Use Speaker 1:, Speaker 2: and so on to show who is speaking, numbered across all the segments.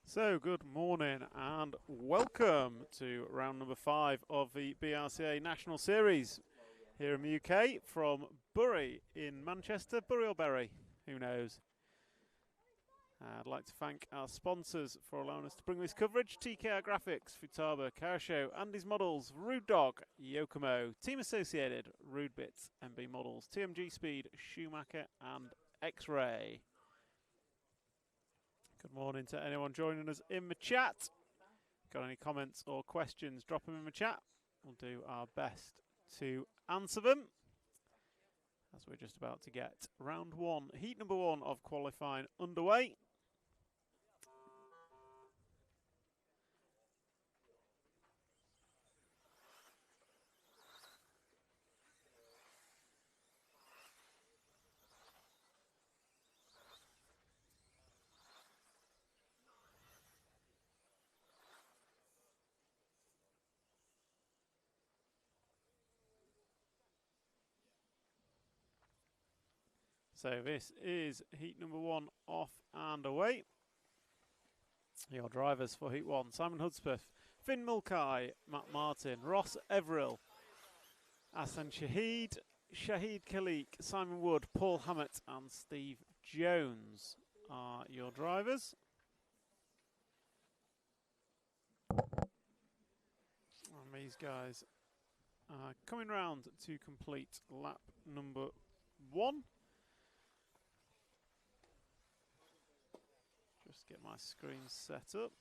Speaker 1: So, good morning and welcome to round number 5 of the BRCA National Series here in the UK from Bury in Manchester. Bury or Bury? Who knows? I'd like to thank our sponsors for allowing us to bring this coverage. TKR Graphics, Futaba, Carashow, Andy's Models, Rude Dog, Yokomo, Team Associated, Rude Bits, MB Models, TMG Speed, Schumacher and X-Ray. Good morning to anyone joining us in the chat. Got any comments or questions, drop them in the chat. We'll do our best to answer them as we're just about to get round 1, heat number 1 of qualifying underway. So this is heat number 1 off and away. Your drivers for heat 1, Simon Hudspeth, Finn Mulcahy, Matt Martin, Ross Everill, Hassan Shahid, Shahid Khalik, Simon Wood, Paul Hammett and Steve Jones are your drivers. And these guys are coming round to complete lap number 1. Just get my screen set up.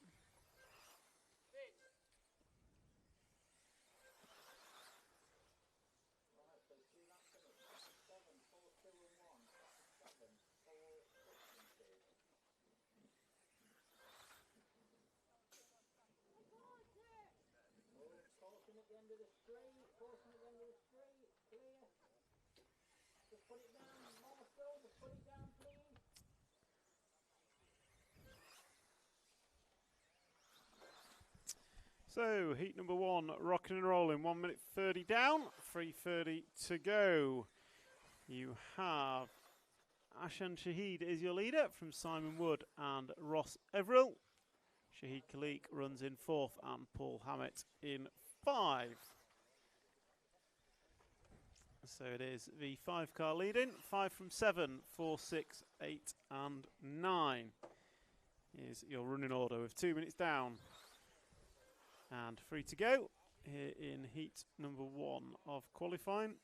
Speaker 1: So, heat number 1, rocking and rolling, 1 minute 30 down, 3:30 to go. You have Hassan Shahid is your leader from Simon Wood and Ross Everill. Shahid Khalik runs in 4th and Paul Hammett in 5. So it is the 5 car leading, 5 from 7, 4, 6, 8 and 9 is your running order with 2 minutes down. And 3 to go here in heat number 1 of qualifying.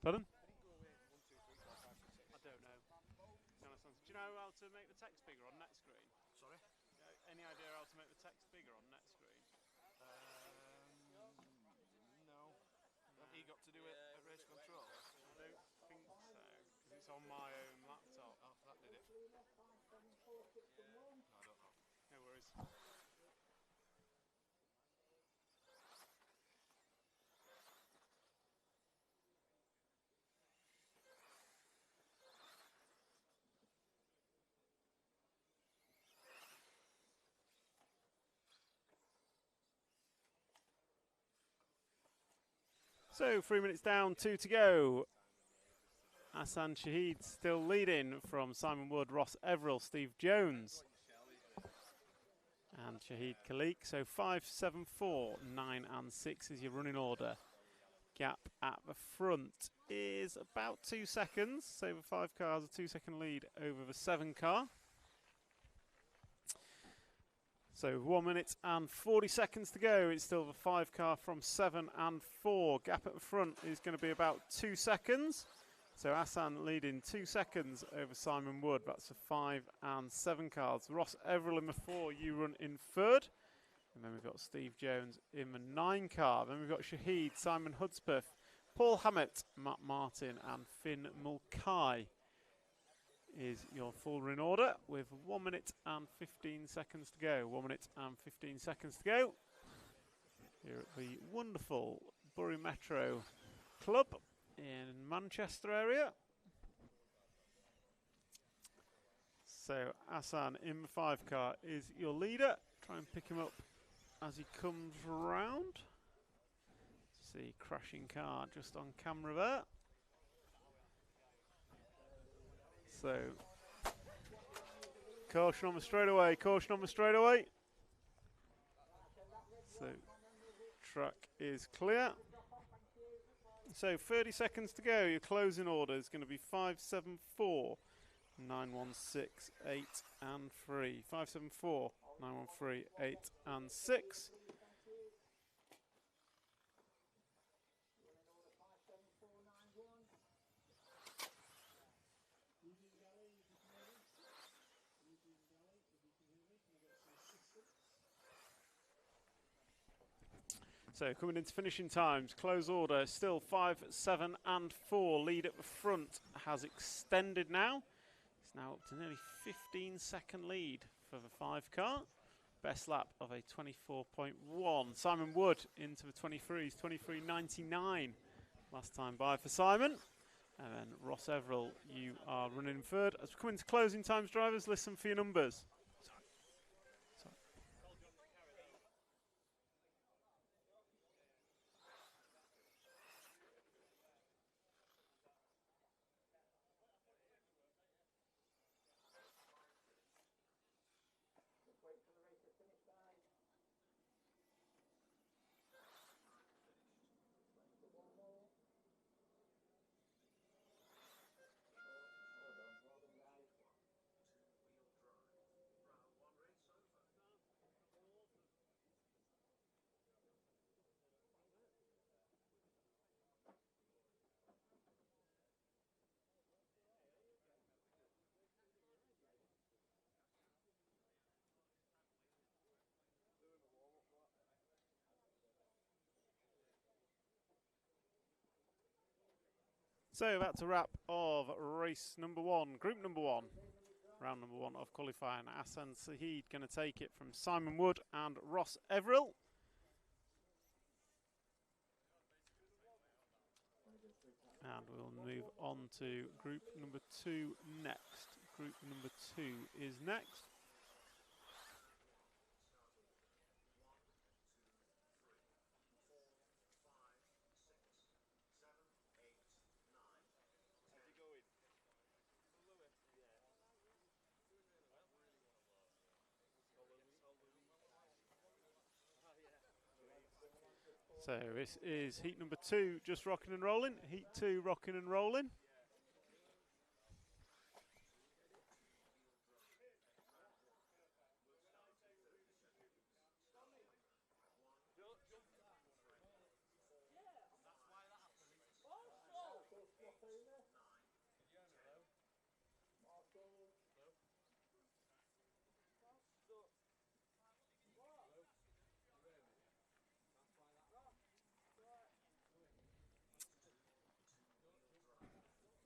Speaker 1: Pardon? I don't know. Do you know how to make the text bigger on net screen?
Speaker 2: Sorry?
Speaker 1: Any idea how to make the text bigger on net screen?
Speaker 2: No. Have you got to do it at race control?
Speaker 1: I don't think so, because it's on my own laptop.
Speaker 2: Oh, that did it. I don't know.
Speaker 1: No worries. So 3 minutes down, 2 to go. Hassan Shahid still leading from Simon Wood, Ross Everill, Steve Jones and Shahid Khalik. So 5, 7, 4, 9 and 6 is your running order. Gap at the front is about 2 seconds. So the 5 cars a 2-second lead over the 7 car. So 1 minute and 40 seconds to go. It's still the 5 car from 7 and 4. Gap at the front is going to be about 2 seconds. So Hassan leading 2 seconds over Simon Wood. That's the 5 and 7 cars. Ross Everill in the 4, you run in 3rd. And then we've got Steve Jones in the 9 car. Then we've got Shahid, Simon Hudspeth, Paul Hammett, Matt Martin and Finn Mulcahy is your full run order with 1 minute and 15 seconds to go. 1 minute and 15 seconds to go. Here at the wonderful Bury Metro Club in Manchester area. So Hassan in the 5 car is your leader. Try and pick him up as he comes round. See, crashing car just on camera there. So, caution on the straightaway, caution on the straightaway. So, track is clear. So, 30 seconds to go. Your closing order is going to be 5, 7, 4, 9, 1, 6, 8, and 3. 5, 7, 4, 9, 1, 3, 8, and 6. So coming into finishing times, close order, still 5, 7 and 4. Lead at the front has extended now. It's now up to nearly 15-second lead for the 5 car. Best lap of a 24.1. Simon Wood into the 23s, 23.99 last time by for Simon. And then Ross Everill, you are running third. As we come into closing times, drivers, listen for your numbers. So that's a wrap of race number 1, group number 1, round number 1 of qualifying. Hassan Saeed going to take it from Simon Wood and Ross Everill. And we'll move on to group number 2 next. Group number 2 is next. So this is heat number 2, just rocking and rolling. Heat 2, rocking and rolling.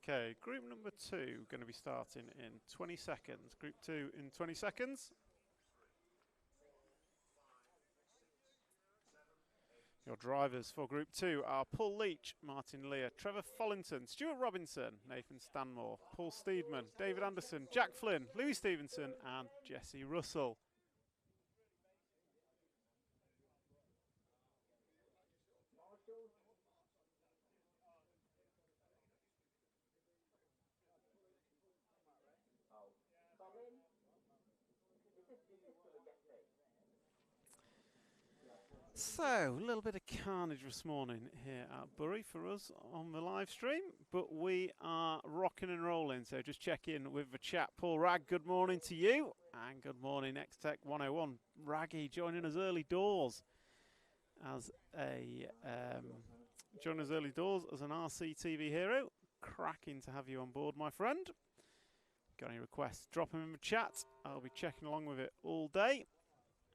Speaker 1: Okay, group number 2 going to be starting in 20 seconds. Group 2 in 20 seconds. Your drivers for Group 2 are Paul Leach, Martin Lear, Trevor Follington, Stuart Robinson, Nathan Stanmore, Paul Steedman, David Anderson, Jack Flynn, Louis Stevenson and Jesse Russell. So, a little bit of carnage this morning here at Bury for us on the live stream, but we are rocking and rolling, so just check in with the chat. Paul Ragg, good morning to you, and good morning X-Tech 101. Raggy joining us early doors as an RC TV hero. Cracking to have you on board, my friend. Got any requests, drop them in the chat. I'll be checking along with it all day.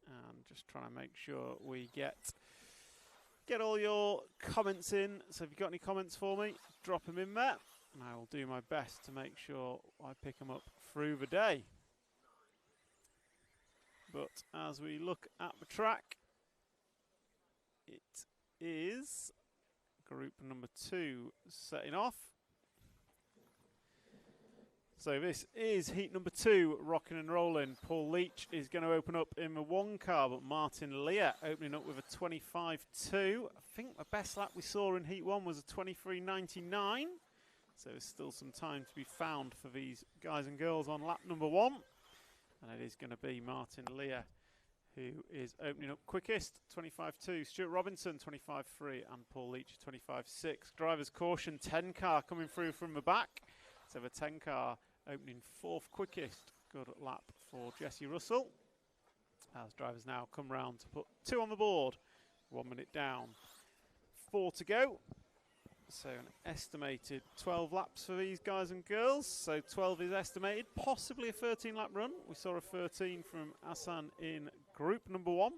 Speaker 1: And just trying to make sure we get all your comments in. So if you've got any comments for me, drop them in there. And I will do my best to make sure I pick them up through the day. But as we look at the track, it is group number 2 setting off. So this is heat number 2, rocking and rolling. Paul Leach is going to open up in the 1 car, but Martin Lear opening up with a 25.2. I think the best lap we saw in heat 1 was a 23.99. So there's still some time to be found for these guys and girls on lap number 1. And it is going to be Martin Lear who is opening up quickest, 25.2. Stuart Robinson, 25.3. And Paul Leach, 25.6. Driver's caution, 10 car coming through from the back. So the 10 car opening 4th quickest. Good lap for Jesse Russell. As drivers now come round to put 2 on the board. 1 minute down. 4 to go. So an estimated 12 laps for these guys and girls. So 12 is estimated, possibly a 13 lap run. We saw a 13 from Hassan in group number 1.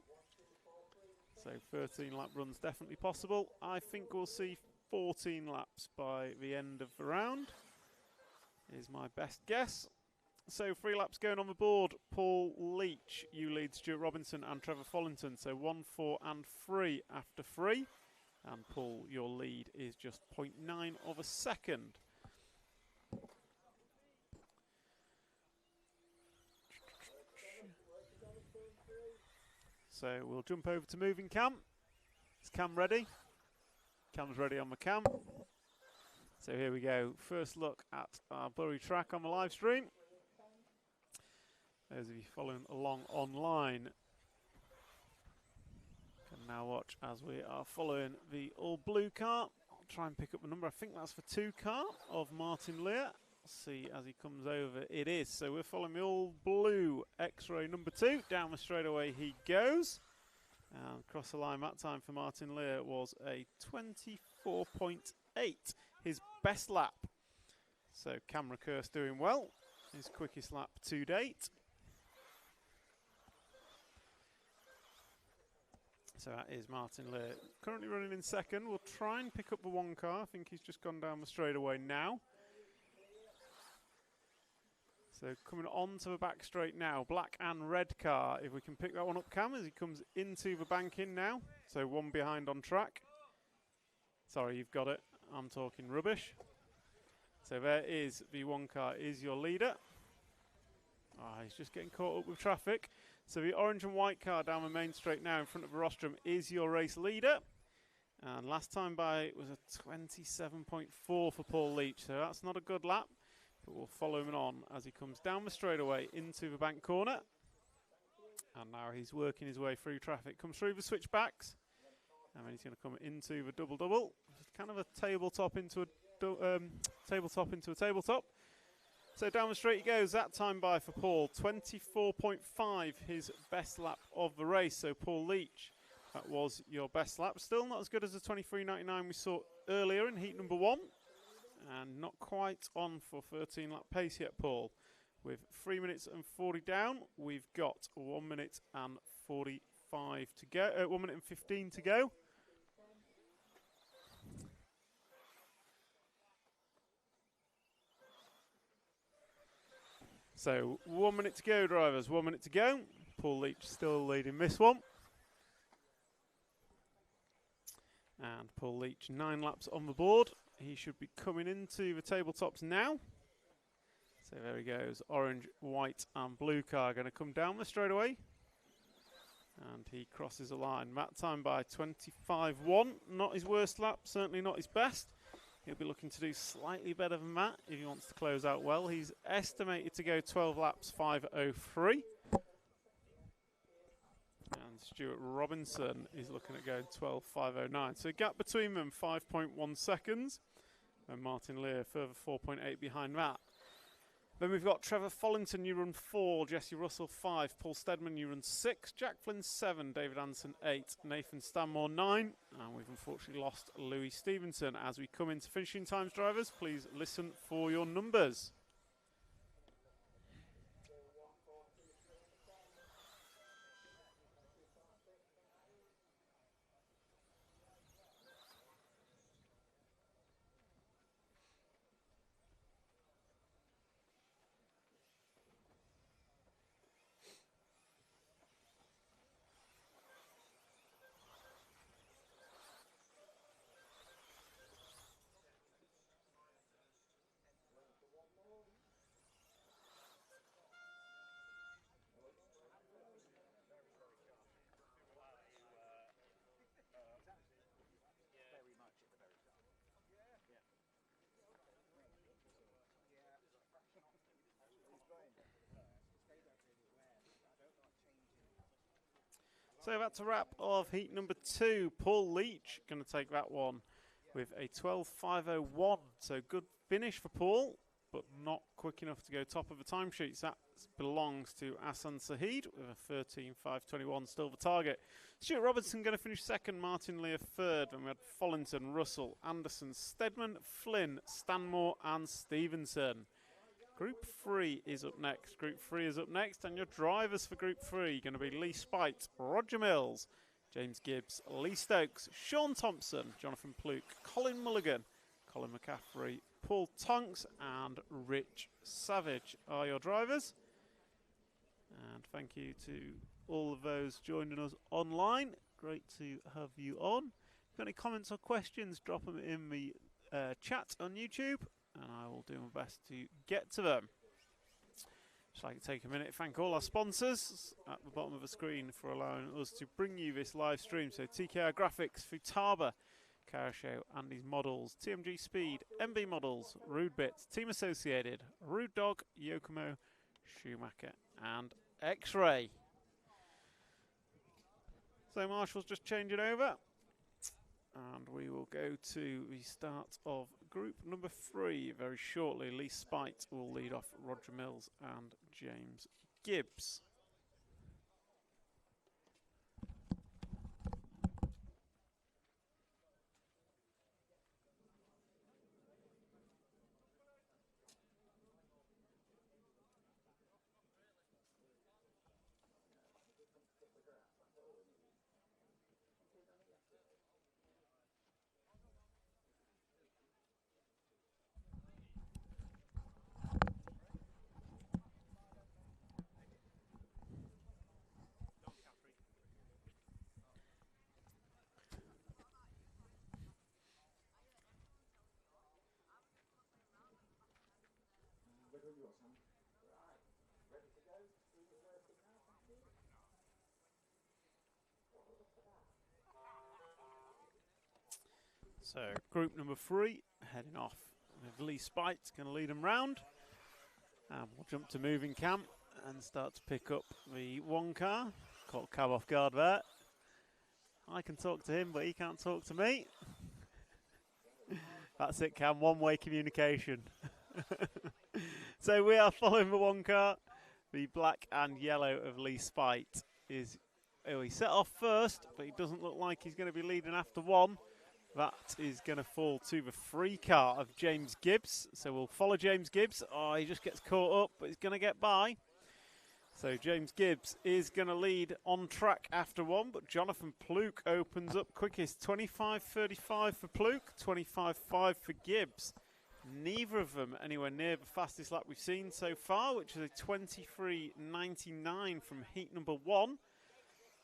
Speaker 1: So 13 lap runs definitely possible. I think we'll see 14 laps by the end of the round, is my best guess. So 3 laps going on the board. Paul Leach, you lead Stuart Robinson and Trevor Follington. So 1, 4 and 3 after 3. And Paul, your lead is just 0.9 of a second. So we'll jump over to moving cam. Is Cam ready? Cam's ready on the cam. So here we go. First look at our Bury track on the live stream. Those of you following along online can now watch as we are following the all blue car. I'll try and pick up the number. I think that's the 2 car of Martin Lear. See as he comes over. It is. So we're following the all blue X-ray number 2. Down the straightaway he goes. And across the line that time for Martin Lear was a 24.8. His best lap. So Camera Curse doing well. His quickest lap to date. So that is Martin Lear. Currently running in second. We'll try and pick up the 1 car. I think he's just gone down the straightaway now. So coming on to the back straight now. Black and red car. If we can pick that one up, Cam, as he comes into the banking now. So 1 behind on track. Sorry, you've got it. I'm talking rubbish. So there is the 1 car is your leader. He's just getting caught up with traffic. So the orange and white car down the main straight now in front of the rostrum is your race leader. And last time by it was a 27.4 for Paul Leach. So that's not a good lap. But we'll follow him on as he comes down the straightaway into the bank corner. And now he's working his way through traffic. Comes through the switchbacks. And then he's going to come into the double-double. It's kind of a tabletop into a tabletop. So down the straight he goes. That time by for Paul, 24.5, his best lap of the race. So Paul Leach, that was your best lap. Still not as good as the 23.99 we saw earlier in heat number 1. And not quite on for 13 lap pace yet, Paul. With 3 minutes and 40 down, we've got 1 minute and 45 to go. 1 minute and 15 to go. So 1 minute to go, drivers. 1 minute to go. Paul Leach still leading this one. And Paul Leach 9 laps on the board. He should be coming into the tabletops now. So there he goes. Orange, white and blue car going to come down the straightaway. And he crosses the line. That time by 25.1. Not his worst lap, certainly not his best. He'll be looking to do slightly better than that if he wants to close out well. He's estimated to go 12 laps, 5.03. And Stuart Robinson is looking at going 12.509. So gap between them, 5.1 seconds. And Martin Lear further 4.8 behind that. Then we've got Trevor Follington, you run 4, Jesse Russell 5, Paul Steadman, you run 6, Jack Flynn 7, David Anderson 8, Nathan Stanmore 9, and we've unfortunately lost Louis Stevenson. As we come into finishing times, drivers, please listen for your numbers. So that's a wrap of heat number 2. Paul Leach going to take that one with a 12.501. So good finish for Paul, but not quick enough to go top of the timesheets. That belongs to Asan Sahid with a 13.521 still the target. Stuart Robertson going to finish second, Martin Lear third. Then we had Follington, Russell, Anderson, Stedman, Flynn, Stanmore and Stevenson. Group 3 is up next. Group 3 is up next, and your drivers for Group 3 are going to be Lee Spite, Roger Mills, James Gibbs, Lee Stokes, Sean Thompson, Jonathan Pluke, Colin Mulligan, Colin McCaffrey, Paul Tonks and Rich Savage are your drivers. And thank you to all of those joining us online. Great to have you on. If you've got any comments or questions, drop them in the chat on YouTube, and I will do my best to get to them. Just like to take a minute to thank all our sponsors at the bottom of the screen for allowing us to bring you this live stream. So TKR Graphics, Futaba, Car Show, Andy's Models, TMG Speed, MB Models, Rude Bits, Team Associated, Rude Dog, Yokomo, Schumacher and X-Ray. So Marshall's just changing over, and we will go to the start of group number 3 very shortly. Lee Spite will lead off Roger Mills and James Gibbs. So group number 3 heading off with Lee Spite going to lead them round, and we'll jump to moving camp and start to pick up the one car. Caught Cab off guard there. I can talk to him, but he can't talk to me. That's it, Cam, one-way communication. So we are following the one car. The black and yellow of Lee Spite is, he set off first, but he doesn't look like he's going to be leading after one. That is going to fall to the 3 car of James Gibbs. So we'll follow James Gibbs. Oh, he just gets caught up, but he's going to get by. So James Gibbs is going to lead on track after one, but Jonathan Pluke opens up quickest. 25.35 for Pluke, 25.5 for Gibbs. Neither of them anywhere near the fastest lap we've seen so far, which is a 23.99 from heat number 1.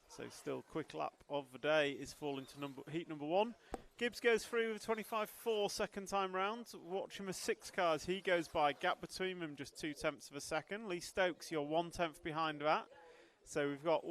Speaker 1: So still quick lap of the day is falling to heat number 1. Gibbs goes through with 25.4 second time round. Watching the 6 cars, he goes by. Gap between them just 0.2 of a second. Lee Stokes, you're 1/10 behind that. So we've got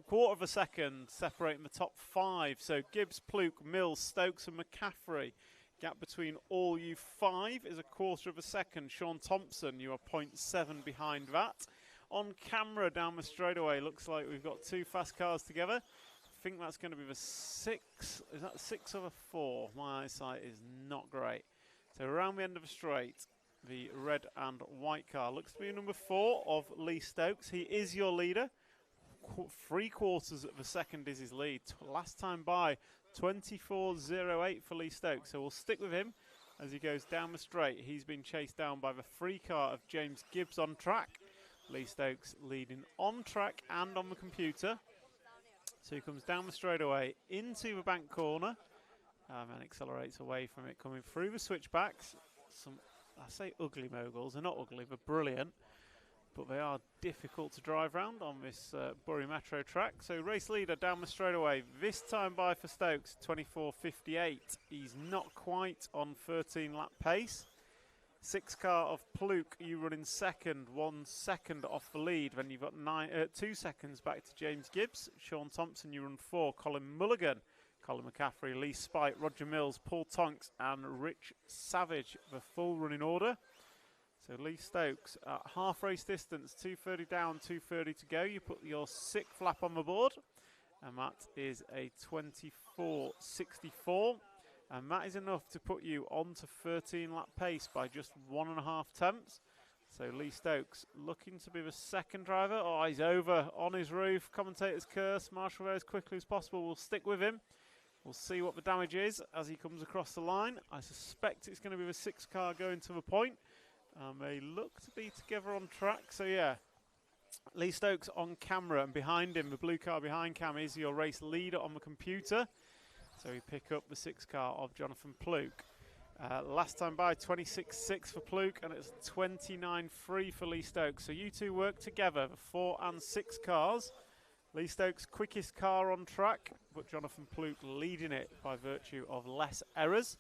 Speaker 1: quarter of a second separating the top 5. So Gibbs, Pluke, Mills, Stokes and McCaffrey. Gap between all you 5 is a quarter of a second. Sean Thompson, you are 0.7 behind that. On camera down the straightaway, looks like we've got 2 fast cars together. I think that's going to be the 6. Is that 6 or a 4? My eyesight is not great. So around the end of the straight, the red and white car looks to be number 4 of Lee Stokes. He is your leader. 3/4 of a second is his lead. Last time by, 24.08 for Lee Stokes. So we'll stick with him as he goes down the straight. He's been chased down by the 3 car of James Gibbs on track. Lee Stokes leading on track and on the computer. So he comes down the straightaway into the bank corner and accelerates away from it, coming through the switchbacks. Some, I say ugly moguls, they're not ugly, they're brilliant, but they are difficult to drive round on this Bury Metro track. So race leader down the straightaway, this time by for Stokes, 24.58. He's not quite on 13 lap pace. 6 car of Pluke, you run in second, 1 second off the lead. Then you've got 2 seconds back to James Gibbs. Sean Thompson, you run 4. Colin Mulligan, Colin McCaffrey, Lee Spite, Roger Mills, Paul Tonks and Rich Savage, the full running order. So Lee Stokes at half race distance, 2:30 down, 2:30 to go. You put your 6th lap on the board, and that is a 24.64. And that is enough to put you onto 13 lap pace by just 1.5 tenths. So Lee Stokes looking to be the second driver. Oh, he's over on his roof. Commentator's curse. Marshall there as quickly as possible. We'll stick with him. We'll see what the damage is as he comes across the line. I suspect it's going to be the 6 car going to the point. They look to be together on track. So yeah, Lee Stokes on camera, and behind him, the blue car behind Cam, is your race leader on the computer. So we pick up the 6 car of Jonathan Pluke. Last time by, 26.6 for Pluke, and it's 29.3 for Lee Stokes. So you two work together, the 4 and 6 cars. Lee Stokes' quickest car on track, but Jonathan Pluke leading it by virtue of less errors.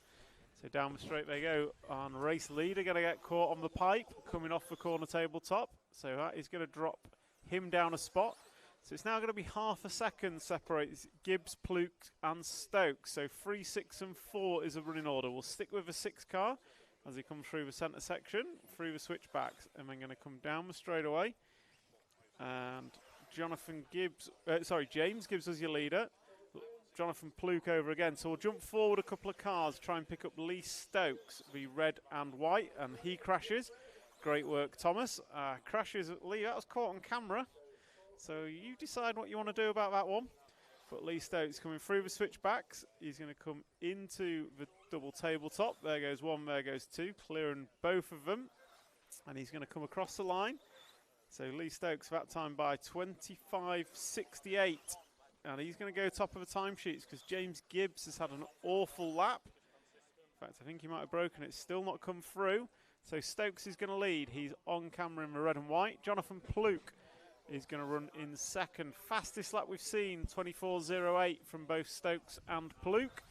Speaker 1: So down the straight they go, and race leader going to get caught on the pipe, coming off the corner tabletop. So that is going to drop him down a spot. So it's now going to be half a second separates Gibbs, Pluke and Stokes. So 3, 6 and 4 is a running order. We'll stick with the 6 car as he comes through the centre section, through the switchbacks, and then going to come down the straightaway. And James Gibbs as your leader. Jonathan Pluke over again. So we'll jump forward a couple of cars, try and pick up Lee Stokes, the red and white, and he crashes. Great work, Thomas. Crashes at Lee. That was caught on camera. So you decide what you want to do about that one. But Lee Stokes coming through the switchbacks. He's going to come into the double tabletop. There goes 1, there goes 2, clearing both of them. And he's going to come across the line. So Lee Stokes that time by 25.68. And he's going to go top of the timesheets because James Gibbs has had an awful lap. In fact, I think he might have broken it. Still not come through. So Stokes is going to lead. He's on camera in the red and white. Jonathan Pluke is going to run in second. Fastest lap we've seen, 24.08 from both Stokes and Pluke.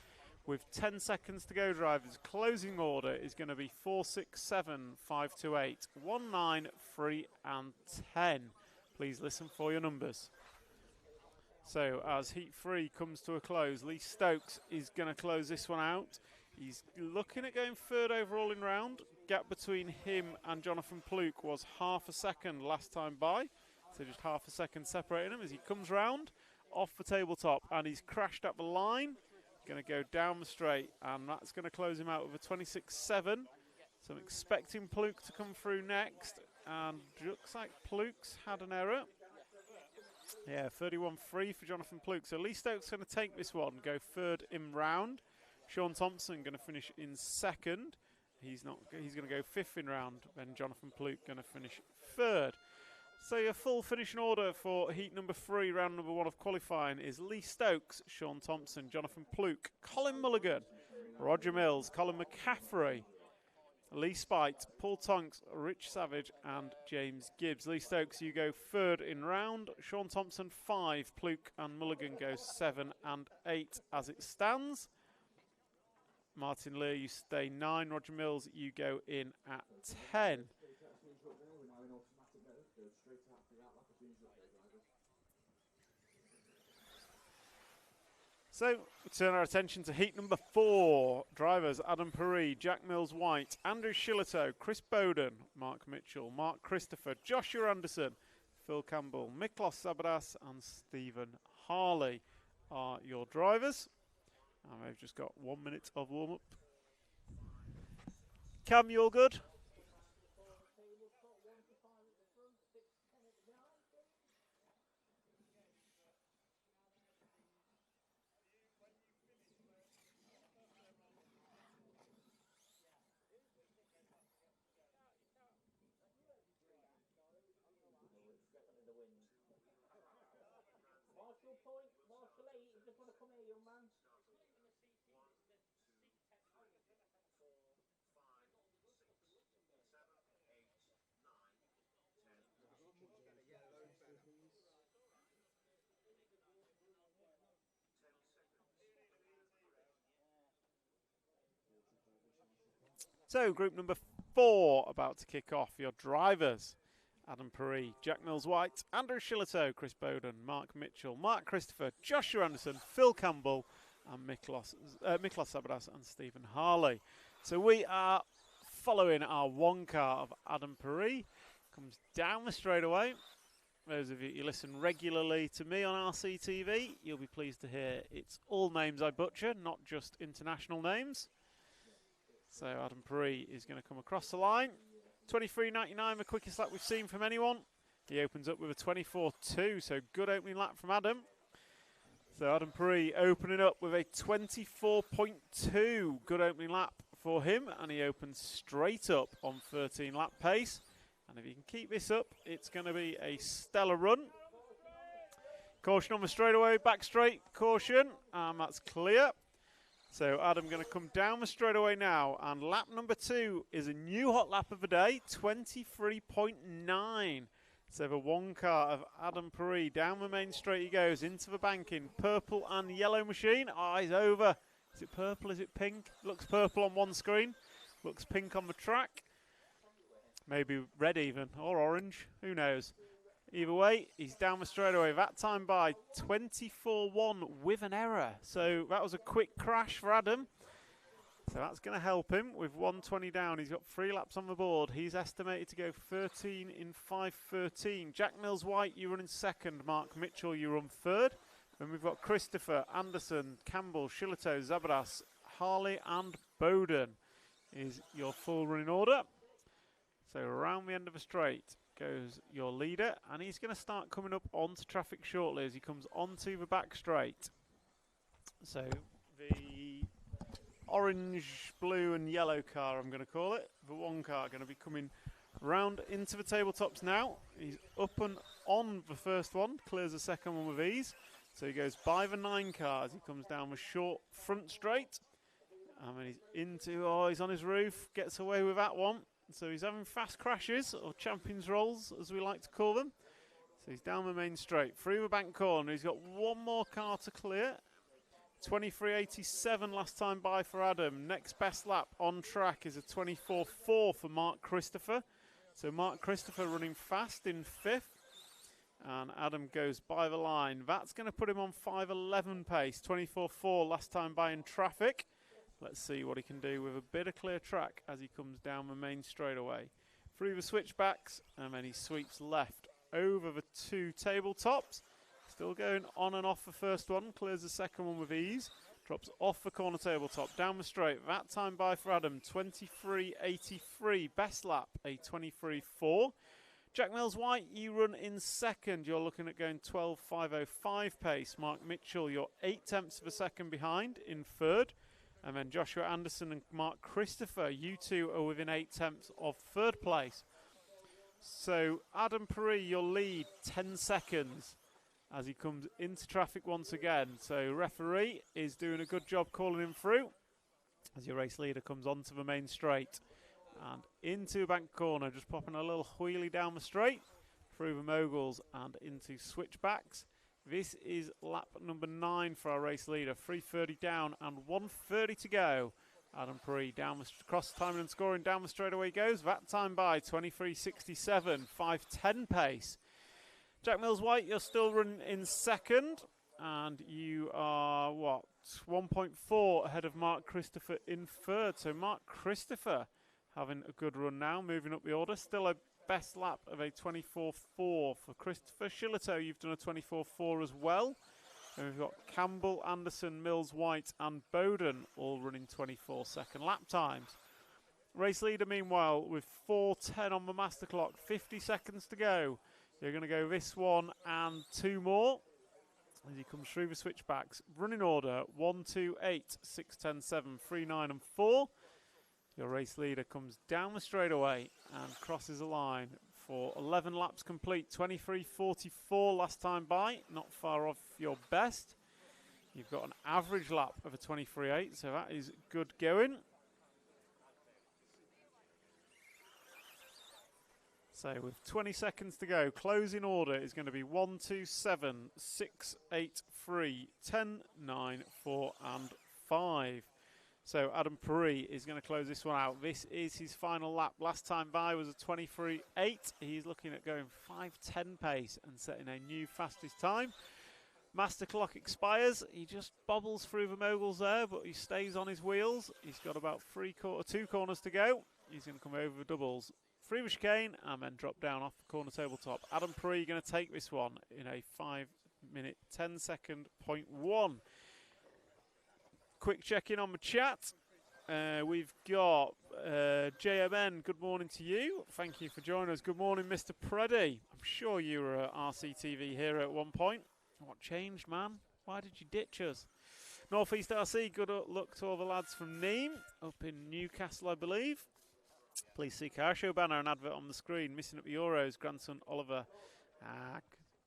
Speaker 1: With 10 seconds to go, drivers. Closing order is going to be 4, 6, 7, 5, 2, 8, 1, 9, 3 and 10. Please listen for your numbers. So as heat 3 comes to a close, Lee Stokes is going to close this one out. He's looking at going third overall in round. Gap between him and Jonathan Pluke was half a second last time by. So just half a second separating him as he comes round off the tabletop, and he's crashed up the line. Going to go down the straight, and that's going to close him out with a 26.7. So I'm expecting Pluke to come through next, and looks like Pluke's had an error. Yeah, 31.3 for Jonathan Pluke. So Lee Stokes going to take this one, go third in round. Sean Thompson going to finish in second. He's going to go fifth in round. Then Jonathan Pluke going to finish third. So your full finishing order for heat number 3, round number 1 of qualifying is Lee Stokes, Sean Thompson, Jonathan Pluke, Colin Mulligan, Roger Mills, Colin McCaffrey, Lee Spite, Paul Tonks, Rich Savage and James Gibbs. Lee Stokes, you go third in round. Sean Thompson 5, Pluke and Mulligan go 7 and 8 as it stands. Martin Lear, you stay 9. Roger Mills, you go in at 10. So we turn our attention to heat number 4. Drivers Adam Perry, Jack Mills-White, Andrew Shillito, Chris Bowden, Mark Mitchell, Mark Christopher, Joshua Anderson, Phil Campbell, Miklos Sabadas and Stephen Harley are your drivers. And they've just got 1 minute of warm-up. Cam, you all good?
Speaker 3: Marshall 8, you just want to come here, young man.
Speaker 1: So group number 4 about to kick off. Your drivers Adam Perry, Jack Mills-White, Andrew Shillito, Chris Bowden, Mark Mitchell, Mark Christopher, Joshua Anderson, Phil Campbell and Miklos Sabadas and Stephen Harley. So we are following our 1 car of Adam Paris. Comes down the straightaway. Those of you who listen regularly to me on RCTV, you'll be pleased to hear it's all names I butcher, not just international names. So Adam Paris is going to come across the line. 23.99, the quickest lap we've seen from anyone. He opens up with a 24.2, so good opening lap from Adam. So Adam Paris opening up with a 24.2, good opening lap for him, and he opens straight up on 13 lap pace. And if he can keep this up, it's going to be a stellar run. Caution on the straightaway, back straight, caution, and that's clear. So Adam going to come down the straightaway now, and lap number 2 is a new hot lap of the day, 23.9. So the 1 car of Adam Paris, down the main straight he goes, into the banking, purple and yellow machine, eyes over. Is it purple, is it pink? Looks purple on one screen, looks pink on the track. Maybe red even, or orange, who knows. Either way, he's down the straightaway. That time by 24.1 with an error. So that was a quick crash for Adam. So that's going to help him with 120 down. He's got 3 laps on the board. He's estimated to go 13 in 5.13. Jack Mills-White, you run in second. Mark Mitchell, you run third. And we've got Christopher, Anderson, Campbell, Shillito, Zabras, Harley and Bowden is your full running order. So around the end of the straight goes your leader, and he's going to start coming up onto traffic shortly as he comes onto the back straight. So the orange, blue and yellow car, I'm going to call it, the 1 car going to be coming round into the tabletops now. He's up and on the first one, clears the second one with ease. So he goes by the 9 car as he comes down the short front straight. And then he's into, he's on his roof, gets away with that one. So he's having fast crashes, or champions rolls as we like to call them. So he's down the main straight, through the bank corner. He's got 1 more car to clear. 23.87 last time by for Adam. Next best lap on track is a 24.4 for Mark Christopher. So Mark Christopher running fast in 5th. And Adam goes by the line. That's going to put him on 5.11 pace. 24.4 last time by in traffic. Let's see what he can do with a bit of clear track as he comes down the main straightaway. Through the switchbacks, and then he sweeps left over the 2 tabletops. Still going on and off the first one, clears the second one with ease. Drops off the corner tabletop, down the straight. That time by for Adam, 23.83. Best lap, a 23.4. Jack Mills-White, you run in second. You're looking at going 12.505 pace. Mark Mitchell, you're 8 tenths of a second behind in third. And then Joshua Anderson and Mark Christopher, you 2 are within 8 tenths of third place. So Adam Paris, your lead, 10 seconds as he comes into traffic once again. So referee is doing a good job calling him through as your race leader comes onto the main straight. And into bank corner, just popping a little wheelie down the straight, through the moguls and into switchbacks. This is lap number 9 for our race leader. 3.30 down and 1.30 to go. Adam Paris down the cross timing and scoring down the straightaway goes. That time by 23.67, 5.10 pace. Jack Mills-White, you're still running in second. And you are, 1.4 ahead of Mark Christopher in third. So Mark Christopher having a good run now, moving up the order. Still a best lap of a 24.4 for Christopher. Shillito, you've done a 24.4 as well. And we've got Campbell, Anderson, Mills, White and Bowden all running 24 second lap times. Race leader, meanwhile, with 4.10 on the master clock, 50 seconds to go. You're going to go this one and 2 more as he comes through the switchbacks. Running order, 1, 2, 8, 6, 10, 7, 3, 9 and 4. Your race leader comes down the straightaway and crosses the line for 11 laps complete. 23.44 last time by, not far off your best. You've got an average lap of a 23.8, so that is good going. So with 20 seconds to go, closing order is going to be 1, 2, 7, 6, 8, 3, 10, 9, 4 and 5. So Adam Paris is going to close this one out. This is his final lap. Last time by was a 23.8. He's looking at going 5.10 pace and setting a new fastest time. Master clock expires. He just bobbles through the moguls there, but he stays on his wheels. He's got about two corners to go. He's going to come over the doubles. Through the chicane and then drop down off the corner tabletop. Adam Pree going to take this one in a 5-minute, 10-second .1. Quick check-in on the chat. We've got JMN, good morning to you. Thank you for joining us. Good morning, Mr. Preddy. I'm sure you were a RCTV hero at one point. What changed, man? Why did you ditch us? Northeast RC, good luck to all the lads from Neem, up in Newcastle, I believe. Please see car show banner and advert on the screen. Missing up the Euros, grandson Oliver.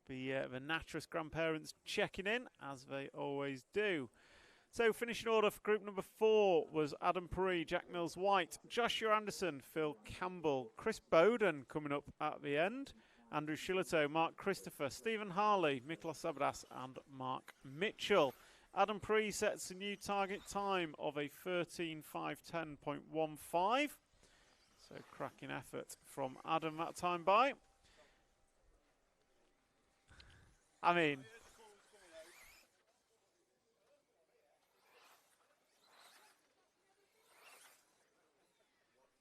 Speaker 1: The Natras grandparents checking in, as they always do. So finishing order for group number 4 was Adam Perry, Jack Mills-White, Joshua Anderson, Phil Campbell, Chris Bowden coming up at the end, Andrew Shillito, Mark Christopher, Stephen Harley, Miklos Sabadas and Mark Mitchell. Adam Perry sets a new target time of a 13:5:10.15. So cracking effort from Adam that time by. I mean,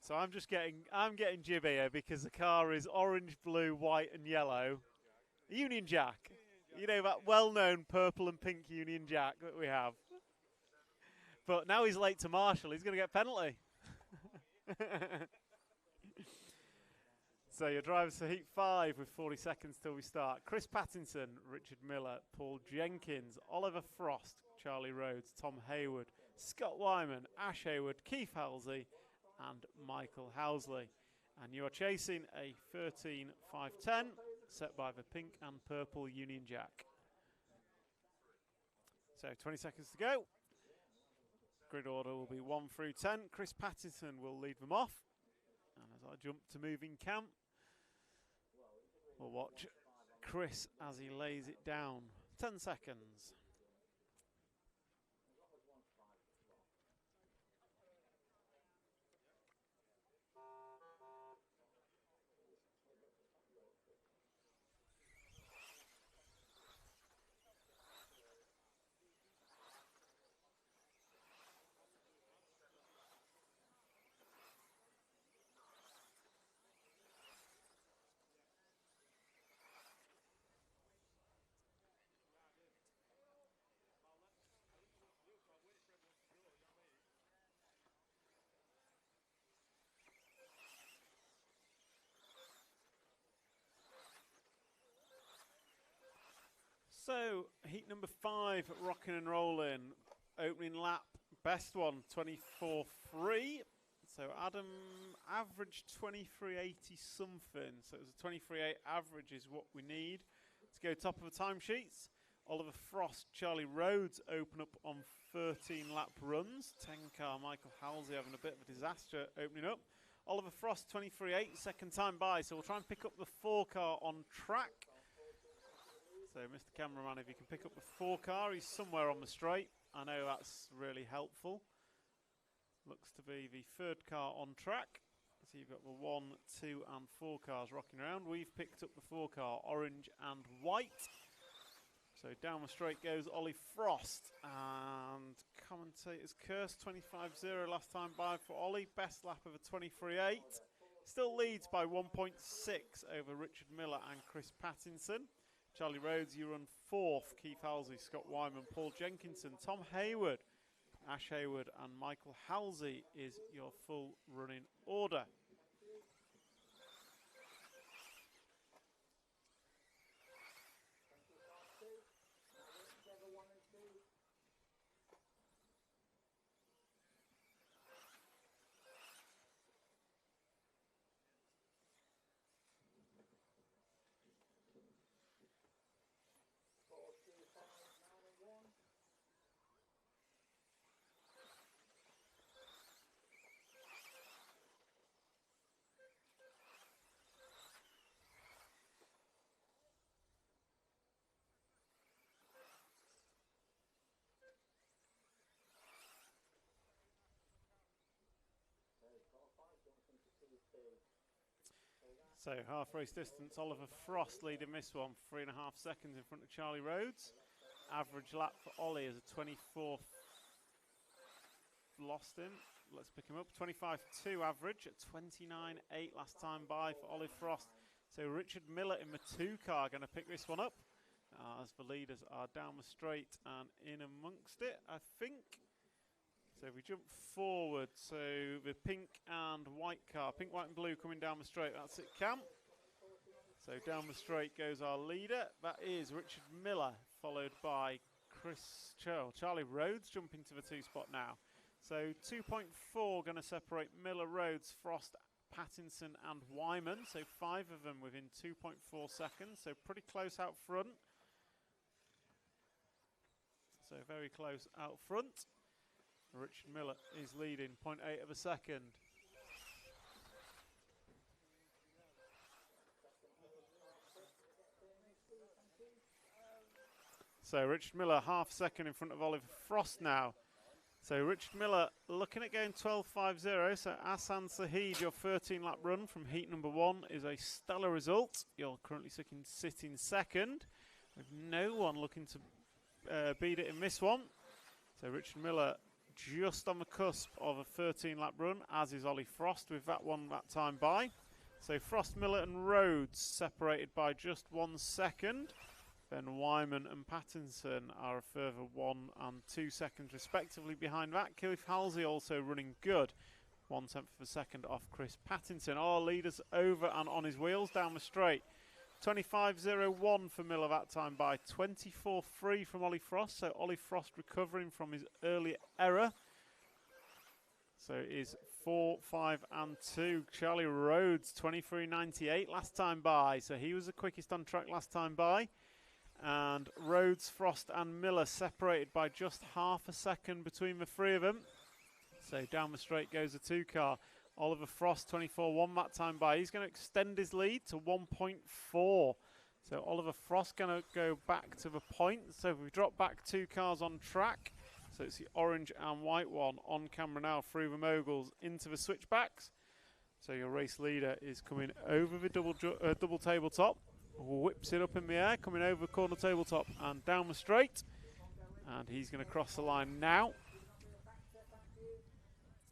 Speaker 1: so I'm getting jib here because the car is orange, blue, white and yellow. Union Jack. You know, that well-known purple and pink Union Jack that we have. But now he's late to Marshall. He's going to get a penalty. So your drivers for Heat 5 with 40 seconds till we start. Chris Pattinson, Richard Miller, Paul Jenkins, Oliver Frost, Charlie Rhodes, Tom Hayward, Scott Wyman, Ash Hayward, Keith Halsey and Michael Housley. And you are chasing a 13:5:10 set by the pink and purple Union Jack. So 20 seconds to go. Grid order will be 1 through 10. Chris Pattinson will lead them off. And as I jump to moving camp, we'll watch Chris as he lays it down. 10 seconds. So, heat number 5, rocking and rolling. Opening lap, best one, 24.3. So, Adam averaged 23.80 something. So, it was a 23.8 average is what we need to go top of the timesheets. Oliver Frost, Charlie Rhodes open up on 13 lap runs. 10 car, Michael Halsey having a bit of a disaster opening up. Oliver Frost, 23.8, second time by. So, we'll try and pick up the 4 car on track. So, Mr. Cameraman, if you can pick up the 4 car, he's somewhere on the straight. I know that's really helpful. Looks to be the 3rd car on track. So you've got the 1, 2 and 4 cars rocking around. We've picked up the 4 car, orange and white. So down the straight goes Ollie Frost. And commentators curse, 25.0 last time by for Ollie. Best lap of a 23.8. Still leads by 1.6 over Richard Miller and Chris Pattinson. Charlie Rhodes, you run 4th. Keith Halsey, Scott Wyman, Paul Jenkinson, Tom Hayward, Ash Hayward and Michael Halsey is your full running order. So half race distance, Oliver Frost leading this one, 3.5 seconds in front of Charlie Rhodes. average lap for Ollie is a 24. Lost him. Let's pick him up. 25.2 average at 29.8 last time by for Ollie Frost. So Richard Miller in the 2 car going to pick this one up as the leaders are down the straight and in amongst it, I think. So if we jump forward, so the pink and white car, pink, white and blue coming down the straight, that's it, Cam. So down the straight goes our leader. That is Richard Miller, followed by Charlie Rhodes jumping to the 2 spot now. So 2.4 going to separate Miller, Rhodes, Frost, Pattinson and Wyman. So 5 of them within 2.4 seconds. So pretty close out front. So very close out front. Richard Miller is leading 0.8 of a second. So Richard Miller half second in front of Oliver Frost now. So Richard Miller looking at going 12.50. So Asan Sahid, your 13-lap run from heat number 1 is a stellar result. You're currently sitting second, with no one looking to beat it in this one. So Richard Miller just on the cusp of a 13-lap run, as is Ollie Frost with that time by. So Frost, Miller and Rhodes separated by just 1 second. Then Wyman and Pattinson are a further 1 and 2 seconds respectively behind that. Cliff Halsey also running good. 1/10 of a second off Chris Pattinson. Our leaders over and on his wheels down the straight. 25.01 for Miller that time by. 24.3 from Ollie Frost. So Ollie Frost recovering from his earlier error. So it is 4, 5 and 2. Charlie Rhodes 23.98 last time by. So he was the quickest on track last time by. And Rhodes, Frost and Miller separated by just half a second between the 3 of them. So down the straight goes the 2 car. Oliver Frost 24.1 that time by. He's going to extend his lead to 1.4. So Oliver Frost going to go back to the point. So we've dropped back 2 cars on track. So it's the orange and white one on camera now through the moguls into the switchbacks. So your race leader is coming over the double tabletop. Whips it up in the air, coming over the corner tabletop and down the straight. And he's going to cross the line now.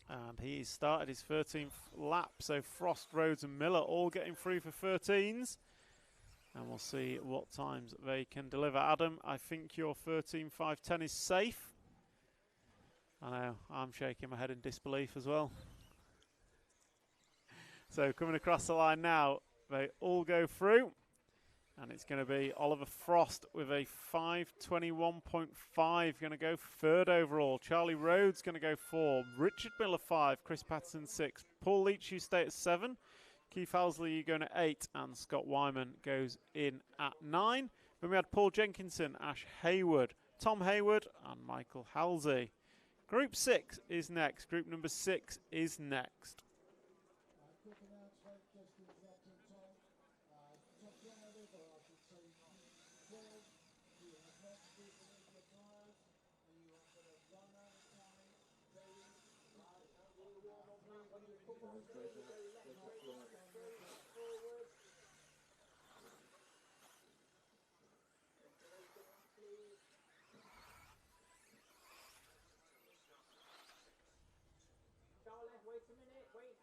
Speaker 1: And he's started his 13th lap. So Frost, Rhodes and Miller all getting through for 13s. And we'll see what times they can deliver. Adam, I think your 13.510 is safe. I know, I'm shaking my head in disbelief as well. So coming across the line now, they all go through. And it's going to be Oliver Frost with a 5:21.5, going to go 3rd overall. Charlie Rhodes going to go 4. Richard Miller 5. Chris Patterson 6. Paul Leach, you stay at 7. Keith Halsley, you going at 8. And Scott Wyman goes in at 9. Then we had Paul Jenkinson, Ash Hayward, Tom Hayward and Michael Halsey. Group 6 is next. Group number 6 is next.
Speaker 3: Charlie, wait a minute, wait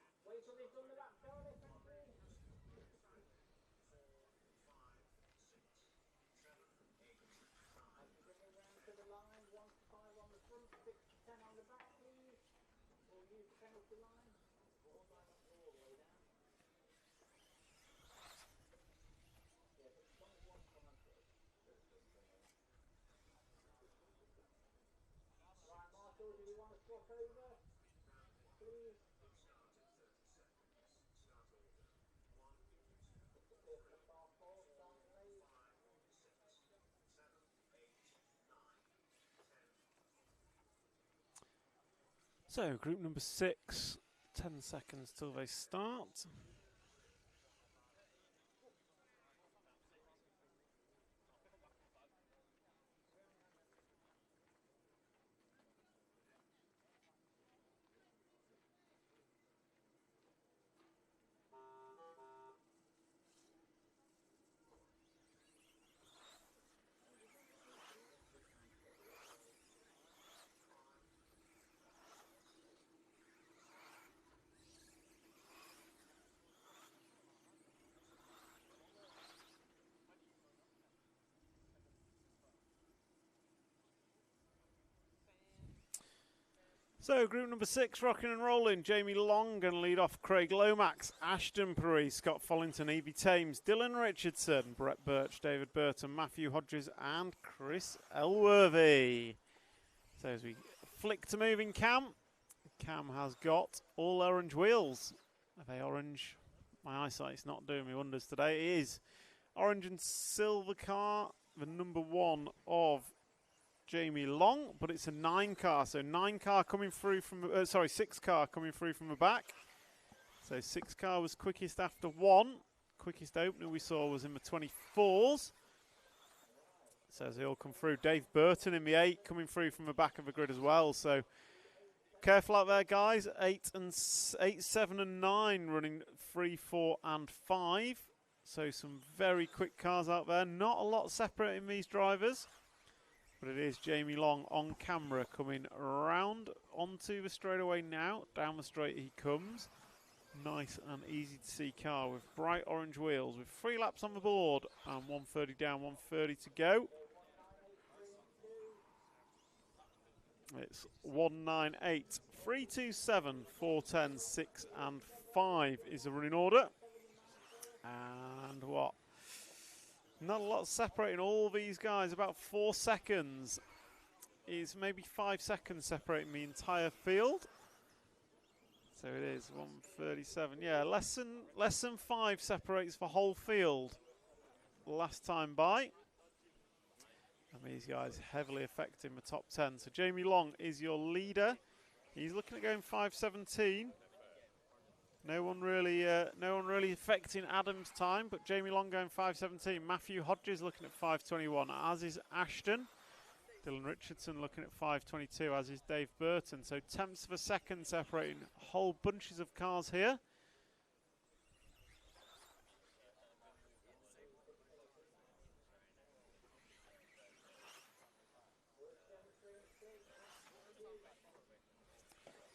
Speaker 3: till they've done the lap, Charlie, thank you. Bring it round to the line, 1 to 5 on the front, 6 to 10 on the back, please. Or use the penalty line. All the way down. Yeah, but 21 coming through. Right, Marshall, do you want to swap over? Please.
Speaker 1: So group number 6, 10 seconds till they start. So group number 6, rocking and rolling. Jamie Long going to lead off. Craig Lomax, Ashton Perry, Scott Follington, Evie Thames, Dylan Richardson, Brett Birch, David Burton, Matthew Hodges and Chris Elworthy. So as we flick to moving Cam, Cam has got all orange wheels. Are they orange? My eyesight's not doing me wonders today. It is orange and silver car, the number 1 of Jamie Long, but it's a 9 car. So 9 car coming through from, 6 car coming through from the back. So 6 car was quickest after 1. Quickest opener we saw was in the 24s. So as they all come through, Dave Burton in the 8 coming through from the back of the grid as well. So careful out there, guys. 8, 7 and 9 running 3, 4 and 5. So some very quick cars out there. Not a lot separating these drivers. But it is Jamie Long on camera coming around onto the straightaway now. Down the straight he comes. Nice and easy to see car with bright orange wheels with 3 laps on the board and 130 down, 130 to go. It's 198, 327, 410, 6 and 5 is the running order. And what? Not a lot separating all these guys. About 4 seconds is maybe 5 seconds separating the entire field. So it is 137. Yeah, less than 5 separates the whole field last time by. And these guys heavily affecting the top 10. So Jamie Long is your leader. He's looking at going 5:17. No one really affecting Adam's time, but Jamie Long going 5:17. Matthew Hodges looking at 5:21, as is Ashton. Dylan Richardson looking at 5:22, as is Dave Burton. So tenths of a second separating whole bunches of cars here.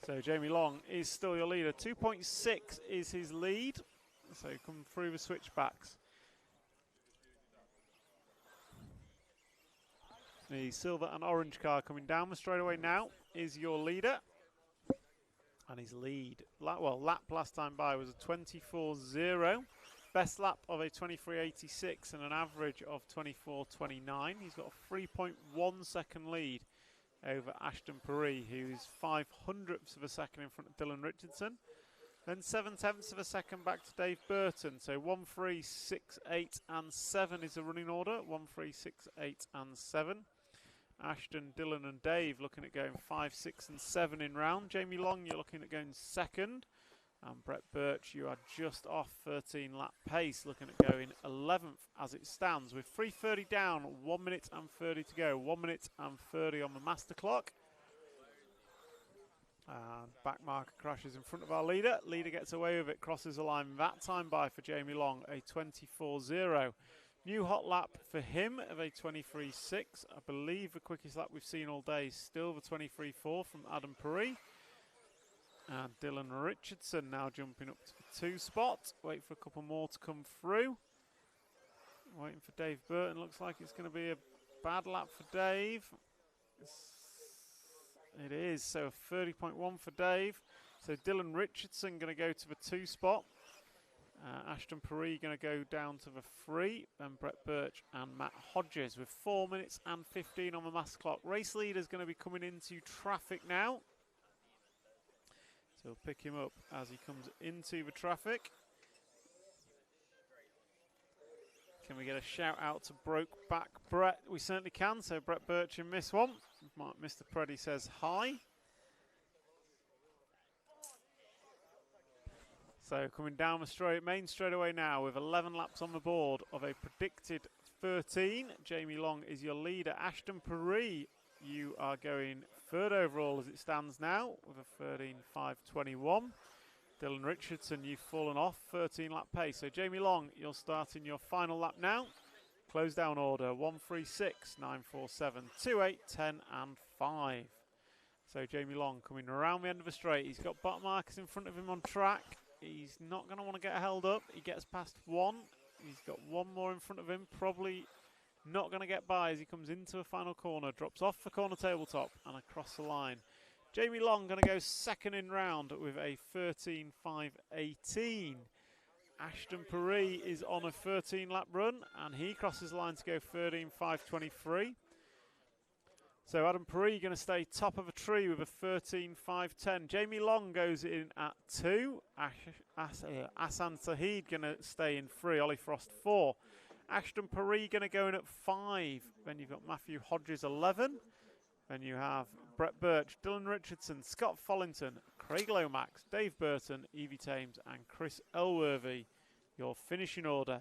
Speaker 1: So Jamie Long is still your leader. 2.6 is his lead. So come through the switchbacks. The silver and orange car coming down the straightaway now is your leader. And his lead, lap last time by was a 24.0. Best lap of a 23.86 and an average of 24.29. He's got a 3.1 second lead over Ashton Perry, who's 500ths of a second in front of Dylan Richardson. Then 7/10ths of a second back to Dave Burton. So 1, 3, 6, 8 and 7 is the running order. 1, 3, 6, 8 and 7. Ashton, Dylan and Dave looking at going 5, 6 and 7 in round. Jamie Long, you're looking at going second. And Brett Birch, you are just off 13 lap pace, looking at going 11th as it stands with 3:30 down, 1 minute and 30 to go. 1 minute and 30 on the master clock. And back marker crashes in front of our leader. Leader gets away with it, crosses the line that time by for Jamie Long, a 24.0. New hot lap for him of a 23.6. I believe the quickest lap we've seen all day is still the 23.4 from Adam Perry. And Dylan Richardson now jumping up to the 2 spot. Wait for a couple more to come through. Waiting for Dave Burton. Looks like it's going to be a bad lap for Dave. It is. So 30.1 for Dave. So Dylan Richardson going to go to the 2 spot. Ashton Perry going to go down to the 3. And Brett Birch and Matt Hodges with 4 minutes and 15 on the master clock. Race leader's going to be coming into traffic now. So we'll pick him up as he comes into the traffic. Can we get a shout out to Broke Back Brett? We certainly can. So Brett Birch in this one. Mr. Preddy says hi. So coming down the main straightaway now with 11 laps on the board of a predicted 13. Jamie Long is your leader. Ashton Perry, you are going third overall as it stands now with a 13.521. Dylan Richardson, you've fallen off 13 lap pace. So Jamie Long, you're starting your final lap now. Close down order 136, 947, 28, 10 and 5. So Jamie Long coming around the end of the straight. He's got bottom markers in front of him on track. He's not going to want to get held up. He gets past 1. He's got 1 more in front of him. Probably not going to get by as he comes into a final corner. Drops off the corner tabletop and across the line. Jamie Long going to go second in round with a 13.5.18. Ashton Paris is on a 13-lap run, and he crosses the line to go 13.5.23. So Adam Paris going to stay top of a tree with a 13.5.10. Jamie Long goes in at 2. Asan Sahid going to stay in 3. Ollie Frost 4. Ashton Paris going to go in at 5. Then you've got Matthew Hodges 11. Then you have Brett Birch, Dylan Richardson, Scott Follington, Craig Lomax, Dave Burton, Evie Thames and Chris Elworthy. Your finishing order.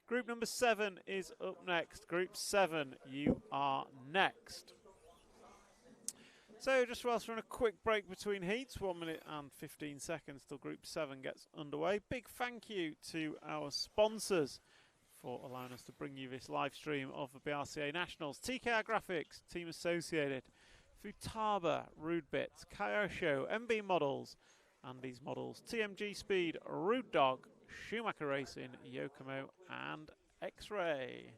Speaker 1: Group number 7 is up next. Group 7, you are next. So just whilst we're on a quick break between heats, 1 minute and 15 seconds till Group 7 gets underway. Big thank you to our sponsors for allowing us to bring you this live stream of the BRCA Nationals. TKR Graphics, Team Associated, Futaba, Rude Bits, Kyosho, MB Models, Andy's Models, TMG Speed, Rude Dog, Schumacher Racing, Yokomo and X-Ray.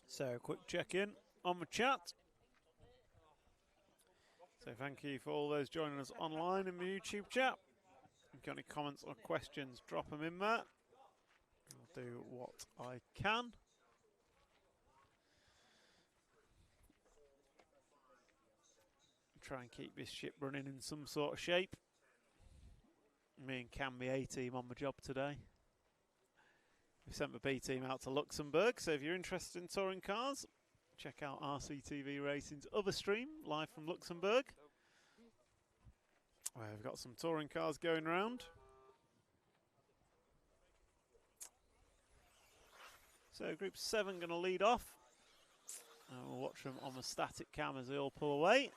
Speaker 1: So, quick check-in on the chat. So, thank you for all those joining us online in the YouTube chat. If you've got any comments or questions, drop them in there. I'll do what I can. Try and keep this ship running in some sort of shape. Me and Cam, the A-team, on the job today. We sent the B team out to Luxembourg, so if you're interested in touring cars, check out RCTV Racing's other stream, live from Luxembourg. Where we've got some touring cars going around. So Group 7 going to lead off. We'll watch them on the static cam as they all pull away.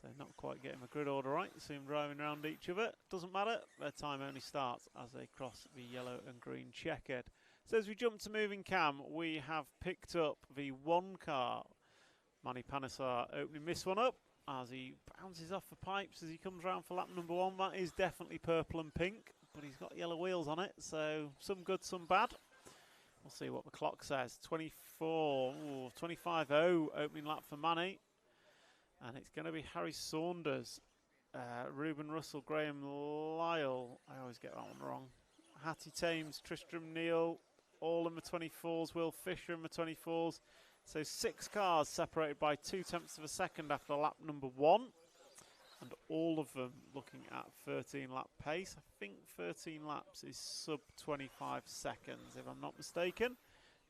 Speaker 1: So not quite getting the grid order right. See them driving around each other. Doesn't matter. Their time only starts as they cross the yellow and green checkered. So as we jump to moving cam, we have picked up the 1 car. Manny Panesar opening this one up as he bounces off the pipes as he comes round for lap number 1. That is definitely purple and pink, but he's got yellow wheels on it, so some good, some bad. We'll see what the clock says. 25.0 opening lap for Manny. And it's going to be Harry Saunders, Ruben Russell, Graham Lyle. I always get that one wrong. Hattie Thames, Tristram Neal, all in the 24s. Will Fisher in the 24s. So 6 cars separated by 2/10 of a second after lap number 1. And all of them looking at 13-lap pace. I think 13 laps is sub 25 seconds, if I'm not mistaken.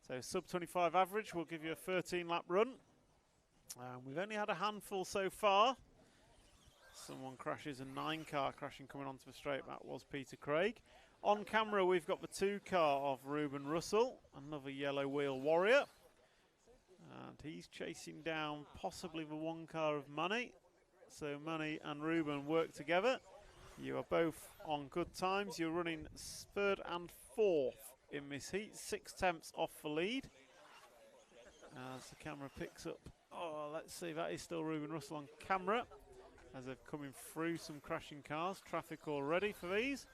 Speaker 1: So sub 25 average will give you a 13-lap run. We've only had a handful so far. Someone crashes, a 9 car crashing coming onto the straight. That was Peter Craig. On camera, we've got the 2 car of Ruben Russell, another yellow wheel warrior. And he's chasing down possibly the 1 car of Manny. So Manny and Ruben work together. You are both on good times. You're running 3rd and 4th in this heat. 6/10 off the lead. As the camera picks up. Oh, let's see, that is still Ruben Russell on camera as they're coming through some crashing cars. Traffic already for these.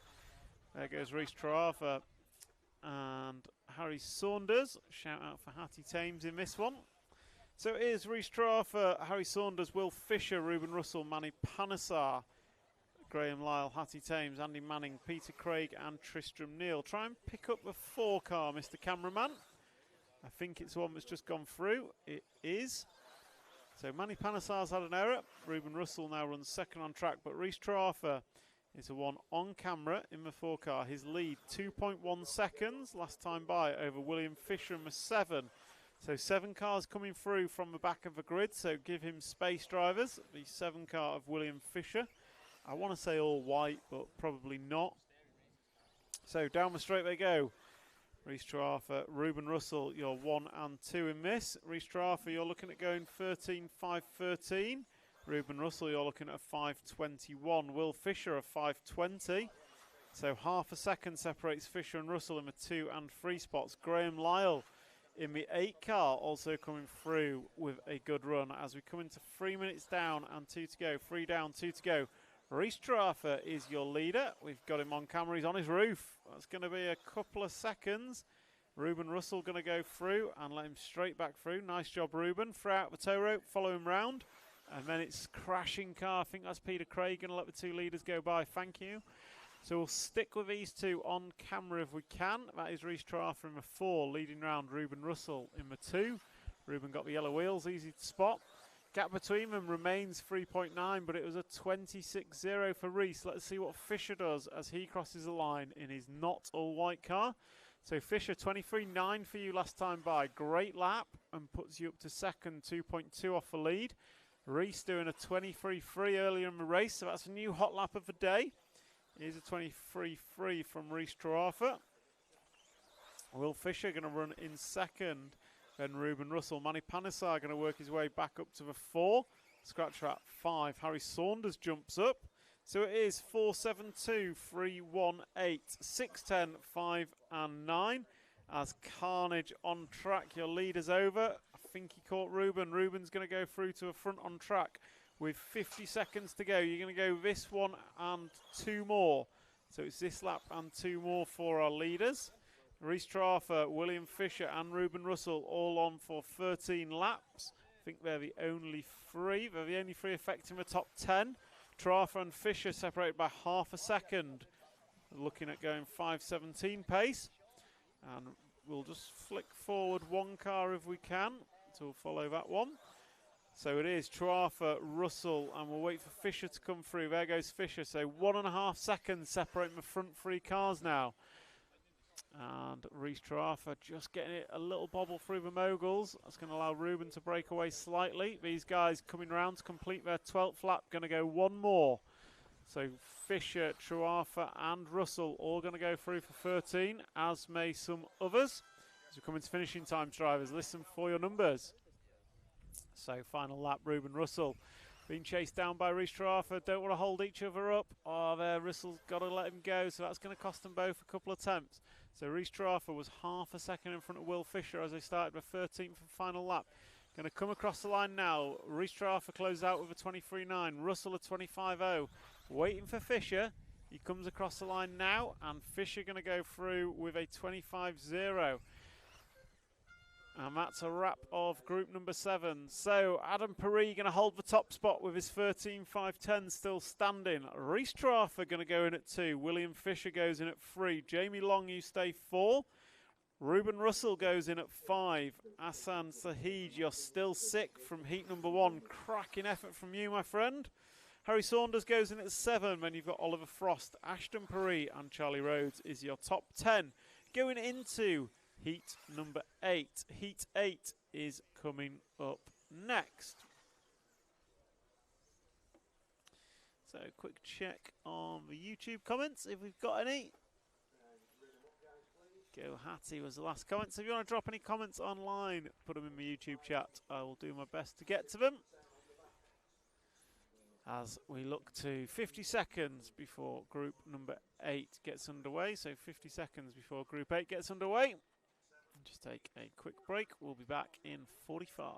Speaker 1: There goes Reece Traartha and Harry Saunders. Shout out for Hattie Thames in this one. So it is Reece Traartha, Harry Saunders, Will Fisher, Ruben Russell, Manny Panesar, Graham Lyle, Hattie Thames, Andy Manning, Peter Craig and Tristram Neal. Try and pick up the 4 car, Mr. Cameraman. I think it's the one that's just gone through. It is. So Manny Panesar's had an error. Ruben Russell now runs 2nd on track, but Reece Traartha is the one on camera in the 4 car. His lead 2.1 seconds last time by over William Fisher in the 7. So 7 cars coming through from the back of the grid, so give him space, drivers. The 7 car of William Fisher. I want to say all white, but probably not. So down the straight they go. Reece Traartha, Ruben Russell, you're 1 and 2 in this. Reece Traartha, you're looking at going 13.513. Ruben Russell, you're looking at 5.21. Will Fisher, a 5.20. So half a second separates Fisher and Russell in the 2 and 3 spots. Graham Lyle in the 8 car also coming through with a good run as we come into 3 minutes down and 2 to go. 3 down, 2 to go. Reece Traffer is your leader. We've got him on camera. He's on his roof. That's going to be a couple of seconds. Ruben Russell going to go through and let him straight back through. Nice job, Ruben. Throw out the tow rope, follow him round. And then it's crashing car. I think that's Peter Craig going to let the two leaders go by. Thank you. So we'll stick with these two on camera if we can. That is Reece Traffer in the 4, leading round Ruben Russell in the 2. Ruben got the yellow wheels, easy to spot. Gap between them remains 3.9, but it was a 26.0 for Reece. Let's see what Fisher does as he crosses the line in his not all-white car. So Fisher, 23.9 for you last time by. Great lap and puts you up to second, 2.2 off the lead. Reece doing a 23.3 earlier in the race, so that's a new hot lap of the day. Here's a 23.3 from Reece Traffer. Will Fisher going to run in second. Then Ruben Russell. Manny Panesar going to work his way back up to the 4. Scratch at 5. Harry Saunders jumps up. So it is 4.72, 3.18, 6.10, 5 and 9. As Carnage on track, your leader's over. I think he caught Ruben. Ruben's going to go through to the front on track with 50 seconds to go. You're going to go this one and 2 more. So it's this lap and 2 more for our leaders. Reece Traffer, William Fisher and Ruben Russell all on for 13 laps. I think they're the only 3. They're the only 3 affecting the top 10. Traffer and Fisher separated by half a second. Looking at going 5.17 pace. And we'll just flick forward 1 car if we can to follow that one. So it is Traffer, Russell, and we'll wait for Fisher to come through. There goes Fisher. So 1.5 seconds separating the front 3 cars now. And Reece Traffer just getting it a little bobble through the moguls. That's going to allow Ruben to break away slightly. These guys coming round to complete their 12th lap. Going to go 1 more. So Fisher, Traffer and Russell all going to go through for 13, as may some others. As we come into finishing times, drivers, listen for your numbers. So final lap, Ruben Russell being chased down by Reece Traffer. Don't want to hold each other up. Oh, there, Russell's got to let him go. So that's going to cost them both a couple of attempts. So Reece Traffer was half a second in front of Will Fisher as they started the 13th and final lap. Going to come across the line now. Reece Traffer closes out with a 23.9. Russell a 25.0. Waiting for Fisher. He comes across the line now, and Fisher going to go through with a 25.0. And that's a wrap of group number 7. So Adam Perry going to hold the top spot with his 13.510 still standing. Reece Traffer going to go in at 2. William Fisher goes in at 3. Jamie Long, you stay 4. Ruben Russell goes in at 5. Hassan Sahid, you're still 6 from heat number 1. Cracking effort from you, my friend. Harry Saunders goes in at 7. Then you've got Oliver Frost, Ashton Perry and Charlie Rhodes is your top 10. Going into heat number 8. Heat 8 is coming up next. So quick check on the YouTube comments if we've got any. Go Hattie was the last comment. So if you want to drop any comments online, put them in the YouTube chat. I will do my best to get to them. As we look to 50 seconds before group number 8 gets underway. So 50 seconds before group 8 gets underway. Just take a quick break. We'll be back in 45.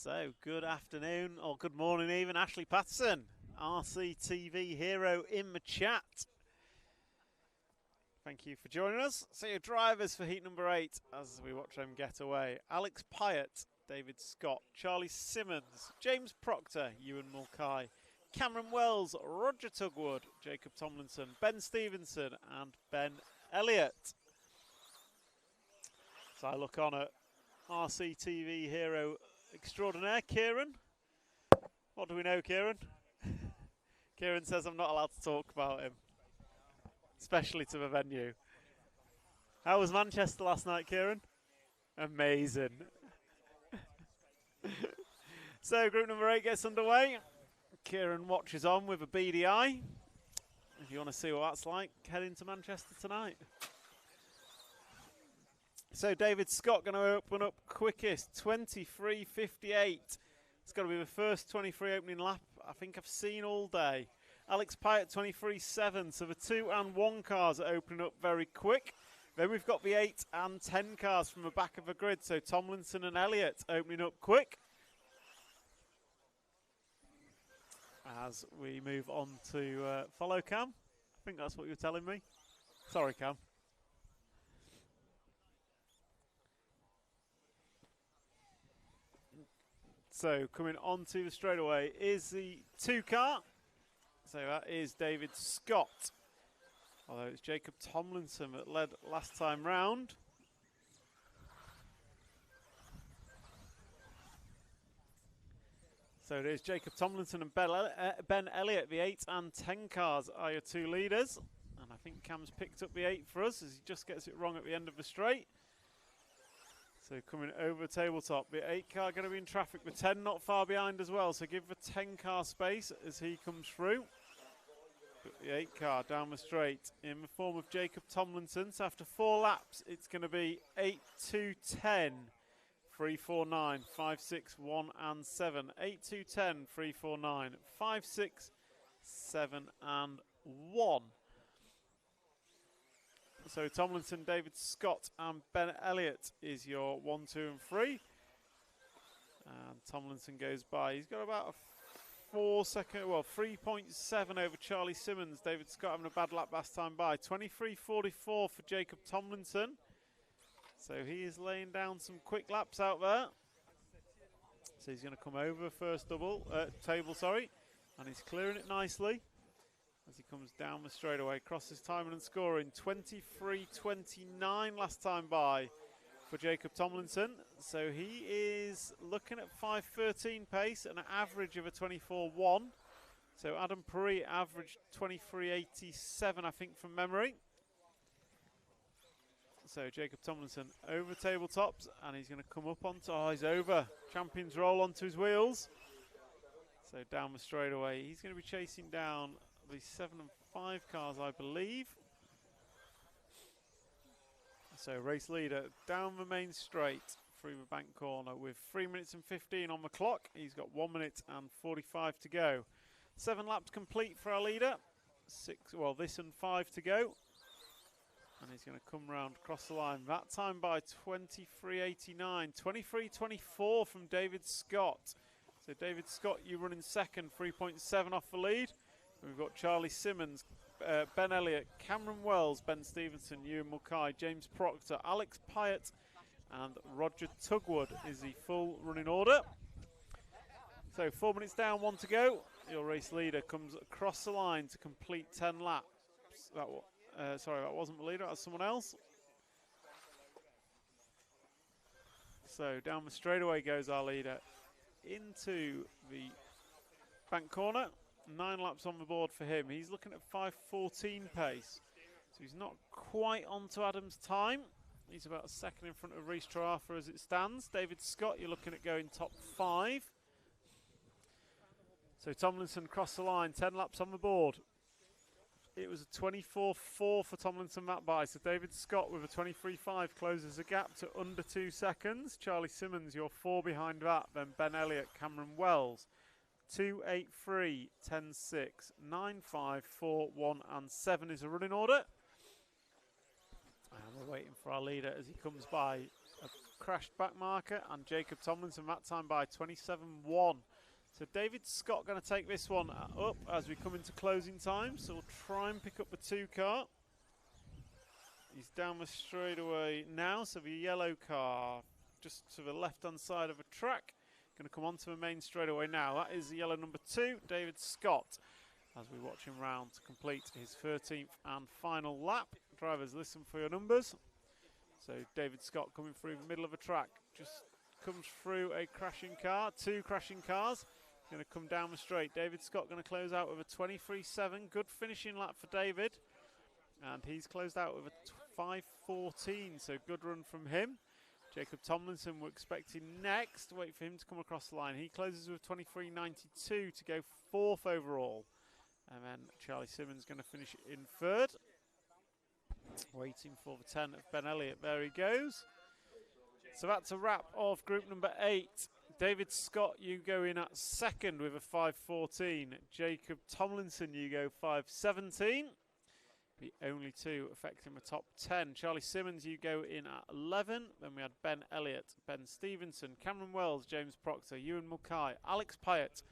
Speaker 1: So, good afternoon, or good morning even, Ashley Patterson, RCTV hero in the chat. Thank you for joining us. So your drivers for heat number 8 as we watch them get away. Alex Pyatt, David Scott, Charlie Simmons, James Proctor, Ewan Mulcahy, Cameron Wells, Roger Tugwood, Jacob Tomlinson, Ben Stevenson and Ben Elliott. So I look on at RCTV hero extraordinaire, Kieran. What do we know, Kieran? Kieran says I'm not allowed to talk about him, especially to the venue. How was Manchester last night, Kieran? Amazing. So group number 8 gets underway. Kieran watches on with a beady eye. If you want to see what that's like, head into Manchester tonight. So David Scott going to open up quickest, 23.58. It's got to be the first 23 opening lap I think I've seen all day. Alex Pyatt 23.7. So the 2 and 1 cars are opening up very quick. Then we've got the 8 and 10 cars from the back of the grid. So Tomlinson and Elliott opening up quick. As we move on to follow Cam. I think that's what you were telling me. Sorry, Cam. So coming onto the straightaway is the 2 car. So that is David Scott. Although it's Jacob Tomlinson that led last time round. So it is Jacob Tomlinson and Ben Elliott, the 8 and 10 cars are your 2 leaders. And I think Cam's picked up the 8 for us as he just gets it wrong at the end of the straight. So coming over the tabletop, the 8 car going to be in traffic, the 10 not far behind as well. So give the 10 car space as he comes through. But the 8 car down the straight in the form of Jacob Tomlinson. So after 4 laps, it's going to be 8, 2, 10. 3, 4, 9, 5, 6, 1 and 7. 8, 2, 10, 3, 4, 9, 5, 6, 7 and 1. So Tomlinson, David Scott and Ben Elliott is your 1, 2 and 3. And Tomlinson goes by. He's got about a 3.7 over Charlie Simmons. David Scott having a bad lap last time by. 23.44 for Jacob Tomlinson. So he is laying down some quick laps out there. So he's going to come over first table, and he's clearing it nicely as he comes down the straightaway, crosses timing and scoring 23.29 last time by for Jacob Tomlinson. So he is looking at 5.13 pace and an average of a 24.1. So Adam Perry averaged 23.87, I think, from memory. So Jacob Tomlinson over tabletops, and he's going to come up onto, he's over. Champions roll onto his wheels. So down the straightaway, he's going to be chasing down the 7 and 5 cars, I believe. So race leader down the main straight through the bank corner with 3 minutes and 15 on the clock. He's got 1 minute and 45 to go. 7 laps complete for our leader. This and 5 to go. And he's going to come round across the line. That time by 23.89. 23.24 from David Scott. So David Scott, you running second, 3.7 off the lead. We've got Charlie Simmons, Ben Elliott, Cameron Wells, Ben Stevenson, Ewan Mulcahy, James Proctor, Alex Pyatt and Roger Tugwood is the full running order. So 4 minutes down, 1 to go. Your race leader comes across the line to complete 10 laps. That wasn't the leader, that was someone else. So down the straightaway goes our leader into the bank corner. 9 laps on the board for him. He's looking at 5.14 pace. So he's not quite onto Adam's time. He's about a second in front of Reece Troarfa as it stands. David Scott, you're looking at going top 5. So Tomlinson crossed the line, 10 laps on the board. It was a 24.4 for Tomlinson that by. So David Scott with a 23.5 closes the gap to under 2 seconds. Charlie Simmons, you're 4 behind that. Then Ben Elliott, Cameron Wells. 2.83, 10.6, 9.5, 4, 1 and 7 is a running order. And we're waiting for our leader as he comes by. A crashed back marker and Jacob Tomlinson that time by 27.1. So David Scott going to take this one up as we come into closing time. So we'll try and pick up the 2 car. He's down the straightaway now. So the yellow car just to the left hand side of the track. Going to come onto the main straightaway now. That is the yellow number 2, David Scott, as we watch him round to complete his 13th and final lap. Drivers, listen for your numbers. So David Scott coming through the middle of the track. Just comes through a crashing car, 2 crashing cars. Going to come down the straight. David Scott going to close out with a 23.7. Good finishing lap for David. And he's closed out with a 5.14, so good run from him. Jacob Tomlinson, we're expecting next. Wait for him to come across the line. He closes with 23.92 to go 4th overall. And then Charlie Simmons going to finish in 3rd. Waiting for the 10 of Ben Elliott. There he goes. So that's a wrap of group number 8. David Scott, you go in at 2nd with a 5.14. Jacob Tomlinson, you go 5.17. The only 2 affecting the top 10. Charlie Simmons, you go in at 11. Then we had Ben Elliott, Ben Stevenson, Cameron Wells, James Proctor, Ewan Mulcahy, Alex Pyatt,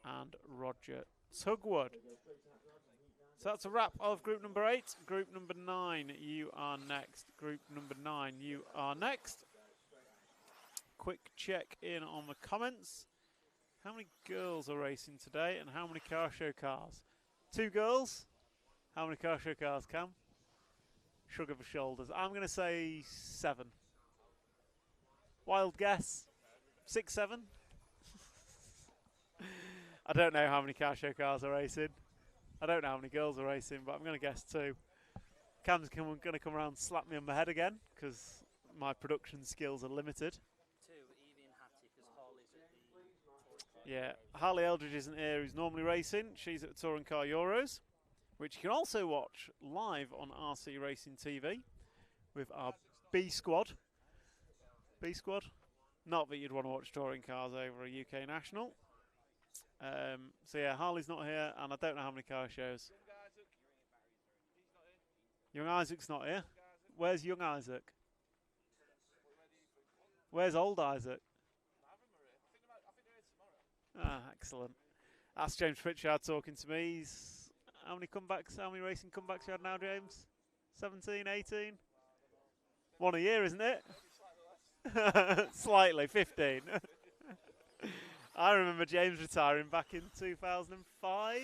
Speaker 1: and Roger Tugwood. So that's a wrap of group number 8. Group number 9, you are next. Group number 9, you are next. Quick check in on the comments. How many girls are racing today and how many car show cars? 2 girls. How many car show cars, Cam? Shrug of the shoulders. I'm going to say 7. Wild guess. 6, 7. I don't know how many car show cars are racing. I don't know how many girls are racing, but I'm going to guess 2. Cam's going to come around and slap me on my head again because my production skills are limited.
Speaker 4: 2, Evie and Hattie, because Harley's at the...
Speaker 1: Yeah, Harley Eldridge isn't here, who's normally racing. She's at the Touring Car Euros, which you can also watch live on RC Racing TV with our B squad. B squad? Not that you'd want to watch touring cars over a UK National. So yeah, Harley's not here, and I don't know how many car shows. Young Isaac's not here. Where's young Isaac? Where's old Isaac? Ah, excellent. That's James Pritchard talking to me. He's, how many comebacks, how many racing comebacks you had now, James? 17, 18? 1 a year, isn't it? Slightly, 15. I remember James retiring back in 2005,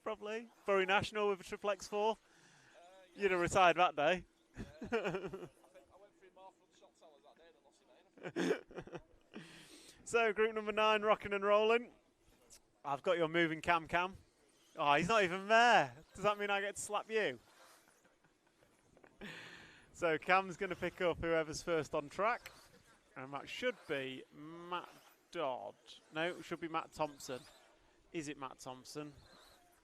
Speaker 1: probably. BRCA National with a Triple X4. You'd have retired that day.
Speaker 2: I went through more front shot towers that day than lost it.
Speaker 1: So, group number 9, rocking and rolling. I've got your moving Cam. Oh, he's not even there. Does that mean I get to slap you? So, Cam's going to pick up whoever's first on track. And that should be Matt Dodd. No, it should be Matt Thompson. Is it Matt Thompson?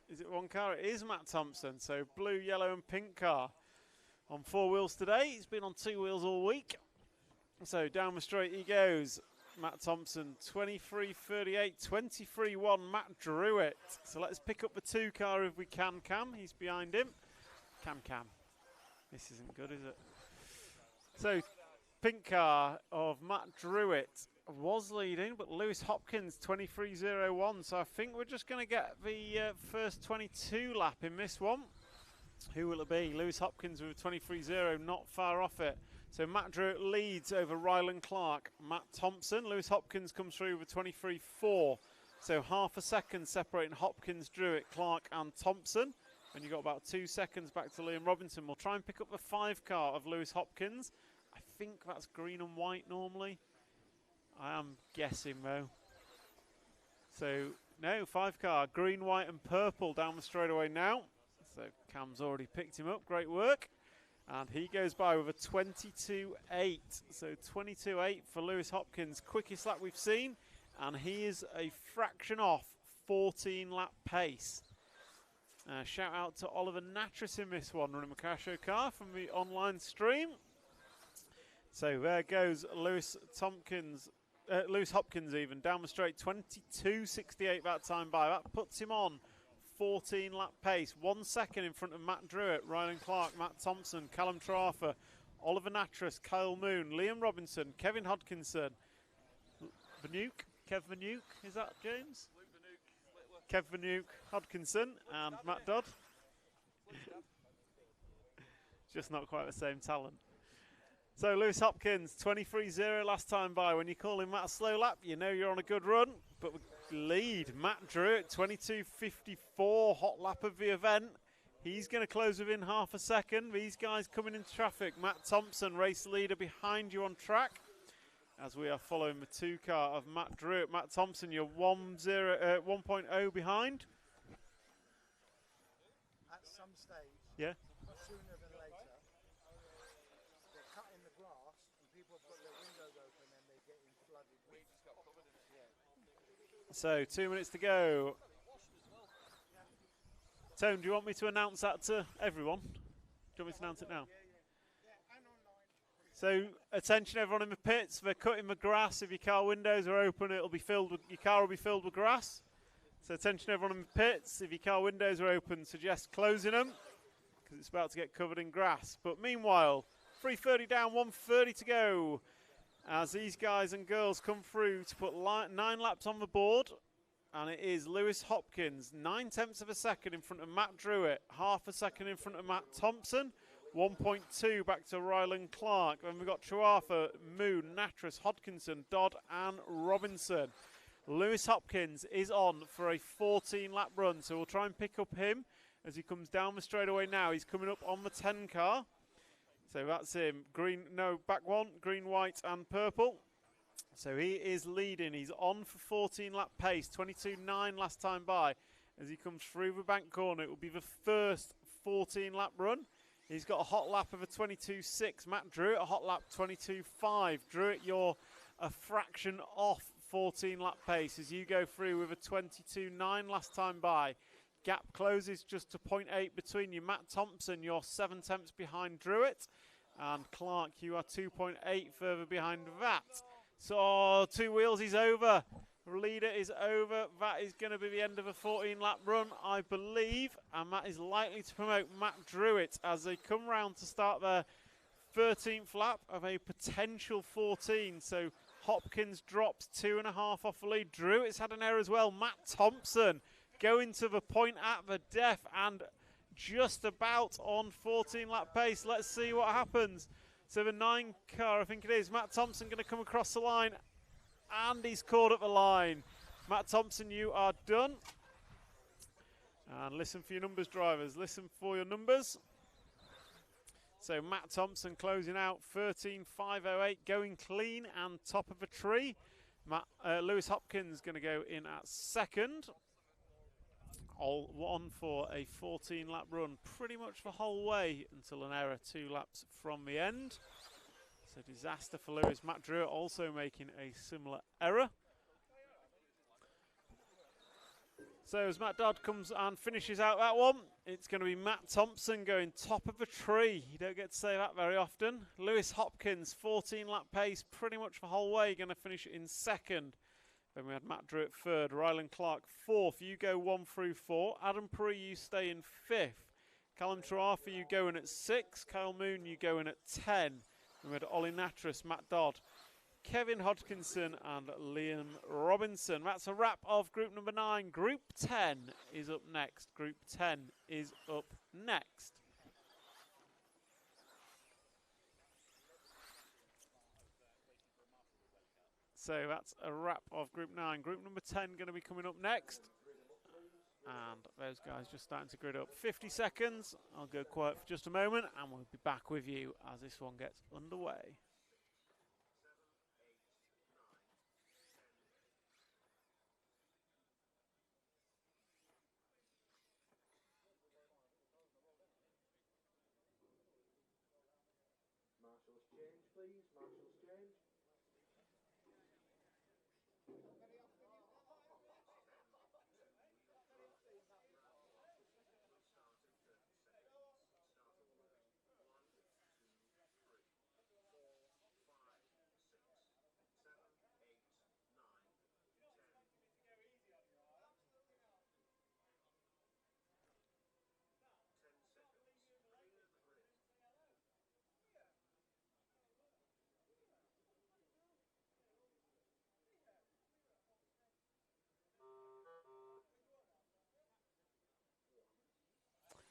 Speaker 1: Is it one car? It is Matt Thompson. So, blue, yellow and pink car. On 4 wheels today. He's been on 2 wheels all week. So, down the straight he goes. Matt Thompson, 23.38, 23.1, Matt Druitt. So let's pick up the 2 car if we can, Cam. He's behind him. Cam. This isn't good, is it? So, pink car of Matt Druitt was leading, but Lewis Hopkins, 23.01. So I think we're just going to get the first 22 lap in this one. Who will it be? Lewis Hopkins with a 23.0, not far off it. So Matt Druitt leads over Rylan Clark, Matt Thompson. Lewis Hopkins comes through with 23.4. So half a second separating Hopkins, Druitt, Clark and Thompson. And you've got about 2 seconds back to Liam Robinson. We'll try and pick up the 5 car of Lewis Hopkins. I think that's green and white normally. I am guessing though. So no, 5 car, green, white and purple down the straightaway now. So Cam's already picked him up, great work. And he goes by with a 22.8. So 22.8 for Lewis Hopkins. Quickest lap we've seen. And he is a fraction off 14 lap pace. Shout out to Oliver Natris in this one, running the Casho car from the online stream. So there goes Lewis Hopkins even down the straight. 22.68 that time by. That puts him on 14 lap pace, 1 second in front of Matt Druitt, Rylan Clark, Matt Thompson, Callum Trafer, Oliver Natris, Kyle Moon, Liam Robinson, Kevin Hodkinson, Kev Vanuke, is that James? Kev Vanuke, Hodkinson and Matt Dodd. Just not quite the same talent. So Lewis Hopkins, 23.0 last time by. When you call him Matt a slow lap, you know you're on a good run. But lead, Matt Druitt, 22.54, hot lap of the event. He's going to close within half a second. These guys coming into traffic. Matt Thompson, race leader behind you on track. As we are following the 2 car of Matt Druitt. Matt Thompson, you're 1.0 behind.
Speaker 3: At some stage,
Speaker 1: Yeah.
Speaker 3: sooner than later, they're cutting the grass and people have got
Speaker 1: So 2 minutes to go. Tone, do you want me to announce that to everyone? Do you want me to announce it now? So attention everyone in the pits, they're cutting the grass. If your car windows are open, it'll be filled with, your car will be filled with grass. So attention everyone in the pits, if your car windows are open, suggest closing them because it's about to get covered in grass. But meanwhile, 3:30 down, 1:30 to go as these guys and girls come through to put 9 laps on the board. And it is Lewis Hopkins, 9/10 of a second in front of Matt Druitt, half a second in front of Matt Thompson, 1.2 back to Ryland Clark. Then we've got Chuafa, Moon, Natras, Hodkinson, Dodd and Robinson. Lewis Hopkins is on for a 14-lap run, so we'll try and pick up him as he comes down the straightaway now. He's coming up on the 10 car. So that's him. Green, no, back one, green, white and purple. So he is leading. He's on for 14-lap pace, 22.9 last time by. As he comes through the bank corner, it will be the first 14-lap run. He's got a hot lap of a 22.6. Matt Druitt, a hot lap 22.5. Druitt, you're a fraction off 14-lap pace as you go through with a 22.9 last time by. Gap closes just to 0.8 between you. Matt Thompson, you're 7/10 behind Druitt. And Clark, you are 2.8 further behind that. So 2 wheels, he's over. Leader is over. That is going to be the end of a 14-lap run, I believe. And that is likely to promote Matt Druitt as they come round to start their 13th lap of a potential 14. So Hopkins drops 2.5 off the lead. Druitt's had an error as well. Matt Thompson going to the point at the death and just about on 14-lap pace. Let's see what happens. So the 9 car, I think it is, Matt Thompson going to come across the line. And he's caught at the line. Matt Thompson, you are done. And listen for your numbers, drivers. Listen for your numbers. So Matt Thompson closing out 13.508, going clean and top of the tree. Lewis Hopkins going to go in at second. All on for a 14-lap run pretty much the whole way until an error 2 laps from the end. So disaster for Lewis. Matt Druitt also making a similar error. So as Matt Dodd comes and finishes out that one, it's going to be Matt Thompson going top of the tree. You don't get to say that very often. Lewis Hopkins, 14-lap pace pretty much the whole way, going to finish in second. Then we had Matt Druitt third, Ryland Clark fourth. You go 1 through 4. Adam Perry, you stay in 5th. Callum Truafa, you go in at 6. Kyle Moon, you go in at 10. We had Ollie Natras, Matt Dodd, Kevin Hodkinson and Liam Robinson. That's a wrap of group number 9. Group 10 is up next. Group 10 is up next. So that's a wrap of group 9. Group number 10 going to be coming up next. And those guys just starting to grid up. 50 seconds. I'll go quiet for just a moment and we'll be back with you as this one gets underway.
Speaker 3: Marshall's change, please. Marshall's change.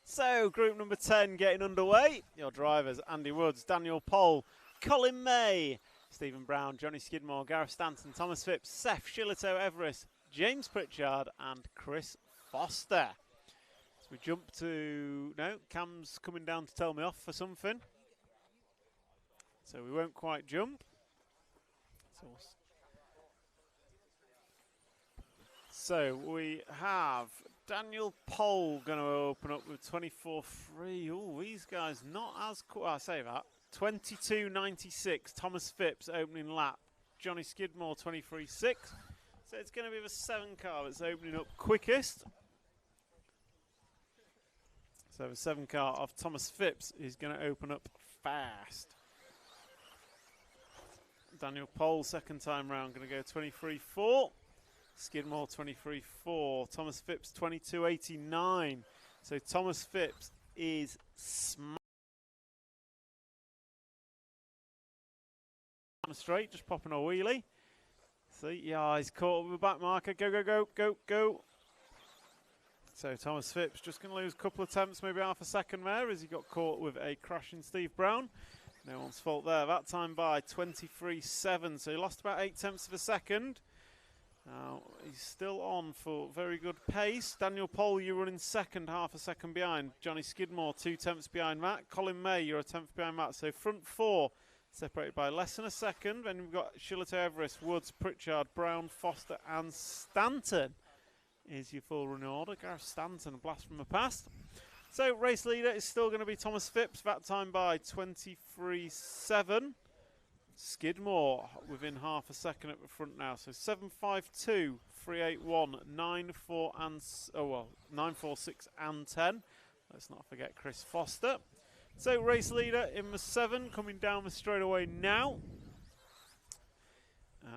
Speaker 1: So, group number 10 getting underway. Your drivers, Andy Woods, Daniel Pohl, Colin May, Stephen Brown, Johnny Skidmore, Gareth Stanton, Thomas Phipps, Seth Shillito Everest, James Pritchard and Chris Foster. So we jump to... No, Cam's coming down to tell me off for something. So we won't quite jump. So we have Daniel Pohl going to open up with 24.3. Oh, these guys not as quick. I say that. 22.96. Thomas Phipps opening lap. Johnny Skidmore 23.6. So it's going to be the 7 car that's opening up quickest. So the 7 car of Thomas Phipps is going to open up fast. Daniel Pole, second time round, going to go 23.4. Skidmore 23.4. Thomas Phipps 22.89. So Thomas Phipps is straight, just popping a wheelie. See, yeah, he's caught with the back marker. Go, go, go, go, go. So Thomas Phipps just going to lose a couple of tenths, maybe half a second there, as he got caught with a crashing Steve Brown. No one's fault there. That time by 23.7, so he lost about 8 tenths of a second. He's still on for very good pace. Daniel Pole, you're running second, half a second behind. Johnny Skidmore, 2 tenths behind Matt. Colin May, you're a tenth behind Matt. So front 4 separated by less than a second. Then we've got Shillito, Everest, Woods, Pritchard, Brown, Foster and Stanton is your full running order. Gareth Stanton, a blast from the past. So race leader is still going to be Thomas Phipps. That time by 23.7. Skidmore within half a second at the front now. So 7.52, 3.81, 9.4 and 9.46 and 10. Let's not forget Chris Foster. So race leader in the 7 coming down the straightaway now.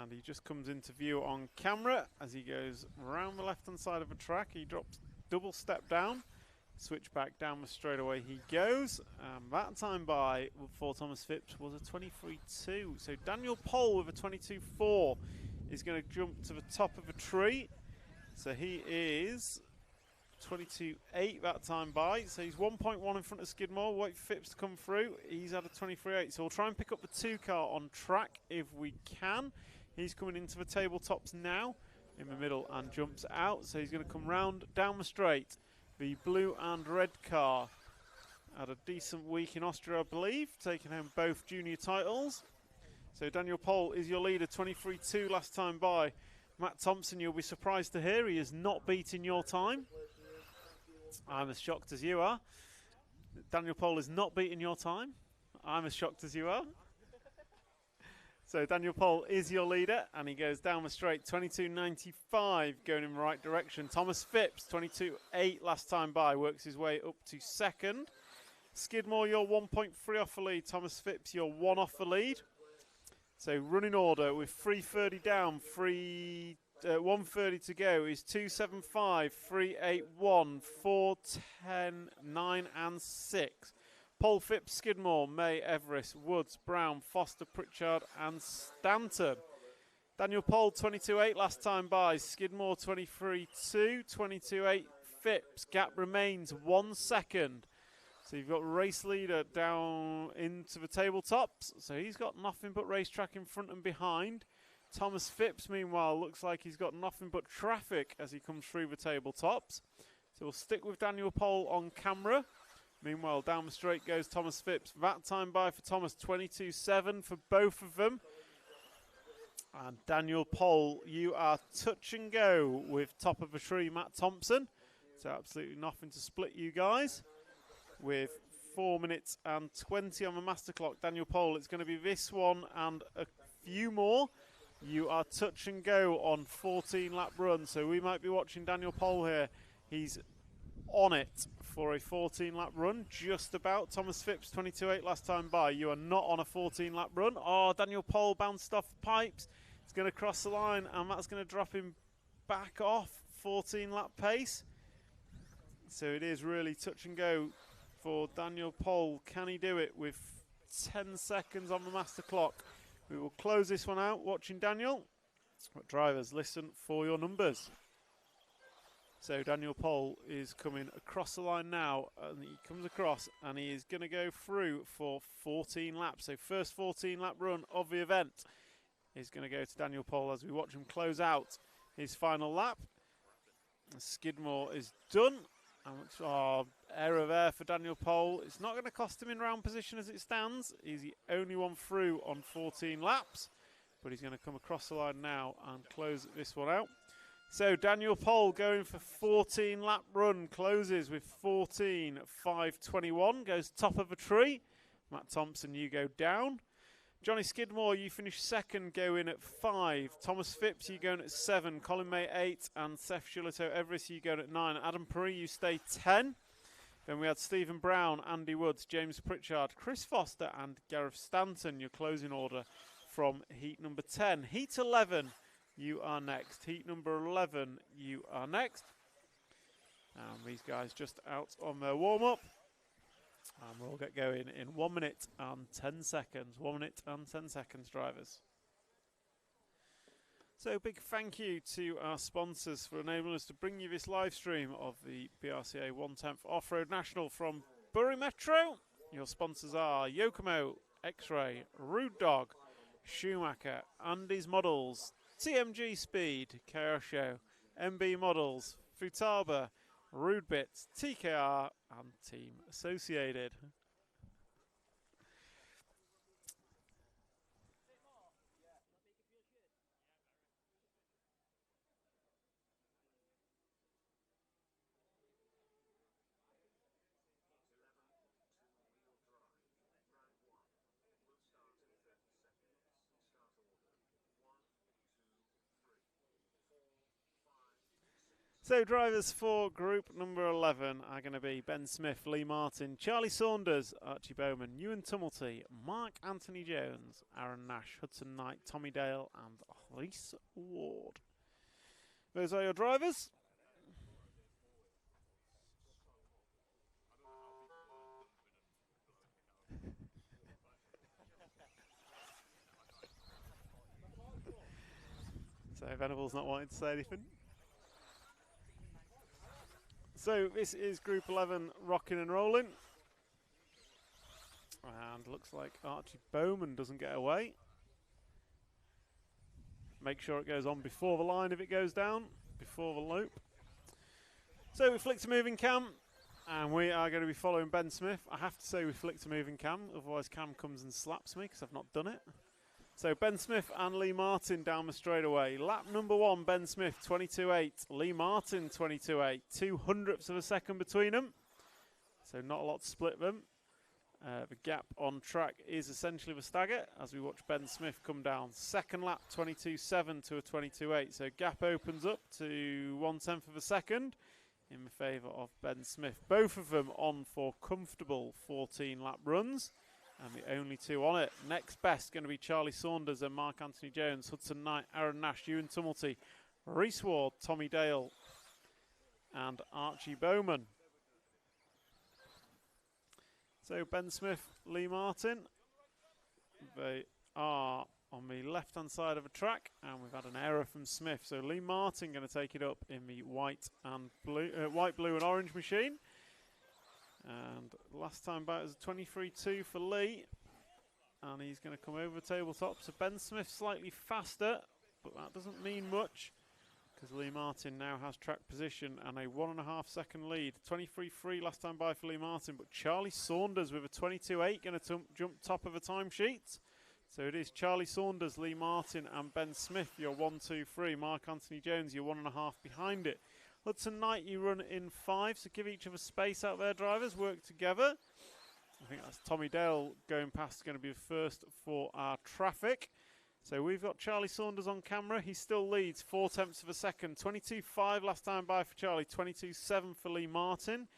Speaker 1: And he just comes into view on camera as he goes around the left hand side of the track. He drops double step down. Switch back down the straightaway he goes. That time by for Thomas Phipps was a 23.2. So Daniel Pole with a 22.4 is going to jump to the top of a tree. So he is 22.8 that time by. So he's 1.1 in front of Skidmore. Wait for Phipps to come through. He's had a 23.8. So we'll try and pick up the 2 car on track if we can. He's coming into the tabletops now in the middle and jumps out. So he's going to come round down the straight. The blue and red car had a decent week in Austria, I believe, taking home both junior titles. So Daniel Pole is your leader, 23.2 last time by. Matt Thompson, you'll be surprised to hear he is not beating your time. I'm as shocked as you are. Daniel Pole is not beating your time. I'm as shocked as you are. So Daniel Pole is your leader, and he goes down the straight, 22.95, going in the right direction. Thomas Phipps, 22.8 last time by, works his way up to second. Skidmore, you're 1.3 off the lead. Thomas Phipps, you're 1 off the lead. So running order with 3.30 down, 1.30 to go is 2.75, 3.81, 4.10, 9 and 6. Pole, Phipps, Skidmore, May, Everest, Woods, Brown, Foster, Pritchard and Stanton. Daniel Pole 22.8 last time by. Skidmore 23.2, 22.8 Phipps. Gap remains 1 second. So you've got race leader down into the tabletops. So he's got nothing but racetrack in front and behind. Thomas Phipps, meanwhile, looks like he's got nothing but traffic as he comes through the tabletops. So we'll stick with Daniel Pole on camera. Meanwhile, down the straight goes Thomas Phipps. That time by for Thomas, 22.7 for both of them. And Daniel Pole, you are touch and go with top of the tree, Matt Thompson. So absolutely nothing to split you guys. With 4 minutes and 20 on the master clock. Daniel Pole, it's going to be this one and a few more. You are touch and go on 14 lap run. So we might be watching Daniel Pole here. He's on it for a 14 lap run, just about. Thomas Phipps 22.8 last time by. You are not on a 14 lap run. Oh, Daniel Pole bounced off the pipes. It's going to cross the line and that's going to drop him back off 14 lap pace. So it is really touch and go for Daniel Pole. Can he do it with 10 seconds on the master clock? We will close this one out watching Daniel. But drivers, listen for your numbers. So Daniel Pole is coming across the line now, and he comes across and he is going to go through for 14 laps. So first 14 lap run of the event is going to go to Daniel Pole as we watch him close out his final lap. Skidmore is done. And error there for Daniel Pole. It's not going to cost him in round position as it stands. He's the only one through on 14 laps, but he's going to come across the line now and close this one out. So Daniel Pole going for 14 lap run, closes with 14.521, goes top of a tree. Matt Thompson, you go down. Johnny Skidmore, you finish second, go in at 5. Thomas Phipps, you going at 7. Colin May, 8. And Seth Shillito Everest, you going at 9. Adam Perry, you stay 10. Then we had Stephen Brown, Andy Woods, James Pritchard, Chris Foster, and Gareth Stanton, your closing order from heat number 10. Heat 11, you are next. Heat number 11, you are next. And these guys just out on their warm-up. And we'll get going in 1 minute and 10 seconds. 1 minute and 10 seconds, drivers. So big thank you to our sponsors for enabling us to bring you this live stream of the BRCA 1/10 Off-Road National from Bury Metro. Your sponsors are Yokomo, X-Ray, Rude Dog, Schumacher, Andy's Models, TMG Speed, Kyosho, MB Models, Futaba, Rude Bits, TKR, and Team Associated. So drivers for group number 11 are going to be Ben Smith, Lee Martin, Charlie Saunders, Archie Bowman, Ewan Tumulty, Mark Anthony Jones, Aaron Nash, Hudson Knight, Tommy Dale and Reese Ward. Those are your drivers. So Venable's not wanting to say anything. So this is Group 11 rocking and rolling. And looks like Archie Bowman doesn't get away. Make sure it goes on before the line if it goes down, before the loop. So we flick to moving cam, and we are going to be following Ben Smith. I have to say we flick to moving cam, otherwise Cam comes and slaps me because I've not done it. So Ben Smith and Lee Martin down the straightaway. Lap number 1, Ben Smith 22.8, Lee Martin 22.8, 200ths of a second between them. So not a lot to split them. The gap on track is essentially the stagger as we watch Ben Smith come down. Second lap 22.7 to a 22.8. So gap opens up to 1/10 of a second in favour of Ben Smith. Both of them on for comfortable 14 lap runs. And the only two on it. Next best going to be Charlie Saunders and Mark Anthony Jones, Hudson Knight, Aaron Nash, Ewan Tumulty, Reese Ward, Tommy Dale and Archie Bowman. So Ben Smith, Lee Martin, they are on the left hand side of the track and we've had an error from Smith. So Lee Martin going to take it up in the white, blue and orange machine. And last time back was a 23.2 for Lee. And he's going to come over the tabletop. So Ben Smith slightly faster, but that doesn't mean much because Lee Martin now has track position and a 1.5 second lead. 23.3 last time by for Lee Martin, but Charlie Saunders with a 22.8 going to jump top of the timesheet. So it is Charlie Saunders, Lee Martin and Ben Smith, your 1, 2, 3. Mark Anthony Jones, your 1.5 behind it. Hudson Knight, you run in 5, so give each other space out there, drivers. Work together. I think that's Tommy Dale going past, going to be the first for our traffic. So we've got Charlie Saunders on camera. He still leads 0.4 of a second. 22.5 last time by for Charlie, 22.7 for Lee Martin.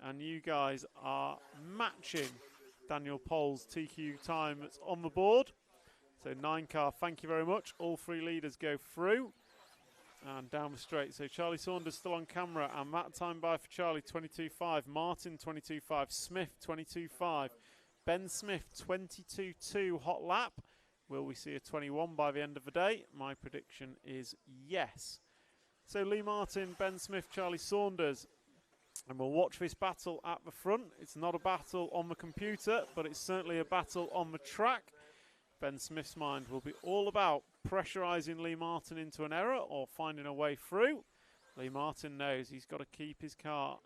Speaker 1: And you guys are matching Daniel Pole's TQ time that's on the board. So 9 car, thank you very much. All 3 leaders go through. And down the straight. So Charlie Saunders still on camera. And that time by for Charlie, 22.5. Martin, 22.5. Smith, 22.5. Ben Smith, 22.2 hot lap. Will we see a 21 by the end of the day? My prediction is yes. So Lee Martin, Ben Smith, Charlie Saunders. And we'll watch this battle at the front. It's not a battle on the computer, but it's certainly a battle on the track. Ben Smith's mind will be all about pressurising Lee Martin into an error or finding a way through. Lee Martin knows he's got to keep his car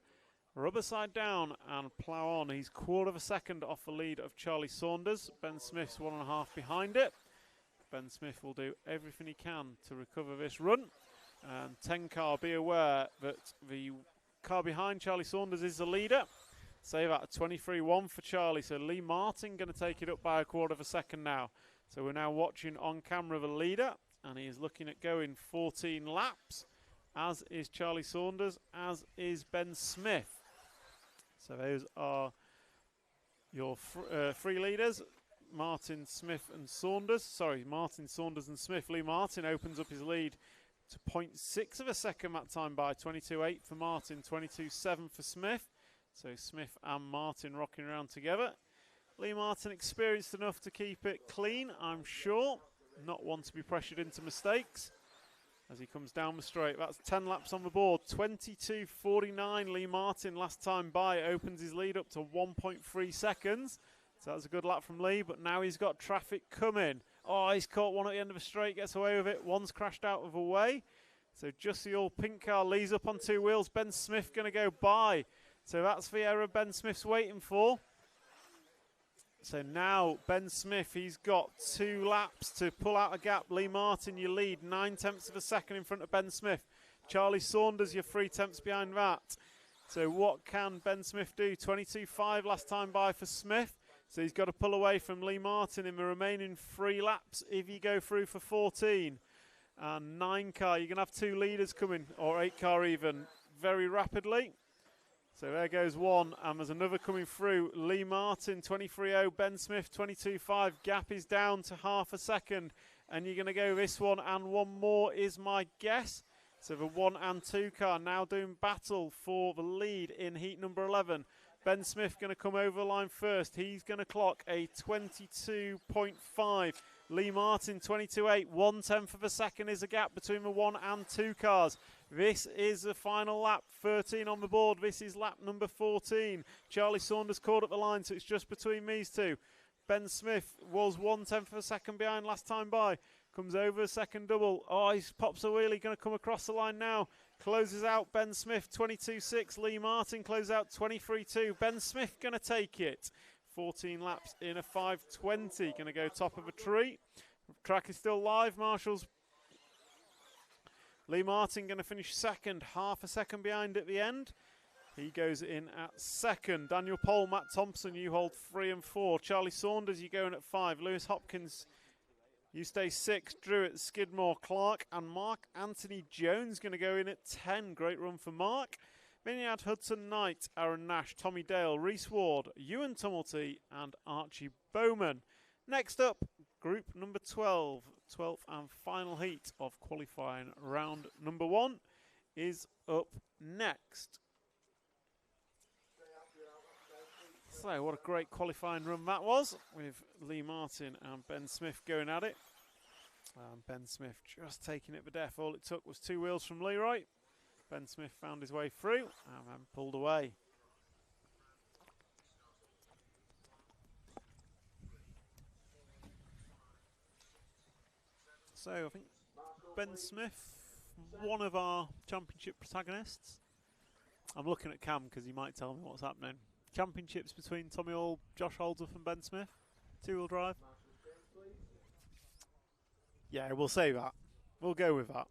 Speaker 1: rubber side down and plough on. He's 1/4 of a second off the lead of Charlie Saunders. Ben Smith's 1.5 behind it. Ben Smith will do everything he can to recover this run. And 10 car, be aware that the car behind Charlie Saunders is the leader. Say that a 23.1 for Charlie. So Lee Martin going to take it up by 1/4 of a second now. So we're now watching on camera the leader, and he is looking at going 14 laps, as is Charlie Saunders, as is Ben Smith. So those are your three leaders, Martin, Smith and Saunders. Sorry, Martin, Saunders and Smith. Lee Martin opens up his lead to 0.6 of a second that time by 22.8 for Martin, 22.7 for Smith. So Smith and Martin rocking around together. Lee Martin experienced enough to keep it clean, I'm sure. Not one to be pressured into mistakes as he comes down the straight. That's 10 laps on the board. 22.49 Lee Martin last time by opens his lead up to 1.3 seconds. So that's a good lap from Lee, but now he's got traffic coming. Oh, he's caught one at the end of the straight, gets away with it. One's crashed out of the way. So just the old pink car. Lee's up on two wheels. Ben Smith going to go by. So that's the error Ben Smith's waiting for. So now Ben Smith, he's got 2 laps to pull out a gap. Lee Martin, you lead 9/10 of a second in front of Ben Smith. Charlie Saunders, you're 3/10 behind that. So what can Ben Smith do? 22.5 last time by for Smith. So he's got to pull away from Lee Martin in the remaining 3 laps if you go through for 14. And 9 car, you're going to have 2 leaders coming, or 8 car even, very rapidly. So there goes one, and there's another coming through. Lee Martin, 23.0, Ben Smith, 22.5. Gap is down to half a second, and you're going to go this one and one more is my guess. So the 1 and 2 car now doing battle for the lead in heat number 11. Ben Smith going to come over the line first. He's going to clock a 22.5. Lee Martin, 22.8. 1/10 of a second is a gap between the 1 and 2 cars. This is the final lap, 13 on the board. This is lap number 14. Charlie Saunders caught at the line, so it's just between these two. Ben Smith was 1/10 of a second behind last time by. Comes over a second double. Oh, he pops a wheelie, going to come across the line now. Closes out Ben Smith, 22.6. Lee Martin closes out 23.2. Ben Smith going to take it. 14 laps in a 5:20. Going to go top of a tree. Track is still live. Marshall's Lee Martin going to finish second, half a second behind at the end. He goes in at second. Daniel Pole, Matt Thompson, you hold 3 and 4. Charlie Saunders, you go in at 5. Lewis Hopkins, you stay 6. Druitt, Skidmore, Clark, and Mark Anthony Jones going to go in at 10. Great run for Mark. Then you had Hudson Knight, Aaron Nash, Tommy Dale, Reese Ward, Ewan Tumulty, and Archie Bowman. Next up, group number 12. 12th and final heat of qualifying round number 1 is up next. So what a great qualifying run that was, with Lee Martin and Ben Smith going at it. Ben Smith just taking it for death. All it took was 2 wheels from Leroy. Ben Smith found his way through and then pulled away. So I think Ben Smith, one of our championship protagonists. I'm looking at Cam because he might tell me what's happening. Championships between Tommy Hall, Josh Holdsworth and Ben Smith. 2-wheel drive. Yeah, we'll say that. We'll go with that.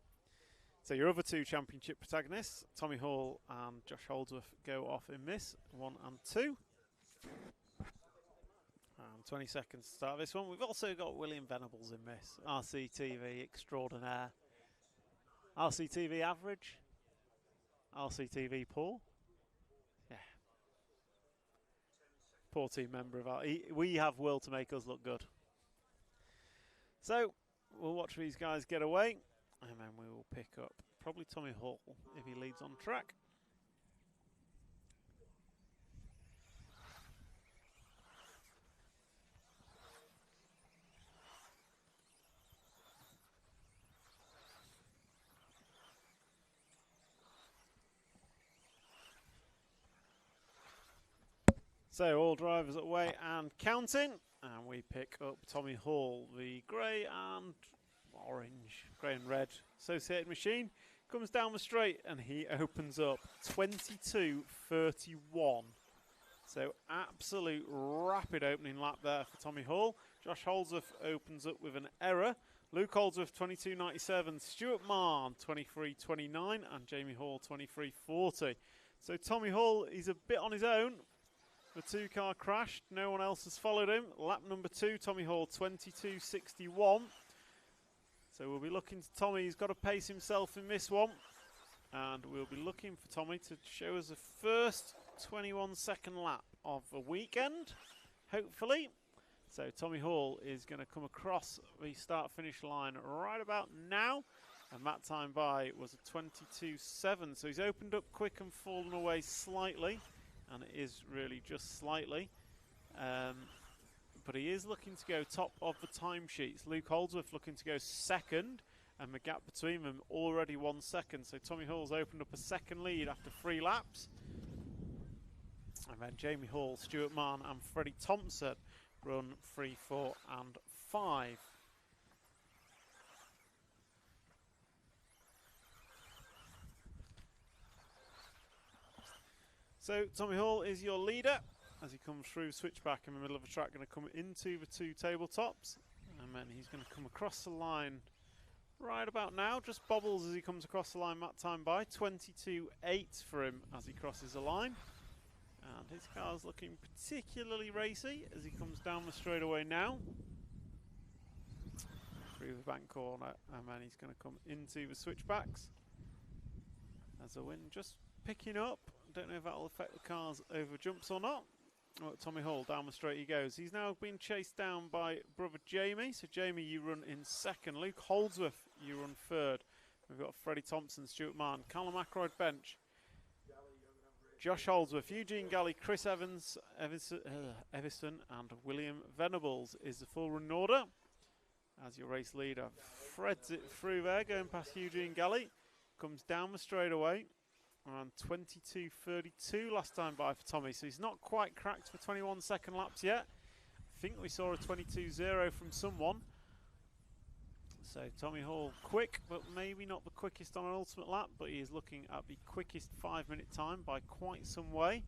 Speaker 1: So your other 2 championship protagonists, Tommy Hall and Josh Holdsworth, go off in this, 1 and 2. 20 seconds to start this one. We've also got William Venables in this, RCTV extraordinaire. RCTV average. RCTV poor. Yeah. Poor team member of our... We have Will to make us look good. So, we'll watch these guys get away. And then we will pick up probably Tommy Hall if he leads on track. So all drivers away and counting. And we pick up Tommy Hall, the grey and orange, grey and red associated machine. Comes down the straight and he opens up 22.31. So absolute rapid opening lap there for Tommy Hall. Josh Holdsworth opens up with an error. Luke Holdsworth 22.97. Stuart Marn 23.29 and Jamie Hall 23.40. So Tommy Hall, he's a bit on his own. The 2-car crashed. No one else has followed him. Lap number 2, Tommy Hall, 22.61. So we'll be looking to Tommy. He's got to pace himself in this one. And we'll be looking for Tommy to show us the first 21-second lap of the weekend, hopefully. So Tommy Hall is going to come across the start-finish line right about now. And that time by was a 22.7. So he's opened up quick and fallen away slightly. And it is really just slightly. But he is looking to go top of the timesheets. Luke Holdsworth looking to go second. And the gap between them already 1 second. So Tommy Hall's opened up a second lead after 3 laps. And then Jamie Hall, Stuart Mann and Freddie Thompson run 3, 4 and 5. So Tommy Hall is your leader as he comes through switchback in the middle of the track, going to come into the 2 tabletops, and then he's going to come across the line right about now. Just bobbles as he comes across the line that time by 22.8 for him as he crosses the line, and his car's looking particularly racy as he comes down the straightaway now through the bank corner, and then he's going to come into the switchbacks as the wind just picking up. Don't know if that'll affect the cars over jumps or not. Oh, Tommy Hall, down the straight he goes. He's now been chased down by brother Jamie. So Jamie, you run in second. Luke Holdsworth, you run third. We've got Freddie Thompson, Stuart Mann, Callum Ackroyd bench, Josh Holdsworth, Eugene Galley, Chris Evans, Everson and William Venables is the full run order as your race leader. Threads it through there, going past Eugene Galley. Comes down the straightaway. Around 22.32 last time by for Tommy, so he's not quite cracked for 21-second laps yet. I think we saw a 22.0 from someone. So Tommy Hall quick, but maybe not the quickest on an ultimate lap, but he is looking at the quickest 5-minute time by quite some way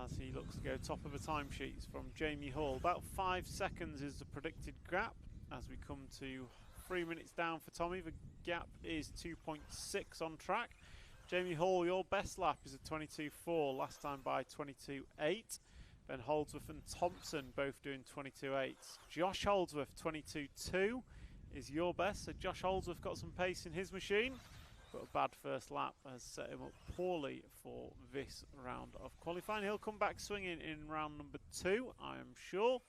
Speaker 1: as he looks to go top of the timesheets from Jamie Hall. About 5 seconds is the predicted gap as we come to 3 minutes down for Tommy. The gap is 2.6 on track. Jamie Hall, your best lap is a 22.4, last time by 22.8. Ben Holdsworth and Thompson both doing 22.8. Josh Holdsworth, 22.2 is your best. So Josh Holdsworth got some pace in his machine, but a bad first lap has set him up poorly for this round of qualifying. He'll come back swinging in round number 2, I am sure.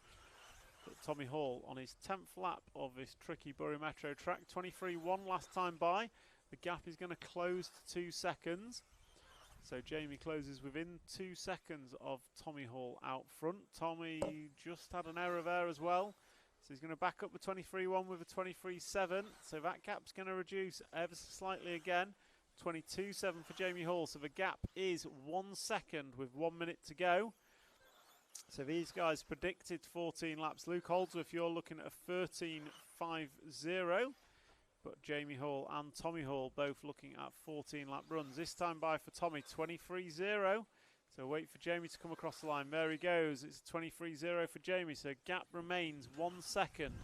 Speaker 1: But Tommy Hall on his 10th lap of this tricky Bury Metro track, 23.1 last time by. The gap is going to close to 2 seconds. So Jamie closes within 2 seconds of Tommy Hall out front. Tommy just had an error there as well. So he's going to back up the 23.1 with a 23.7. So that gap's going to reduce ever so slightly again. 22.7 for Jamie Hall. So the gap is 1 second with 1 minute to go. So these guys predicted 14 laps. Luke Holdsworth, you're looking at a 13.50. But Jamie Hall and Tommy Hall both looking at 14 lap runs. This time by for Tommy, 23.0. So wait for Jamie to come across the line. There he goes. It's 23.0 for Jamie. So gap remains 1 second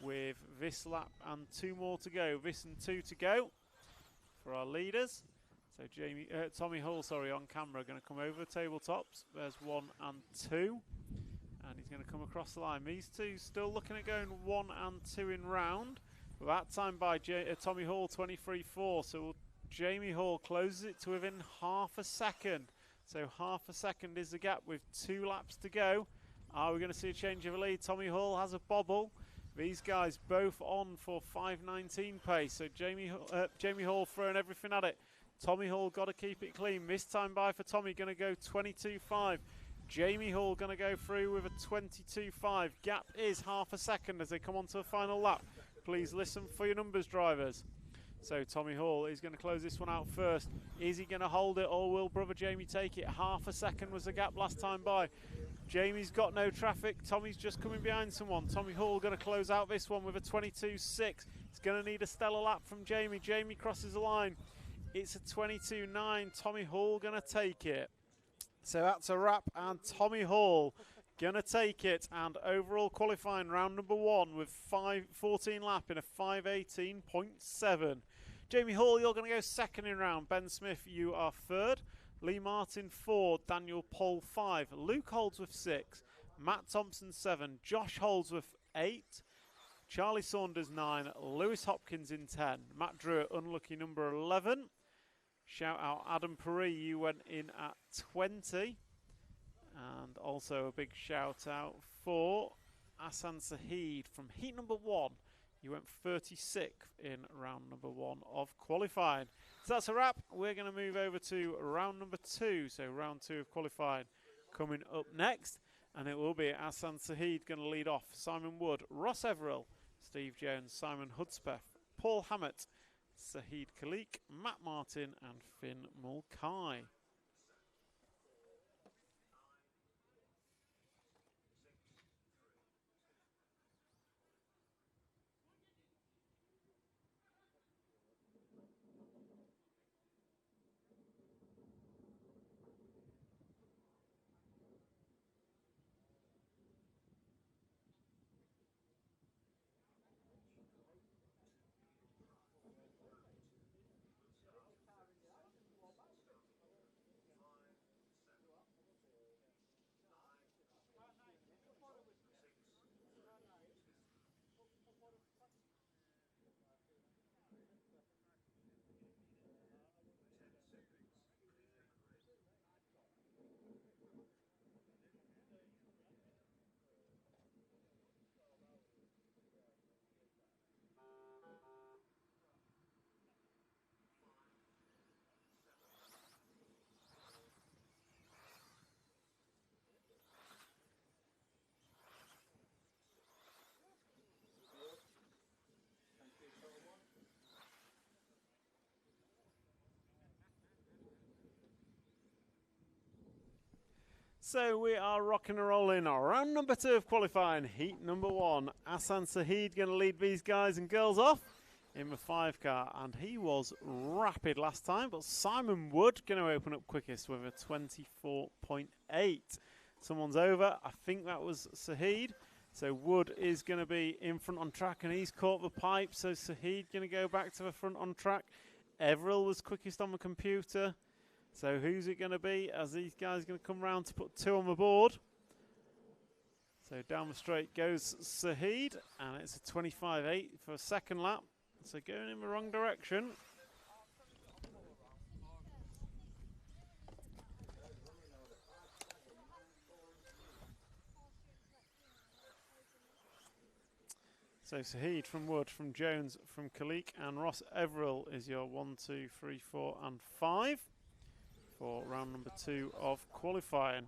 Speaker 1: with this lap and 2 more to go. This and 2 to go for our leaders. So Tommy Hall, on camera, going to come over the tabletops. There's 1 and 2. And he's going to come across the line. These two still looking at going 1 and 2 in round. That time by Tommy Hall, 23.4. So Jamie Hall closes it to within half a second. So half a second is the gap with 2 laps to go. Are we going to see a change of a lead? Tommy Hall has a bobble. These guys both on for 5.19 pace. So Jamie Hall throwing everything at it. Tommy Hall got to keep it clean. This time by for Tommy, going to go 22.5. Jamie Hall going to go through with a 22.5. Gap is half a second as they come onto the final lap. Please listen for your numbers, drivers. So Tommy Hall is going to close this one out first. Is he going to hold it, or will brother Jamie take it? Half a second was the gap last time by. Jamie's got no traffic. Tommy's just coming behind someone. Tommy Hall going to close out this one with a 22.6. He's going to need a stellar lap from Jamie. Jamie crosses the line. It's a 22.9. Tommy Hall going to take it. So that's a wrap, and Tommy Hall gonna take it, and overall qualifying round number 1 with 14 lap in a 5.18.7. Jamie Hall, you're gonna go second in round. Ben Smith, you are third. Lee Martin 4, Daniel Pohl 5, Luke Holdsworth 6, Matt Thompson 7, Josh Holdsworth 8, Charlie Saunders 9, Lewis Hopkins in 10, Matt Drew unlucky number 11. Shout out Adam Perry, you went in at 20. And also a big shout out for Asan Saheed from heat number 1. You went 36th in round number 1 of qualifying. So that's a wrap. We're going to move over to round number 2. So round 2 of qualifying coming up next. And it will be Asan Saheed going to lead off. Simon Wood, Ross Everill, Steve Jones, Simon Hudspeth, Paul Hammett, Saheed Khalik, Matt Martin and Finn Mulcahy. So we are rocking and rolling round number 2 of qualifying, heat number 1. Asan Saheed going to lead these guys and girls off in the 5 car, and he was rapid last time, but Simon Wood going to open up quickest with a 24.8. Someone's over, I think that was Saheed. So Wood is going to be in front on track, and he's caught the pipe, so Saheed going to go back to the front on track. Everill was quickest on the computer. So who's it going to be as these guys are going to come round to put 2 on the board? So down the straight goes Saheed, and it's a 25.8 for a second lap. So going in the wrong direction. So Saheed from Wood, from Jones, from Khalik, and Ross Everill is your 1, 2, 3, 4 and 5. For round number 2 of qualifying.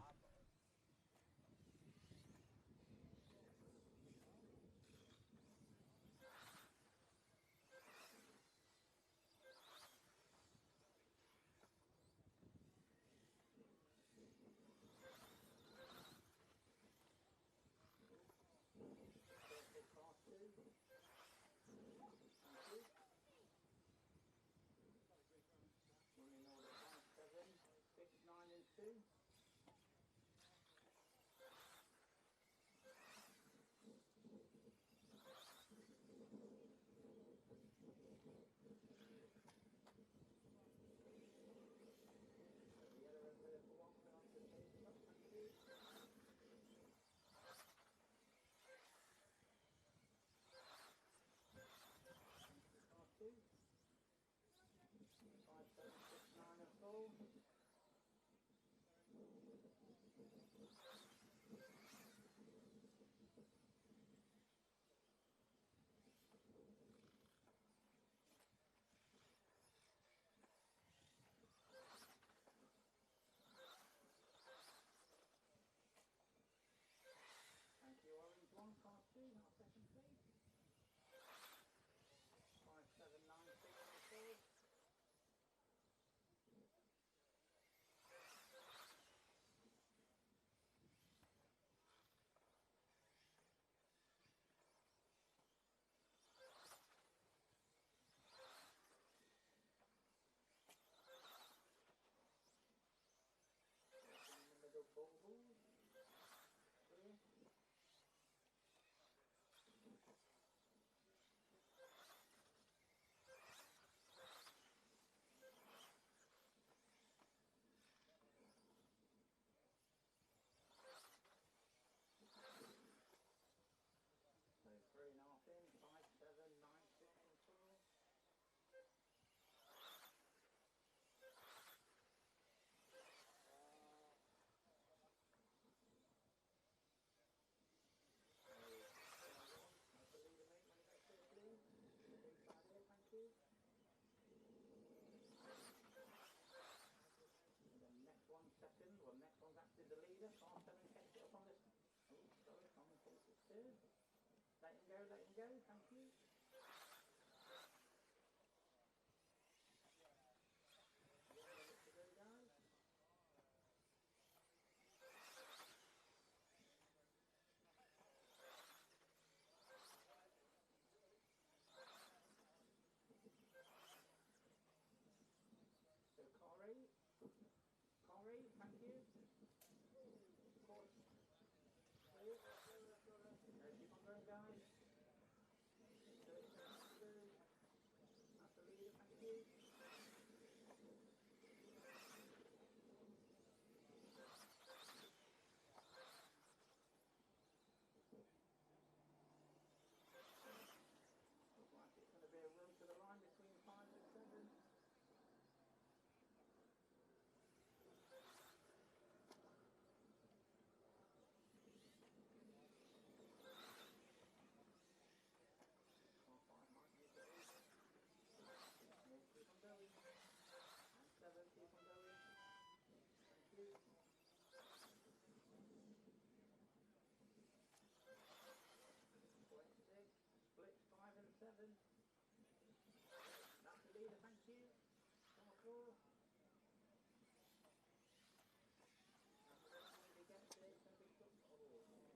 Speaker 3: Good. Let him go, let him go. Thank you. To go, guys. So Corey, thank you. Course. Clear. Keep on going, guys. 30 seconds to go. That's the leader, thank you. Looks like it's going to be a run to the line between 5 and 7. Keep on going. And 7, keep on going. Thank you. Point 6, split 5 and 7. That's the leader, thank you. Car 4. If he gets it, it's going to be tough.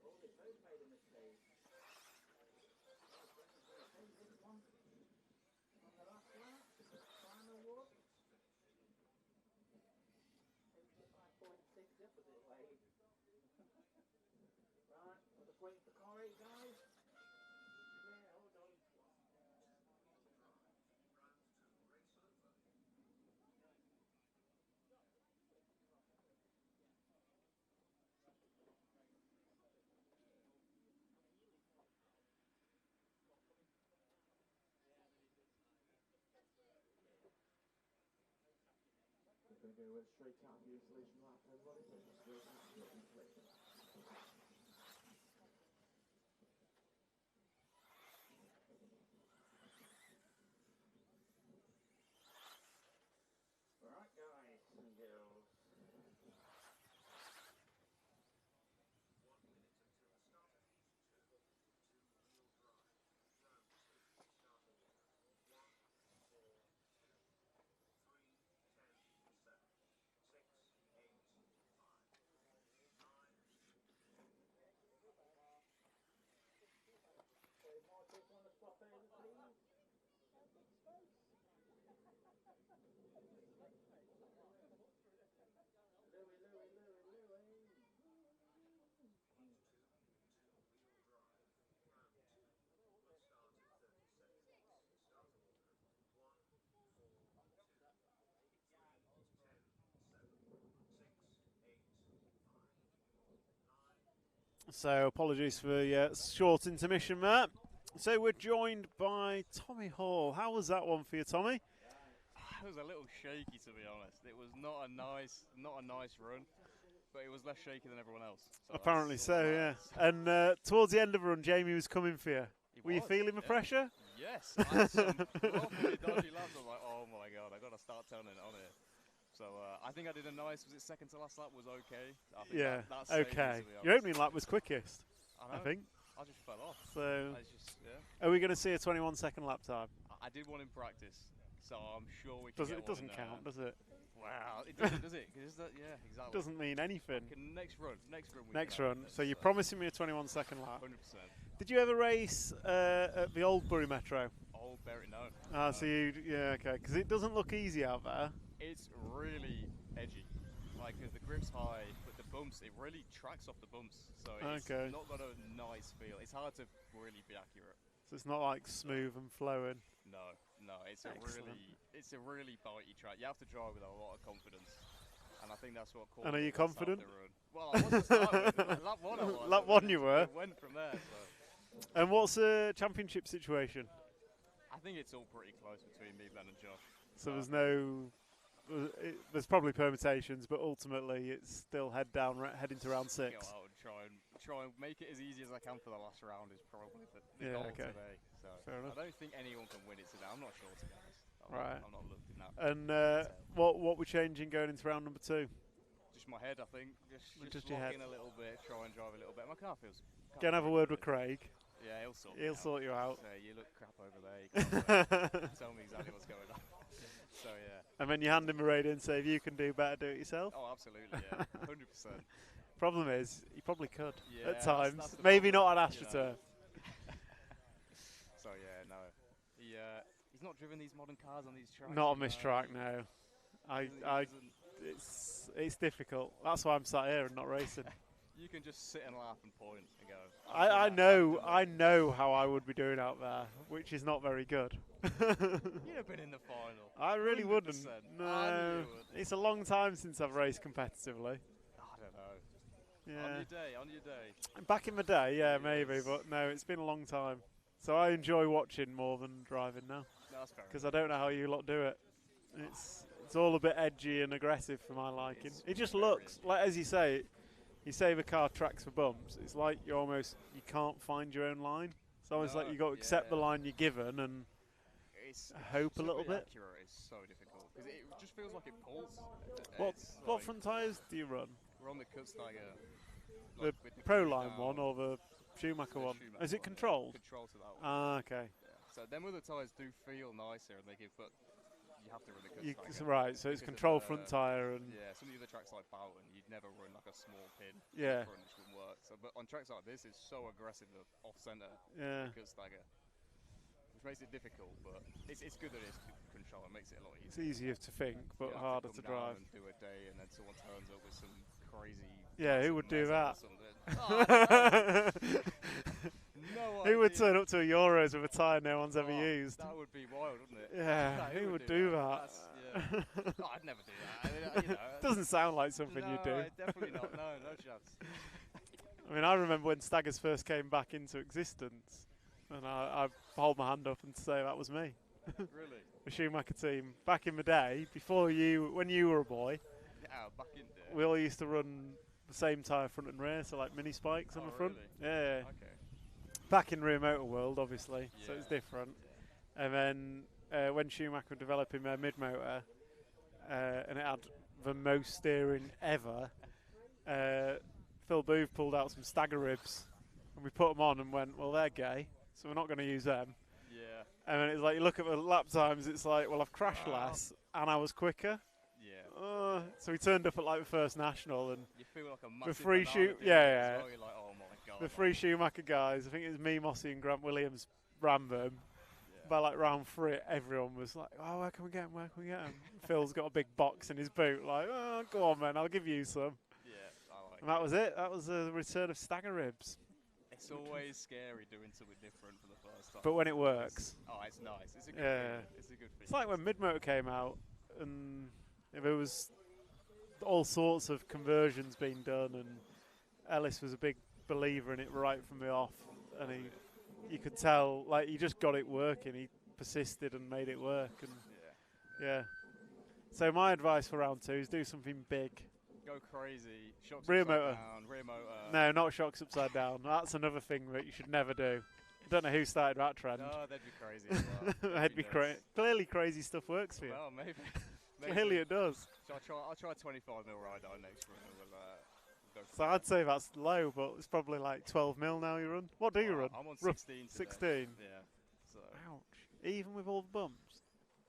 Speaker 3: Oh, they both made a mistake. This one on the last lap. Final walk. 85.6 the opposite way. Right, got the point for Corey, guys. Clear, hold on. We're going to go straight out for your installation lap, everybody. Straight out for your installation lap. Alright, guys and girls.
Speaker 2: 1 minute until the start of heat 2. Two-wheel drive. Round 2. Start of order. 1, 4, 2, 3, 10, 7, 6, 8, 5, 9.
Speaker 3: So, Marcus, want to swap over, please? Louis.
Speaker 2: Heat 2. Two-wheel drive. Round 2. Will start in 30 seconds. Start of order. 1, 4, 2, 3, 10, 7, 6, 8, 5, 9.
Speaker 1: So apologies for the short intermission there. So we're joined by Tommy Hall. How was that one for you, Tommy?
Speaker 5: It was a little shaky, to be honest. It was not a nice run, but it was less shaky than everyone else. So
Speaker 1: Apparently
Speaker 5: that's all
Speaker 1: so,
Speaker 5: that
Speaker 1: yeah.
Speaker 5: matters.
Speaker 1: And towards the end of the run, Jamie was coming for you. Were you feeling the pressure?
Speaker 5: Yes. I had some properly dodgy laps. I was like, oh my god, I got to start turning it on here. So I think I did a nice. Was it second to last lap? Was okay. I think
Speaker 1: Yeah.
Speaker 5: that saved me,
Speaker 1: Okay.
Speaker 5: to be
Speaker 1: Your
Speaker 5: honest.
Speaker 1: opening lap was quickest, I
Speaker 5: know.
Speaker 1: think.
Speaker 5: I just fell off.
Speaker 1: So
Speaker 5: Yeah.
Speaker 1: are we going to see a 21-second lap time?
Speaker 5: I did one in practice, so I'm sure we can get
Speaker 1: It
Speaker 5: one.
Speaker 1: doesn't count, does it?
Speaker 5: Wow, it doesn't, does it? 'Cause yeah, exactly.
Speaker 1: Doesn't mean anything.
Speaker 5: Okay, next run. We
Speaker 1: Next
Speaker 5: can have
Speaker 1: run.
Speaker 5: this,
Speaker 1: So you're promising me a 21-second lap.
Speaker 5: 100%.
Speaker 1: Did you ever race at the old Bury Metro?
Speaker 5: Old Berry, no.
Speaker 1: Ah, so okay, because it doesn't look easy out there.
Speaker 5: It's really edgy. Like the grip's high, but the bumps, it really tracks off the bumps. So it's
Speaker 1: Okay.
Speaker 5: not got a nice feel. It's hard to really be accurate.
Speaker 1: So it's not like smooth and flowing.
Speaker 5: No, it's
Speaker 1: Excellent.
Speaker 5: a really bitey track. You have to drive with a lot of confidence, and I think that's what caused.
Speaker 1: And are you
Speaker 5: me to start
Speaker 1: confident?
Speaker 5: the run. Well, I was to start with. Lap 1 I was.
Speaker 1: Lap 1 you were.
Speaker 5: It went from there. So.
Speaker 1: And what's the championship situation?
Speaker 5: I think it's all pretty close between me, Ben, and Josh.
Speaker 1: So there's probably permutations, but ultimately it's still heading to round 6.
Speaker 5: Go out and try and make it as easy as I can for the last round is probably the
Speaker 1: Yeah,
Speaker 5: goal
Speaker 1: okay.
Speaker 5: today. So
Speaker 1: Fair enough.
Speaker 5: I don't think anyone can win it today. I'm not sure, to be honest.
Speaker 1: Right.
Speaker 5: I'm not looking at
Speaker 1: And what we're changing going into round number 2?
Speaker 5: just just my head, I think. Just
Speaker 1: your
Speaker 5: lock
Speaker 1: head.
Speaker 5: in a little bit, try and drive a little bit. My car feels.
Speaker 1: Go and have a word with Craig.
Speaker 5: Yeah, he'll sort.
Speaker 1: He'll sort you out.
Speaker 5: So you look crap over there. You can't tell me exactly what's going on. So yeah.
Speaker 1: And then you hand him a radio and say, if you can do better, do it yourself.
Speaker 5: Oh, absolutely, yeah, 100%.
Speaker 1: Problem is, you probably could
Speaker 5: Yeah,
Speaker 1: at times.
Speaker 5: that's the
Speaker 1: Maybe
Speaker 5: problem,
Speaker 1: not on
Speaker 5: you know.
Speaker 1: AstroTurf.
Speaker 5: So yeah, no, he's not driven these modern cars on these tracks.
Speaker 1: Not on
Speaker 5: you
Speaker 1: this
Speaker 5: know.
Speaker 1: track, no. It's difficult. That's why I'm sat here and not racing.
Speaker 5: You can just sit and laugh and point and go.
Speaker 1: I know how I would be doing out there, which is not very good.
Speaker 5: You'd have been in the final.
Speaker 1: I really wouldn't.
Speaker 5: 100%. I
Speaker 1: No,
Speaker 5: knew you would.
Speaker 1: it's a long time since I've raced competitively.
Speaker 5: I don't know.
Speaker 1: Yeah.
Speaker 5: On your day.
Speaker 1: Back in the day, yeah, maybe,
Speaker 5: Yes.
Speaker 1: but no, it's been a long time. So I enjoy watching more than driving now,
Speaker 5: No, that's fair.
Speaker 1: because I don't know how you lot do it. It's all a bit edgy and aggressive for my liking.
Speaker 5: It's
Speaker 1: It just
Speaker 5: very
Speaker 1: looks like, as you say, you save a car tracks for bumps. It's like you can't find your own line. It's almost like
Speaker 5: No,
Speaker 1: you got to accept the
Speaker 5: yeah.
Speaker 1: line you're given and
Speaker 5: It's
Speaker 1: hope a
Speaker 5: to
Speaker 1: little
Speaker 5: be
Speaker 1: bit.
Speaker 5: accurate is so difficult because it just feels like it pulls.
Speaker 1: What
Speaker 5: It's
Speaker 1: what
Speaker 5: like
Speaker 1: front tyres do you run?
Speaker 5: we're on the Kutzsteiger.
Speaker 1: The
Speaker 5: with the
Speaker 1: Pro
Speaker 5: keys
Speaker 1: Line
Speaker 5: down,
Speaker 1: one or the Schumacher
Speaker 5: the
Speaker 1: one?
Speaker 5: Schumacher
Speaker 1: Is it
Speaker 5: one, yeah.
Speaker 1: controlled?
Speaker 5: Control to that one.
Speaker 1: Ah, okay.
Speaker 5: Yeah. So them other tyres do feel nicer, and they give, but you have to run the
Speaker 1: You,
Speaker 5: Kutzsteiger.
Speaker 1: right, so it's
Speaker 5: because of
Speaker 1: control
Speaker 5: the-
Speaker 1: front tyre and
Speaker 5: Yeah, some of the other tracks like Boughton, you'd never run like a small pin.
Speaker 1: Yeah.
Speaker 5: Front, which wouldn't work. So, but on tracks like this, it's so aggressive off centre.
Speaker 1: yeah.
Speaker 5: Kutzsteiger, which makes it difficult, but it's good that it's control. It makes it a lot
Speaker 1: It's
Speaker 5: easier.
Speaker 1: easier to think, but
Speaker 5: You don't
Speaker 1: harder
Speaker 5: have
Speaker 1: to
Speaker 5: come down
Speaker 1: drive.
Speaker 5: and do a day, and then someone turns up with some crazy.
Speaker 1: Yeah, who
Speaker 5: massive
Speaker 1: would do
Speaker 5: mess
Speaker 1: that?
Speaker 5: or something. Oh, I don't know. No
Speaker 1: Who would
Speaker 5: idea.
Speaker 1: turn up to a Euros with a tyre no one's ever
Speaker 5: Oh,
Speaker 1: used?
Speaker 5: That would be wild, wouldn't it?
Speaker 1: Yeah,
Speaker 5: No,
Speaker 1: who would do that?
Speaker 5: That's- yeah. No, I'd never do that. I mean, you know,
Speaker 1: Doesn't sound like something
Speaker 5: no,
Speaker 1: you'd do.
Speaker 5: definitely not. No chance.
Speaker 1: I mean, I remember when Staggers first came back into existence, and I hold my hand up and say that was me.
Speaker 5: Really?
Speaker 1: The Schumacher team back in the day, when you were a boy,
Speaker 5: Yeah, back in there.
Speaker 1: we all used to run the same tyre front and rear, so like mini spikes on
Speaker 5: Oh,
Speaker 1: the front.
Speaker 5: really?
Speaker 1: Yeah.
Speaker 5: Okay.
Speaker 1: Back in rear motor world, obviously, so it's
Speaker 5: Yeah.
Speaker 1: different. And then when Schumacher were developing their mid motor, and it had the most steering ever, Phil Booth pulled out some Stagger ribs, and we put them on and went, well, they're gay, so we're not going to use them.
Speaker 5: Yeah.
Speaker 1: And then it's like you look at the lap times, it's like, well, I've crashed
Speaker 5: Wow.
Speaker 1: less and I was quicker.
Speaker 5: Yeah.
Speaker 1: So we turned up at like the first national, and
Speaker 5: You feel like a massive
Speaker 1: free
Speaker 5: banana
Speaker 1: shoot-
Speaker 5: peel
Speaker 1: yeah,
Speaker 5: as
Speaker 1: yeah.
Speaker 5: well. You're like, oh my god.
Speaker 1: the three Schumacher guys, I think it was me, Mossy, and Grant Williams, ran them.
Speaker 5: Yeah.
Speaker 1: By like round 3, everyone was like, oh, where can we get him? Where can we get him? Phil's got a big box in his boot, like, oh, go on, man, I'll give you some.
Speaker 5: Yeah, I like
Speaker 1: And that was it. That was the return of Stagger ribs.
Speaker 5: It's always scary doing something different for the first time.
Speaker 1: But when it works,
Speaker 5: Oh, it's nice. It's a good
Speaker 1: Yeah.
Speaker 5: feeling. It's a good feeling.
Speaker 1: it's like when Midmotor came out, and there was all sorts of conversions being done, and Ellis was a big believer in it right from the off, and you could tell, like, he just got it working. He persisted and made it work, and
Speaker 5: Yeah.
Speaker 1: yeah. So my advice for round 2 is do something big.
Speaker 5: Go crazy. Shocks
Speaker 1: Rear
Speaker 5: upside
Speaker 1: motor.
Speaker 5: down, rear motor.
Speaker 1: No, not shocks upside down. That's another thing that you should never do. I don't know who started that trend.
Speaker 5: No, that'd be crazy as well.
Speaker 1: That'd be
Speaker 5: nuts.
Speaker 1: clearly crazy stuff works for you.
Speaker 5: Well, maybe.
Speaker 1: Clearly it does.
Speaker 5: So I'll try a 25 mil ride out next run, and we'll go from
Speaker 1: So
Speaker 5: there.
Speaker 1: I'd say that's low, but it's probably like 12 mil now you run. What do you run?
Speaker 5: I'm on
Speaker 1: Rough
Speaker 5: 16 today.
Speaker 1: 16.
Speaker 5: Yeah. So
Speaker 1: Ouch. Even with all the bumps.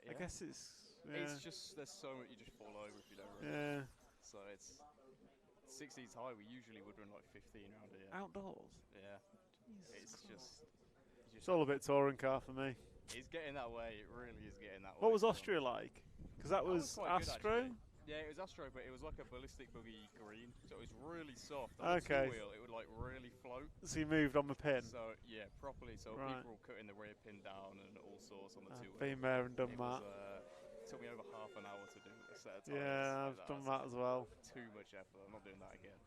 Speaker 1: I
Speaker 5: yeah.
Speaker 1: guess it's.
Speaker 5: It's just there's so much you just fall over if you don't run.
Speaker 1: Yeah.
Speaker 5: So it's 16's high. We usually would run like 15 around here.
Speaker 1: Outdoors.
Speaker 5: Yeah. It's
Speaker 1: Jesus
Speaker 5: just.
Speaker 1: It's all a bit touring car for me.
Speaker 5: It's getting that way. It really is getting that way.
Speaker 1: What was
Speaker 5: So-
Speaker 1: Austria like? Because that
Speaker 5: That was
Speaker 1: was
Speaker 5: quite good,
Speaker 1: Astro.
Speaker 5: actually. Yeah, it was Astro, but it was like a ballistic buggy green, so it was really soft. On
Speaker 1: Okay.
Speaker 5: the two-wheel, it would like really float.
Speaker 1: So you moved on the pin.
Speaker 5: So yeah, properly. So
Speaker 1: Right.
Speaker 5: people were cutting the rear pin down and all sorts on the
Speaker 1: I've
Speaker 5: two-wheel.
Speaker 1: been there and done
Speaker 5: It
Speaker 1: that.
Speaker 5: was, took me over half an hour to do a set of tires.
Speaker 1: Yeah, I've
Speaker 5: like
Speaker 1: done
Speaker 5: so
Speaker 1: that as well.
Speaker 5: Too much effort. I'm not doing that again.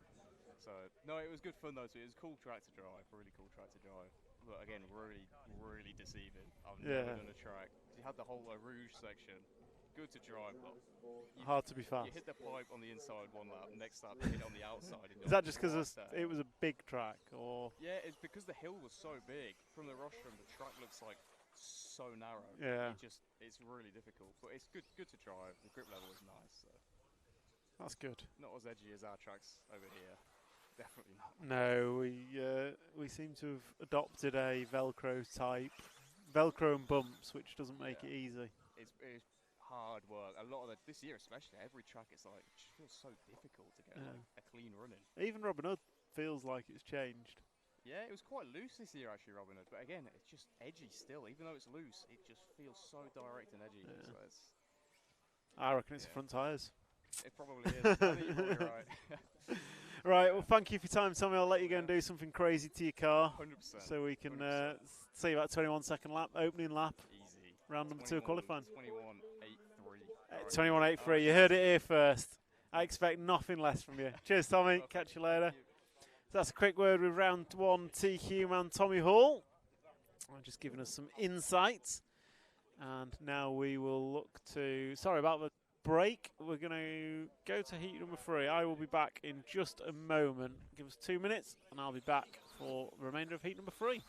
Speaker 5: So no, it was good fun though. So it was a cool track to drive. Really cool track to drive. But again, really, really deceiving. I've
Speaker 1: Yeah.
Speaker 5: never done a track. You had the whole Rouge section. Good to drive, but you,
Speaker 1: Hard to be
Speaker 5: you
Speaker 1: fast.
Speaker 5: hit the pipe on the inside one lap, next lap you hit it on the outside.
Speaker 1: Is that just because it was a big track, or?
Speaker 5: Yeah, it's because the hill was so big. From the rostrum, the track looks like so narrow.
Speaker 1: Yeah.
Speaker 5: It's really difficult, but it's good to drive. The grip level is nice. So.
Speaker 1: That's good.
Speaker 5: Not as edgy as our tracks over here. Definitely not.
Speaker 1: No, we seem to have adopted a Velcro type, Velcro and bumps, which doesn't make it easy.
Speaker 5: It's hard work. A lot of this year, especially every track, it's like it just feels so difficult to get like a clean run in.
Speaker 1: Even Robin Hood feels like it's changed.
Speaker 5: Yeah, it was quite loose this year actually, Robin Hood. But again, it's just edgy still. Even though it's loose, it just feels so direct and edgy.
Speaker 1: Yeah.
Speaker 5: So it's,
Speaker 1: I reckon it's the front tyres.
Speaker 5: it probably is. I think you're probably right.
Speaker 1: Right, well, thank you for your time, Tommy. I'll let you go and do something crazy to your car.
Speaker 5: 100%.
Speaker 1: So we can
Speaker 5: 100%.
Speaker 1: see about 21-second lap, opening lap,
Speaker 5: Easy.
Speaker 1: round number 2 of qualifying.
Speaker 5: 21.83.
Speaker 1: 21.83, you heard it here first. I expect nothing less from you. Cheers, Tommy.
Speaker 5: Perfect.
Speaker 1: Catch you later.
Speaker 5: Thank you.
Speaker 1: So that's a quick word with round 1 TQ man Tommy Hall. Just giving us some insights. And now we will look to, sorry about the break. We're going to go to heat number 3. I will be back in just a moment. Give us 2 minutes and I'll be back for the remainder of heat number 3.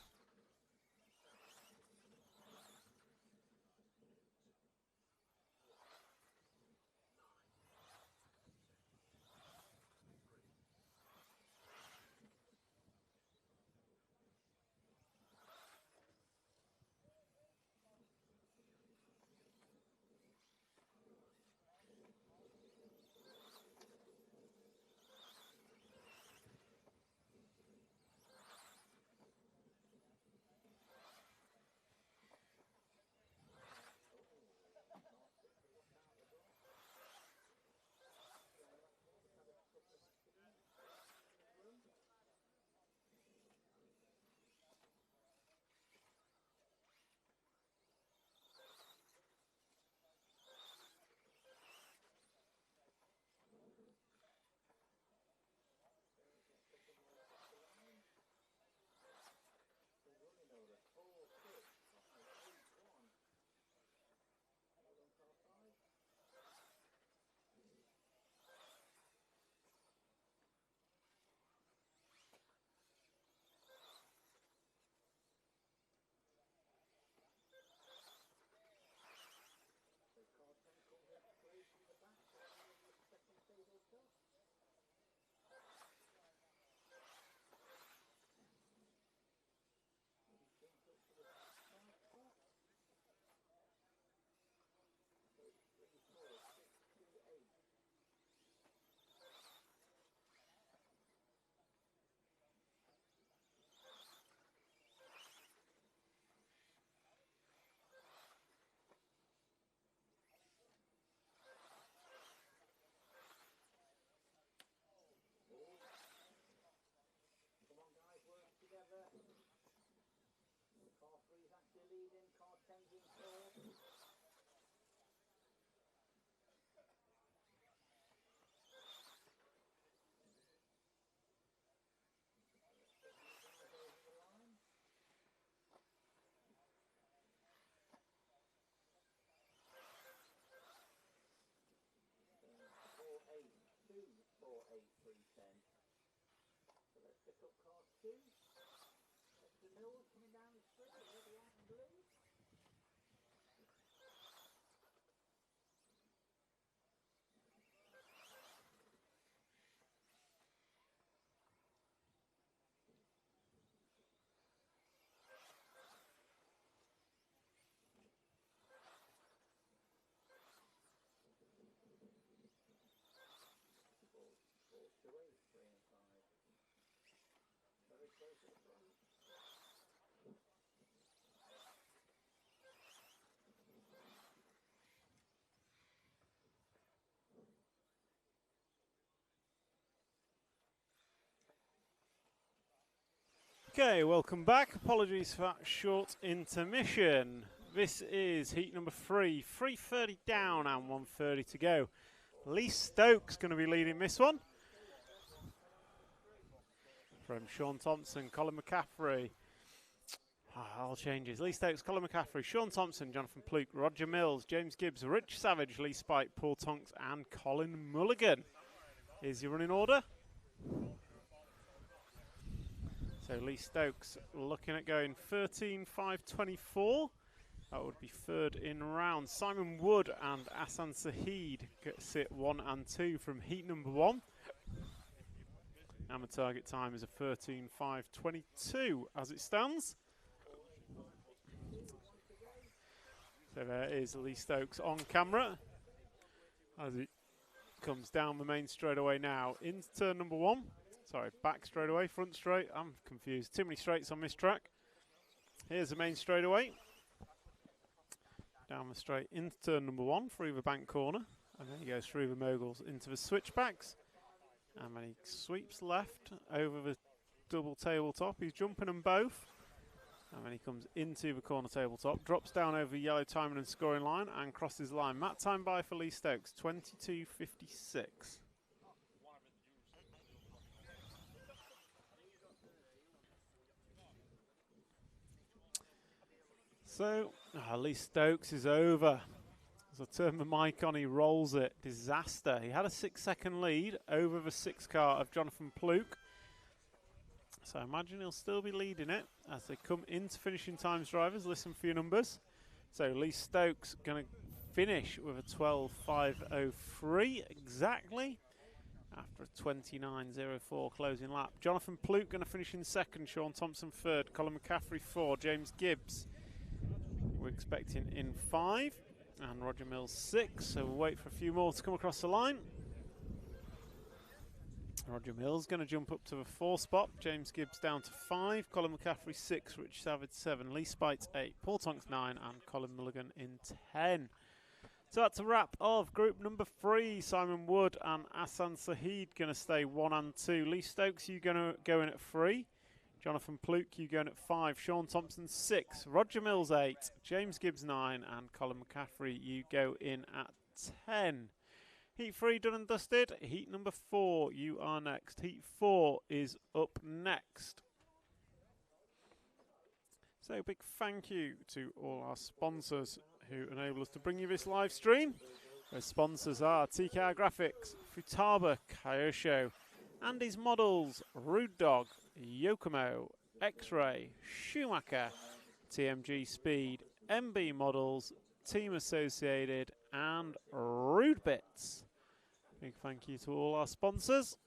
Speaker 3: Car 3's actually leading, car 10's in 4th. So let's pick up car 2. That's the Mills coming down the straight, there they are in blue. Very close to the front.
Speaker 1: Okay, welcome back. Apologies for that short intermission. This is heat number 3, 3:30 down and 1:30 to go. Lee Stokes going to be leading this one. From Sean Thompson, Colin McCaffrey. All changes. Lee Stokes, Colin McCaffrey, Sean Thompson, Jonathan Pluke, Roger Mills, James Gibbs, Rich Savage, Lee Spike, Paul Tonks and Colin Mulligan. Is your running order? So Lee Stokes looking at going 13.5.24. That would be third in round. Simon Wood and Asan Saheed sit 1 and 2 from heat number 1. And the target time is a 13:5:22 as it stands. So there is Lee Stokes on camera as he comes down the main straightaway now into turn number 1. Sorry, back straightaway, front straight. I'm confused. Too many straights on this track. Here's the main straightaway. Down the straight into turn number 1 through the bank corner. And then he goes through the moguls into the switchbacks. And then he sweeps left over the double tabletop. He's jumping them both. And then he comes into the corner tabletop, drops down over the yellow timing and scoring line and crosses the line. Map time by for Lee Stokes, 22:56. So, Lee Stokes is over. As I turn the mic on, he rolls it. Disaster. He had a 6-second lead over the 6 car of Jonathan Pluke. So I imagine he'll still be leading it as they come into finishing times, drivers. Listen for your numbers. So Lee Stokes going to finish with a 12:5:03 exactly after a 29:04 closing lap. Jonathan Pluke going to finish in second. Sean Thompson third. Colin McCaffrey 4. James Gibbs we're expecting in 5. And Roger Mills 6. So we'll wait for a few more to come across the line. Roger Mills going to jump up to the 4 spot. James Gibbs down to 5. Colin McCaffrey 6. Rich Savage 7. Lee Spites 8. Paul Tonks 9. And Colin Mulligan in 10. So that's a wrap of group number 3. Simon Wood and Asan Saheed going to stay 1 and 2. Lee Stokes, you going to go in at 3. Jonathan Pluke, you going at 5. Sean Thompson 6. Roger Mills 8. James Gibbs 9. And Colin McCaffrey, you go in at 10. Heat 3 done and dusted. Heat number 4, you are next. Heat 4 is up next. So big thank you to all our sponsors who enable us to bring you this live stream. Those sponsors are TKR Graphics, Futaba, Kyosho, Andy's Models, Rude Dog, Yokomo, X-Ray, Schumacher, TMG Speed, MB Models, Team Associated and Rude Bits. Big thank you to all our sponsors.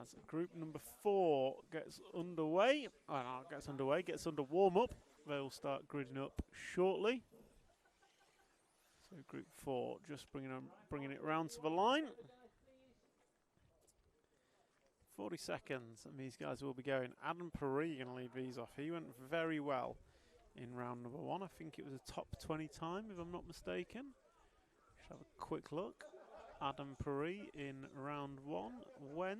Speaker 1: As group number 4 gets underway, gets under warm up. They'll start gridding up shortly. So group 4 just bringing it round to the line. 40 seconds and these guys will be going. Adam Perry going to lead these off. He went very well in round number 1. I think it was a top 20 time if I'm not mistaken. Just have a quick look. Adam Perry in round 1 went.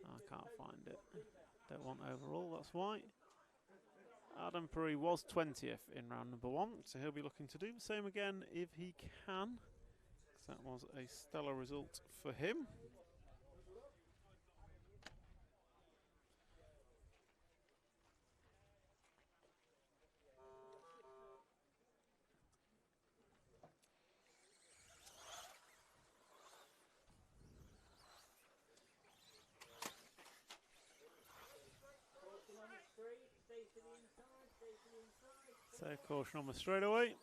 Speaker 1: I can't find it. Don't want overall, that's why. Adam Perry was 20th in round number 1, so he'll be looking to do the same again if he can. That was a stellar result for him. So caution on the straightaway.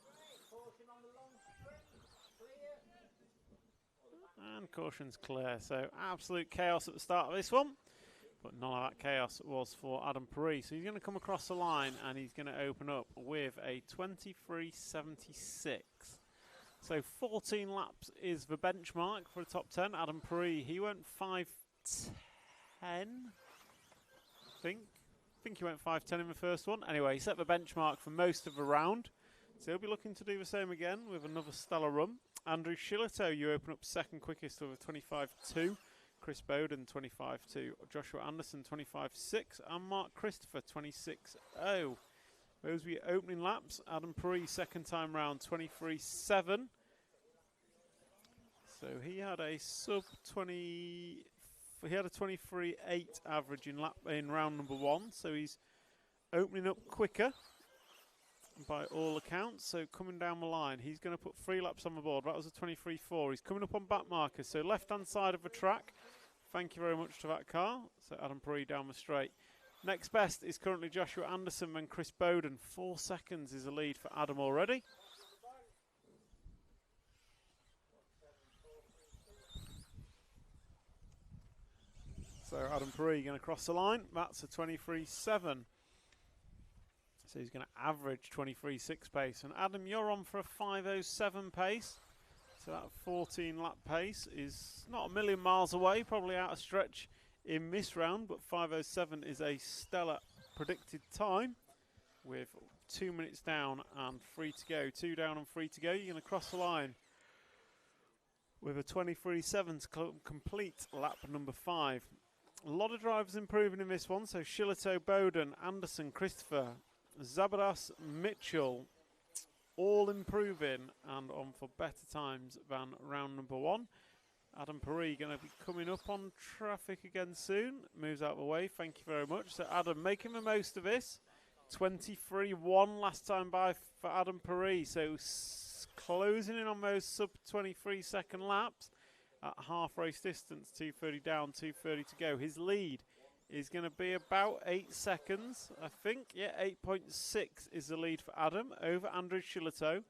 Speaker 1: And caution's clear. So absolute chaos at the start of this one. But none of that chaos was for Adam Perry. So he's going to come across the line and he's going to open up with a 23:76. So 14 laps is the benchmark for a top 10. Adam Perry, he went 5:10, I think. I think he went 5:10 in the first one. Anyway, he set the benchmark for most of the round. So he'll be looking to do the same again with another stellar run. Andrew Shillito, you open up second quickest with a 25:2. Chris Bowden, 25:2. Joshua Anderson, 25:6. And Mark Christopher, 26:0. Those were your opening laps. Adam Perry, second time round, 23:7. So he had a sub 20... He had a 23:8 average in round number 1, so he's opening up quicker by all accounts. So coming down the line, he's going to put 3 laps on the board. That was a 23:4. He's coming up on back markers, so left-hand side of the track. Thank you very much to that car. So Adam Perry down the straight. Next best is currently Joshua Anderson and Chris Bowden. 4 seconds is the lead for Adam already. So Adam Perry going to cross the line. That's a 23.7. So he's going to average 23.6 pace. And Adam, you're on for a 5.07 pace. So that 14 lap pace is not a million miles away, probably out of stretch in this round, but 5.07 is a stellar predicted time with 2 minutes down and 3 to go. 2 down and 3 to go. You're going to cross the line with a 23.7 to complete lap number 5. A lot of drivers improving in this one. So Shillito, Bowden, Anderson, Christopher, Zabadas, Mitchell, all improving and on for better times than round number 1. Adam Perry going to be coming up on traffic again soon. Moves out of the way. Thank you very much. So Adam making the most of this. 23.1 last time by for Adam Perry. So closing in on those sub 23 second laps at half race distance. 2:30 down, 2:30 to go. His lead is going to be about 8 seconds, I think. Yeah, 8.6 is the lead for Adam over Andrew Shillito.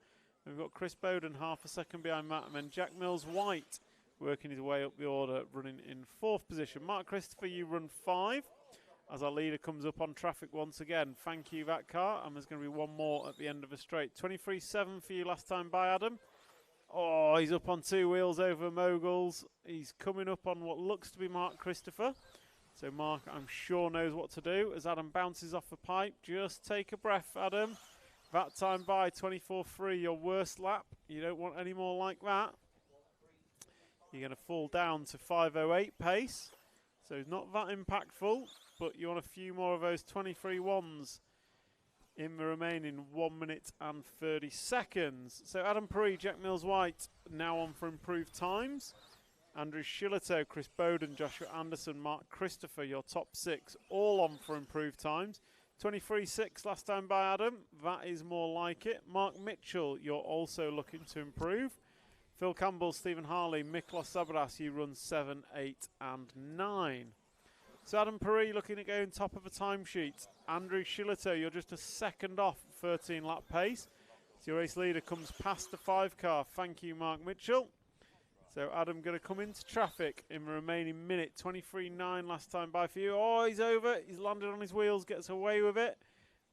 Speaker 1: We've got Chris Bowden half a second behind Matt, and then Jack Mills-White working his way up the order, running in 4th position. Mark Christopher, you run 5 as our leader comes up on traffic once again. Thank you, that car, and there's going to be one more at the end of the straight. 23.7 for you last time by Adam. Oh, he's up on 2 wheels over moguls. He's coming up on what looks to be Mark Christopher. So Mark, I'm sure, knows what to do as Adam bounces off the pipe. Just take a breath, Adam. That time by 24.3, your worst lap. You don't want any more like that. You're going to fall down to 5.08 pace. So it's not that impactful, but you want a few more of those 23.1s in the remaining 1 minute and 30 seconds. So Adam Perry, Jack Mills-White now on for improved times. Andrew Shillito, Chris Bowden, Joshua Anderson, Mark Christopher, your top 6, all on for improved times. 23.6 last time by Adam, that is more like it. Mark Mitchell, you're also looking to improve. Phil Campbell, Stephen Harley, Miklos Zabras, you run 7, 8 and 9. So Adam Perry looking at going top of the timesheet. Andrew Shillito, you're just a second off 13 lap pace. So your race leader comes past the 5 car. Thank you, Mark Mitchell. So Adam going to come into traffic in the remaining minute. 23.9 last time by for you. Oh, he's over. He's landed on his wheels, gets away with it.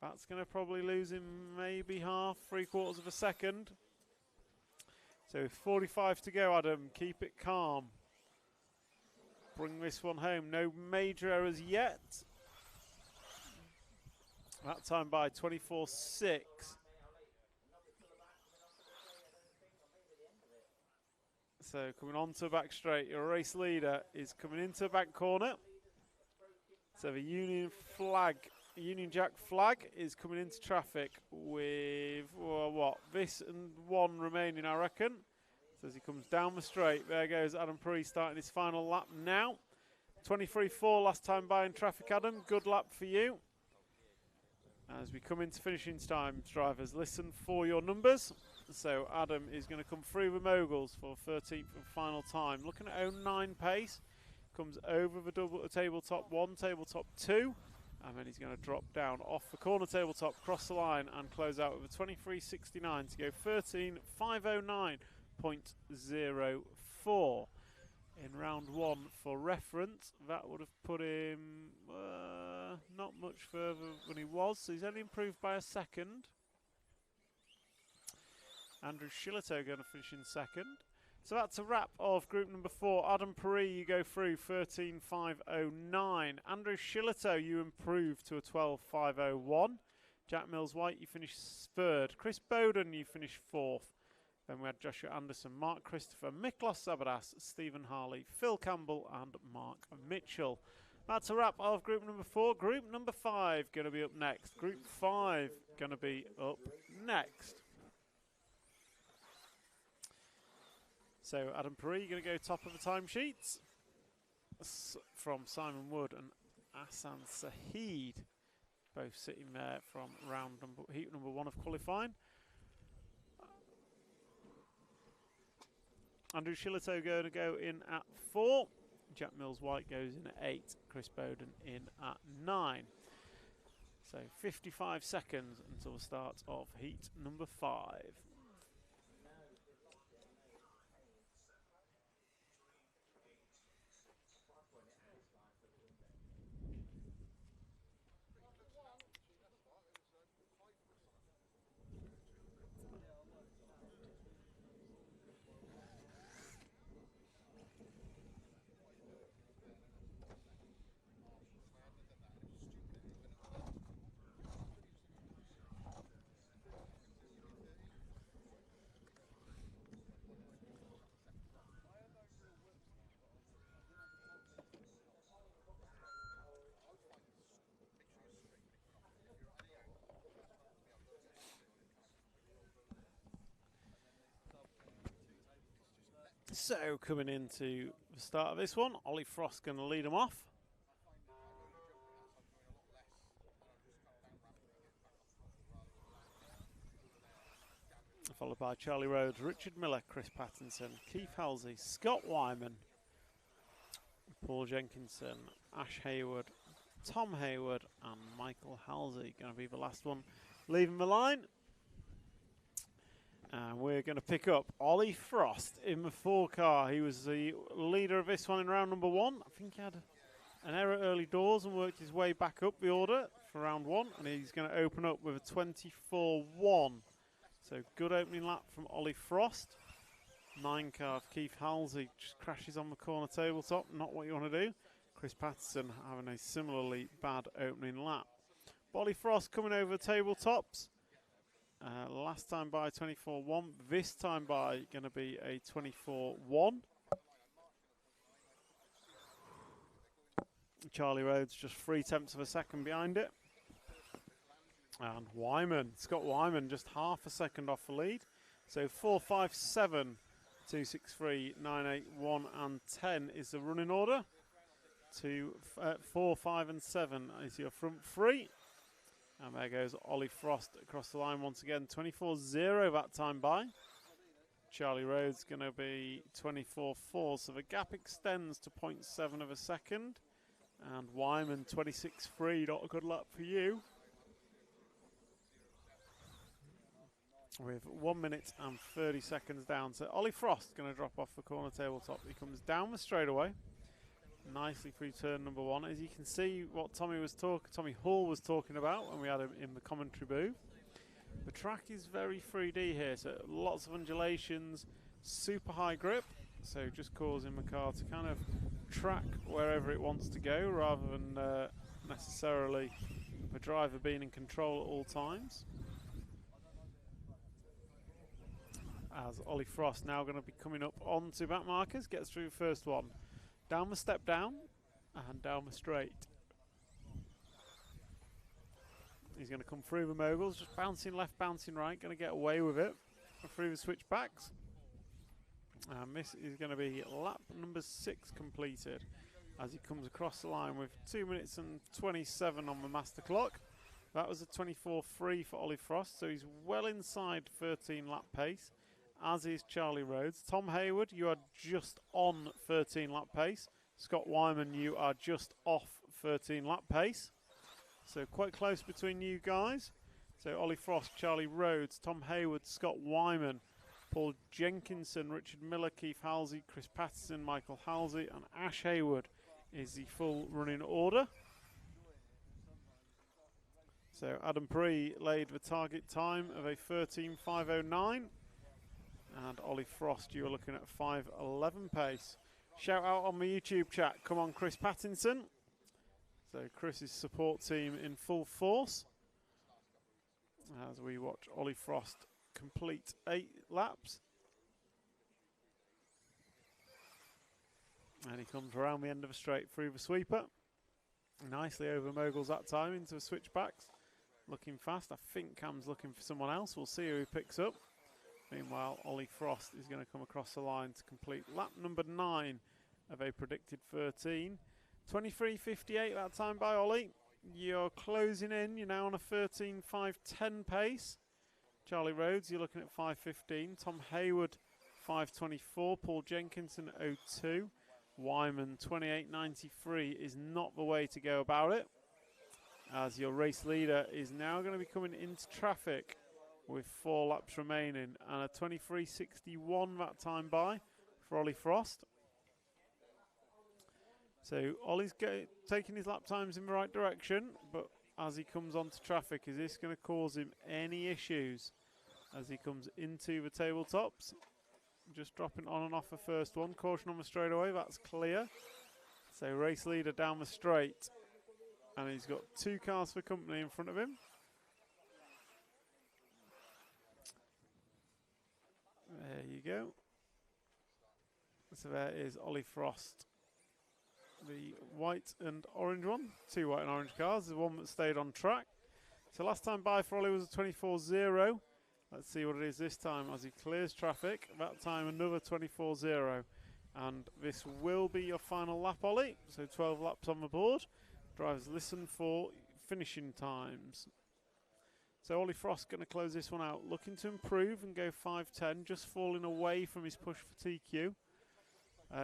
Speaker 1: That's going to probably lose him maybe half, 3/4 of a second. So 45 to go, Adam. Keep it calm. Bring this one home. No major errors yet. That time by 24.6. So coming on to the back straight, your race leader is coming into the back corner. So the Union Jack flag is coming into traffic with, this and 1 remaining, I reckon. So as he comes down the straight, there goes Adam Perry starting his final lap now. 23.4 last time by in traffic, Adam. Good lap for you. As we come into finishing time, drivers, listen for your numbers. So Adam is going to come through the moguls for 13th and final time. Looking at 09 pace, comes over the tabletop 1, tabletop 2, and then he's going to drop down off the corner tabletop, cross the line, and close out with a 23.69 to go 13.509.04. In round 1 for reference, that would have put him not much further than he was, so he's only improved by a second. Andrew Shillito going to finish in second. So that's a wrap of group number 4. Adam Perry, you go through 13.509. Andrew Shillito, you improve to a 12.501. Jack Mills-White, you finish 3rd. Chris Bowden, you finish 4th. Then we had Joshua Anderson, Mark Christopher, Miklos Zabadas, Stephen Harley, Phil Campbell and Mark Mitchell. That's a wrap of group number 4. Group number 5 going to be up next. Group 5 going to be up next. So Adam Perry, you're going to go top of the timesheets from Simon Wood and Asan Saheed, both sitting there from heat number 1 of qualifying. Andrew Shillito going to go in at 4. Jack Mills-White goes in at 8. Chris Bowden in at 9. So 55 seconds until the start of heat number 5. So coming into the start of this one, Ollie Frost going to lead them off. Followed by Charlie Rhodes, Richard Miller, Chris Pattinson, Keith Halsey, Scott Wyman, Paul Jenkinson, Ash Hayward, Tom Hayward and Michael Halsey. Going to be the last one leaving the line. And we're going to pick up Ollie Frost in the 4 car. He was the leader of this one in round number 1. I think he had an error early doors and worked his way back up the order for round 1. And he's going to open up with a 24-1. So good opening lap from Ollie Frost. 9 car of Keith Halsey just crashes on the corner tabletop. Not what you want to do. Chris Patterson having a similarly bad opening lap. Ollie Frost coming over the tabletops. Last time by 24-1. This time by going to be a 24-1. Charlie Rhodes just 3/10 of a second behind it. And Wyman, Scott Wyman, just half a second off the lead. So 4, 5, 7, 2, 6, 3, 9, 8, 1 and 10 is the running order. 4, 5 and 7 is your front 3. And there goes Ollie Frost across the line once again. 24-0 that time by. Charlie Rhodes going to be 24-4. So the gap extends to 0.7 of a second. And Wyman 26-3. Not a good lap for you. With 1 minute and 30 seconds down. So Ollie Frost going to drop off the corner tabletop. He comes down the straightaway. Nicely through turn number 1. As you can see what Tommy Hall was talking about when we had him in the commentary booth. The track is very 3D here, so lots of undulations, super high grip, so just causing the car to kind of track wherever it wants to go rather than necessarily the driver being in control at all times. As Ollie Frost now going to be coming up onto back markers, gets through the first one. Down the step down and down the straight. He's going to come through the moguls, just bouncing left, bouncing right, going to get away with it through the switchbacks. And this is going to be lap number 6 completed as he comes across the line with 2 minutes and 27 on the master clock. That was a 24-3 for Ollie Frost, so he's well inside 13 lap pace. As is Charlie Rhodes. Tom Hayward, you are just on 13 lap pace. Scott Wyman, you are just off 13 lap pace. So quite close between you guys. So Ollie Frost, Charlie Rhodes, Tom Hayward, Scott Wyman, Paul Jenkinson, Richard Miller, Keith Halsey, Chris Patterson, Michael Halsey and Ash Hayward is the full running order. So Adam Pree laid the target time of a 13.509. And Ollie Frost, you're looking at 5:11 pace. Shout out on the YouTube chat. Come on, Chris Pattinson. So Chris's support team in full force as we watch Ollie Frost complete 8 laps. And he comes around the end of the straight through the sweeper. Nicely over moguls that time into the switchbacks. Looking fast. I think Cam's looking for someone else. We'll see who he picks up. Meanwhile, Ollie Frost is going to come across the line to complete lap number 9 of a predicted 13. 23.58 that time by Ollie. You're closing in. You're now on a 13.510 pace. Charlie Rhodes, you're looking at 5.15. Tom Hayward, 5.24. Paul Jenkinson, 0.2. Wyman, 28.93 is not the way to go about it. as your race leader is now going to be coming into traffic with 4 laps remaining, and a 23.61 that time by for Ollie Frost. So Ollie's taking his lap times in the right direction, but as he comes onto traffic, is this going to cause him any issues as he comes into the tabletops? Just dropping on and off the first one. Caution on the straightaway, that's clear. So race leader down the straight, and he's got 2 cars for company in front of him. There you go. So there is Ollie Frost, the white and orange one. 2 white and orange cars, the one that stayed on track. So last time by for Ollie was a 24.0. Let's see what it is this time as he clears traffic. That time another 24.0. And this will be your final lap, Ollie. So 12 laps on the board. Drivers listen for finishing times. So Ollie Frost going to close this one out, looking to improve and go 5.10, just falling away from his push for TQ.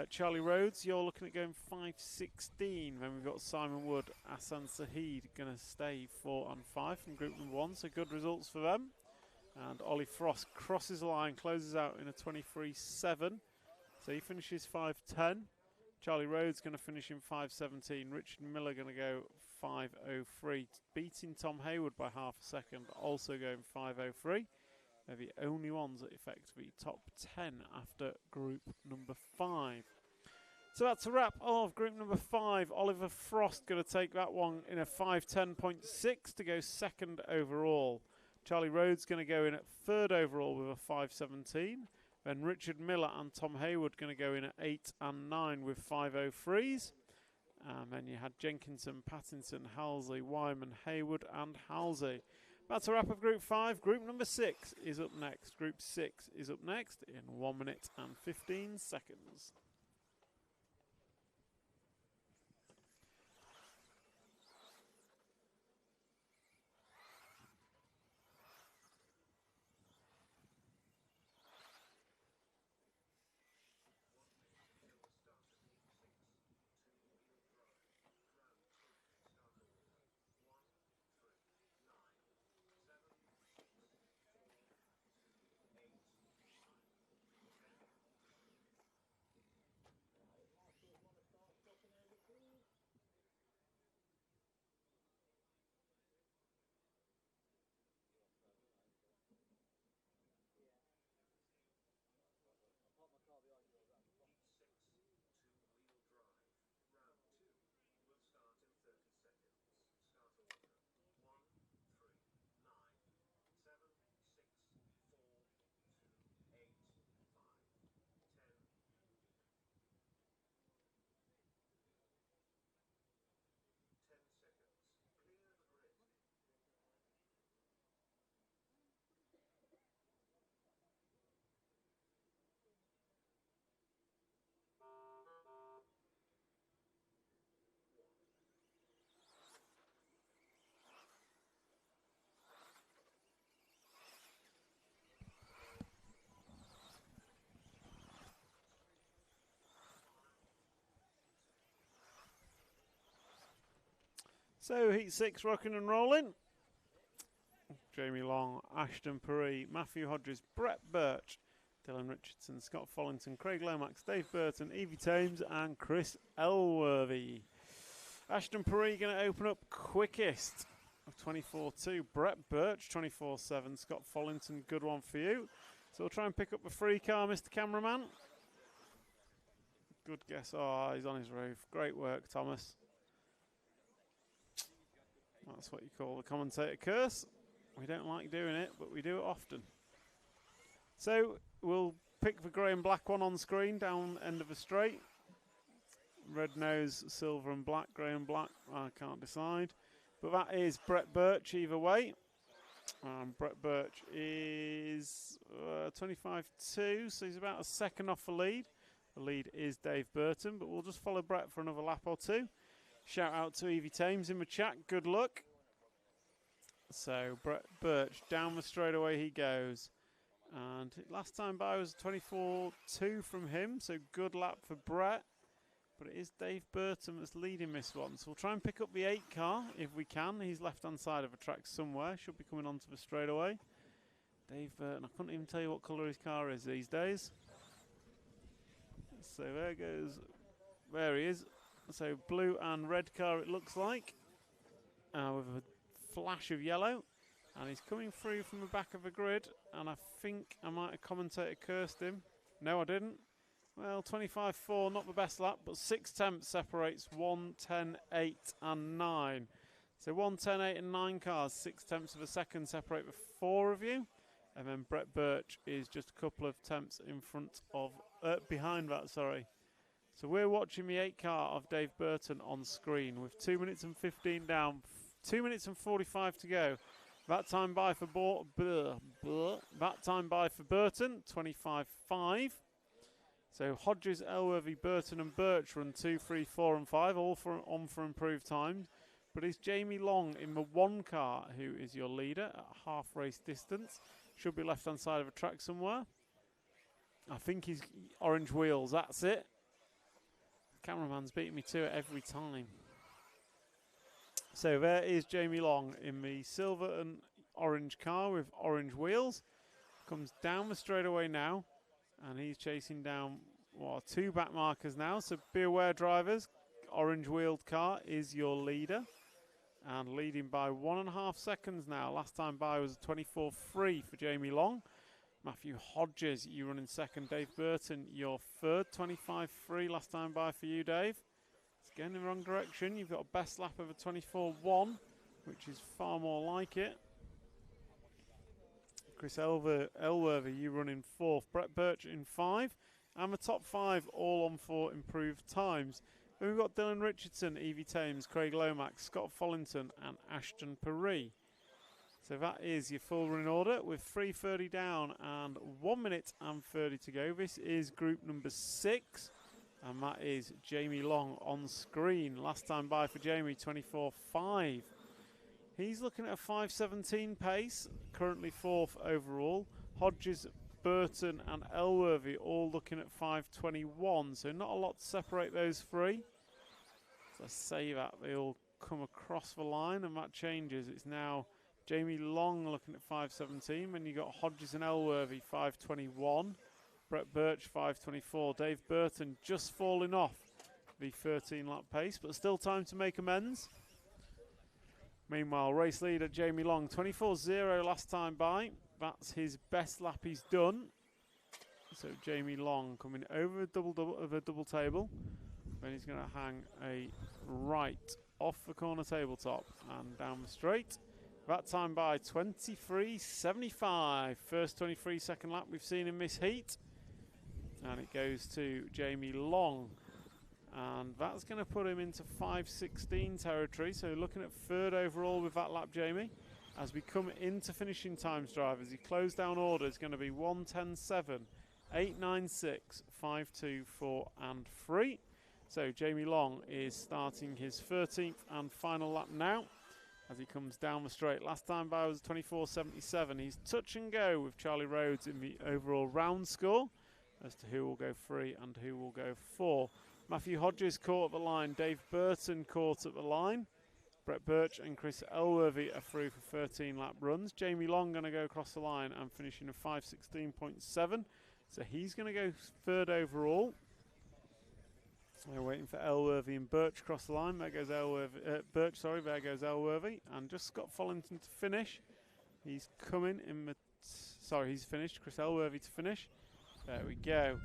Speaker 1: Charlie Rhodes, you're looking at going 5.16. Then we've got Simon Wood, Hassan Saheed going to stay 4 and 5 from group number 1, so good results for them. And Ollie Frost crosses the line, closes out in a 23.7, so he finishes 5.10. Charlie Rhodes going to finish in 5.17. Richard Miller going to go 5.03, beating Tom Hayward by half a second, also going 5.03. They're the only ones that affect the top 10 after group number 5. So that's a wrap of group number 5. Oliver Frost going to take that one in a 5.10.6 to go second overall. Charlie Rhodes going to go in at third overall with a 5.17. Then Richard Miller and Tom Hayward going to go in at 8 and 9 with 5.03s. And then you had Jenkinson, Pattinson, Halsey, Wyman, Hayward and Halsey. That's a wrap of Group 5. Group number 6 is up next. Group 6 is up next in 1 minute and 15 seconds. So heat 6 rocking and rolling. Jamie Long, Ashton Perry, Matthew Hodges, Brett Birch, Dylan Richardson, Scott Follington, Craig Lomax, Dave Burton, Evie Thames and Chris Elworthy. Ashton Perry going to open up quickest of 24.2. Brett Birch 24.7. Scott Follington, good one for you. So we'll try and pick up a free car, Mr. Cameraman. Good guess. Oh, he's on his roof. Great work, Thomas. That's what you call the commentator curse. We don't like doing it, but we do it often. So we'll pick the grey and black one on screen, down end of the straight. Red nose, silver and black, grey and black, I can't decide. But that is Brett Birch either way. Brett Birch is 25.2, so he's about a second off the lead. The lead is Dave Burton, but we'll just follow Brett for another lap or two. Shout out to Evie Thames in the chat, good luck. So Brett Birch, down the straightaway he goes. And last time by was 24.2 from him, so good lap for Brett. but it is Dave Burton that's leading this one. So we'll try and pick up the 8 car if we can. He's left-hand side of the track somewhere. Should be coming onto the straightaway. Dave Burton, I couldn't even tell you what colour his car is these days. So there goes, there he is. So blue and red car it looks like, with a flash of yellow. And he's coming through from the back of the grid, and I think I might have commentator cursed him. No, I didn't. Well, 25.4, not the best lap, but 6 tenths separates 1, 10, 8 and 9. So 1, 10, 8 and 9 cars, 6 tenths of a second separate the 4 of you. And then Brett Birch is just a couple of tenths in front of, behind that, sorry. So we're watching the 8 car of Dave Burton on screen with 2 minutes and 15 down, 2 minutes and 45 to go. That time by for that time by for Burton, 25.5. So Hodges, Elworthy, Burton and Birch run 2, 3, 4 and 5, all on for improved times. But it's Jamie Long in the 1 car who is your leader at half race distance. Should be left hand side of a track somewhere. I think he's orange wheels, that's it. Cameraman's beating me to it every time. So there is Jamie Long in the silver and orange car with orange wheels. Comes down the straightaway now, and he's chasing down 2 back markers now. So be aware, drivers, orange wheeled car is your leader, and leading by 1.5 seconds now. Last time by was 24.3 for Jamie Long. Matthew Hodges, you run in second. Dave Burton, your third, 25.3 last time by for you, Dave. It's going in the wrong direction. You've got a best lap of a 24.1, which is far more like it. Chris Elworthy, you run in 4th. Brett Birch in 5. And the top 5 all on for improved times. Then we've got Dylan Richardson, Evie Thames, Craig Lomax, Scott Follington and Ashton Perry. So that is your full run order with 3:30 down and 1 minute and 30 to go. This is group number 6. And that is Jamie Long on screen. Last time by for Jamie, 24.5. He's looking at a 5:17 pace, currently 4th overall. Hodges, Burton and Elworthy all looking at 5:21. So not a lot to separate those 3. So I say that they all come across the line and that changes. It's now Jamie Long looking at 5:17. Then you got Hodges and Elworthy 5:21. Brett Birch 5:24. Dave Burton just falling off the 13 lap pace, but still time to make amends. Meanwhile, race leader Jamie Long 24.0 last time by. That's his best lap he's done. So Jamie Long coming over the double table. Then he's going to hang a right off the corner tabletop and down the straight. That time by 23.75. First 23-second lap we've seen in this heat. And it goes to Jamie Long. And that's going to put him into 5:16 territory. So looking at 3rd overall with that lap, Jamie. As we come into finishing times, drivers, your close down order is going to be 1:10.7, 8:96, 5:24 and 3. So Jamie Long is starting his 13th and final lap now as he comes down the straight. Last time by was 24.77. He's touch and go with Charlie Rhodes in the overall round score as to who will go 3 and who will go 4. Matthew Hodges caught at the line. Dave Burton caught at the line. Brett Birch and Chris Elworthy are through for 13 lap runs. Jamie Long going to go across the line and finishing a 5:16.7. So he's going to go 3rd overall. We're waiting for Elworthy and Birch across the line. There goes Birch, there goes Elworthy. And just Scott Follington to finish. He's coming in the... he's finished. Chris Elworthy to finish. There we go.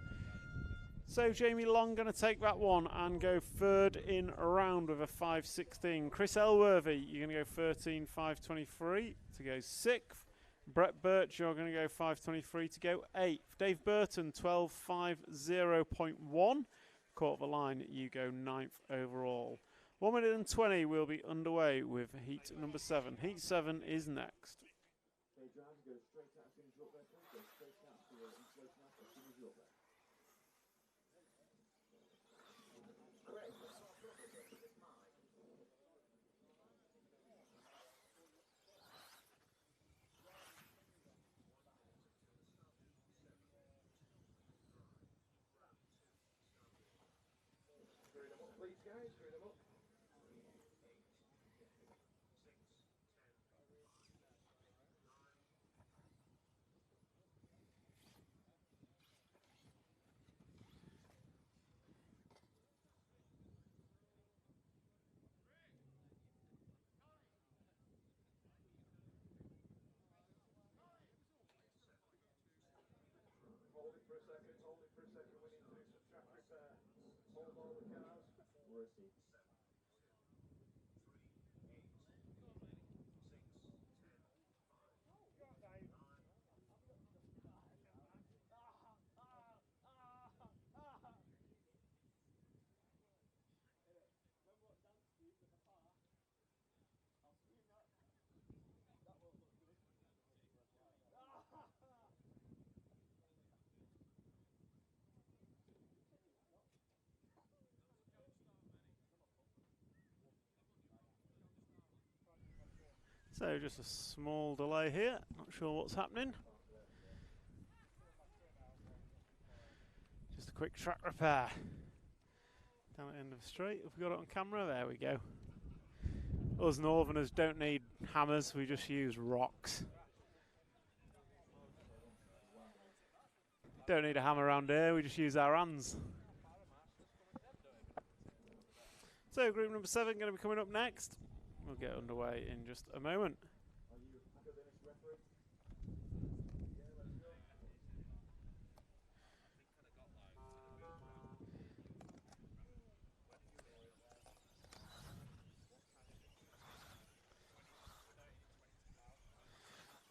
Speaker 1: So Jamie Long going to take that one and go 3rd in a round with a 5:16. Chris Elworthy, you're going to go 13, 5:23 to go 6th. Brett Birch, you're going to go 5:23 to go 8th. Dave Burton, 12.50.1. Caught the line, you go 9th overall. 1 minute and 20 will be underway with heat number 7. Heat 7 is next.
Speaker 2: guys, screw them up. Hold it for a second, hold it for a second. We need to do some track repair. Hold all the cars. Worthy.
Speaker 1: So just a small delay here, not sure what's happening. Just a quick track repair. Down at the end of the straight, have we got it on camera? There we go. Us Northerners don't need hammers, we just use rocks. Don't need a hammer around here, we just use our hands. So group number 7 going to be coming up next. We'll get underway in just a moment.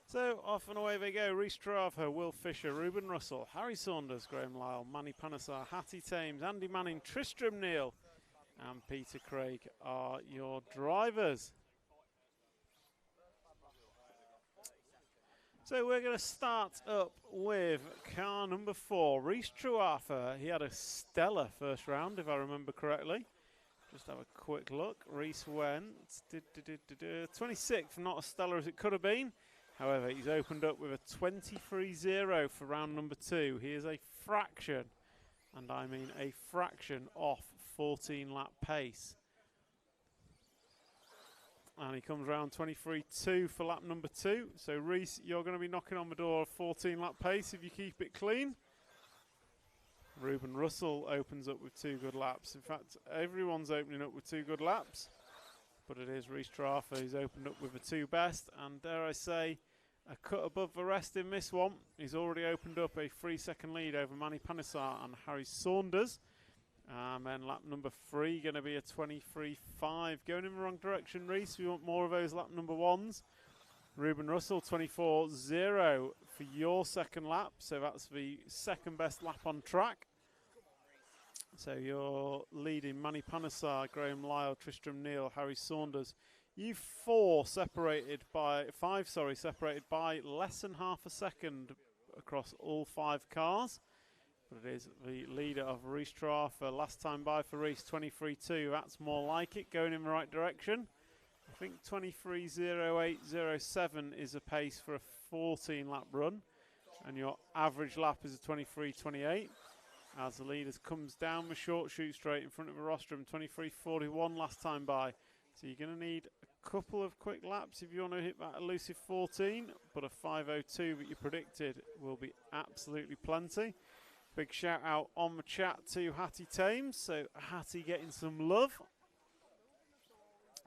Speaker 1: So off and away they go. Reece Trarver, Will Fisher, Ruben Russell, Harry Saunders, Graham Lyle, Manny Panesar, Hattie Thames, Andy Manning, Tristram Neal and Peter Craig are your drivers. So we're going to start up with car number 4, Reece Trarver. He had a stellar first round, if I remember correctly. Just have a quick look. Reece went 26th, not as stellar as it could have been. However, he's opened up with a 23.0 for round number 2. He is a fraction, and I mean a fraction, off 14 lap pace. And he comes round 23.2 for lap number 2. So Reece, you're going to be knocking on the door of 14 lap pace if you keep it clean. Ruben Russell opens up with 2 good laps. In fact, everyone's opening up with 2 good laps. But it is Reece Trarver who's opened up with the 2 best. And dare I say, a cut above the rest in this one. He's already opened up a 3-second lead over Manny Panesar and Harry Saunders. And then lap number 3 going to be a 23.5. Going in the wrong direction, Reece. We want more of those lap number 1s. Ruben Russell, 24.0 for your second lap. So that's the second best lap on track. So you're leading Manny Panesar, Graham Lyle, Tristram Neal, Harry Saunders. You 5 separated by less than half a second across all 5 cars. But it is the leader of Reece Trarver. Last time by for Reece, 23.2. That's more like it, going in the right direction. I think 23.08.07 is a pace for a 14 lap run. And your average lap is a 23.28. As the leaders comes down the short shoot straight in front of the rostrum, 23.41 last time by. So you're going to need a couple of quick laps if you want to hit that elusive 14, but a 5.02 that you predicted will be absolutely plenty. Big shout out on the chat to Hattie Thames, so Hattie getting some love.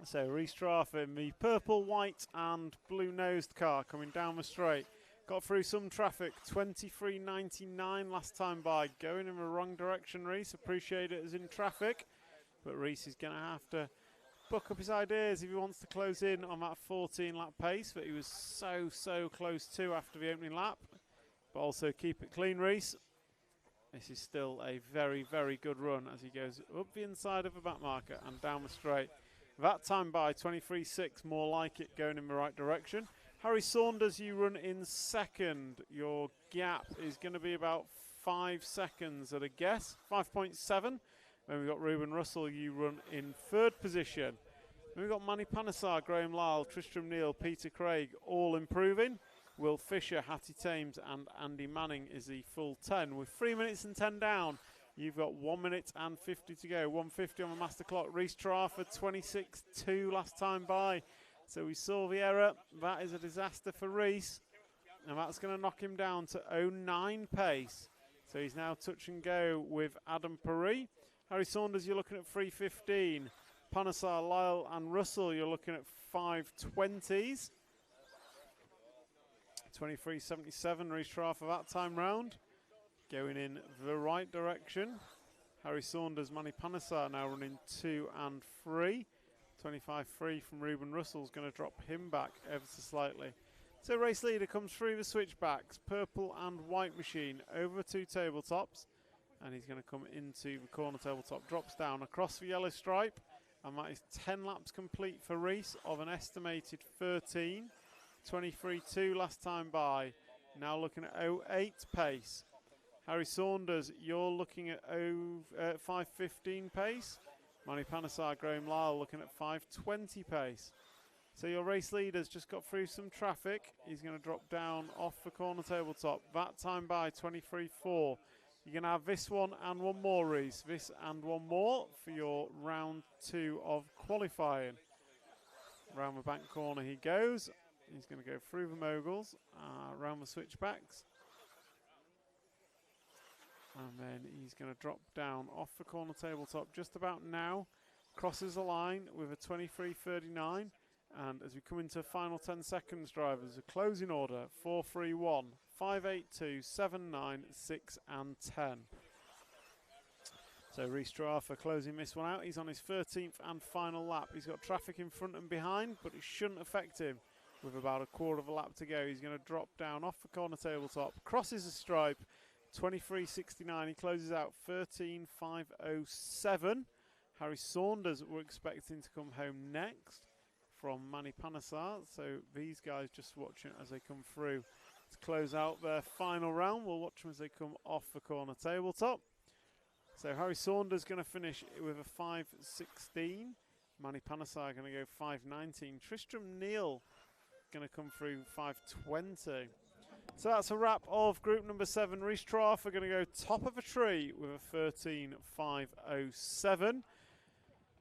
Speaker 1: So Reece Trarver in the purple, white and blue nosed car coming down the straight. Got through some traffic, 23.99 last time by. Going in the wrong direction, Reece. Appreciate it as in traffic. But Reece is going to have to buck up his ideas if he wants to close in on that 14 lap pace that he was so close to after the opening lap. But also keep it clean, Reece. This is still a very good run as he goes up the inside of the back marker and down the straight. That time by 23.6, more like it, going in the right direction. Harry Saunders, you run in second. Your gap is going to be about 5 seconds at a guess, 5.7. Then we've got Ruben Russell, you run in third position. Then we've got Manny Panesar, Graham Lyle, Tristram Neal, Peter Craig, all improving. Will Fisher, Hattie Thames and Andy Manning is the full 10. With 3 minutes and 10 down, You've got 1 minute and 50 to go. 1:50 on the master clock. Reece Trafford 26.2 last time by. So we saw the error. That is a disaster for Reece. And that's going to knock him down to 09 pace. So he's now touch and go with Adam Paris. Harry Saunders, you're looking at 3:15. Panasar, Lyle and Russell, you're looking at 5:20s. 23.77 Reece Trafford that time round. Going in the right direction. Harry Saunders, Manny Panasar now running 2 and 3. 25.3 from Ruben Russell's going to drop him back ever so slightly. So race leader comes through the switchbacks, purple and white machine over 2 tabletops, and he's going to come into the corner tabletop, drops down across the yellow stripe, and that is 10 laps complete for Reece of an estimated 13. 23.2 last time by, now looking at 08 pace. Harry Saunders, you're looking at 5:15 pace. Manny Panasar, Graham Lyle looking at 5:20 pace. So your race leader's just got through some traffic. He's going to drop down off the corner tabletop. That time by 23.4. You're going to have this one and one more, Reece. This and one more for your round 2 of qualifying. Round the back corner he goes. He's going to go through the moguls, round the switchbacks. And then he's going to drop down off the corner tabletop just about now. Crosses the line with a 23.39. And as we come into final 10 seconds, drivers, a closing order, 4.31, 5.82, 7, 9, 6 and 10. So Reece Trafford closing this one out. He's on his 13th and final lap. He's got traffic in front and behind, but it shouldn't affect him. With about a quarter of a lap to go, he's going to drop down off the corner tabletop, crosses the stripe, 23.69. He closes out 13.507. Harry Saunders, we're expecting to come home next from Manny Panasar. So these guys just watching as they come through to close out their final round. We'll watch them as they come off the corner tabletop. So Harry Saunders going to finish with a 5.16. Manny Panasar going to go 5.19. Tristram Neal going to come through 5.20. So that's a wrap of group number 7. Reece Trafford going to go top of a tree with a 13.507.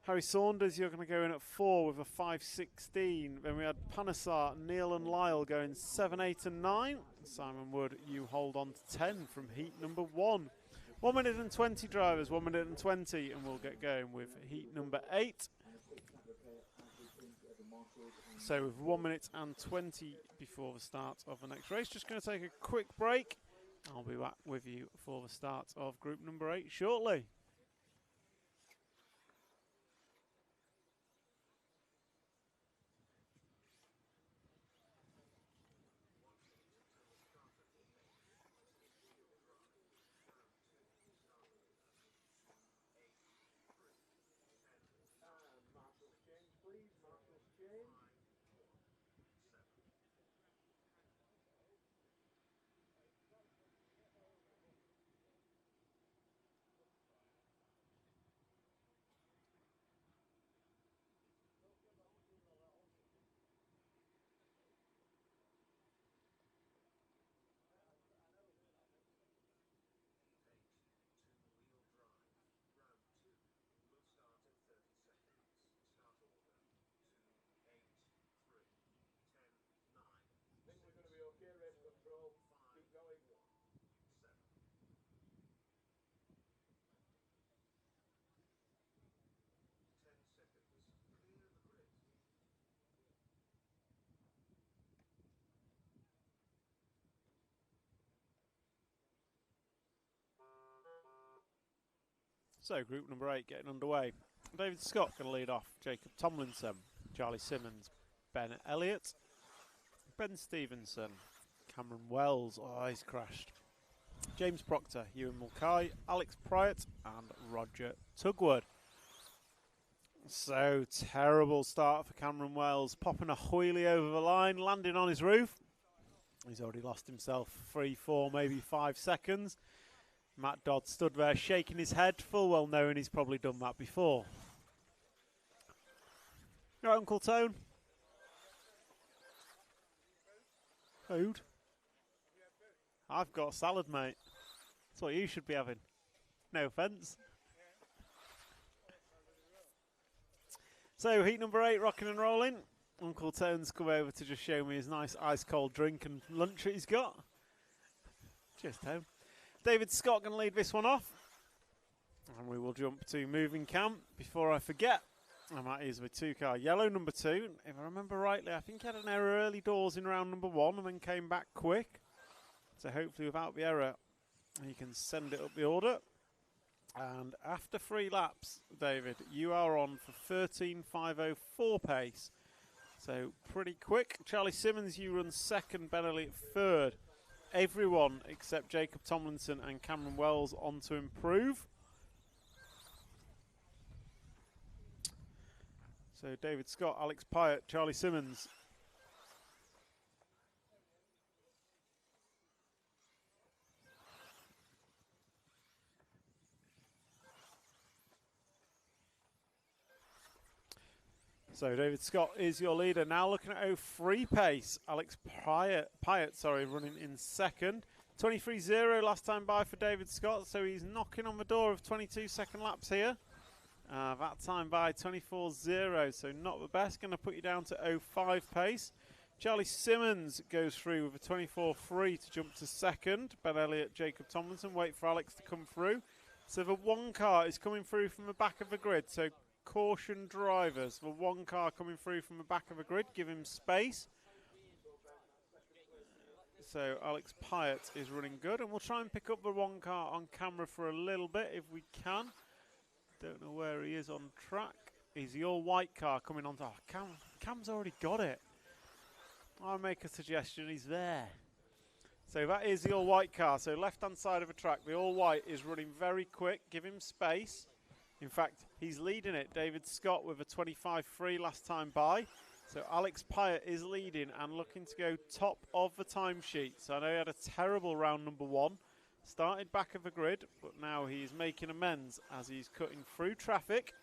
Speaker 1: Harry Saunders, you're going to go in at 4 with a 5.16. Then we had Panasar, Neil and Lyle going 7, 8 and 9. Simon Wood, you hold on to 10 from heat number 1. 1 minute and 20 drivers, 1 minute and 20, and we'll get going with heat number 8. So with 1 minute and 20 before the start of the next race, just going to take a quick break. I'll be back with you for the start of group number 8 shortly. So group number 8 getting underway. David Scott going to lead off. Jacob Tomlinson, Charlie Simmons, Ben Elliott, Ben Stevenson, Cameron Wells, oh he's crashed, James Proctor, Ewan Mulcahy, Alex Pryor and Roger Tugwood. So terrible start for Cameron Wells, popping a wheelie over the line, landing on his roof. He's already lost himself 3, 4, maybe 5 seconds. Matt Dodd stood there shaking his head, full well knowing he's probably done that before. Your Uncle Tone? Food? I've got salad, mate. That's what you should be having. No offence. So heat number 8, rocking and rolling. Uncle Tone's come over to just show me his nice ice cold drink and lunch that he's got. Just home. David Scott going to lead this one off. And we will jump to moving camp. Before I forget, and that is with 2-car yellow number 2. If I remember rightly, I think he had an error early doors in round number 1 and then came back quick. So hopefully without the error, he can send it up the order. And after 3 laps, David, you are on for 13.504 pace. So pretty quick. Charlie Simmons, you run second, Ben Elliott third. Everyone except Jacob Tomlinson and Cameron Wells on to improve. So David Scott, Alex Pyatt, Charlie Simmons. So David Scott is your leader. Now looking at 03 pace. Alex Pyatt, running in second. 23.0 last time by for David Scott, so he's knocking on the door of 22-second laps here. That time by 24.0, so not the best. Going to put you down to 05 pace. Charlie Simmons goes through with a 24.3 to jump to second. Ben Elliott, Jacob Tomlinson, wait for Alex to come through. So the 1 car is coming through from the back of the grid, so caution drivers. The 1 car coming through from the back of the grid, give him space. So Alex Pyatt is running good, and we'll try and pick up the 1 car on camera for a little bit if we can. Don't know where he is on track. Is the all-white car coming on? Oh, Cam's already got it. I'll make a suggestion, he's there. So that is the all-white car. So left-hand side of the track, the all-white is running very quick. Give him space. In fact, he's leading it. David Scott with a 25.3 last time by. So Alex Pyatt is leading and looking to go top of the timesheet. So I know he had a terrible round number 1. Started back of the grid, but now he's making amends as he's cutting through traffic.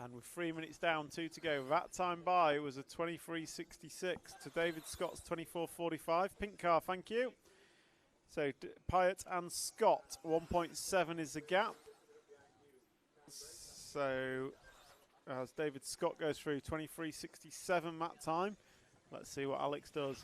Speaker 1: And with 3 minutes down, 2 to go. That time by was a 23.66 to David Scott's 24.45. Pink car, thank you. So Pyatt and Scott, 1.7 is the gap. So as David Scott goes through, 23.67 that time. Let's see what Alex does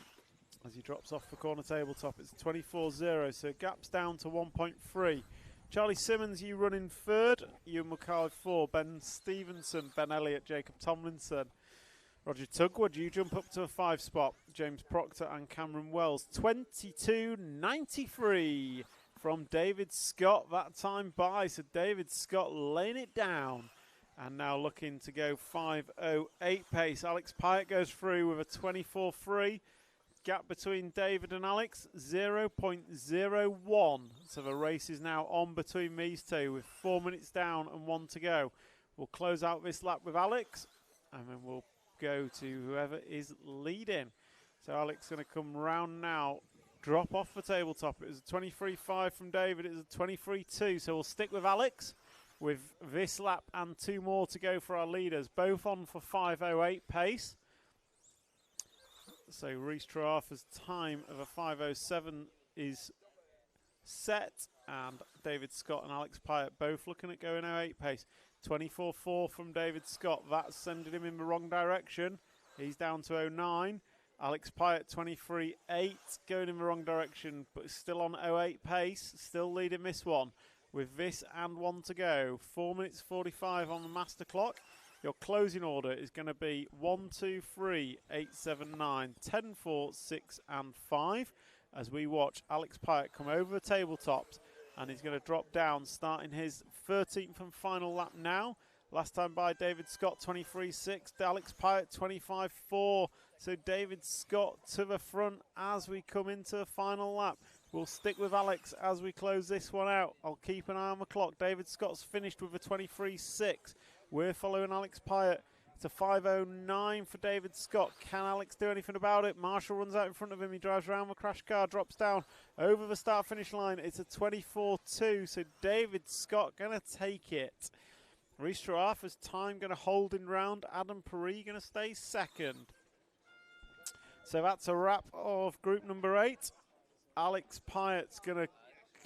Speaker 1: as he drops off the corner tabletop. It's 24.0, so gap's down to 1.3. Charlie Simmons, you run in third. Ewan McCall 4. Ben Stevenson, Ben Elliott, Jacob Tomlinson. Roger Tugwood, you jump up to a 5 spot. James Proctor and Cameron Wells. 22.93 from David Scott that time by. So David Scott laying it down. And now looking to go 5.08 pace. Alex Pyatt goes through with a 24.3. Gap between David and Alex, 0.01. So the race is now on between these two with 4 minutes down and 1 to go. We'll close out this lap with Alex, and then we'll go to whoever is leading. So Alex going to come round now, drop off the tabletop. It was a 23.5 from David. It was a 23.2. So we'll stick with Alex with this lap and 2 more to go for our leaders, both on for 5.08 pace. So Reece Traarth's time of a 5.07 is set, and David Scott and Alex Pyatt both looking at going 08 pace. 24.4 from David Scott. That's sending him in the wrong direction. He's down to 09. Alex Pyatt 23.8 going in the wrong direction, but still on 08 pace, still leading this one. With this and 1 to go, 4 minutes 45 on the master clock. Your closing order is going to be 1, 2, 3, 8, 7, 9, 10, 4, 6, and 5. As we watch Alex Pyatt come over the tabletops, and he's going to drop down, starting his 13th and final lap now. Last time by David Scott 23.6, Alex Pyatt 25.4. So David Scott to the front as we come into the final lap. We'll stick with Alex as we close this one out. I'll keep an eye on the clock. David Scott's finished with a 23.6. We're following Alex Pyatt. It's a 5.09 for David Scott. Can Alex do anything about it? Marshall runs out in front of him. He drives around the crash car, drops down over the start-finish line. It's a 24.2, so David Scott going to take it. Reece Traarth's time going to hold in round. Adam Perry going to stay second. So that's a wrap of group number 8. Alex Pyatt's going to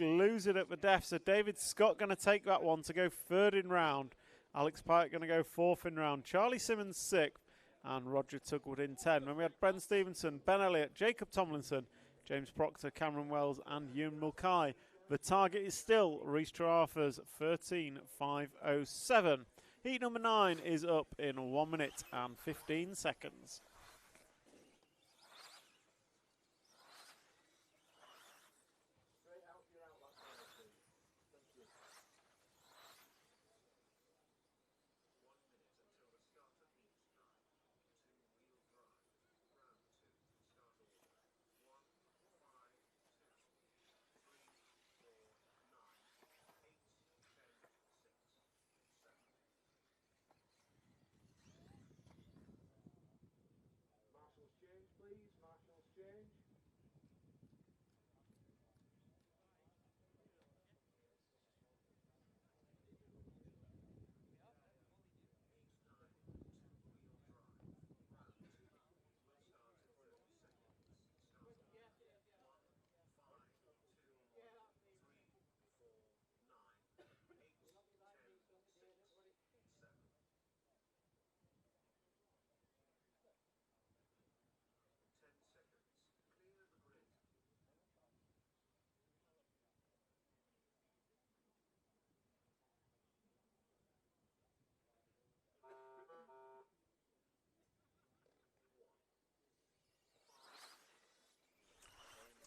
Speaker 1: lose it at the death. So David Scott going to take that one to go third in round. Alex Pike going to go fourth in round. Charlie Simmons sixth. And Roger Tugwood in 10. Then we had Ben Stevenson, Ben Elliott, Jacob Tomlinson, James Proctor, Cameron Wells and Ewan Mulcahy. The target is still Rhys Trarafers 13.507. Heat number 9 is up in 1 minute and 15 seconds.
Speaker 2: Change, please. Marshall's change.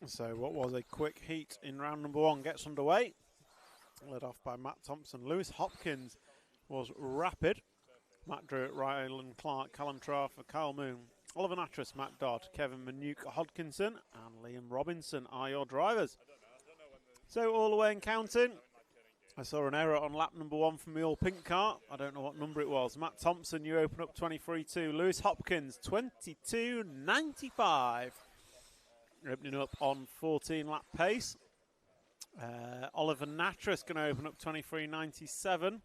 Speaker 1: So what was a quick heat in round number 1 gets underway. Led off by Matt Thompson. Lewis Hopkins was rapid. Matt Drewitt, Rylan Clark, Callum Trafford, Kyle Moon, Oliver Natras, Matt Dodd, Kevin Manuke Hodkinson and Liam Robinson are your drivers. So all the way and counting. I saw an error on lap number 1 from the all pink car. I don't know what number it was. Matt Thompson, you open up 23.2. Lewis Hopkins, 22.95. Opening up on 14 lap pace. Oliver Natras going to open up 23.97.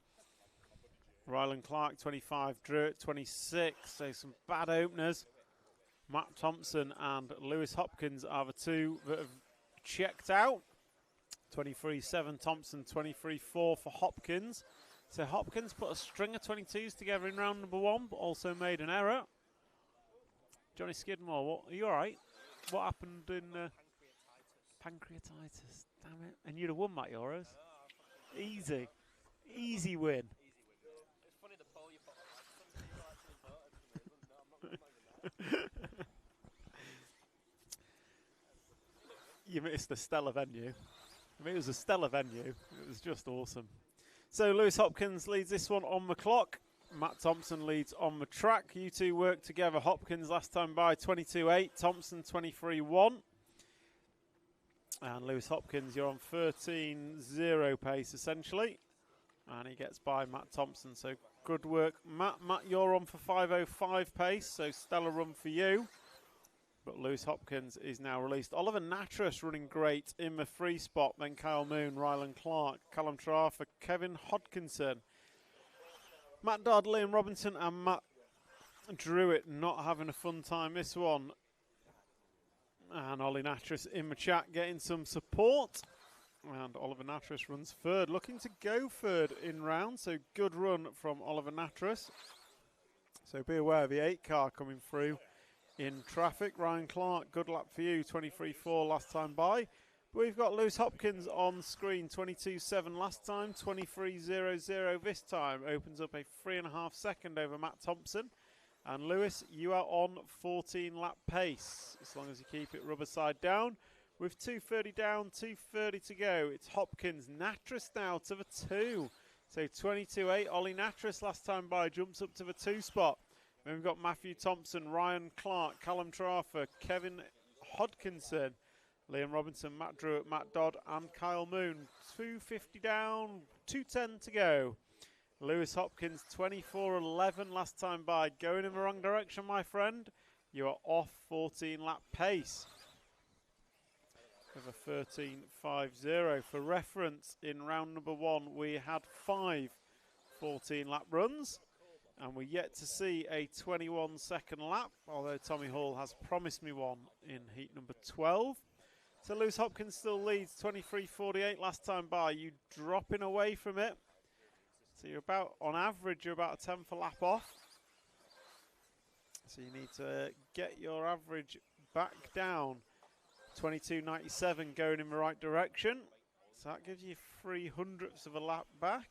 Speaker 1: Rylan Clark 25, Drewitt 26. So some bad openers. Matt Thompson and Lewis Hopkins are the two that have checked out. 23.7 Thompson, 23.4 for Hopkins. So Hopkins put a string of 22s together in round number 1, but also made an error. Johnny Skidmore, are you all right? What happened in pancreatitis? Damn it! And you'd have won that Euros. Easy, easy win.
Speaker 4: It's funny the poll you put on.
Speaker 1: You missed the stellar venue. I mean, it was a stellar venue. It was just awesome. So Lewis Hopkins leads this one on the clock. Matt Thompson leads on the track. You two work together. Hopkins last time by 22.8. Thompson 23.1. And Lewis Hopkins, you're on 13.0 pace essentially. And he gets by Matt Thompson. So good work, Matt. Matt, you're on for 5.05 pace. So stellar run for you. But Lewis Hopkins is now released. Oliver Natras running great in the free spot. Then Kyle Moon, Rylan Clark, Callum Trafford, Kevin Hodkinson. Matt Dodd, Liam Robinson and Matt Drewitt not having a fun time this one. And Ollie Natras in the chat getting some support. And Oliver Natras runs third, looking to go third in round. So good run from Oliver Natras. So be aware of the 8 car coming through in traffic. Ryan Clark, good lap for you, 23.4 last time by. We've got Lewis Hopkins on screen, 22.7 last time, 23.00 this time. Opens up a 3.5 second over Matt Thompson. And Lewis, you are on 14 lap pace, as long as you keep it rubber side down. With 2.30 down, 2.30 to go. It's Hopkins, Natras now to the 2. So 22.8, Ollie Natras last time by, jumps up to the 2 spot. Then we've got Matthew Thompson, Ryan Clark, Callum Trafford, Kevin Hodkinson, Liam Robinson, Matt Drewitt, Matt Dodd and Kyle Moon. 2.50 down, 2.10 to go. Lewis Hopkins, 24.11 last time by. Going in the wrong direction, my friend. You are off 14 lap pace. With a 13.50. For reference, in round number 1, we had 5 14 lap runs. And we're yet to see a 21 second lap, although Tommy Hall has promised me one in heat number 12. So Lewis Hopkins still leads 23.48 last time by. You dropping away from it. So you're about, on average, you're about a tenth a lap off. So you need to get your average back down. 22.97 going in the right direction. So that gives you 300ths of a lap back.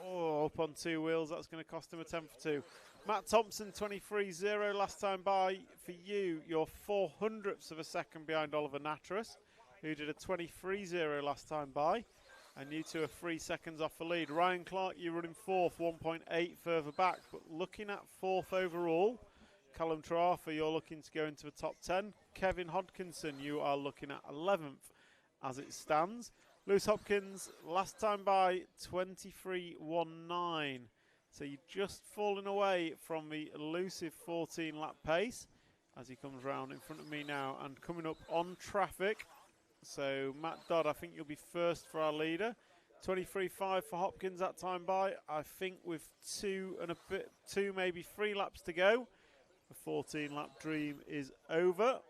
Speaker 1: Oh, up on two wheels, that's going to cost him a 10 for 2. Matt Thompson, 23.0 last time by. For you, you're 400ths of a second behind Oliver Natras, who did a 23.0 last time by. And you two are 3 seconds off the lead. Ryan Clark, you're running fourth, 1.8 further back. But looking at fourth overall, Callum Trafer, you're looking to go into the top 10. Kevin Hodkinson, you are looking at 11th as it stands. Lewis Hopkins, last time by, 23.19. So you're just falling away from the elusive 14-lap pace as he comes round in front of me now and coming up on traffic. So Matt Dodd, I think you'll be first for our leader. 23.5 for Hopkins that time by. I think with two, maybe 3 laps to go, the 14-lap dream is over.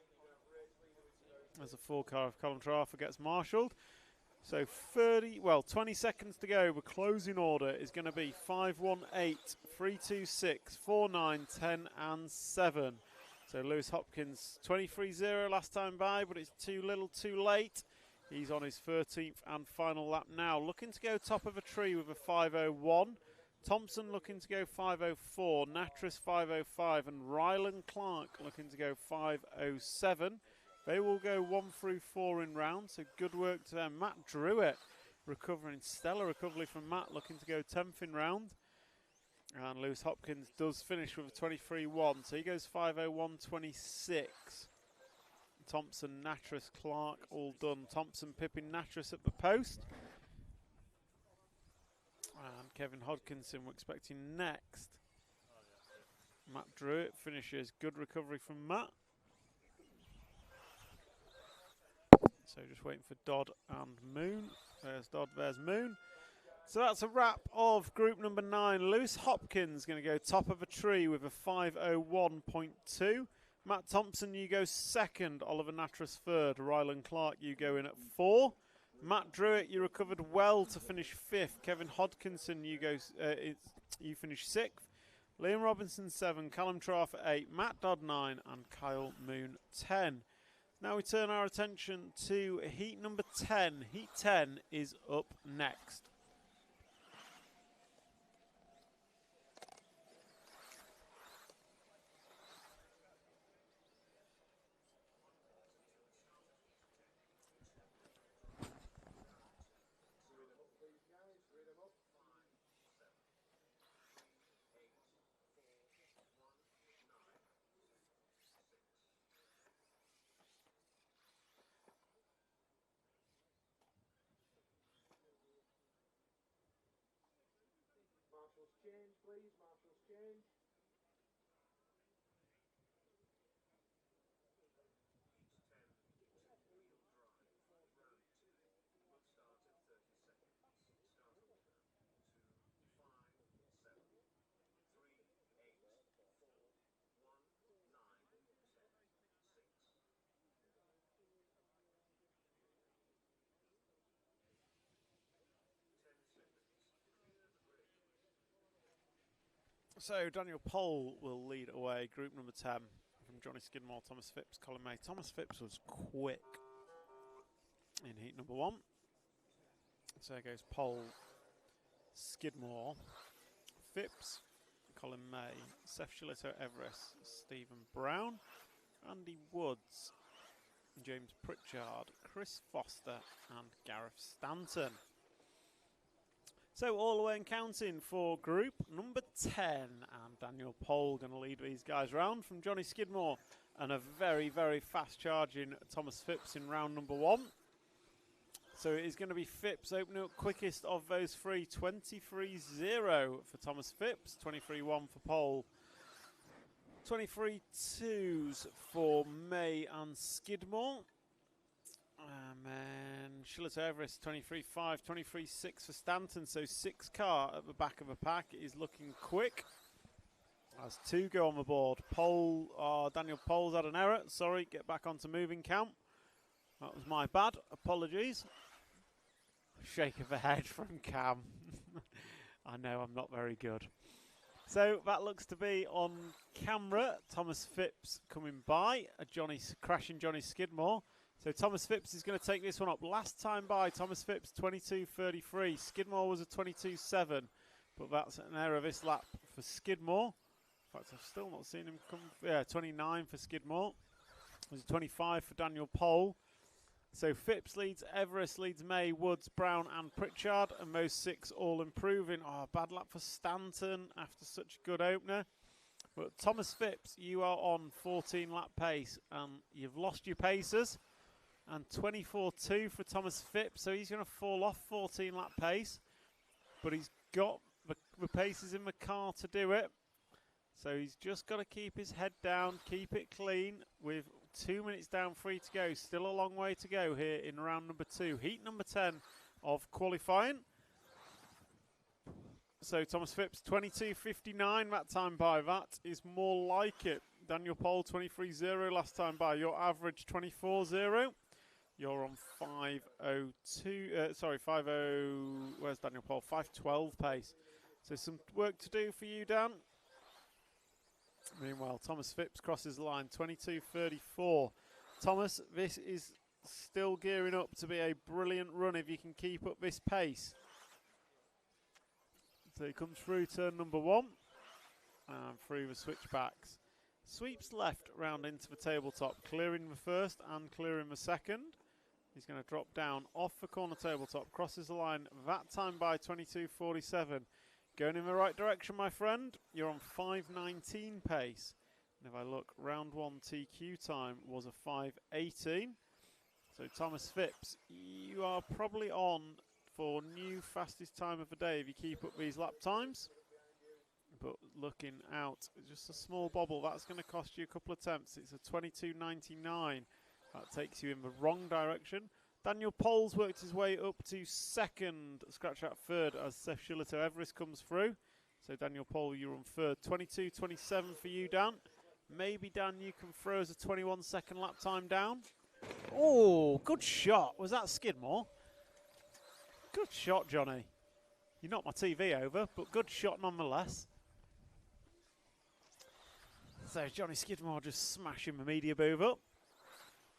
Speaker 1: As the 4 car of Colin Trafer gets marshalled. So 20 seconds to go. The closing order is going to be 5.18, 3.26, 4.9, 10 and 7. So Lewis Hopkins 23.0 last time by, but it's too little too late. He's on his 13th and final lap now. Looking to go top of a tree with a 5.01. Thompson looking to go 5.04. Natras 5.05. And Rylan Clark looking to go 5.07. They will go 1 through 4 in rounds, so good work to them. Matt Druitt recovering, stellar recovery from Matt, looking to go 10th in round. And Lewis Hopkins does finish with a 23.1, so he goes 5.01.26. Thompson, Natras, Clark all done. Thompson, Pippin, Natras at the post. And Kevin Hodkinson we're expecting next. Matt Druitt finishes, good recovery from Matt. So just waiting for Dodd and Moon. There's Dodd, there's Moon. So that's a wrap of group number 9. Lewis Hopkins going to go top of a tree with a 5.01.2. Matt Thompson, you go second. Oliver Natras third. Rylan Clark, you go in at 4. Matt Druitt, you recovered well to finish 5th. Kevin Hodkinson, you finish 6th. Liam Robinson 7. Callum Trafer 8. Matt Dodd 9. And Kyle Moon 10. Now we turn our attention to heat number 10. Heat 10 is up next.
Speaker 3: Marshals change, please. Marshals change.
Speaker 1: So Daniel Pole will lead away, group number 10, from Johnny Skidmore, Thomas Phipps, Colin May. Thomas Phipps was quick in heat number 1. So there goes Pole, Skidmore, Phipps, Colin May, Seth Shillito Everest, Stephen Brown, Andy Woods, James Pritchard, Chris Foster and Gareth Stanton. So all the way and counting for group number 10, and Daniel Pole going to lead these guys round from Johnny Skidmore, and a very, very fast charging Thomas Phipps in round number 1. So it is going to be Phipps opening up quickest of those 3, 23.0 for Thomas Phipps, 23.1 for Pole, 23.2s for May and Skidmore. And then Shillito Everest 23.5, 23.6 for Stanton. So 6 car at the back of the pack is looking quick. As 2 go on the board. Daniel Pole's had an error. Sorry, get back onto moving count. That was my bad. Apologies. Shake of the head from Cam. I know I'm not very good. So that looks to be on camera. Thomas Phipps coming by. Crashing Johnny Skidmore. So Thomas Phipps is going to take this one up. Last time by, Thomas Phipps 22.33. Skidmore was a 22.7. But that's an error this lap for Skidmore. In fact, I've still not seen him come. Yeah, 29 for Skidmore. It was 25 for Daniel Pole. So Phipps leads Everest, leads May, Woods, Brown and Pritchard, and those 6 all improving. Oh, bad lap for Stanton after such a good opener. But Thomas Phipps, you are on 14 lap pace, and you've lost your pacers. And 24.2 for Thomas Phipps, so he's going to fall off 14 lap pace. But he's got the paces in the car to do it. So he's just got to keep his head down, keep it clean with 2 minutes down, 3 to go. Still a long way to go here in round number 2. Heat number 10 of qualifying. So Thomas Phipps, 22.59 that time by. That is more like it. Daniel Pole, 23.0 last time by. Your average, 24.0. You're on 5.02, sorry, 5.0, where's Daniel Pole? 5.12 pace. So some work to do for you, Dan. Meanwhile, Thomas Phipps crosses the line, 22.34. Thomas, this is still gearing up to be a brilliant run if you can keep up this pace. So he comes through turn number 1 and through the switchbacks. Sweeps left round into the tabletop, clearing the first and clearing the second. He's going to drop down off the corner tabletop, crosses the line that time by 22.47. Going in the right direction, my friend. You're on 5.19 pace. And if I look, round 1 TQ time was a 5.18. So Thomas Phipps, you are probably on for new fastest time of the day if you keep up these lap times. But looking out, just a small bobble. That's going to cost you a couple of attempts. It's a 22.99. That takes you in the wrong direction. Daniel Pole's worked his way up to second, scratch out third as Seth Shillito Everest comes through. So Daniel Pole, you're on third. 22.27 for you, Dan. Maybe, Dan, you can throw us a 21-second lap time down. Oh, good shot. Was that Skidmore? Good shot, Johnny. You knocked my TV over, but good shot nonetheless. So Johnny Skidmore just smashing the media booth up.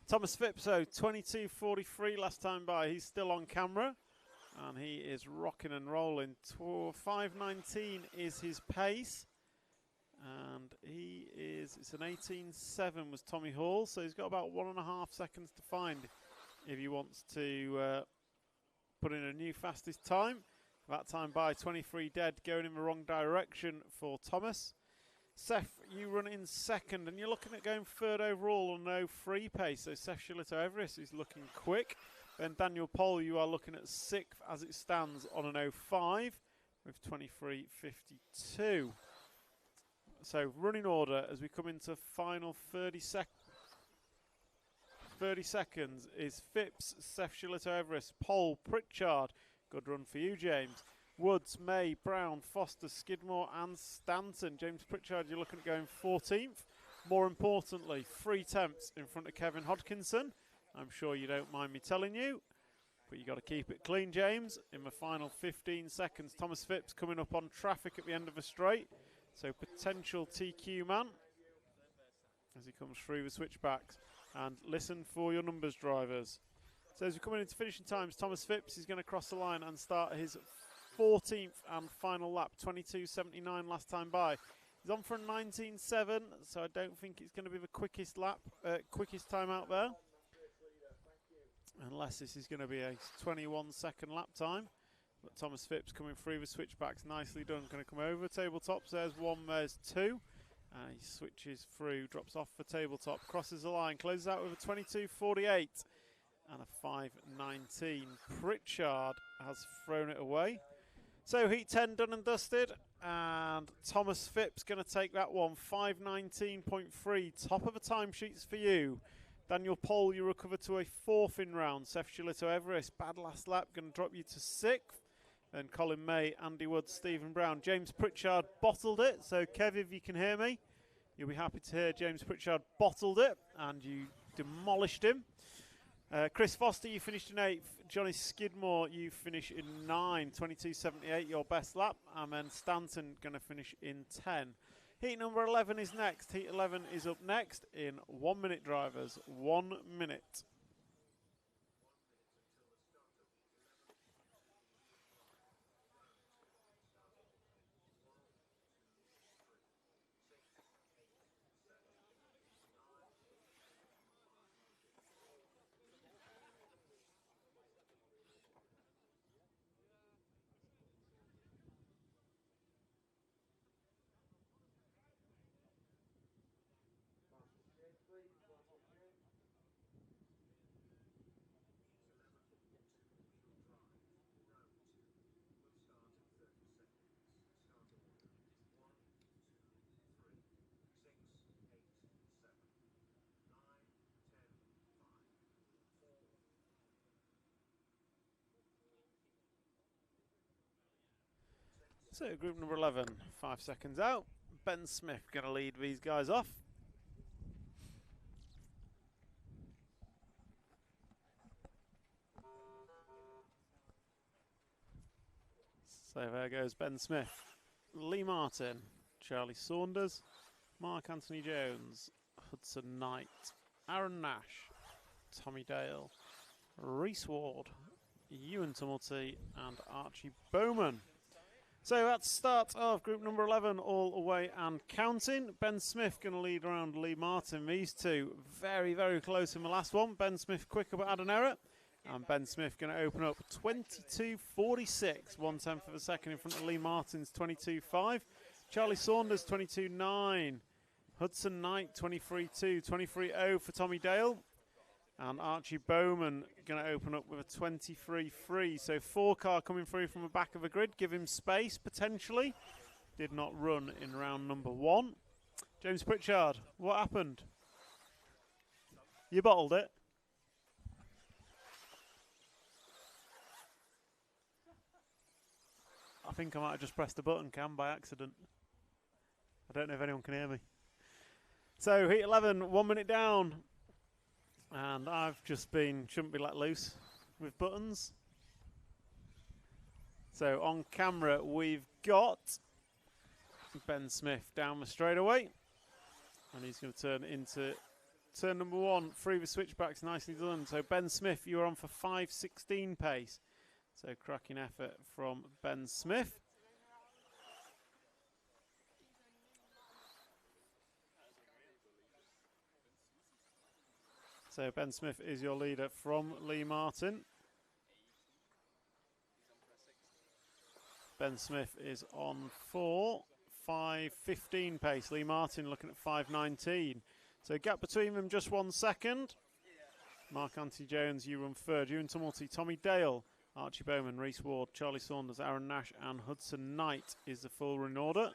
Speaker 1: Thomas Phipps, so 22.43 last time by. He's still on camera. And he is rocking and rolling. 5.19 is his pace. And he is, it's an 18.7 was Tommy Hall. So he's got about 1.5 seconds to find if he wants to put in a new fastest time. That time by 23 dead, going in the wrong direction for Thomas. Seth, you run in second, and you're looking at going third overall on no free pace. So Seth Shillito Everest is looking quick. Then Daniel Pole, you are looking at sixth as it stands on an 05 with 23.52. So running order as we come into final 30 seconds is Phipps, Seth Shillito Everest, Pole, Pritchard. Good run for you, James. Woods, May, Brown, Foster, Skidmore and Stanton. James Pritchard, you're looking at going 14th. More importantly, 3 temps in front of Kevin Hodkinson. I'm sure you don't mind me telling you, but you got to keep it clean, James. In the final 15 seconds, Thomas Phipps coming up on traffic at the end of the straight. So potential TQ man as he comes through the switchbacks. And listen for your numbers, drivers. So as we come into finishing times, Thomas Phipps is going to cross the line and start his 14th and final lap, 22.79 last time by. He's on for a 19.7, so I don't think it's going to be the quickest lap, quickest time out there. Unless this is going to be a 21-second lap time. But Thomas Phipps coming through the switchbacks, nicely done. Going to come over tabletops. There's 1, there's 2. He switches through, drops off the tabletop, crosses the line, closes out with a 22.48 and a 5.19. Pritchard has thrown it away. So heat 10 done and dusted, and Thomas Phipps going to take that one, 5.19.3, top of the timesheets for you. Daniel Pole, you recover to a 4th in round. Seth Shillito Everest, bad last lap, going to drop you to 6th. Then Colin May, Andy Woods, Stephen Brown. James Pritchard bottled it, so Kev, if you can hear me, you'll be happy to hear James Pritchard bottled it, and you demolished him. Chris Foster, you finished in 8th. Johnny Skidmore, you finish in 9. 22.78, your best lap. And then Stanton going to finish in 10. Heat number 11 is next. Heat 11 is up next in 1 minute drivers. 1 minute. So group number 11, 5 seconds out. Ben Smith going to lead these guys off. So there goes Ben Smith, Lee Martin, Charlie Saunders, Mark Anthony Jones, Hudson Knight, Aaron Nash, Tommy Dale, Reese Ward, Ewan Tumulty and Archie Bowman. So that's the start of group number 11, all away and counting. Ben Smith going to lead around Lee Martin. These two very, very close in the last one. Ben Smith quicker but had an error. And Ben Smith going to open up 22.46, 1/10 of a second in front of Lee Martin's 22.5. Charlie Saunders 22.9. Hudson Knight 23.2, 23.0 for Tommy Dale. And Archie Bowman going to open up with a 23.3. So 4 car coming through from the back of the grid. Give him space, potentially. Did not run in round number 1. James Pritchard, what happened? You bottled it? I think I might have just pressed the button, Cam, by accident. I don't know if anyone can hear me. So heat 11, 1 minute down. And I've just shouldn't be let loose with buttons. So on camera we've got Ben Smith down the straightaway. And he's going to turn into turn number 1 through the switchbacks, nicely done. So Ben Smith, you're on for 5.16 pace. So cracking effort from Ben Smith. So Ben Smith is your leader from Lee Martin. Ben Smith is on for 5.15 pace. Lee Martin looking at 5.19. So gap between them just 1 second. Mark Anthony Jones, you run third. Ewan Tumulty, Tommy Dale, Archie Bowman, Reese Ward, Charlie Saunders, Aaron Nash and Hudson Knight is the full run order.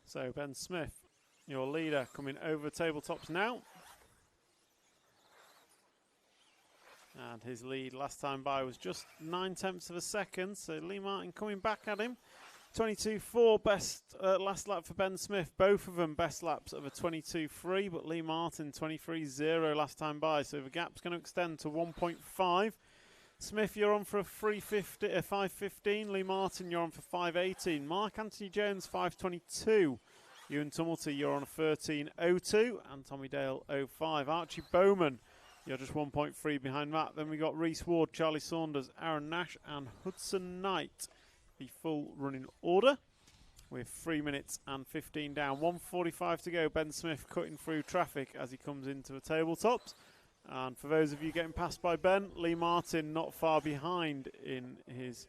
Speaker 1: So Ben Smith, your leader, coming over tabletops now. And his lead last time by was just 9/10 of a second. So Lee Martin coming back at him. 22.4 best last lap for Ben Smith. Both of them best laps of a 22.3, but Lee Martin 23.0 last time by. So the gap's going to extend to 1.5. Smith, you're on for a 5.15. Lee Martin, you're on for 5.18. Mark Anthony Jones, 5.22. Ewan Tumulty, you're on a 13.02. And Tommy Dale, 0.5. Archie Bowman, you're just 1.3 behind that. Then we got Reese Ward, Charlie Saunders, Aaron Nash, and Hudson Knight. The full running order with 3 minutes and 15 down. 1:45 to go. Ben Smith cutting through traffic as he comes into the tabletops. And for those of you getting passed by Ben, Lee Martin not far behind in his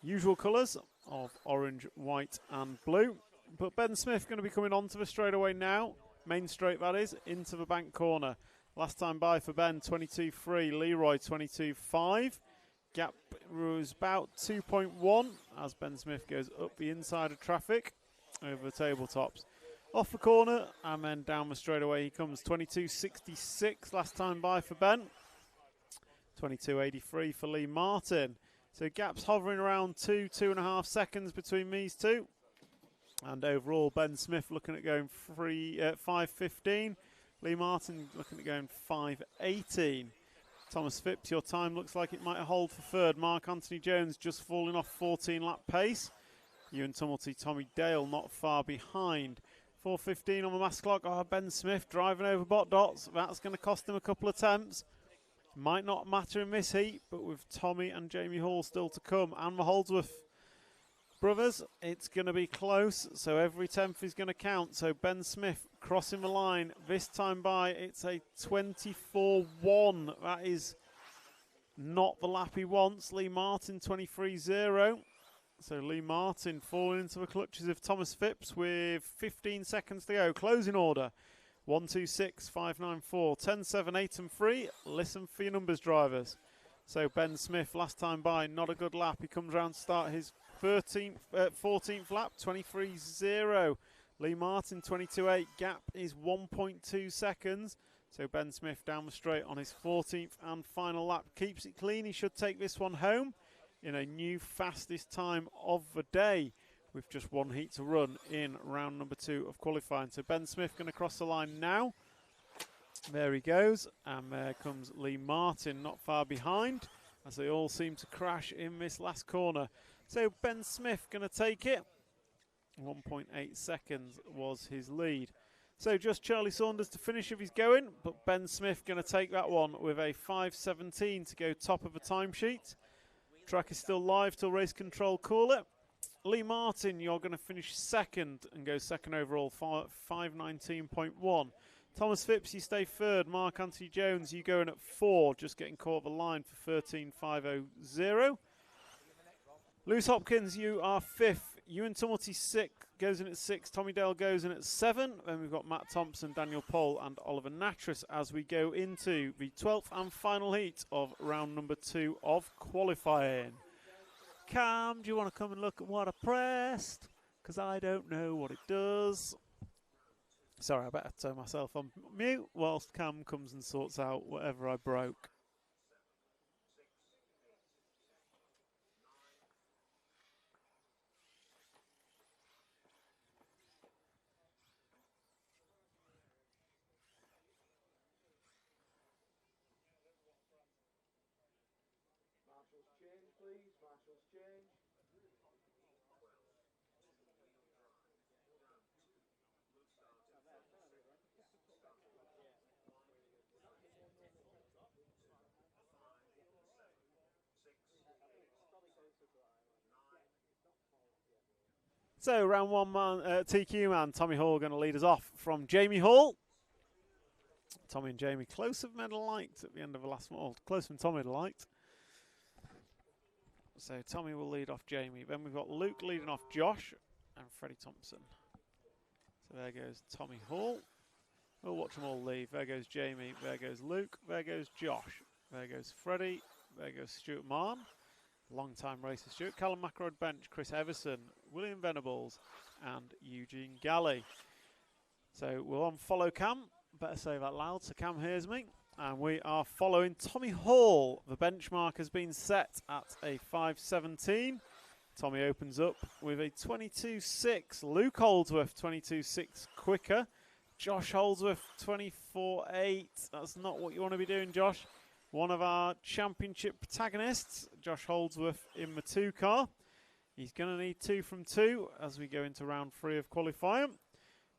Speaker 1: usual colours of orange, white and blue. But Ben Smith going to be coming onto the straightaway now. Main straight that is, into the bank corner. Last time by for Ben, 22.3. Leroy, 22.5. Gap was about 2.1 as Ben Smith goes up the inside of traffic over the tabletops. Off the corner and then down the straightaway he comes. 22.66 last time by for Ben. 22.83 for Lee Martin. So gaps hovering around 2.5 seconds between these two. And overall, Ben Smith looking at going 5.15. Lee Martin looking at going 5.18. Thomas Phipps, your time looks like it might hold for third. Mark Anthony Jones just falling off 14 lap pace. Ewan Tumulty, Tommy Dale not far behind. 4.15 on the mass clock. Oh, Ben Smith driving over bot dots. That's going to cost him a couple of attempts. Might not matter in this heat, but with Tommy and Jamie Hall still to come, and the Holdsworth brothers, it's going to be close. So every tenth is going to count. So Ben Smith crossing the line. This time by, it's a 24.1. That is not the lap he wants. Lee Martin 23.0. So Lee Martin falling into the clutches of Thomas Phipps with 15 seconds to go. Closing order. 1, 2, 6, 5, 9, 4, 10, 7, 8 and 3. Listen for your numbers, drivers. So Ben Smith, last time by, not a good lap. He comes around to start his 14th lap, 23.0. Lee Martin, 22.8. Gap is 1.2 seconds. So Ben Smith down the straight on his 14th and final lap. Keeps it clean. He should take this one home in a new fastest time of the day with just one heat to run in round number 2 of qualifying. So Ben Smith going to cross the line now. There he goes, and there comes Lee Martin not far behind as they all seem to crash in this last corner. So Ben Smith going to take it. 1.8 seconds was his lead. So just Charlie Saunders to finish if he's going, but Ben Smith going to take that one with a 5.17 to go top of the timesheet. Track is still live till race control call it. Lee Martin, you're going to finish second and go second overall, 5.19.1. Thomas Phipps, you stay third. Mark Anthony Jones, you going at 4, just getting caught the line for 13.500. Lewis Hopkins, you are 5th. Ewan Tumulty goes in at 6. Tommy Dale goes in at 7. Then we've got Matt Thompson, Daniel Pohl and Oliver Natras as we go into the 12th and final heat of round number 2 of qualifying. Cam, do you want to come and look at what I pressed? Because I don't know what it does. Sorry, I better turn myself on mute whilst Cam comes and sorts out whatever I broke.
Speaker 3: Marshall's change, please. Marshall's change.
Speaker 1: So round 1 man, TQ man, Tommy Hall going to lead us off from Jamie Hall. Tommy and Jamie closer than I'd liked at the end of the last one. Well, closer than Tommy had liked. So Tommy will lead off Jamie. Then we've got Luke leading off Josh and Freddie Thompson. So there goes Tommy Hall. We'll watch them all leave. There goes Jamie. There goes Luke. There goes Josh. There goes Freddie. There goes Stuart Mann. Long-time racer Stuart. Callum McElroy bench. Chris Everson. William Venables. And Eugene Galley. So we'll on follow Cam. Better say that loud so Cam hears me. And we are following Tommy Hall. The benchmark has been set at a 5.17. Tommy opens up with a 22.6. Luke Holdsworth 22.6 quicker. Josh Holdsworth 24.8. That's not what you want to be doing, Josh. One of our championship protagonists, Josh Holdsworth in the 2 car. He's going to need 2 from 2 as we go into round 3 of qualifying.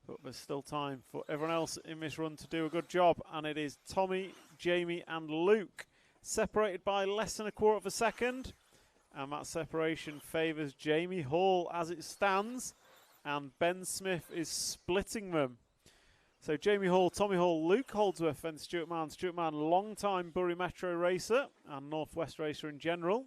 Speaker 1: But there's still time for everyone else in this run to do a good job. And it is Tommy, Jamie and Luke separated by less than a quarter of a second. And that separation favours Jamie Hall as it stands. And Ben Smith is splitting them. So Jamie Hall, Tommy Hall, Luke Holdsworth and Stuart Mann. Stuart Mann, long-time Bury Metro racer and Northwest racer in general.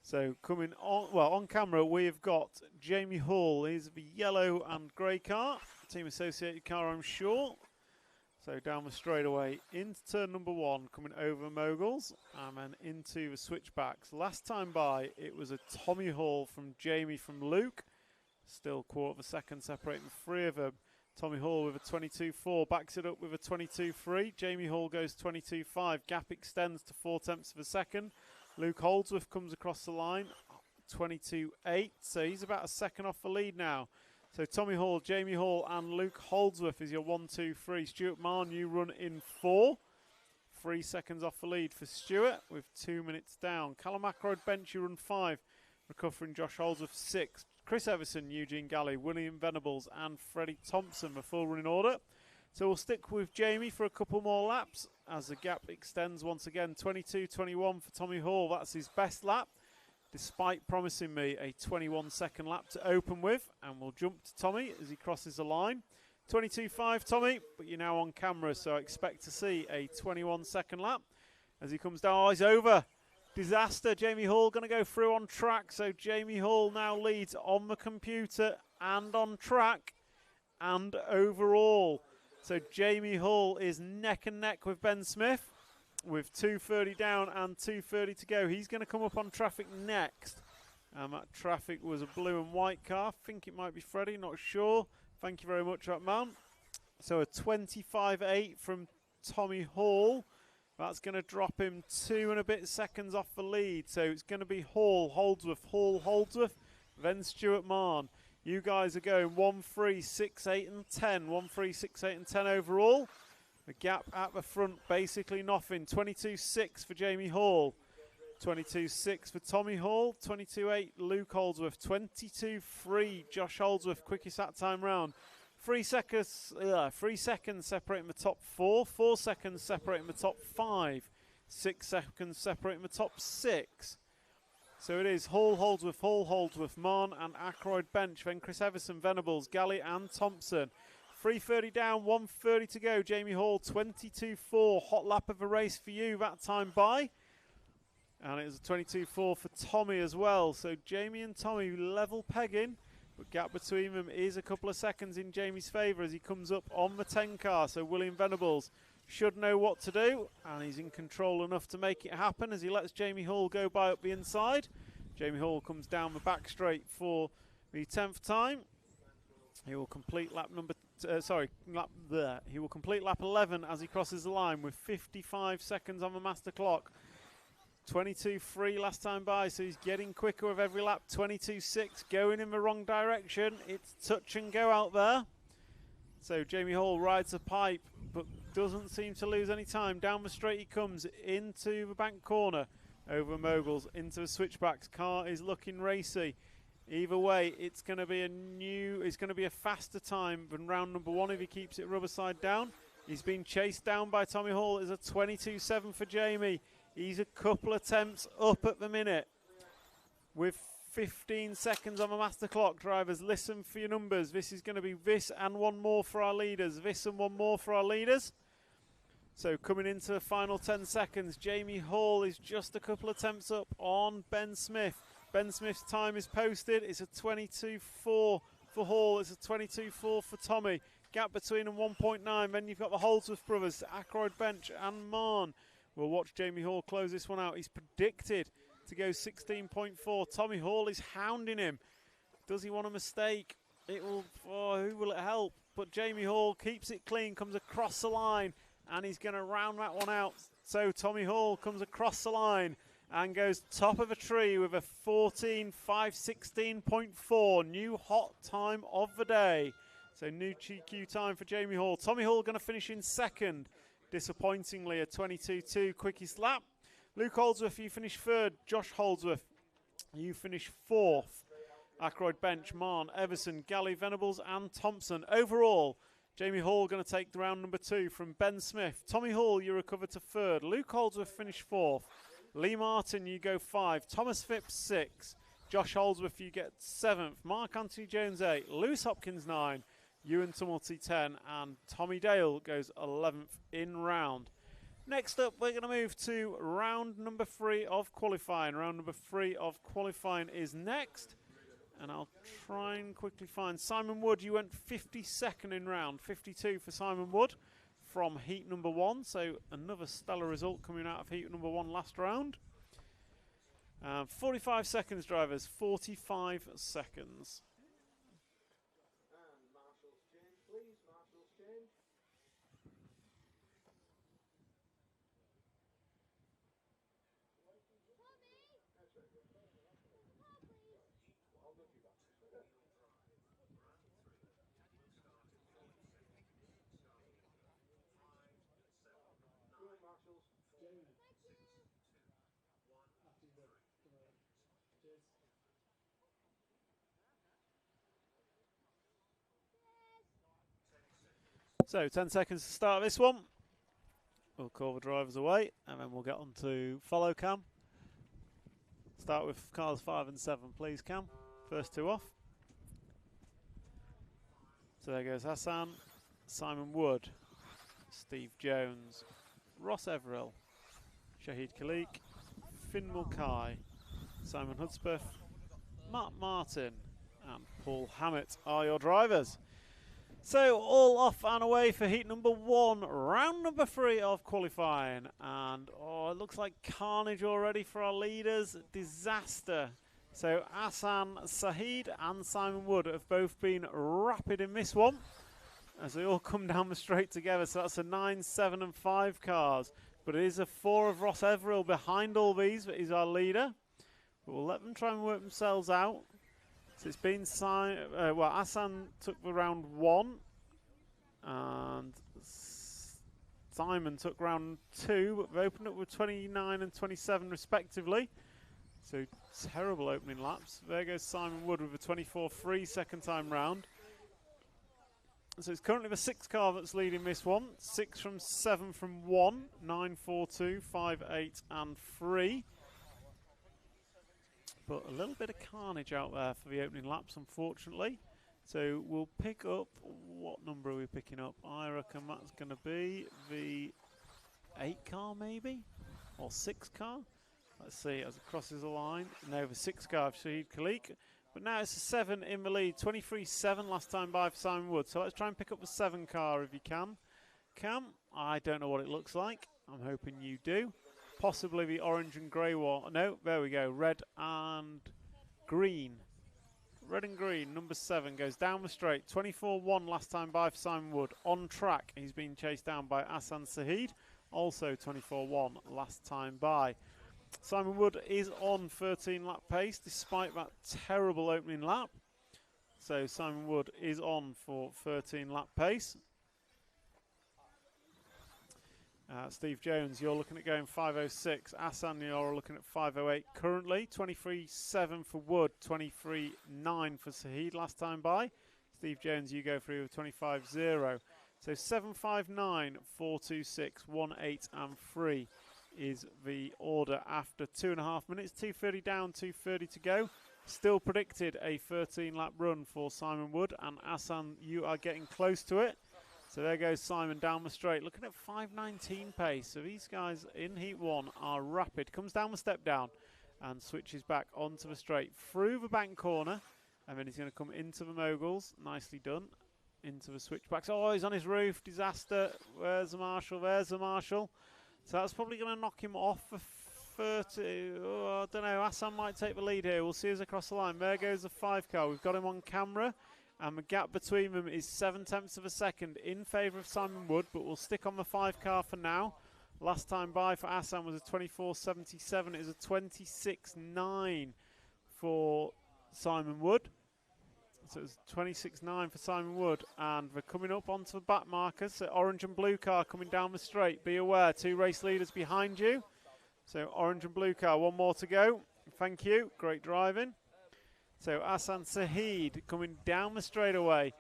Speaker 1: So coming on, well, on camera we've got Jamie Hall. He's the yellow and grey car, team associated car, I'm sure. So down the straightaway into turn number 1, coming over moguls, and then into the switchbacks. Last time by, it was a Tommy Hall from Jamie from Luke. Still quarter of a second separating the three of them. Tommy Hall with a 22.4, backs it up with a 22.3. Jamie Hall goes 22.5, gap extends to 4/10 of a second. Luke Holdsworth comes across the line, 22.8, so he's about a second off the lead now. So Tommy Hall, Jamie Hall and Luke Holdsworth is your 1, 2, 3. Stuart Marn, you run in 4. 3 seconds off the lead for Stuart with 2 minutes down. Callum Ackroyd bench, you run 5. Recovering Josh Holdsworth 6. Chris Everson, Eugene Galley, William Venables and Freddie Thompson, the full running order. So we'll stick with Jamie for a couple more laps as the gap extends once again. 22.21 for Tommy Hall, that's his best lap, despite promising me a 21-second lap to open with. And we'll jump to Tommy as he crosses the line. 22.5 Tommy, but you're now on camera, so I expect to see a 21-second lap as he comes down. Oh, he's over. Disaster. Jamie Hall going to go through on track, so Jamie Hall now leads on the computer and on track and overall. So Jamie Hall is neck and neck with Ben Smith with 2:30 down and 2:30 to go. He's going to come up on traffic next. That traffic was a blue and white car. I think it might be Freddie, not sure. Thank you very much, that man. So a 25.8 from Tommy Hall. That's going to drop him 2 and a bit seconds off the lead. So it's going to be Hall, Holdsworth, then Stuart Marn. You guys are going 1, 3, 6, 8 and 10. 1, 3, 6, 8 and 10 overall. The gap at the front, basically nothing. 22.6 for Jamie Hall. 22.6 for Tommy Hall. 22.8 Luke Holdsworth. 22.3 Josh Holdsworth, quickest that time round. 3 seconds separating the top 4. 4 seconds separating the top 5. 6 seconds separating the top 6. So it is Hall, Holdsworth, Marn and Ackroyd bench. Then Chris Everson, Venables, Galley and Thompson. 3:30 down, 1:30 to go. Jamie Hall, 22.4. Hot lap of a race for you that time by. And it was a 22.4 for Tommy as well. So Jamie and Tommy level pegging. But gap between them is a couple of seconds in Jamie's favour as he comes up on the 10 car. So William Venables should know what to do. And he's in control enough to make it happen as he lets Jamie Hall go by up the inside. Jamie Hall comes down the back straight for the 10th time. He will complete lap he will complete lap 11 as he crosses the line with 55 seconds on the master clock. 22.3 last time by, so he's getting quicker with every lap. 22.6 going in the wrong direction. It's touch and go out there. So Jamie Hall rides the pipe but doesn't seem to lose any time. Down the straight he comes into the bank corner, over moguls, into the switchbacks. Car is looking racy. Either way, it's going to be a faster time than round number 1 if he keeps it rubber side down. He's been chased down by Tommy Hall. It's a 22.7 for Jamie. He's a couple attempts up at the minute. With 15 seconds on the master clock, drivers, listen for your numbers. This is going to be this and one more for our leaders. This and one more for our leaders. So coming into the final 10 seconds, Jamie Hall is just a couple attempts up on Ben Smith. Ben Smith's time is posted. It's a 22.4 for Hall. It's a 22.4 for Tommy. Gap between them 1.9. Then you've got the Holdsworth brothers, Ackroyd bench and Marn. We'll watch Jamie Hall close this one out. He's predicted to go 16.4. Tommy Hall is hounding him. Does he want a mistake? Who will it help? But Jamie Hall keeps it clean, comes across the line, and he's going to round that one out. So Tommy Hall comes across the line and goes top of a tree with a 14.516.4. New hot time of the day. So new GQ time for Jamie Hall. Tommy Hall going to finish in second. Disappointingly, a 22.2 quickest lap. Luke Holdsworth, you finish third. Josh Holdsworth, you finish fourth. Ackroyd bench, Marn, Everson, Galley, Venables and Thompson. Overall, Jamie Hall going to take the round number 2 from Ben Smith. Tommy Hall, you recover to third. Luke Holdsworth finished fourth. Lee Martin, you go 5. Thomas Phipps 6. Josh Holdsworth, you get 7th. Mark Anthony Jones 8. Lewis Hopkins 9. Ewan Tumulty 10, and Tommy Dale goes 11th in round. Next up, we're going to move to round number 3 of qualifying. Round number 3 of qualifying is next, and I'll try and quickly find Simon Wood. You went 52nd in round, 52 for Simon Wood. from heat number 1. So another stellar result coming out of heat number 1 last round. 45 seconds, drivers. 45 seconds.
Speaker 3: And marshals change, please. Marshals change. Go, marshals.
Speaker 1: So 10 seconds to start this one. We'll call the drivers away and then we'll get on to follow cam. Start with cars 5 and 7, please, Cam. First two off. So there goes Hassan, Simon Wood, Steve Jones, Ross Everill, Shahid Khalik, Finn Mulcahy, Simon Hudspeth, Matt Martin and Paul Hammett are your drivers. So all off and away for heat number 1, round number 3 of qualifying. And oh, it looks like carnage already for our leaders. Disaster. So Hassan Saeed and Simon Wood have both been rapid in this one as they all come down the straight together. So that's a 9, 7 and 5 cars. But it is a 4 of Ross Everill behind all these, but he's our leader. But we'll let them try and work themselves out. So it's been well, Hassan took the round 1 and Simon took round 2, but they opened up with 29 and 27 respectively. So terrible opening laps. There goes Simon Wood with a 24.3 second time round. So it's currently the 6 car that's leading this one. 6 from 7 from 1, 9, 4, 2, 5, 8 and 3. But a little bit of carnage out there for the opening laps, unfortunately. So we'll pick up, what number are we picking up? I reckon that's going to be the 8 car maybe? Or 6 car? Let's see as it crosses the line. No, the 6 car of Shahid Khalik. But now it's a 7 in the lead. 23.7 last time by for Simon Wood. So let's try and pick up the 7 car if you can. Cam, I don't know what it looks like. I'm hoping you do. Possibly the orange and grey one. No, there we go. Red and green. Red and green, number 7, goes down the straight. 24.1 last time by for Simon Wood. On track, he's been chased down by Hassan Saeed. Also 24.1 last time by. Simon Wood is on 13 lap pace despite that terrible opening lap. So Simon Wood is on for 13 lap pace. Steve Jones, you're looking at going 5.06. Hassan, you're looking at 5.08 currently. 23.7 for Wood, 23.9 for Saeed last time by. Steve Jones, you go through with 25.0. So 7.59, 4.26, 1.8 and 3 is the order after 2.5 minutes. 2.30 down, 2.30 to go. Still predicted a 13 lap run for Simon Wood, and Hassan, you are getting close to it. So there goes Simon down the straight, looking at 5.19 pace. So these guys in Heat 1 are rapid. Comes down the step down and switches back onto the straight. Through the bank corner, and then he's going to come into the moguls. Nicely done. Into the switchbacks. Oh, he's on his roof. Disaster. Where's the marshal? There's the marshal. So that's probably going to knock him off for 30. Oh, I don't know. Hassan might take the lead here. We'll see as across the line. There goes the 5 car. We've got him on camera. And the gap between them is 7/10 of a second in favour of Simon Wood, but we'll stick on the 5 car for now. Last time by for Hassan was a 24.77. It is a 26.9 for Simon Wood. So it was 26.9 for Simon Wood. And we're coming up onto the back markers. So orange and blue car coming down the straight. Be aware, 2 race leaders behind you. So orange and blue car, 1 more to go. Thank you. Great driving. So Hassan Saeed coming down the straightaway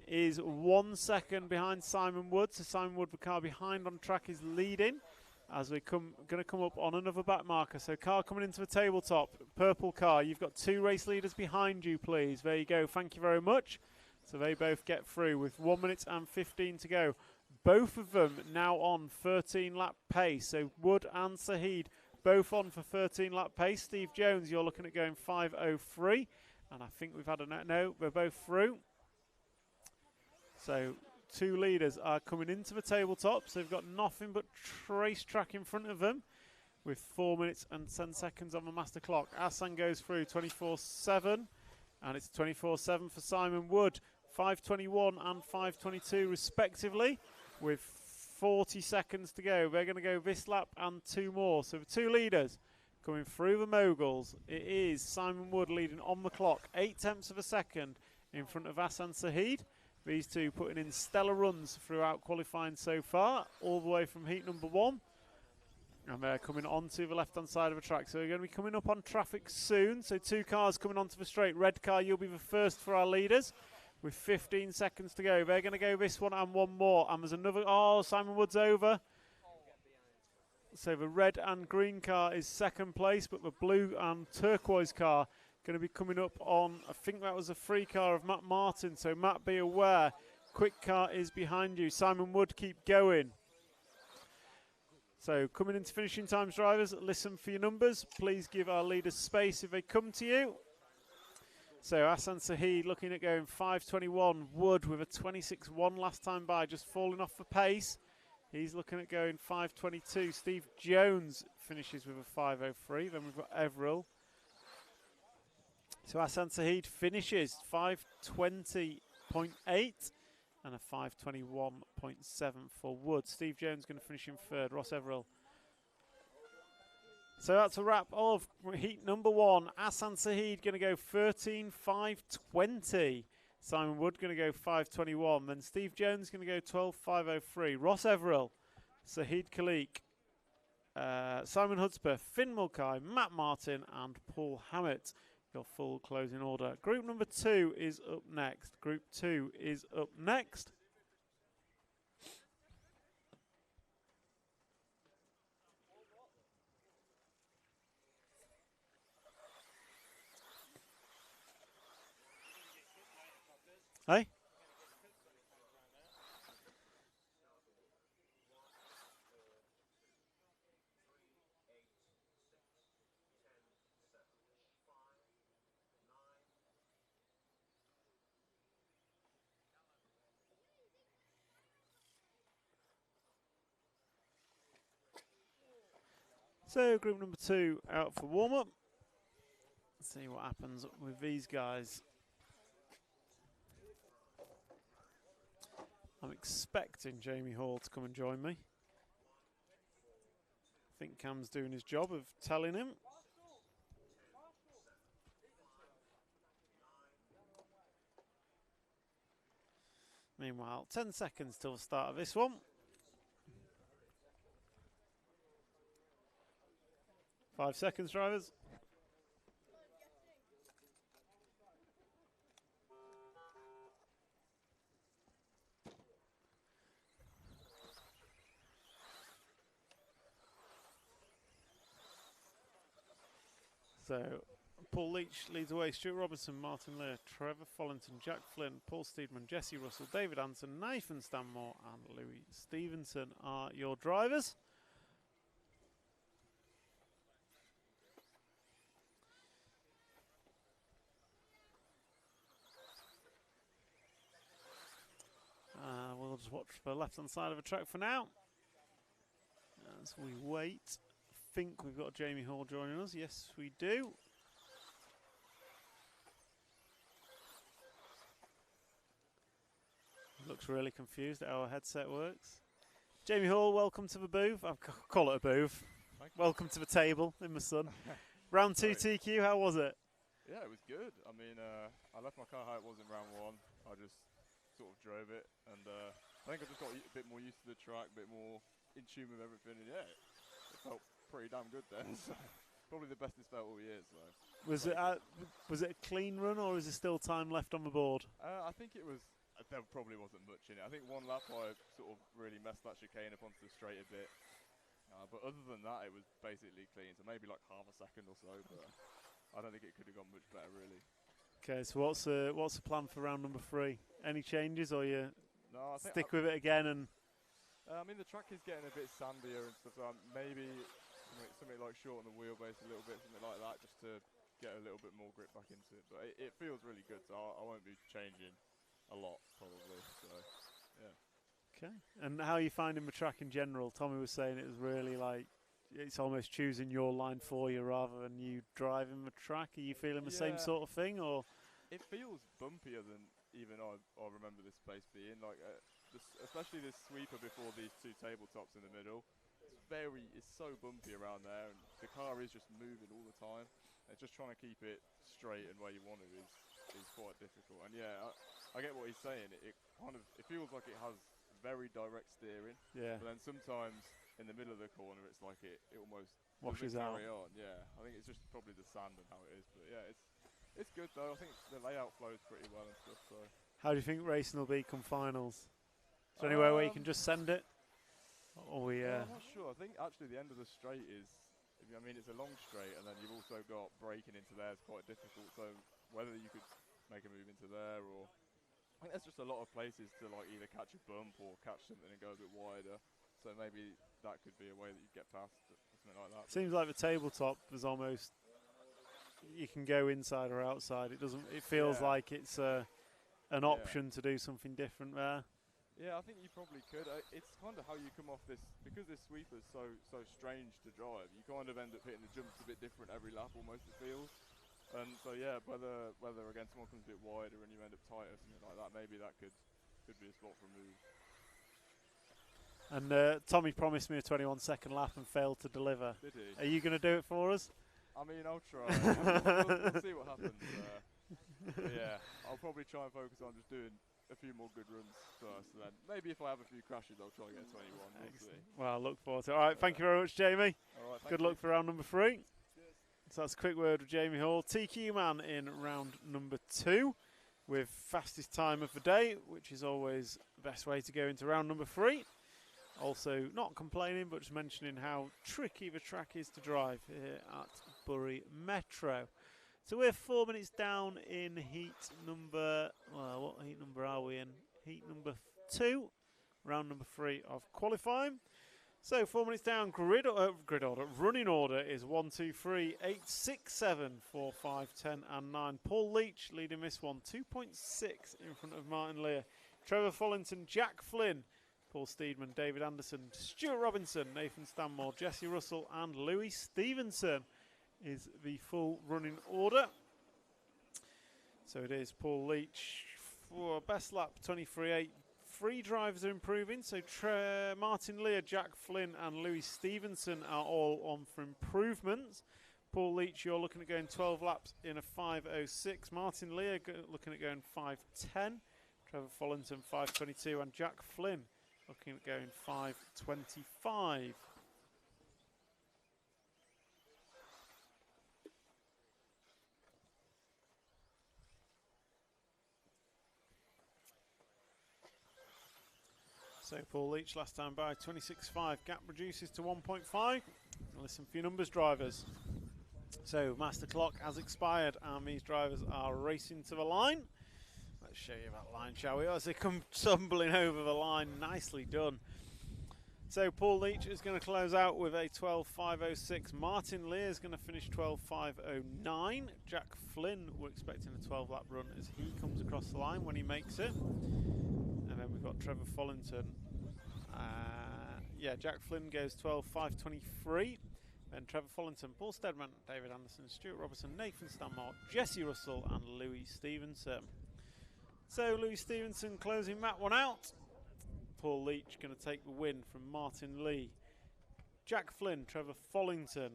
Speaker 1: is 1 second behind Simon Wood. So Simon Wood, the car behind on track, is leading as we're going to come up on another back marker. So car coming into the tabletop, purple car. You've got 2 race leaders behind you, please. There you go. Thank you very much. So they both get through with 1 minute and 15 to go. Both of them now on 13 lap pace. So Wood and Saeed both on for 13 lap pace. Steve Jones, you're looking at going 5.03. And I think we've had a no, we're both through. So two leaders are coming into the tabletop, so they've got nothing but racetrack in front of them with 4 minutes and 10 seconds on the master clock. Asan goes through 24-7, and it's 24-7 for Simon Wood. 5:21 and 5:22 respectively, with 40 seconds to go. They're going to go this lap and 2 more. So the 2 leaders coming through the moguls, it is Simon Wood leading on the clock, 0.8 of a second in front of Asan Saheed. These two putting in stellar runs throughout qualifying so far, all the way from heat number 1. And they're coming onto the left-hand side of the track. So we're going to be coming up on traffic soon. So 2 cars coming onto the straight. Red car, you'll be the first for our leaders with 15 seconds to go. They're going to go this one and 1 more. And there's another, oh, Simon Wood's over. So the red and green car is second place, but the blue and turquoise car going to be coming up on, I think that was a free car of Matt Martin. So Matt, be aware, quick car is behind you. Simon Wood, keep going. So coming into finishing times, drivers, listen for your numbers. Please give our leaders space if they come to you. So Asan Saheed looking at going 5:21. Wood with a 26.1 last time by, just falling off the pace. He's looking at going 5:22. Steve Jones finishes with a 5:03. Then we've got Everil. So Asan Saheed finishes 5:20.8 and a 5:21.7 for Wood. Steve Jones going to finish in third. Ross Everil. So that's a wrap of heat number 1. Asan Saheed going to go 13.520. Simon Wood going to go 5:21. Then Steve Jones going to go 12.503. Ross Everil, Saheed Khalik, Simon Hudspeth, Finn Mulcahy, Matt Martin and Paul Hammett. Your full closing order. Group number 2 is up next. Group 2 is up next. Hey? So group number 2 out for warm-up. Let's see what happens with these guys. I'm expecting Jamie Hall to come and join me. I think Cam's doing his job of telling him. Meanwhile, 10 seconds till the start of this one. Five seconds, drivers. So, Paul Leach leads away. Stuart Robertson, Martin Lear, Trevor Follington, Jack Flynn, Paul Steedman, Jesse Russell, David Anson, Nathan Stanmore and Louis Stevenson are your drivers. We'll just watch the left-hand side of the track for now as we wait. I think we've got Jamie Hall joining us. Yes, we do. Looks really confused at how our headset works. Jamie Hall, welcome to the booth. I'll call it a booth. Welcome to the table in the sun. Round 2 TQ, how was it?
Speaker 5: Yeah, it was good. I mean, I left my car how it was in round 1. I just sort of drove it, and I think I just got a bit more used to the track, a bit more in tune with everything, and yeah, it felt pretty damn good then. So probably the best it's felt all year. So was it a
Speaker 1: clean run, or is there still time left on the board?
Speaker 5: I think it was. There probably wasn't much in it. I think one lap I sort of really messed that chicane up onto the straight a bit, but other than that, it was basically clean. So maybe like half a second or so, but I don't think it could have gone much better really.
Speaker 1: Okay, so what's the plan for round number 3? Any changes, or you stick with it again? And
Speaker 5: I mean, the track is getting a bit sandier and stuff, so maybe something like shorten the wheelbase a little bit, something like that, just to get a little bit more grip back into it. But it feels really good, so I won't be changing a lot probably. So Yeah.
Speaker 1: Okay. And how are you finding the track in general? Tommy was saying it was really like it's almost choosing your line for you rather than you driving the track. Are you feeling the same
Speaker 5: Yeah.
Speaker 1: sort of thing, or?
Speaker 5: It feels bumpier than even I remember this place being. Like, especially this sweeper before these two tabletops in the middle. It's so bumpy around there, and the car is just moving all the time. And just trying to keep it straight and where you want it is quite difficult. And yeah, I get what he's saying. It feels like it has very direct steering.
Speaker 1: Yeah.
Speaker 5: But then sometimes in the middle of the corner, it's like it almost
Speaker 1: Washes
Speaker 5: doesn't
Speaker 1: out.
Speaker 5: carry on. Yeah, I think it's just probably the sand and how it is. But yeah, it's good though. I think the layout flows pretty well and stuff. So.
Speaker 1: How do you think racing will be come finals? Is there anywhere where you can just send it? Or we?
Speaker 5: I'm not sure. I think actually the end of the straight is. I mean, it's a long straight, and then you've also got braking into there is quite difficult. So whether you could make a move into there, or I think there's just a lot of places to like either catch a bump or catch something and go a bit wider. So maybe that could be a way that you get past or something like that.
Speaker 1: Seems like the tabletop is almost you can go inside or outside. It doesn't. It feels like it's an option to do something different there.
Speaker 5: Yeah, I think you probably could. It's kind of how you come off this, because this sweeper's so strange to drive. You kind of end up hitting the jumps a bit different every lap, almost it feels. And so yeah, whether again someone comes a bit wider and you end up tighter, something like that, maybe that could be a spot for a move.
Speaker 1: And Tommy promised me a 21-second lap and failed to deliver.
Speaker 5: Did he?
Speaker 1: Are you going to do it for us?
Speaker 5: I mean, I'll try. We'll see what happens. But yeah, I'll probably try and focus on just doing a few more good runs first, and then maybe if I have a few crashes, I'll try and get 21. We'll see.
Speaker 1: Well, I look forward to it. All right, thank you very much, Jamie.
Speaker 5: All right,
Speaker 1: good luck for round number 3. So that's a quick word with Jamie Hall. TQ Man in round number 2 with fastest time of the day, which is always the best way to go into round number 3. Also, not complaining, but just mentioning how tricky the track is to drive here at Bury Metro. So we're 4 minutes down in heat number, well, what heat number are we in? Heat number 2, round number 3 of qualifying. So 4 minutes down, grid order, running order is 1, 2, 3, 8, 6, 7, 4, 5, 10 and 9. Paul Leach leading this one, 2.6 in front of Martin Lear. Trevor Follington, Jack Flynn, Paul Steedman, David Anderson, Stuart Robinson, Nathan Stanmore, Jesse Russell and Louis Stevenson is the full running order. So it is Paul Leach for best lap 23.8. 3 drivers are improving. So Martin Lear, Jack Flynn and Louis Stevenson are all on for improvements. Paul Leach, you're looking at going 12 laps in a 5.06. Martin Lear looking at going 5.10. Trevor Follington 5.22 and Jack Flynn looking at going 5.25. So Paul Leach last time by 26.5. Gap reduces to 1.5. Listen for your numbers, drivers. So master clock has expired and these drivers are racing to the line. Let's show you that line, shall we? As they come tumbling over the line, nicely done. So Paul Leach is going to close out with a 12.506. Martin Lear is going to finish 12.509. Jack Flynn, we're expecting a 12-lap run as he comes across the line when he makes it. And then we've got Trevor Follington. Jack Flynn goes 12.523. Then Trevor Follington, Paul Steadman, David Anderson, Stuart Robertson, Nathan Stanmore, Jesse Russell and Louis Stevenson. So Louis Stevenson closing that one out. Paul Leach going to take the win from Martin Lee. Jack Flynn, Trevor Follington,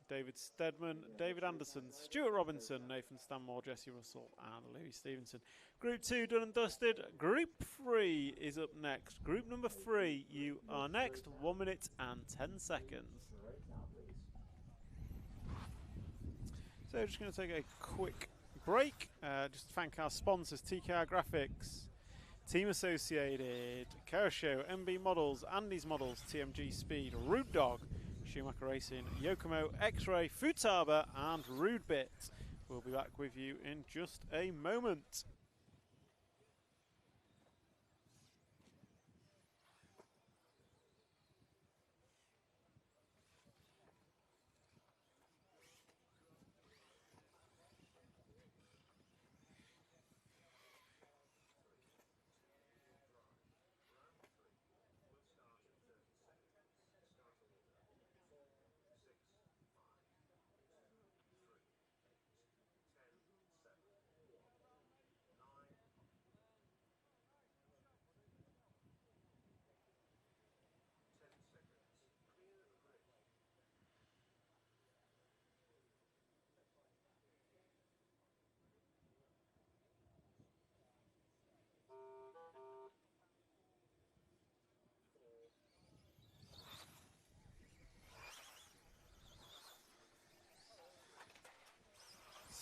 Speaker 1: David Steadman, David Anderson, Stuart Robinson, Nathan Stanmore, Jesse Russell and Louis Stevenson. Group 2 done and dusted. Group 3 is up next. Group number 3, you are next. 1 minute and 10 seconds. So just going to take a quick break. Just to thank our sponsors, TKR Graphics, Team Associated, Kershaw, MB Models, Andy's Models, TMG Speed, Rude Dog, Schumacher Racing, Yokomo, X-Ray, Futaba and Rude Bit. We'll be back with you in just a moment.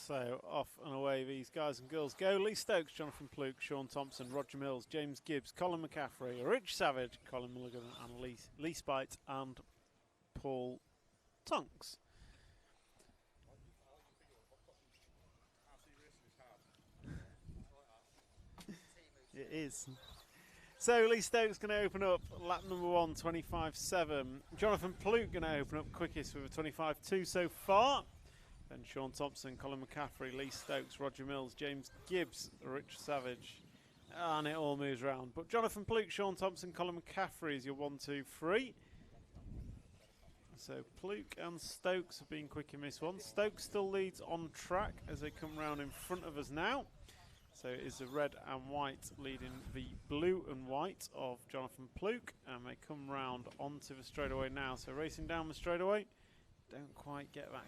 Speaker 1: So off and away these guys and girls go. Lee Stokes, Jonathan Pluke, Sean Thompson, Roger Mills, James Gibbs, Colin McCaffrey, Rich Savage, Colin Mulligan and Lee Spite and Paul Tonks. It is. So Lee Stokes going to open up lap number 1, 25.7. Jonathan Pluke going to open up quickest with a 25.2 so far. Then Sean Thompson, Colin McCaffrey, Lee Stokes, Roger Mills, James Gibbs, Rich Savage. And it all moves around. But Jonathan Pluke, Sean Thompson, Colin McCaffrey is your 1, 2, 3. So Pluke and Stokes have been quick in this one. Stokes still leads on track as they come round in front of us now. So it is the red and white leading the blue and white of Jonathan Pluke, and they come round onto the straightaway now. So racing down the straightaway, don't quite get back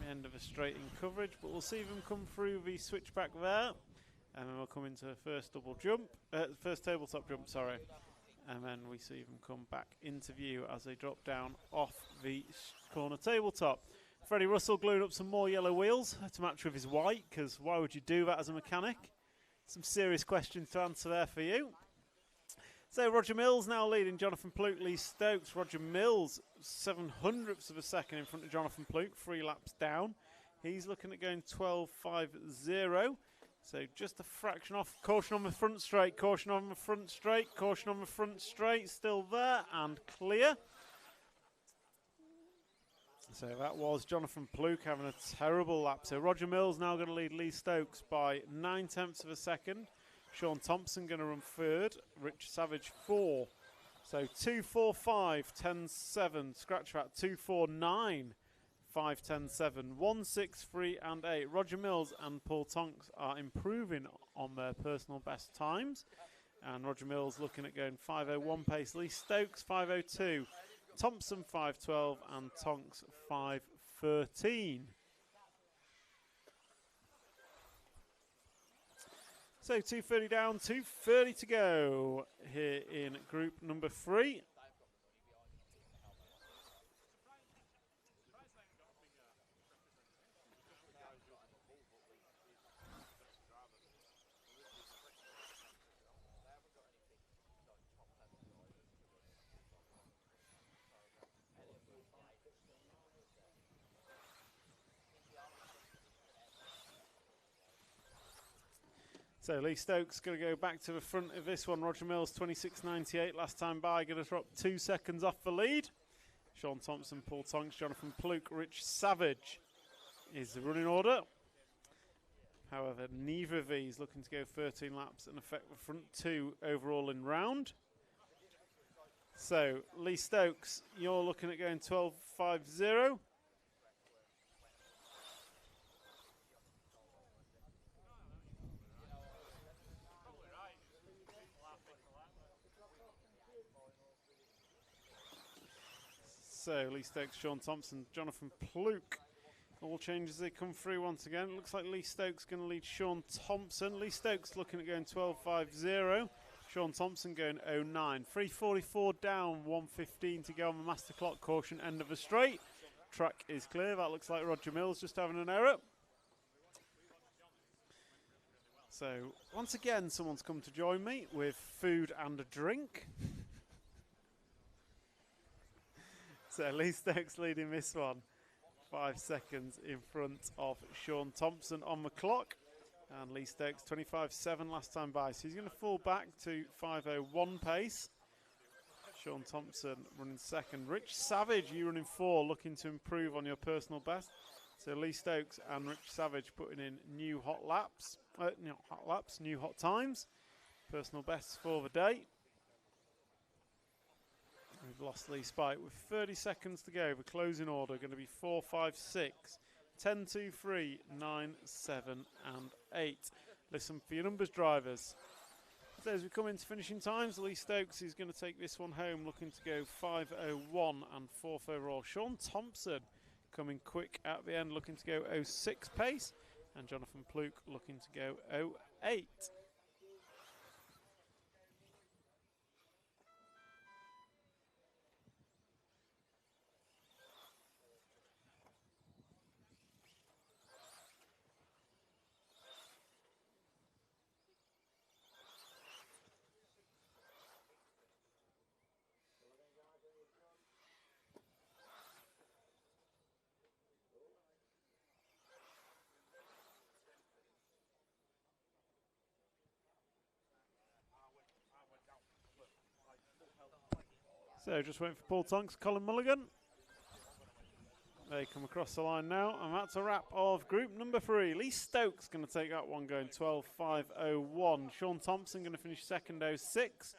Speaker 1: the end of the straight in coverage, but we'll see them come through the switchback there, and then we'll come into the first double jump, first tabletop jump, sorry, and then we see them come back into view as they drop down off the corner tabletop. Freddie Russell gluing up some more yellow wheels to match with his white, because why would you do that as a mechanic? Some serious questions to answer there for you. So Roger Mills now leading Jonathan Pluke, Lee Stokes. Roger Mills 0.07 of a second in front of Jonathan Pluke, 3 laps down. He's looking at going 12.50. So just a fraction off. Caution on the front straight, caution on the front straight, caution on the front straight. Still there and clear. So that was Jonathan Pluke having a terrible lap. So Roger Mills now going to lead Lee Stokes by 0.9 of a second. Sean Thompson going to run third. Rich Savage 4. So 2.45, 10.7. Scratch that 2.49, 5.10.7. 1.63 and 8. Roger Mills and Paul Tonks are improving on their personal best times. And Roger Mills looking at going 5.01 pace. Lee Stokes 5.02. Thompson 5.12 and Tonks 5.13. So 2.30 down, 2.30 to go here in group number 3. So Lee Stokes going to go back to the front of this one. Roger Mills 26.98 last time by, going to drop 2 seconds off the lead. Sean Thompson, Paul Tonks, Jonathan Pluke, Rich Savage is the running order. However, neither of these looking to go 13 laps and affect the front 2 overall in round. So Lee Stokes, you're looking at going 12.50. So Lee Stokes, Sean Thompson, Jonathan Pluke. All changes they come through once again. Looks like Lee Stokes going to lead Sean Thompson. Lee Stokes looking at going 12.50. Sean Thompson going 09. 3.44 down, 1.15 to go on the master clock. Caution end of the straight. Track is clear. That looks like Roger Mills just having an error. So once again, someone's come to join me with food and a drink. So Lee Stokes leading this one, 5 seconds in front of Sean Thompson on the clock. And Lee Stokes 25.7 last time by. So he's going to fall back to 5.01 pace. Sean Thompson running second. Rich Savage, you running 4, looking to improve on your personal best. So Lee Stokes and Rich Savage putting in new hot laps. New hot times. Personal bests for the day. We've lost Lee Spite with 30 seconds to go. The closing order going to be 4, 5, 6, 10, 2, 3, 9, 7 and 8. Listen for your numbers, drivers. So as we come into finishing times, Lee Stokes is going to take this one home, looking to go 5.01 and 4th overall. Sean Thompson coming quick at the end, looking to go 06 pace. And Jonathan Pluke looking to go 08. So just waiting for Paul Tonks, Colin Mulligan. They come across the line now, and that's a wrap of group number 3. Lee Stokes going to take that one, going 12.501. Sean Thompson going to finish second, 06.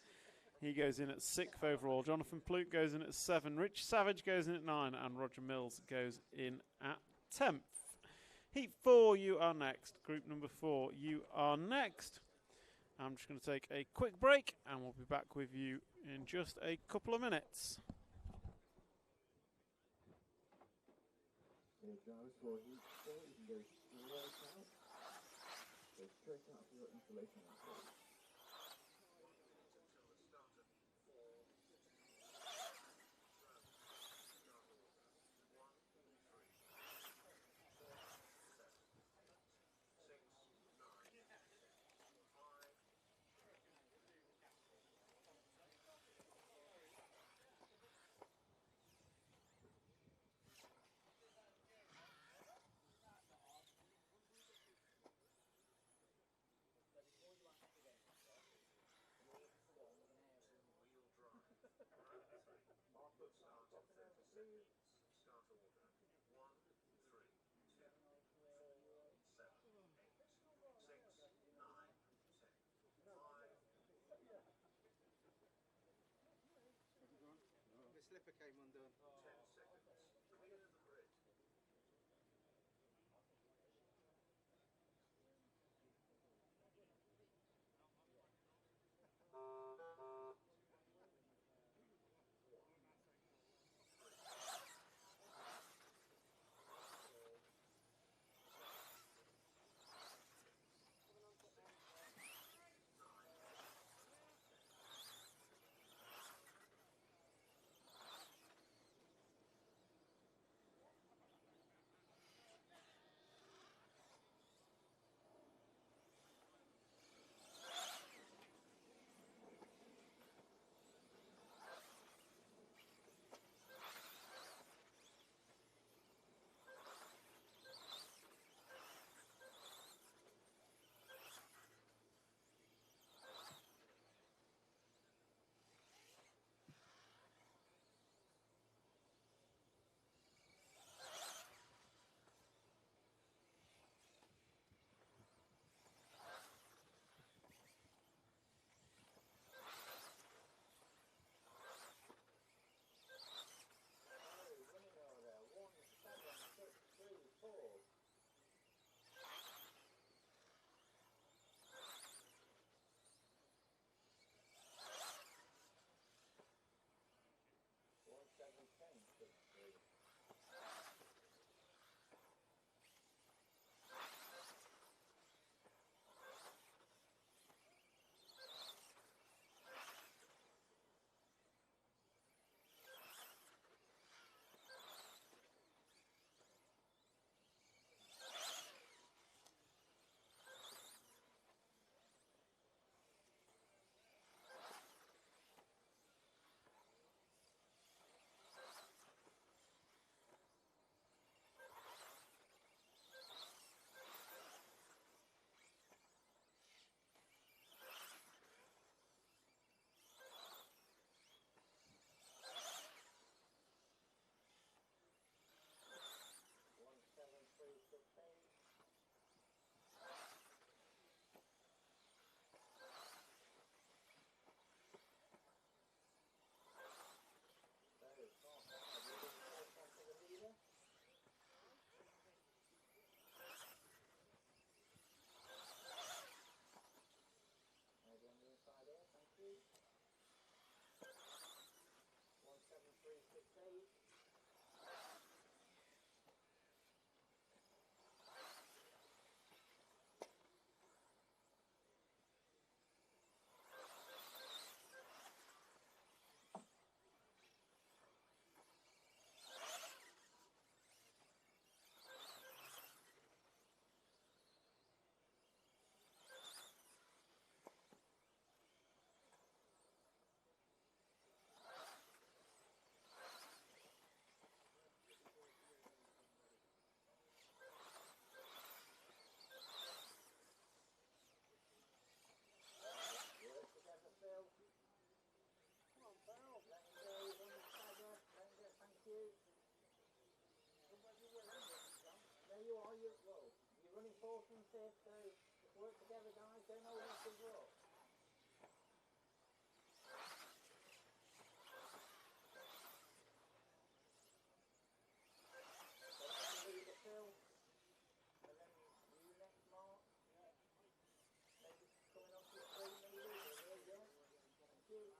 Speaker 1: He goes in at 6th overall. Jonathan Plute goes in at 7. Rich Savage goes in at 9. And Roger Mills goes in at 10th. Heat 4, you are next. Group number 4, you are next. I'm just going to take a quick break, and we'll be back with you in just a couple of minutes.
Speaker 6: Drivers for heat 4, you can go straight out. Go straight out for your installation.
Speaker 3: The slipper came undone.
Speaker 2: 10 seconds. Clear the grid.
Speaker 3: important here, so work together, guys. Don't hold each other up. Lead it, Phil. And then you next, Mark. Maybe coming off your screen, maybe. Yeah. Thank you.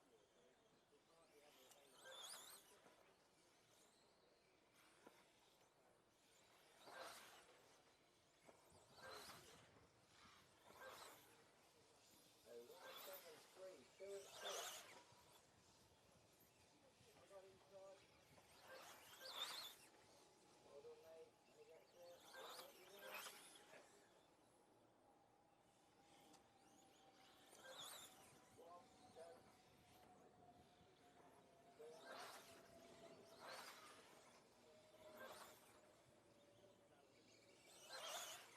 Speaker 3: So 173, 2 and 6. Well done, mate. When he gets there, what you doing? 1, go. Clear.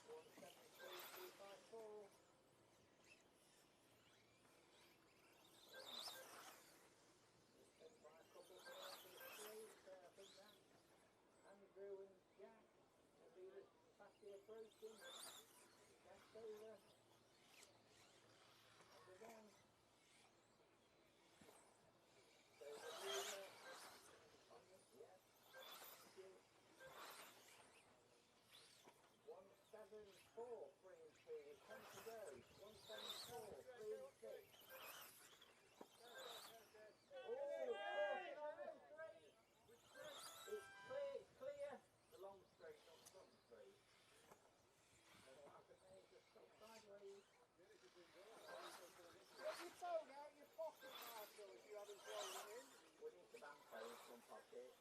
Speaker 3: 173, 254. Just by a couple of minutes to the straight, so I think that's Andrew and Jack. They'll be fastly approaching. Jack's over. And again. So the leader on the, yeah. Thank you. 174, 3 and 3 with 10 to go. 174, 3 and 6. Oh, caution on the straight. It's clear. The long straight, not the front straight. I don't know what happened there, just fell sideways.
Speaker 2: Get your phone out your pocket, Marshall, if you haven't thrown it in.
Speaker 3: We need to ban phone from pocket.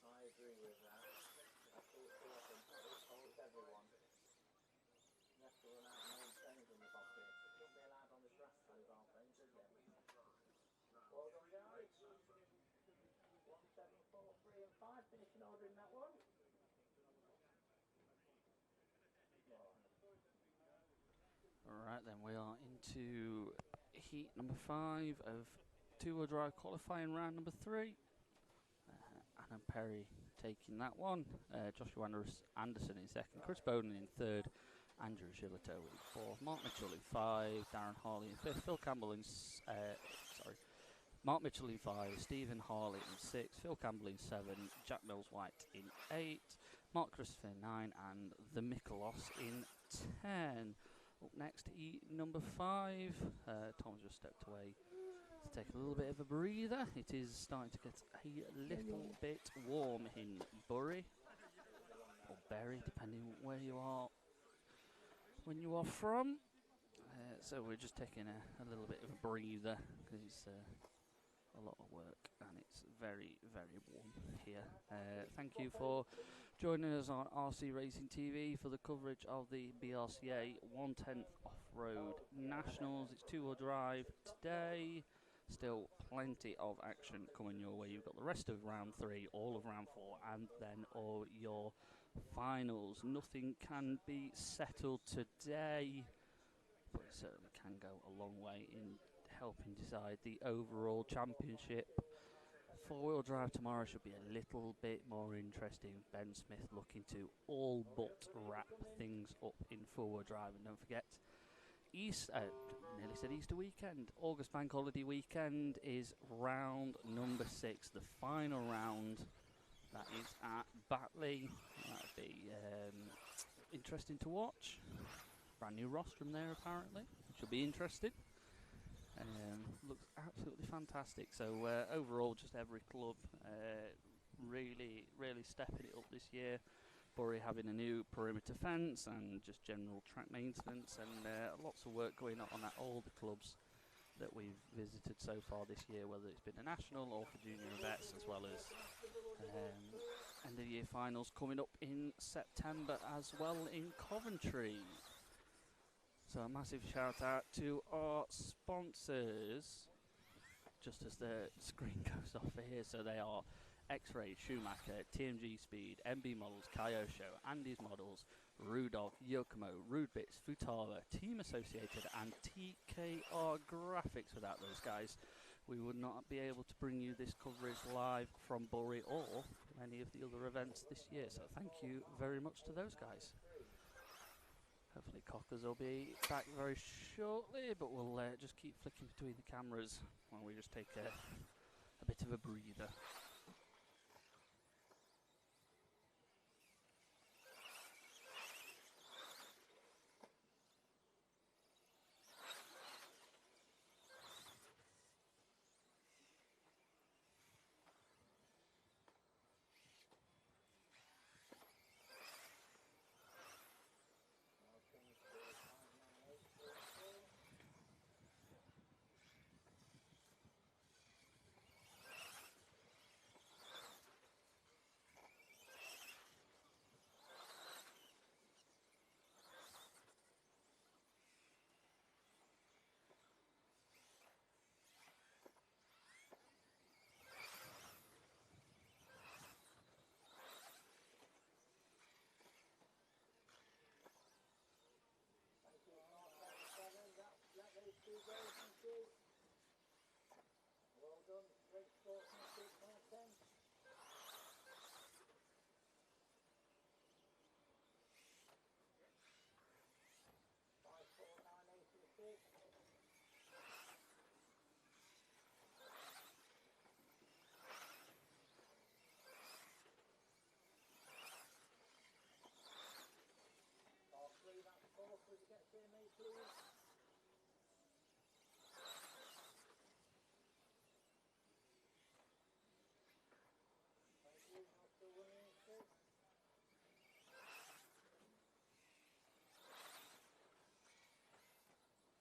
Speaker 3: I agree with that. That's too often. It holds everyone. You have to run out and hold phones in the pocket. It shouldn't be allowed on the grass mobile phones, is it? Well done, guys. 174, 3 and 5. Finishing order in that one.
Speaker 7: Alright then, we are into heat number 5 of two-wheel drive qualifying round number 3. Anna Perry taking that one, Joshua Anderson in second, Chris Bowden in third, Andrew Gillito in fourth, Mark Mitchell in 5, Darren Harley in 5th, Phil Campbell in Mark Mitchell in 5, Stephen Harley in 6, Phil Campbell in 7, Jack Mills-White in 8, Mark Christopher in 9, and the Mikolos in 10. Up next, number 5. Tom's just stepped away to take a little bit of a breather. It is starting to get a little bit warm in Bury, or Bury, depending where you are, when you are from. So we're just taking a little bit of a breather because it's a lot of work and it's very, very warm here. Thank you for joining us on RC Racing TV for the coverage of the BRCA 110th Off-Road Nationals. It's two-wheel drive today. Still plenty of action coming your way. You've got the rest of round 3, all of round 4, and then all your finals. Nothing can be settled today, but it certainly can go a long way in helping decide the overall championship. Four-wheel drive tomorrow should be a little bit more interesting. Ben Smith looking to all but wrap things up in four-wheel drive. And don't forget, nearly said Easter weekend, August Bank Holiday weekend is round number 6, the final round. That is at Batley. That'll be interesting to watch. Brand new rostrum there apparently, which will be interesting. Looks absolutely fantastic. So overall, just every club really stepping it up this year. Bury having a new perimeter fence and just general track maintenance, and lots of work going on at all the clubs that we've visited so far this year, whether it's been a national or for junior vets, as well as end of year finals coming up in September as well in Coventry. So a massive shout out to our sponsors, just as the screen goes off here. So they are X-Ray, Schumacher, TMG Speed, MB Models, Kyosho, Andy's Models, Rudolph, Yokomo, Rude Bits, Futaba, Team Associated, and TKR Graphics. Without those guys, we would not be able to bring you this coverage live from Bury or to any of the other events this year. So thank you very much to those guys. Hopefully Cockers will be back very shortly, but we'll just keep flicking between the cameras while we just take a bit of a breather.
Speaker 3: Well done, great sportsmanship, Mark 10. 54986. Par 3, that's fourth. Would you get CMA, please? Thank you, not still running in 6.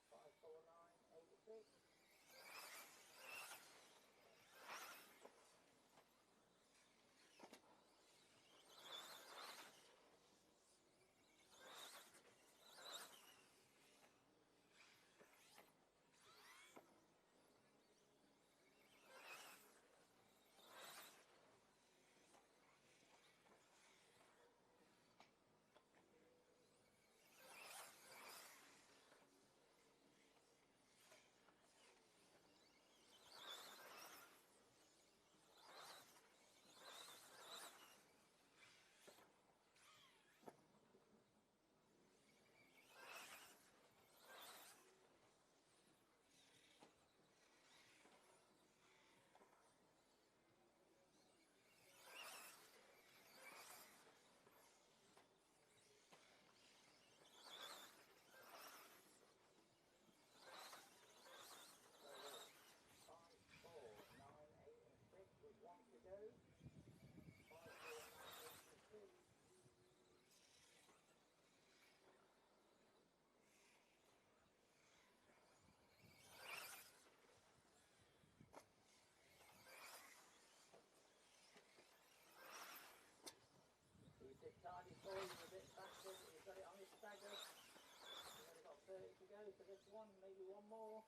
Speaker 3: 54986. Tidy for you, a bit faster, but you've got it on your stagger. You've only got 30 to go for this one, maybe one more.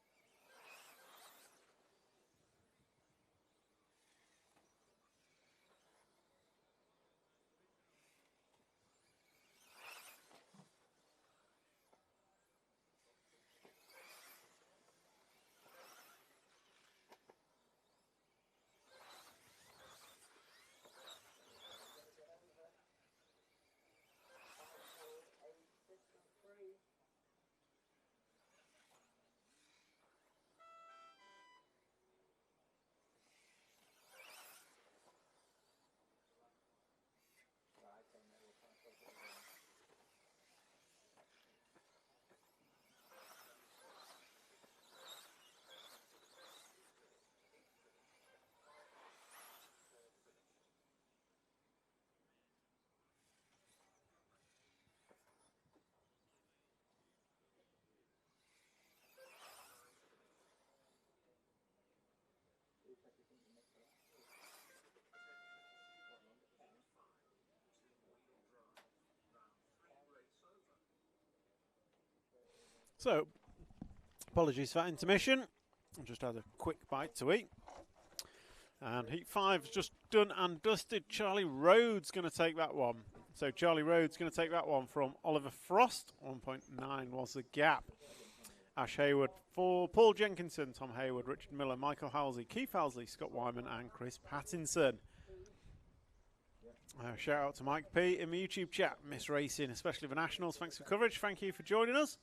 Speaker 1: So, apologies for that intermission. I just had a quick bite to eat. And Heat 5's just done and dusted. Charlie Rhodes going to take that one. So Charlie Rhodes going to take that one from Oliver Frost. 1.9 was the gap. Ash Hayward for Paul Jenkinson, Tom Hayward, Richard Miller, Michael Halsey, Keith Halsey, Scott Wyman and Chris Pattinson. Shout out to Mike P in the YouTube chat. Miss racing, especially the Nationals. Thanks for coverage. Thank you for joining us.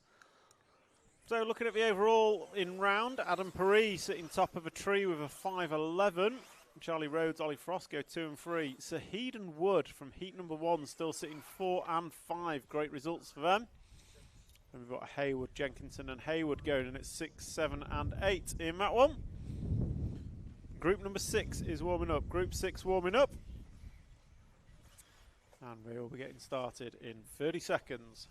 Speaker 1: So looking at the overall in round, Adam Paris sitting top of a tree with a 5.11. Charlie Rhodes, Ollie Frost go 2 and 3. Saheed and Wood from heat number 1 still sitting 4 and 5. Great results for them. And we've got Haywood, Jenkinson and Haywood going in at 6, 7 and 8 in that one. Group number 6 is warming up. Group 6 warming up. And we will be getting started in 30 seconds.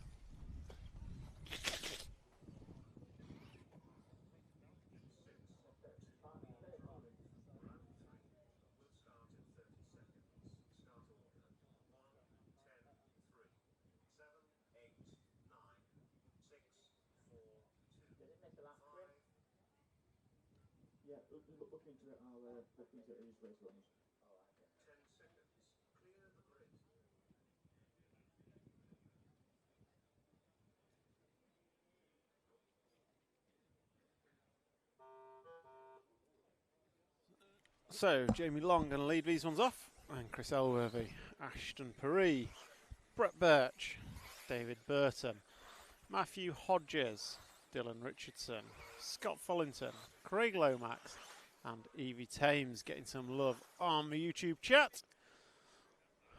Speaker 6: Yeah, look into it. I'll look into it. His race runs.
Speaker 2: 10 seconds. Clear the grid.
Speaker 1: So, Jamie Long going to lead these ones off. And Chris Elworthy, Ashton Paris, Brett Birch, David Burton, Matthew Hodges, Dylan Richardson, Scott Follington, Craig Lomax, and Evie Thames getting some love on the YouTube chat.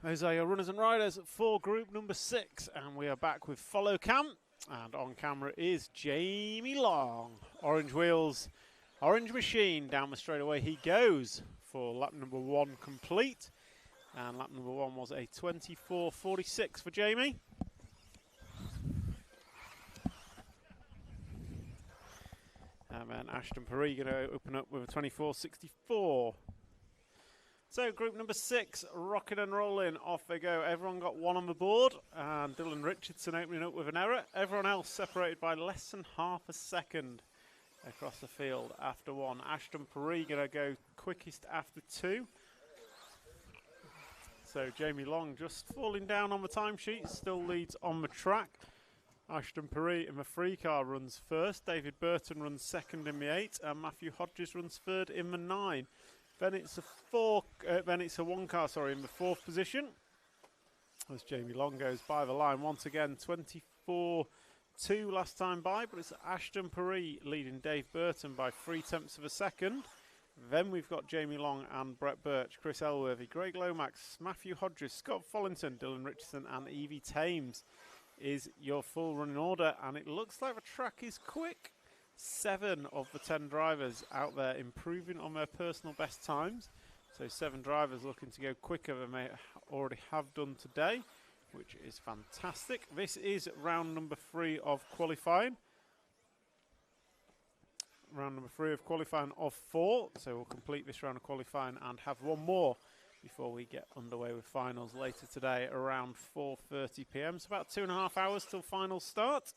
Speaker 1: Those are your runners and riders for group number 6, and we are back with follow cam, and on camera is Jamie Long. Orange wheels, orange machine, down the straightaway he goes for lap number 1 complete, and lap number 1 was a 24.46 for Jamie. And then Ashton Paris going to open up with a 24.64. So group number 6, rocking and rolling, off they go. Everyone got 1 on the board, and Dylan Richardson opening up with an error. Everyone else separated by less than half a second across the field after 1. Ashton Paris going to go quickest after 2. So Jamie Long just falling down on the timesheet, still leads on the track. Ashton Paris in the 3 car runs first. David Burton runs second in the 8, and Matthew Hodges runs third in the 9. Then it's a 1 car, in the 4th position. As Jamie Long goes by the line once again, 24.2 last time by, but it's Ashton Paris leading Dave Burton by 0.3 of a second. Then we've got Jamie Long and Brett Birch, Chris Elworthy, Greg Lomax, Matthew Hodges, Scott Follington, Dylan Richardson, and Evie Thames is your full running order, and it looks like the track is quick. 7 of the 10 drivers out there improving on their personal best times. So 7 drivers looking to go quicker than they already have done today, which is fantastic. This is round number 3 of qualifying. Round number 3 of qualifying of 4. So we'll complete this round of qualifying and have 1 more before we get underway with finals later today around 4:30 p.m. So about 2.5 hours till finals start.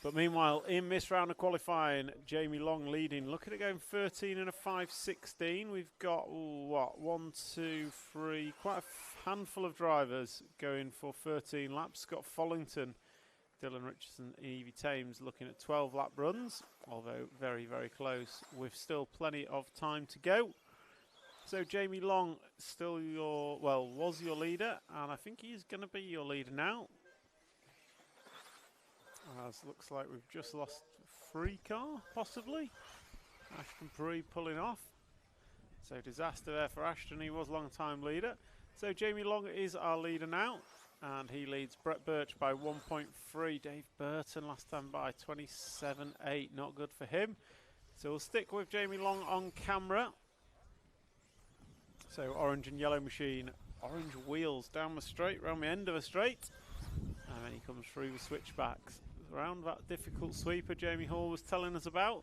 Speaker 1: But meanwhile, in this round of qualifying, Jamie Long leading. Look at it going 13 and a 5.16. We've got, one, two, three, quite a handful of drivers going for 13 laps. Scott Follington, Dylan Richardson, Evie Thames looking at 12 lap runs, although very, very close with still plenty of time to go. So Jamie Long still was your leader, and I think he's going to be your leader now. As looks like we've just lost 3 car, possibly. Ashton Paris pulling off. So disaster there for Ashton, he was long-time leader. So Jamie Long is our leader now, and he leads Brett Birch by 1.3. Dave Burton last time by 27.8, not good for him. So we'll stick with Jamie Long on camera. So orange and yellow machine, orange wheels down the straight, round the end of a straight. And then he comes through the switchbacks. Around that difficult sweeper Jamie Hall was telling us about.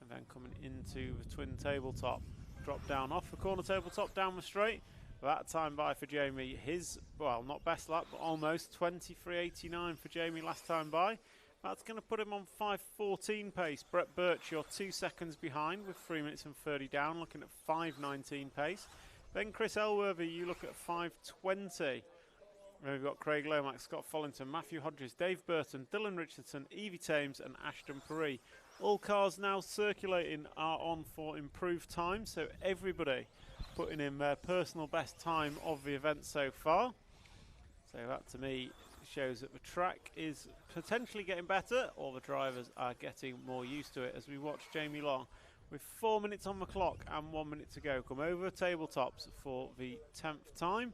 Speaker 1: And then coming into the twin tabletop. Drop down off the corner tabletop, down the straight. That time by for Jamie, his, not best lap, but almost 23.89 for Jamie last time by. That's going to put him on 5.14 pace. Brett Birch, you're 2 seconds behind with 3 minutes and 30 down, looking at 5.19 pace. Then Chris Elworthy, you look at 5.20. Then we've got Craig Lomax, Scott Follington, Matthew Hodges, Dave Burton, Dylan Richardson, Evie Thames and Ashton Paris. All cars now circulating are on for improved time, so everybody putting in their personal best time of the event so far. So that to me shows that the track is potentially getting better, or the drivers are getting more used to it, as we watch Jamie Long with 4 minutes on the clock and 1 minute to go come over tabletops for the 10th time,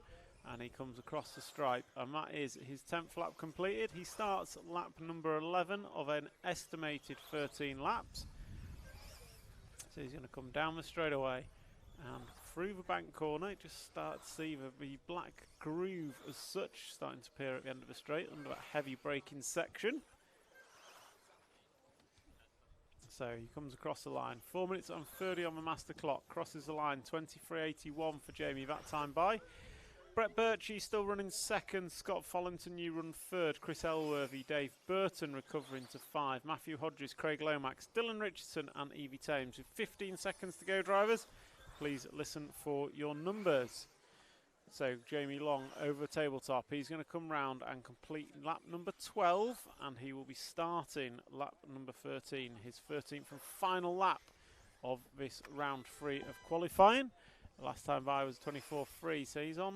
Speaker 1: and he comes across the stripe, and that is his 10th lap completed. He starts lap number 11 of an estimated 13 laps. So he's going to come down the straightaway and through the bank corner. Just start to see the black groove as such starting to appear at the end of the straight under that heavy braking section. So he comes across the line. 4 minutes and 30 on the master clock. Crosses the line. 23.81 for Jamie that time by. Brett Birchie still running second. Scott Follington, you run third. Chris Elworthy, Dave Burton recovering to 5. Matthew Hodges, Craig Lomax, Dylan Richardson and Evie Thames. With 15 seconds to go, drivers. Please listen for your numbers. So Jamie Long over tabletop. He's going to come round and complete lap number 12, and he will be starting lap number 13, his 13th and final lap of this round 3 of qualifying. The last time by was 24.3, so he's on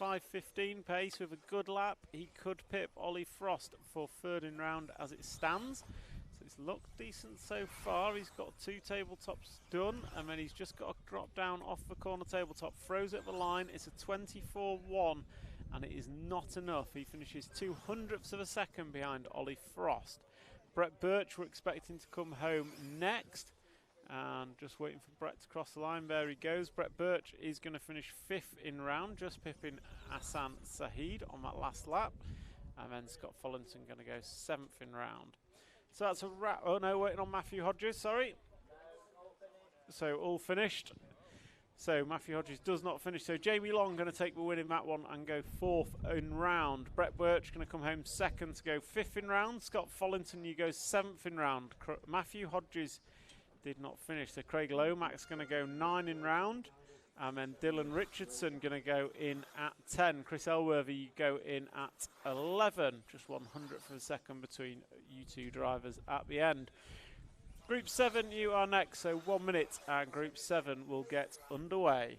Speaker 1: 5.15 pace with a good lap. He could pip Ollie Frost for third in round as it stands. So it's looked decent so far. He's got 2 tabletops done, and then he's just got to drop down off the corner tabletop. Throws at the line. It's a 24.1, and it is not enough. He finishes 200ths of a second behind Ollie Frost. Brett Birch, we're expecting to come home next. And just waiting for Brett to cross the line. There he goes. Brett Birch is going to finish 5th in round, just pipping Hassan Saeed on that last lap. And then Scott Follington going to go 7th in round. So that's a wrap. Oh no, waiting on Matthew Hodges, sorry. So all finished. So Matthew Hodges does not finish. So Jamie Long going to take the win in that one and go 4th in round. Brett Birch going to come home 2nd to go 5th in round. Scott Follington, you go 7th in round. Matthew Hodges did not finish. So Craig Lomax going to go 9 in round, and then Dylan Richardson going to go in at 10. Chris Elworthy, you go in at 11. Just 100th of a second between you two drivers at the end. Group 7, you are next. So 1 minute, and Group 7 will get underway.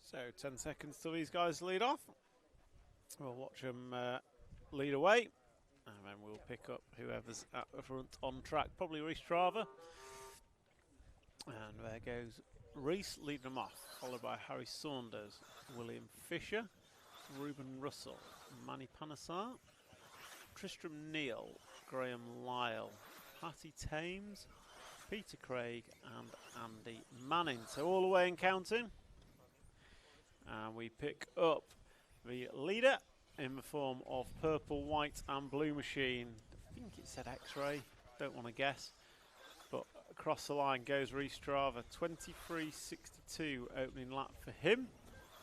Speaker 1: So 10 seconds till these guys lead off. We'll watch them lead away, and then we'll pick up whoever's at the front on track, probably Reece Trava. And there goes Reece leading them off, followed by Harry Saunders, William Fisher, Ruben Russell, Manny Panasar, Tristram Neal, Graham Lyle, Patty Thames, Peter Craig and Andy Manning. So all the way and counting. And we pick up the leader in the form of purple, white and blue machine. I think it said X-ray, don't want to guess. But across the line goes Reece Trava, 23.62 opening lap for him.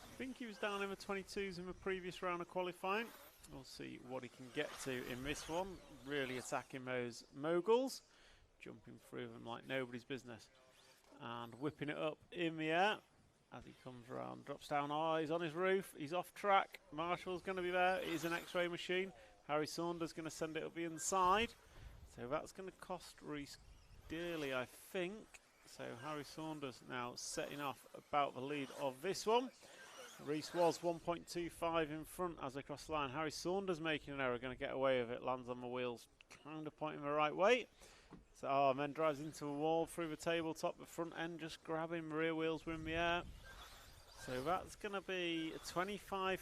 Speaker 1: I think he was down in the 22s in the previous round of qualifying. We'll see what he can get to in this one. Really attacking those moguls, jumping through them like nobody's business. And whipping it up in the air. As he comes around, drops down, oh, he's on his roof, he's off track. Marshall's going to be there, it is an X-ray machine. Harry Saunders going to send it up the inside. So that's going to cost Reece dearly, I think. So Harry Saunders now setting off about the lead of this one. Reece was 1.25 in front as they cross the line. Harry Saunders making an error, going to get away with it, lands on the wheels, kind of pointing the right way. So, oh, and then drives into a wall through the tabletop, the front end just grabbing, rear wheels were in the air. So that's going to be a 25.3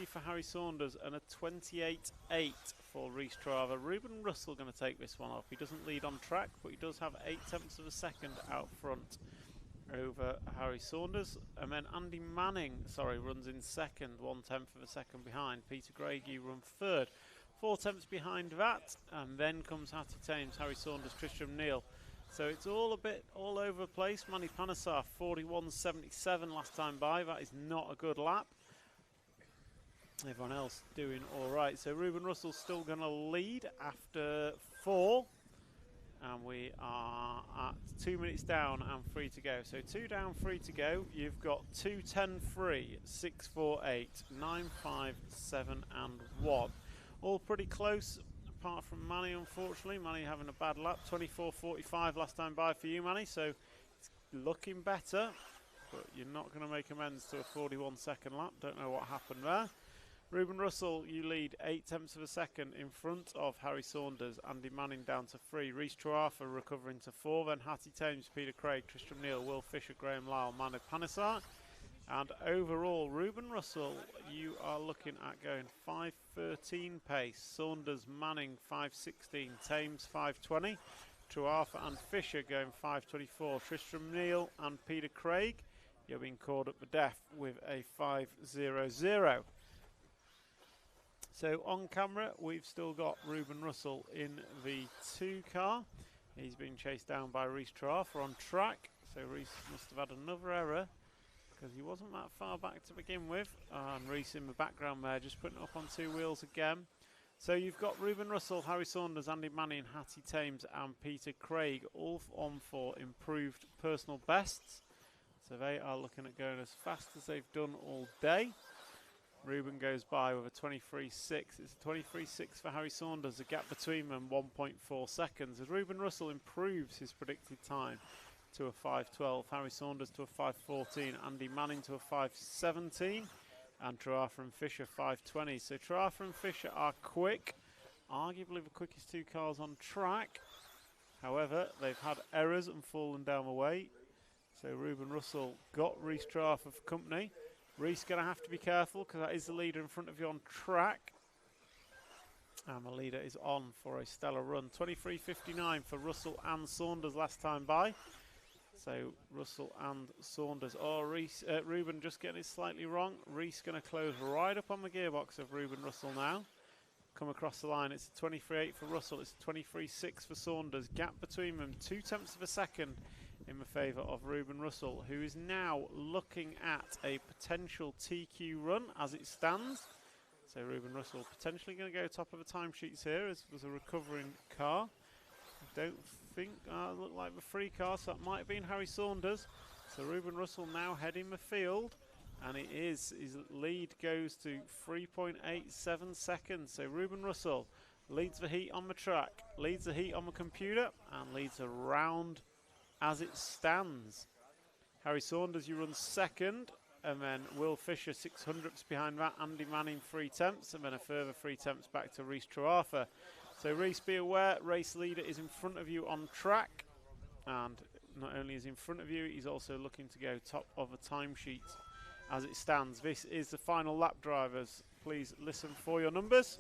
Speaker 1: for Harry Saunders and a 28.8 for Reece Trava. Ruben Russell going to take this one off. He doesn't lead on track, but he does have 0.8 of a second out front. over Harry Saunders, and then Andy Manning, runs in second, 1/10 of a second behind. Peter Craig, you run third, 4/10 behind that, and then comes Hattie Thames, Harry Saunders, Tristram Neal. So it's all a bit all over the place. Manny Panesar, 41.77 last time by. That is not a good lap. Everyone else doing all right. So Ruben Russell's still going to lead after 4. And we are at 2 minutes down and 3 to go. So 2 down, 3 to go. You've got 2:10.3, 6:48, 9:5, 7 and 1. All pretty close, apart from Manny, unfortunately. Manny having a bad lap. 24.45 last time by for you, Manny. So it's looking better, but you're not going to make amends to a 41-second lap. Don't know what happened there. Ruben Russell, you lead 0.8 of a second in front of Harry Saunders. Andy Manning down to 3. Rhys Truarfa recovering to 4. Then Hattie Thames, Peter Craig, Tristram Neal, Will Fisher, Graham Lyle, Manny Panesar. And overall, Ruben Russell, you are looking at going 5:13 pace. Saunders, Manning 5:16. Thames 5:20. Truarfa and Fisher going 5:24. Tristram Neal and Peter Craig, you're being called up for death with a 5:00. So on camera, we've still got Ruben Russell in the 2 car. He's been chased down by Rhys Truarfa on track. So Rhys must have had another error, because he wasn't that far back to begin with. And Rhys in the background there, just putting it up on 2 wheels again. So you've got Ruben Russell, Harry Saunders, Andy Manning, Hattie Thames and Peter Craig all on for improved personal bests. So they are looking at going as fast as they've done all day. Ruben goes by with a 23.6. It's a 23.6 for Harry Saunders. The gap between them 1.4 seconds. As Ruben Russell improves his predicted time to a 5:12, Harry Saunders to a 5:14, Andy Manning to a 5:17, and Truarfa and Fisher 5:20. So Truarfa and Fisher are quick, arguably the quickest 2 cars on track. However, they've had errors and fallen down the way. So Ruben Russell got Rhys Truarfa for company. Rhys going to have to be careful, because that is the leader in front of you on track. And the leader is on for a stellar run. 23.59 for Russell and Saunders last time by. So Russell and Saunders. Oh, Ruben just getting it slightly wrong. Rhys going to close right up on the gearbox of Ruben Russell now. Come across the line. It's a 23.8 for Russell. It's a 23.6 for Saunders. Gap between them 0.2 of a second in the favour of Ruben Russell, who is now looking at a potential TQ run as it stands. So Ruben Russell potentially going to go top of the timesheets here as was a recovering car. I don't think, look like the 3 car, so that might have been Harry Saunders. So Ruben Russell now heading the field, and it is, his lead goes to 3.87 seconds. So Ruben Russell leads the heat on the track, leads the heat on the computer, and leads a round as it stands. Harry Saunders, you run second, and then Will Fisher 600ths behind that, Andy Manning 3/10, and then a further 3/10 back to Rhys Truarfa. So Rhys, be aware, race leader is in front of you on track, and not only is he in front of you, he's also looking to go top of a timesheet as it stands. This is the final lap, drivers. Please listen for your numbers.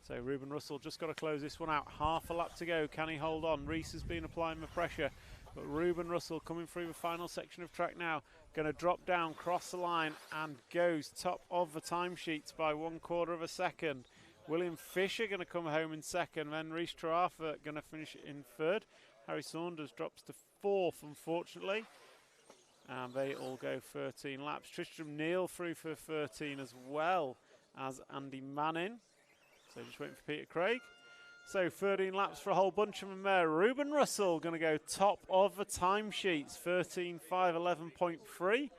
Speaker 1: So Ruben Russell just got to close this one out. Half a lap to go. Can he hold on? Rhys has been applying the pressure, but Ruben Russell coming through the final section of track now. Going to drop down, cross the line, and goes top of the timesheets by 1/4 of a second. William Fisher going to come home in second. Then Rhys Truarfa going to finish in third. Harry Saunders drops to 4th, unfortunately. And they all go 13 laps. Tristram Neal through for 13 as well as Andy Manning. So just waiting for Peter Craig. So 13 laps for a whole bunch of them there. Ruben Russell going to go top of the timesheets, 13.511.3.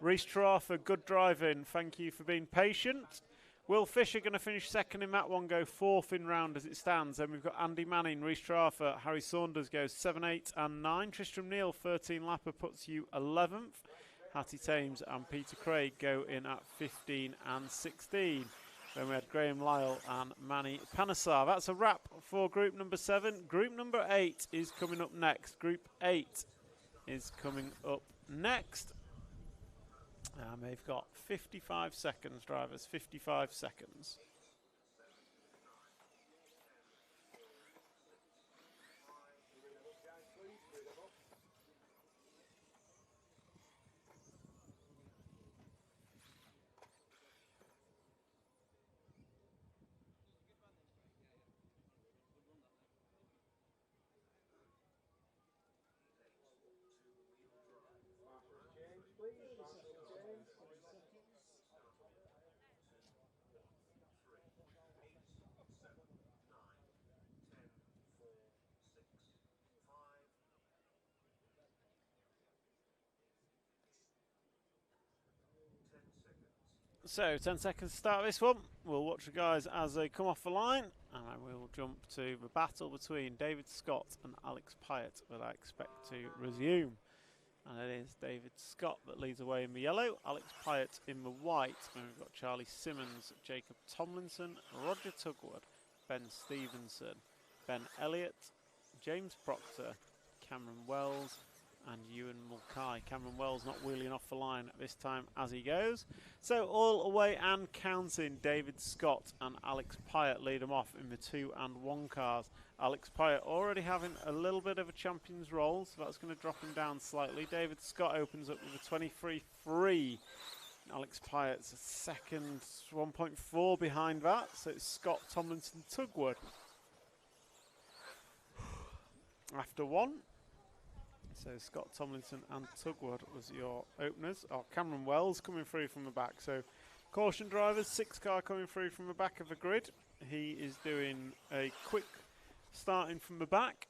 Speaker 1: Rhys Truarfa, good driving. Thank you for being patient. Will Fisher going to finish second in that one, go 4th in round as it stands. Then we've got Andy Manning, Rhys Truarfa, Harry Saunders goes 7, 8 and 9. Tristram Neal, 13 lapper, puts you 11th. Hattie Thames and Peter Craig go in at 15 and 16. Then we had Graham Lyle and Manny Panesar. That's a wrap for group number 7. Group number 8 is coming up next. Group 8 is coming up next. And they've got 55 seconds, drivers, 55 seconds.
Speaker 6: please. Fastest change.
Speaker 1: So 10 seconds to start this one. We'll watch the guys as they come off the line, and then we'll jump to the battle between David Scott and Alex Pyatt that I expect to resume. And it is David Scott that leads away in the yellow, Alex Pyatt in the white, and we've got Charlie Simmons, Jacob Tomlinson, Roger Tugwood, Ben Stevenson, Ben Elliott, James Proctor, Cameron Wells, and Ewan Mulcahy. Cameron Wells not wheeling off the line at this time as he goes. So all away and counting, David Scott and Alex Pyatt lead them off in the 2 and 1 cars. Alex Pyatt already having a little bit of a champion's roll, so that's going to drop him down slightly. David Scott opens up with a 23.3. Alex Pyatt's second, 1.4 behind that, so it's Scott, Tomlinson, Tugwood. After one. So Scott Tomlinson and Tugwood was your openers. Oh, Cameron Wells coming through from the back. So caution drivers, 6 car coming through from the back of the grid. He is doing a quick starting from the back.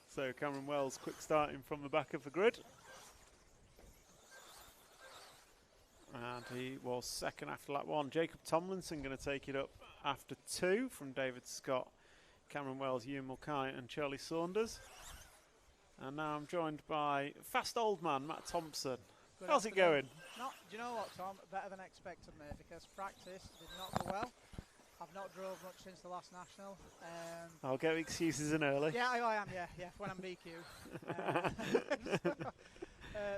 Speaker 1: So Cameron Wells quick starting from the back of the grid. And he was second after lap 1. Jacob Tomlinson going to take it up after 2 from David Scott, Cameron Wells, Ewan Mulcahy and Charlie Saunders. And now I'm joined by fast old man Matt Thompson.
Speaker 8: Good
Speaker 1: How's it
Speaker 8: afternoon.
Speaker 1: going?
Speaker 8: Do you know what, Tom? Better than expected, mate, because practice did not go well. I've not drove much since the last national.
Speaker 1: I'll get excuses in early.
Speaker 8: Yeah, I am. Yeah, when I'm BQ.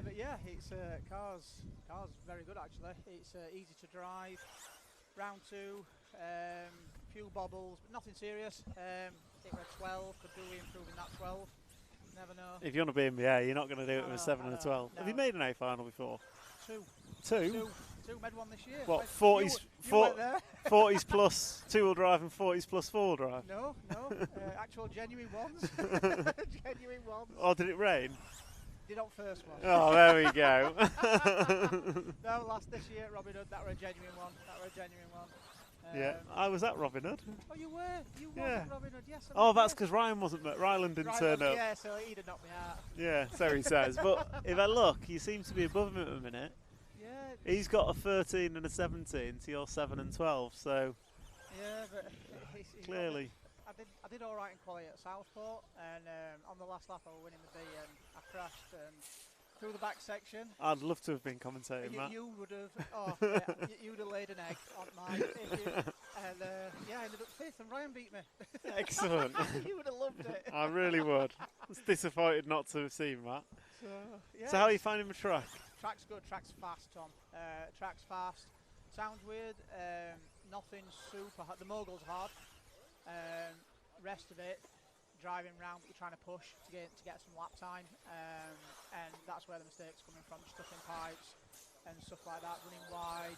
Speaker 8: But yeah, it's cars very good actually. It's easy to drive. Round 2, few bobbles, but nothing serious. It was 12. Could do with improving that 12. Never know.
Speaker 1: If you want to be in the air, you're not going to do it with a 7 and a 12.
Speaker 8: No.
Speaker 1: Have you made an A final before?
Speaker 8: 2.
Speaker 1: 2?
Speaker 8: 2 made one this year.
Speaker 1: What,
Speaker 8: You
Speaker 1: 40s,
Speaker 8: went there.
Speaker 1: 40s plus 2-wheel drive and 40s plus 4-wheel drive?
Speaker 8: No, actual genuine ones. Genuine ones.
Speaker 1: Oh, did it rain?
Speaker 8: Did on first one.
Speaker 1: Oh, there we go.
Speaker 8: No, this year at Robin Hood, that were a genuine one.
Speaker 1: Yeah, I was at Robin Hood.
Speaker 8: Oh, you were? You were
Speaker 1: Yeah.
Speaker 8: at Robin Hood, yes.
Speaker 1: Oh, that's because Ryan wasn't there. Ryland didn't turn up.
Speaker 8: Yeah, so he'd have knocked me out.
Speaker 1: Yeah, so he says. But if I look, he seems to be above him at the minute.
Speaker 8: Yeah.
Speaker 1: He's got a 13 and a 17 to your 7 and 12, so
Speaker 8: Yeah, but he's
Speaker 1: clearly.
Speaker 8: I did all right in quality at Southport, and on the last lap I was winning the B, and I crashed and through the back section.
Speaker 1: I'd love to have been commentating, Matt.
Speaker 8: You would have. Oh, yeah, you would have laid an egg on mine. And yeah, I ended up 5th, and Ryan beat me.
Speaker 1: Excellent.
Speaker 8: You would have loved it.
Speaker 1: I really would. I was disappointed not to have seen that.
Speaker 8: So, yeah.
Speaker 1: So how are you finding the track?
Speaker 8: Track's good. Track's fast, Tom. Track's fast. Sounds weird. Nothing super hard. The mogul's hard. Rest of it, driving round, but you're trying to push to get some lap time, and that's where the mistakes coming from. Stuffing pipes and stuff like that. Running wide.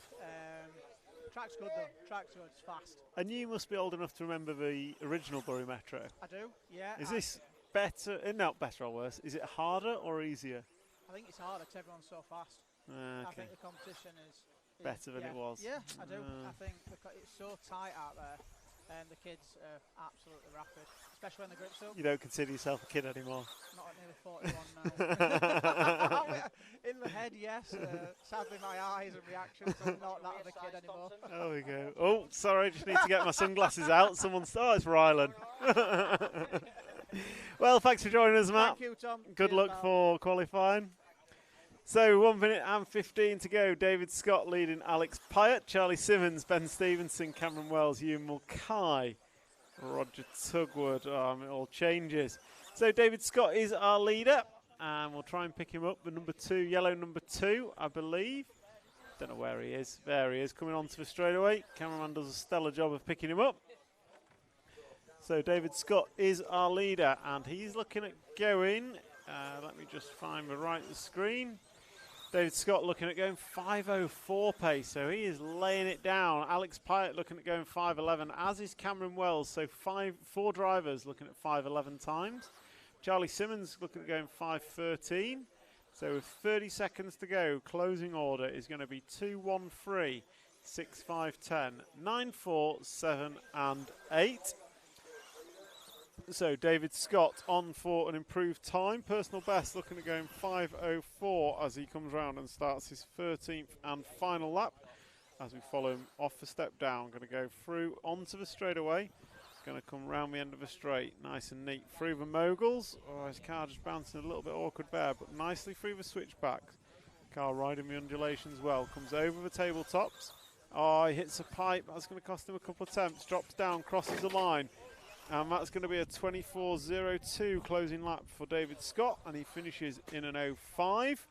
Speaker 8: Track's good though. Track's good. It's fast.
Speaker 1: And you must be old enough to remember the original Bury Metro.
Speaker 8: I do. Yeah.
Speaker 1: Is this better? Not better or worse? Is it harder or easier?
Speaker 8: I think it's harder because everyone's so fast.
Speaker 1: Okay.
Speaker 8: I think the competition is
Speaker 1: Better than it was.
Speaker 8: Yeah, I do. I think it's so tight out there, and the kids are absolutely rapid, especially when the grip's up.
Speaker 1: You don't consider yourself a kid anymore.
Speaker 8: Not at nearly 41 now. In the head, yes. Sadly, my eyes and reactions are not that of a kid anymore.
Speaker 1: There we go. Oh, sorry, just need to get my sunglasses out. Someone's. Oh, it's Rylan. Well, thanks for joining us, Matt.
Speaker 8: Thank you, Tom.
Speaker 1: Good
Speaker 8: Cheers,
Speaker 1: luck
Speaker 8: pal.
Speaker 1: for qualifying. So 1 minute and 15 to go. David Scott leading Alex Pyatt, Charlie Simmons, Ben Stevenson, Cameron Wells, Ewan Mulcahy, Roger Tugwood. It all changes. So David Scott is our leader, and we'll try and pick him up. The number 2, yellow number 2, I believe. Don't know where he is. There he is, coming onto the straightaway. Cameraman does a stellar job of picking him up. So David Scott is our leader, and he's looking at going. Let me just find the right screen. David Scott looking at going 5:04 pace, so he is laying it down. Alex Pyatt looking at going 5:11, as is Cameron Wells. So 4 drivers looking at 5:11 times. Charlie Simmons looking at going 5:13. So with 30 seconds to go, closing order is going to be 2, 1, 3, 6, 5, 10, 9, 4, 7 and 8. So David Scott on for an improved time. Personal best looking at going 5:04 as he comes round and starts his 13th and final lap. As we follow him off the step down, going to go through onto the straightaway. Going to come round the end of the straight, nice and neat through the moguls. Oh, his car just bouncing a little bit awkward there, but nicely through the switchbacks. Car riding the undulations well, comes over the tabletops. Oh, he hits a pipe. That's going to cost him a couple of attempts. Drops down, crosses the line. And that's going to be a 24:02 closing lap for David Scott, and he finishes in an 05.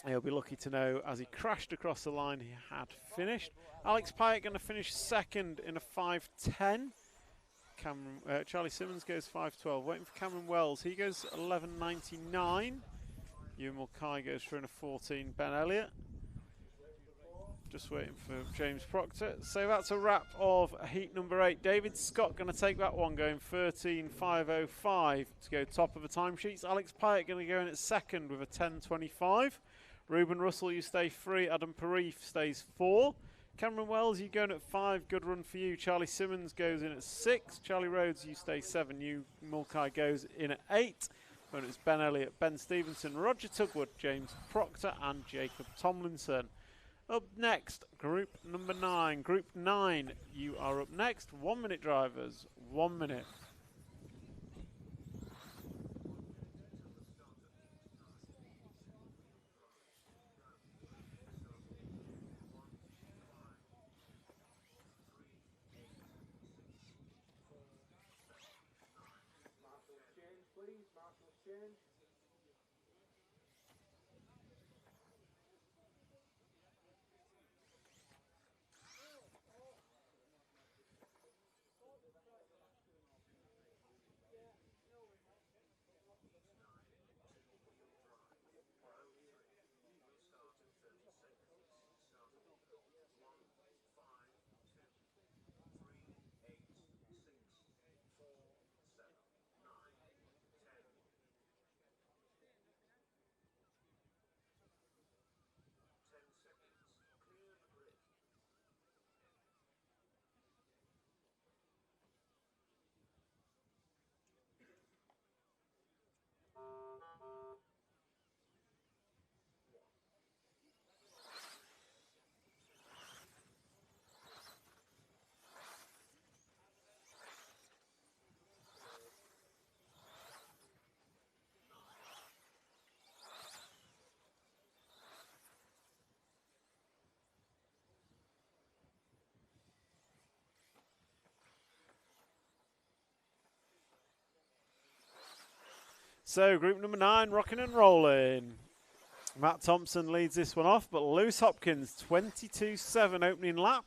Speaker 1: He'll be lucky to know as he crashed across the line he had finished. Alex Pyatt going to finish second in a 5:10. Charlie Simmons goes 5:12. Waiting for Cameron Wells. He goes 11:99. Ewan Mulcahy goes through in a 14. Ben Elliott. Just waiting for James Proctor. So that's a wrap of heat number 8. David Scott going to take that one, going 13:505 to go top of the timesheets. Alex Pyatt going to go in at second with a 10:25. Ruben Russell, you stay 3. Adam Parif stays 4. Cameron Wells, you going at 5. Good run for you. Charlie Simmons goes in at 6. Charlie Rhodes, you stay 7. You Mulcahy goes in at 8. When it's Ben Elliott, Ben Stevenson, Roger Tugwood, James Proctor, and Jacob Tomlinson. Up next, group number 9. Group 9, you are up next. 1 minute drivers, 1 minute.
Speaker 3: Marshals change, please. Marshals change.
Speaker 1: So group number 9, rocking and rolling. Matt Thompson leads this one off, but Lewis Hopkins, 22.7 opening lap.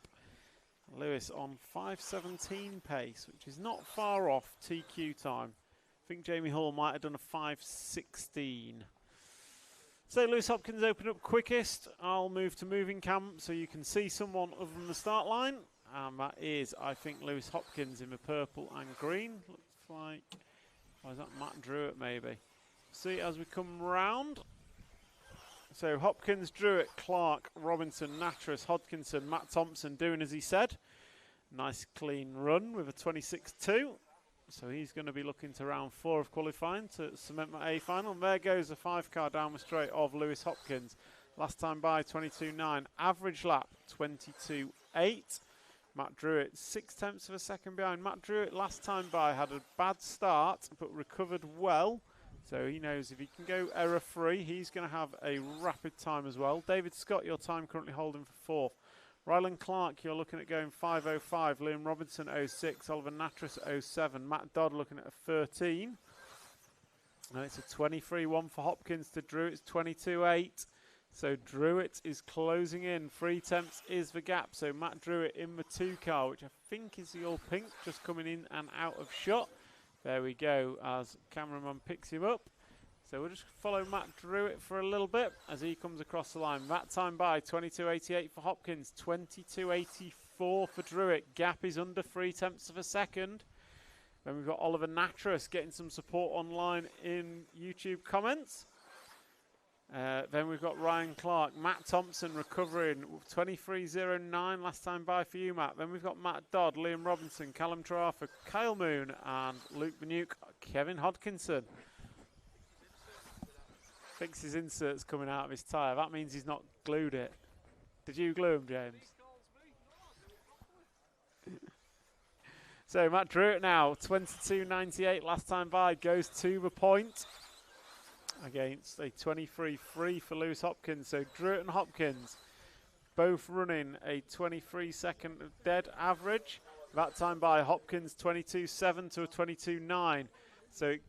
Speaker 1: Lewis on 5:17 pace, which is not far off TQ time. I think Jamie Hall might have done a 5:16. So Lewis Hopkins opened up quickest. I'll move to moving camp so you can see someone other than the start line. And that is, I think, Lewis Hopkins in the purple and green. Looks like, or is that Matt Druitt maybe? See as we come round. So Hopkins, Druitt, Clark, Robinson, Natras, Hodkinson, Matt Thompson doing as he said. Nice clean run with a 26.2. So he's going to be looking to round 4 of qualifying to cement that A final. And there goes the 5 car down the straight of Lewis Hopkins. Last time by 22.9. Average lap 22.8. Matt Druitt 0.6 of a second behind. Matt Druitt last time by had a bad start but recovered well. So he knows if he can go error-free, he's going to have a rapid time as well. David Scott, your time currently holding for 4th. Rylan Clark, you're looking at going 5.05. Liam Robinson, 06. Oliver Natras, 07. Matt Dodd looking at a 13. And it's a 23.1 for Hopkins to Druitt's 22.8. So Druitt is closing in. 3 tenths is the gap. So Matt Druitt in the 2 car, which I think is the all pink, just coming in and out of shot. There we go as cameraman picks him up. So we'll just follow Matt Druitt for a little bit as he comes across the line. That time by 22.88 for Hopkins, 22.84 for Druitt. Gap is under 3 tenths of a second. Then we've got Oliver Natras getting some support online in YouTube comments. Then we've got Ryan Clark, Matt Thompson recovering 23.09 last time by for you, Matt. Then we've got Matt Dodd, Liam Robinson, Callum Trafford, Kyle Moon, and Luke Banuke, Kevin Hodkinson. Thinks his insert's coming out of his tyre. That means he's not glued it. Did you glue him, James? So Matt Druitt now, 22.98 last time by, goes to the point against a 23.3 for Lewis Hopkins. So Druitt and Hopkins both running a 23-second dead average. That time by Hopkins 22.7 to a 22.9. So it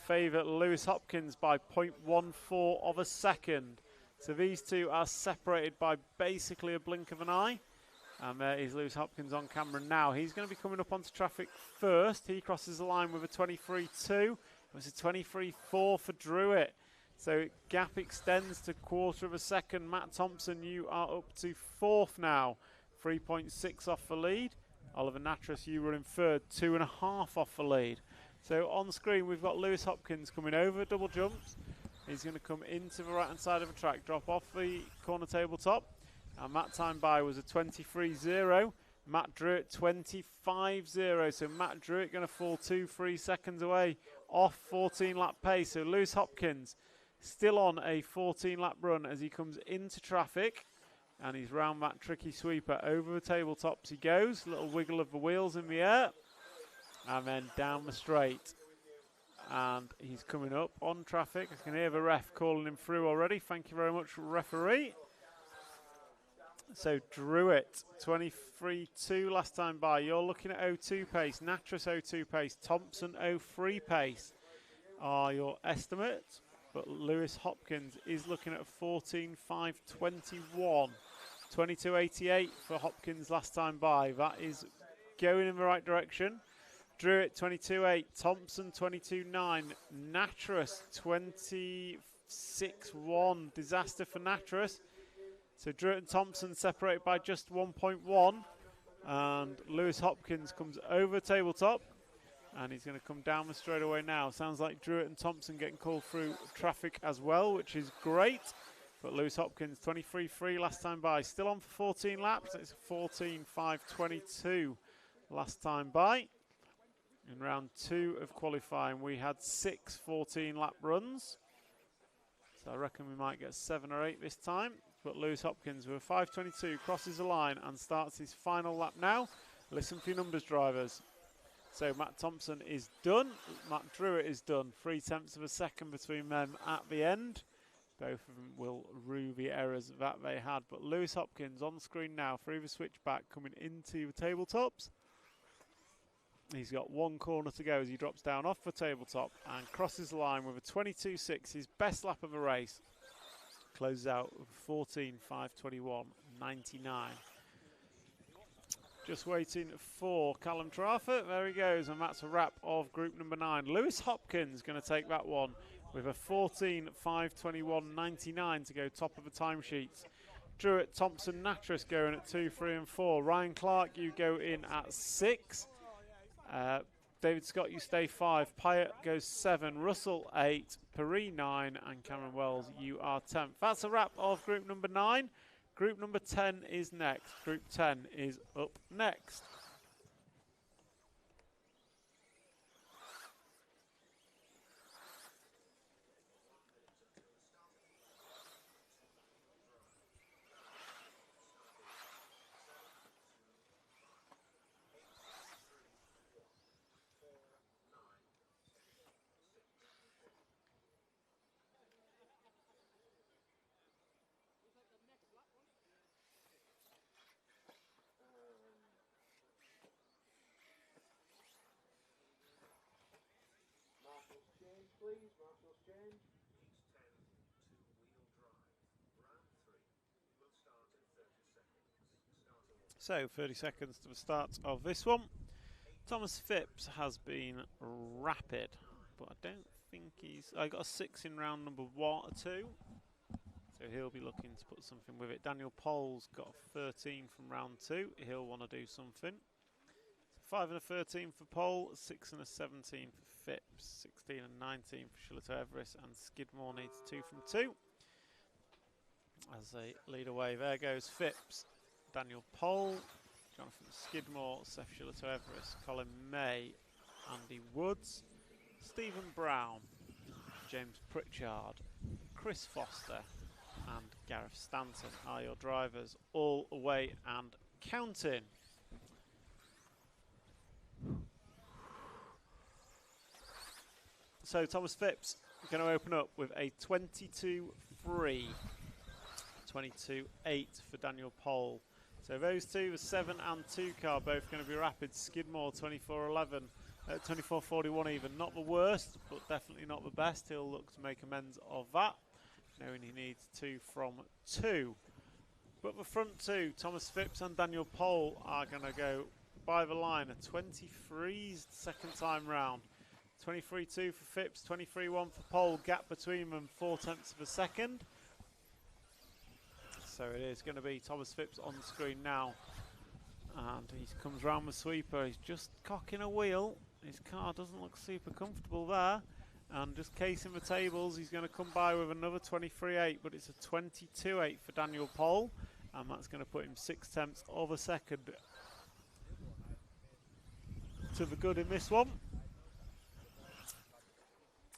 Speaker 1: favour Lewis Hopkins by 0.14 of a second. So these two are separated by basically a blink of an eye. And there is Lewis Hopkins on camera now. He's going to be coming up onto traffic first. He crosses the line with a 23.2. It was a 23.4 for Druitt. So gap extends to quarter of a second. Matt Thompson, you are up to fourth now. 3.6 off the lead. Oliver Natras, you were in third. 2.5 off the lead. So on screen, we've got Lewis Hopkins coming over double jumps. He's going to come into the right-hand side of the track, drop off the corner tabletop. And that time by was a 23.0. Matt Druitt 25.0. So Matt Druitt going to fall 2-3 seconds away off 14-lap pace. So Lewis Hopkins still on a 14-lap run as he comes into traffic. And he's round that tricky sweeper. Over the tabletops he goes. Little wiggle of the wheels in the air. And then down the straight. And he's coming up on traffic. I can hear the ref calling him through already. Thank you very much, referee. So Druitt, 23.2 last time by. You're looking at 0.2 pace. Natras 0.2 pace. Thompson 0.3 pace are your estimates. But Lewis Hopkins is looking at 14.521. 22.88 for Hopkins last time by. That is going in the right direction. Druitt 22.8. Thompson 22.9. Natras 26.1. Disaster for Natras. So Druitt and Thompson separated by just 1.1, and Lewis Hopkins comes over tabletop, and he's going to come down the straightaway now. Sounds like Druitt and Thompson getting called through traffic as well, which is great. But Lewis Hopkins 23.3 last time by, still on for 14 laps. It's 14.522 last time by. In round 2 of qualifying, we had 6 14-lap runs, so I reckon we might get 7 or 8 this time. But Lewis Hopkins with a 5.22 crosses the line and starts his final lap now. Listen for your numbers, drivers. So Matt Thompson is done. Matt Druitt is done. 0.3 of a second between them at the end. Both of them will rue the errors that they had. But Lewis Hopkins on screen now through the switchback coming into the tabletops. He's got one corner to go as he drops down off the tabletop and crosses the line with a 22.6, his best lap of the race. Closes out with 14.521.99. Just waiting for Callum Trafford. There he goes, and that's a wrap of group number 9. Lewis Hopkins going to take that one with a 14.521.99 to go top of the timesheets. Druitt, Thompson, Natras going at 2, 3 and 4. Ryan Clark, you go in at 6. David Scott, you stay 5. Pyatt goes 7. Russell 8. Perry 9. And Cameron Wells, you are 10th. That's a wrap of group number 9. Group number 10 is next. Group 10 is up next.
Speaker 6: Marshall's change, please. Marshall's change.
Speaker 1: So 30 seconds to the start of this one. Thomas Phipps has been rapid, but I don't think he's... I got a 6 in round number 2. So he'll be looking to put something with it. Daniel Pole's got a 13 from round 2. He'll want to do something. 5 and a 13 for Pole, 6 and a 17 for Phipps, 16 and 19 for Shillito Everest, and Skidmore needs 2 from 2. As they lead away, there goes Phipps, Daniel Pole, Jonathan Skidmore, Seth Shillito Everest, Colin May, Andy Woods, Stephen Brown, James Pritchard, Chris Foster, and Gareth Stanton are your drivers, all away and counting. So Thomas Phipps going to open up with a 22.3, 22.8 for Daniel Pole. So those two, the 7 and 2 car, both going to be rapid. Skidmore 24.11, 24.41 even. Not the worst, but definitely not the best. He'll look to make amends of that, knowing he needs 2 from 2. But the front two, Thomas Phipps and Daniel Pole, are going to go by the line. A 23's second time round. 23.2 for Phipps, 23.1 for Pole. Gap between them 0.4 of a second. So it is going to be Thomas Phipps on the screen now. And he comes round with sweeper. He's just cocking a wheel. His car doesn't look super comfortable there. And just casing the tables, he's going to come by with another 23.8, but it's a 22.8 for Daniel Pole. And that's going to put him 0.6 of a second to the good in this one.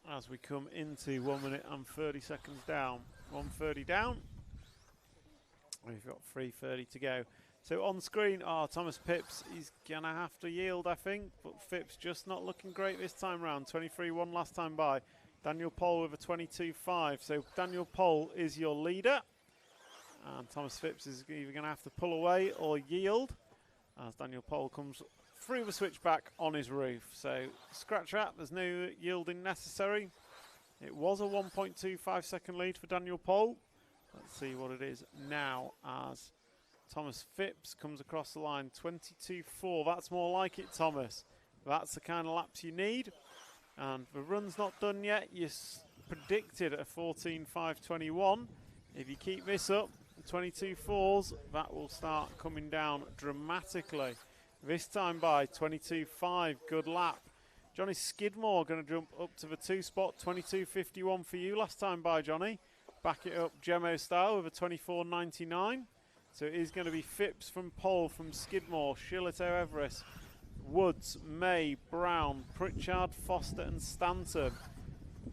Speaker 1: As we come into 1 minute and 30 seconds down. 1:30 down. We've got 3:30 to go. So on screen are Thomas Phipps. He's going to have to yield, I think. But Phipps just not looking great this time round. 23.1 last time by. Daniel Pole with a 22.5. So Daniel Pole is your leader. And Thomas Phipps is either going to have to pull away or yield. As Daniel Pole comes through the switchback on his roof. So scratch that. There's no yielding necessary. It was a 1.25 second lead for Daniel Pole. Let's see what it is now as Thomas Phipps comes across the line. 22.4. That's more like it, Thomas. That's the kind of laps you need. And the run's not done yet. You predicted a 14.5.21. If you keep this up, 22.4s, that will start coming down dramatically. This time by 22.5. Good lap. Johnny Skidmore going to jump up to the 2 spot. 22.51 for you last time by, Johnny. Back it up Gemmo style with a 24.99. So it is going to be Phipps from Pole, from Skidmore, Shillito Everest, Woods, May, Brown, Pritchard, Foster and Stanton.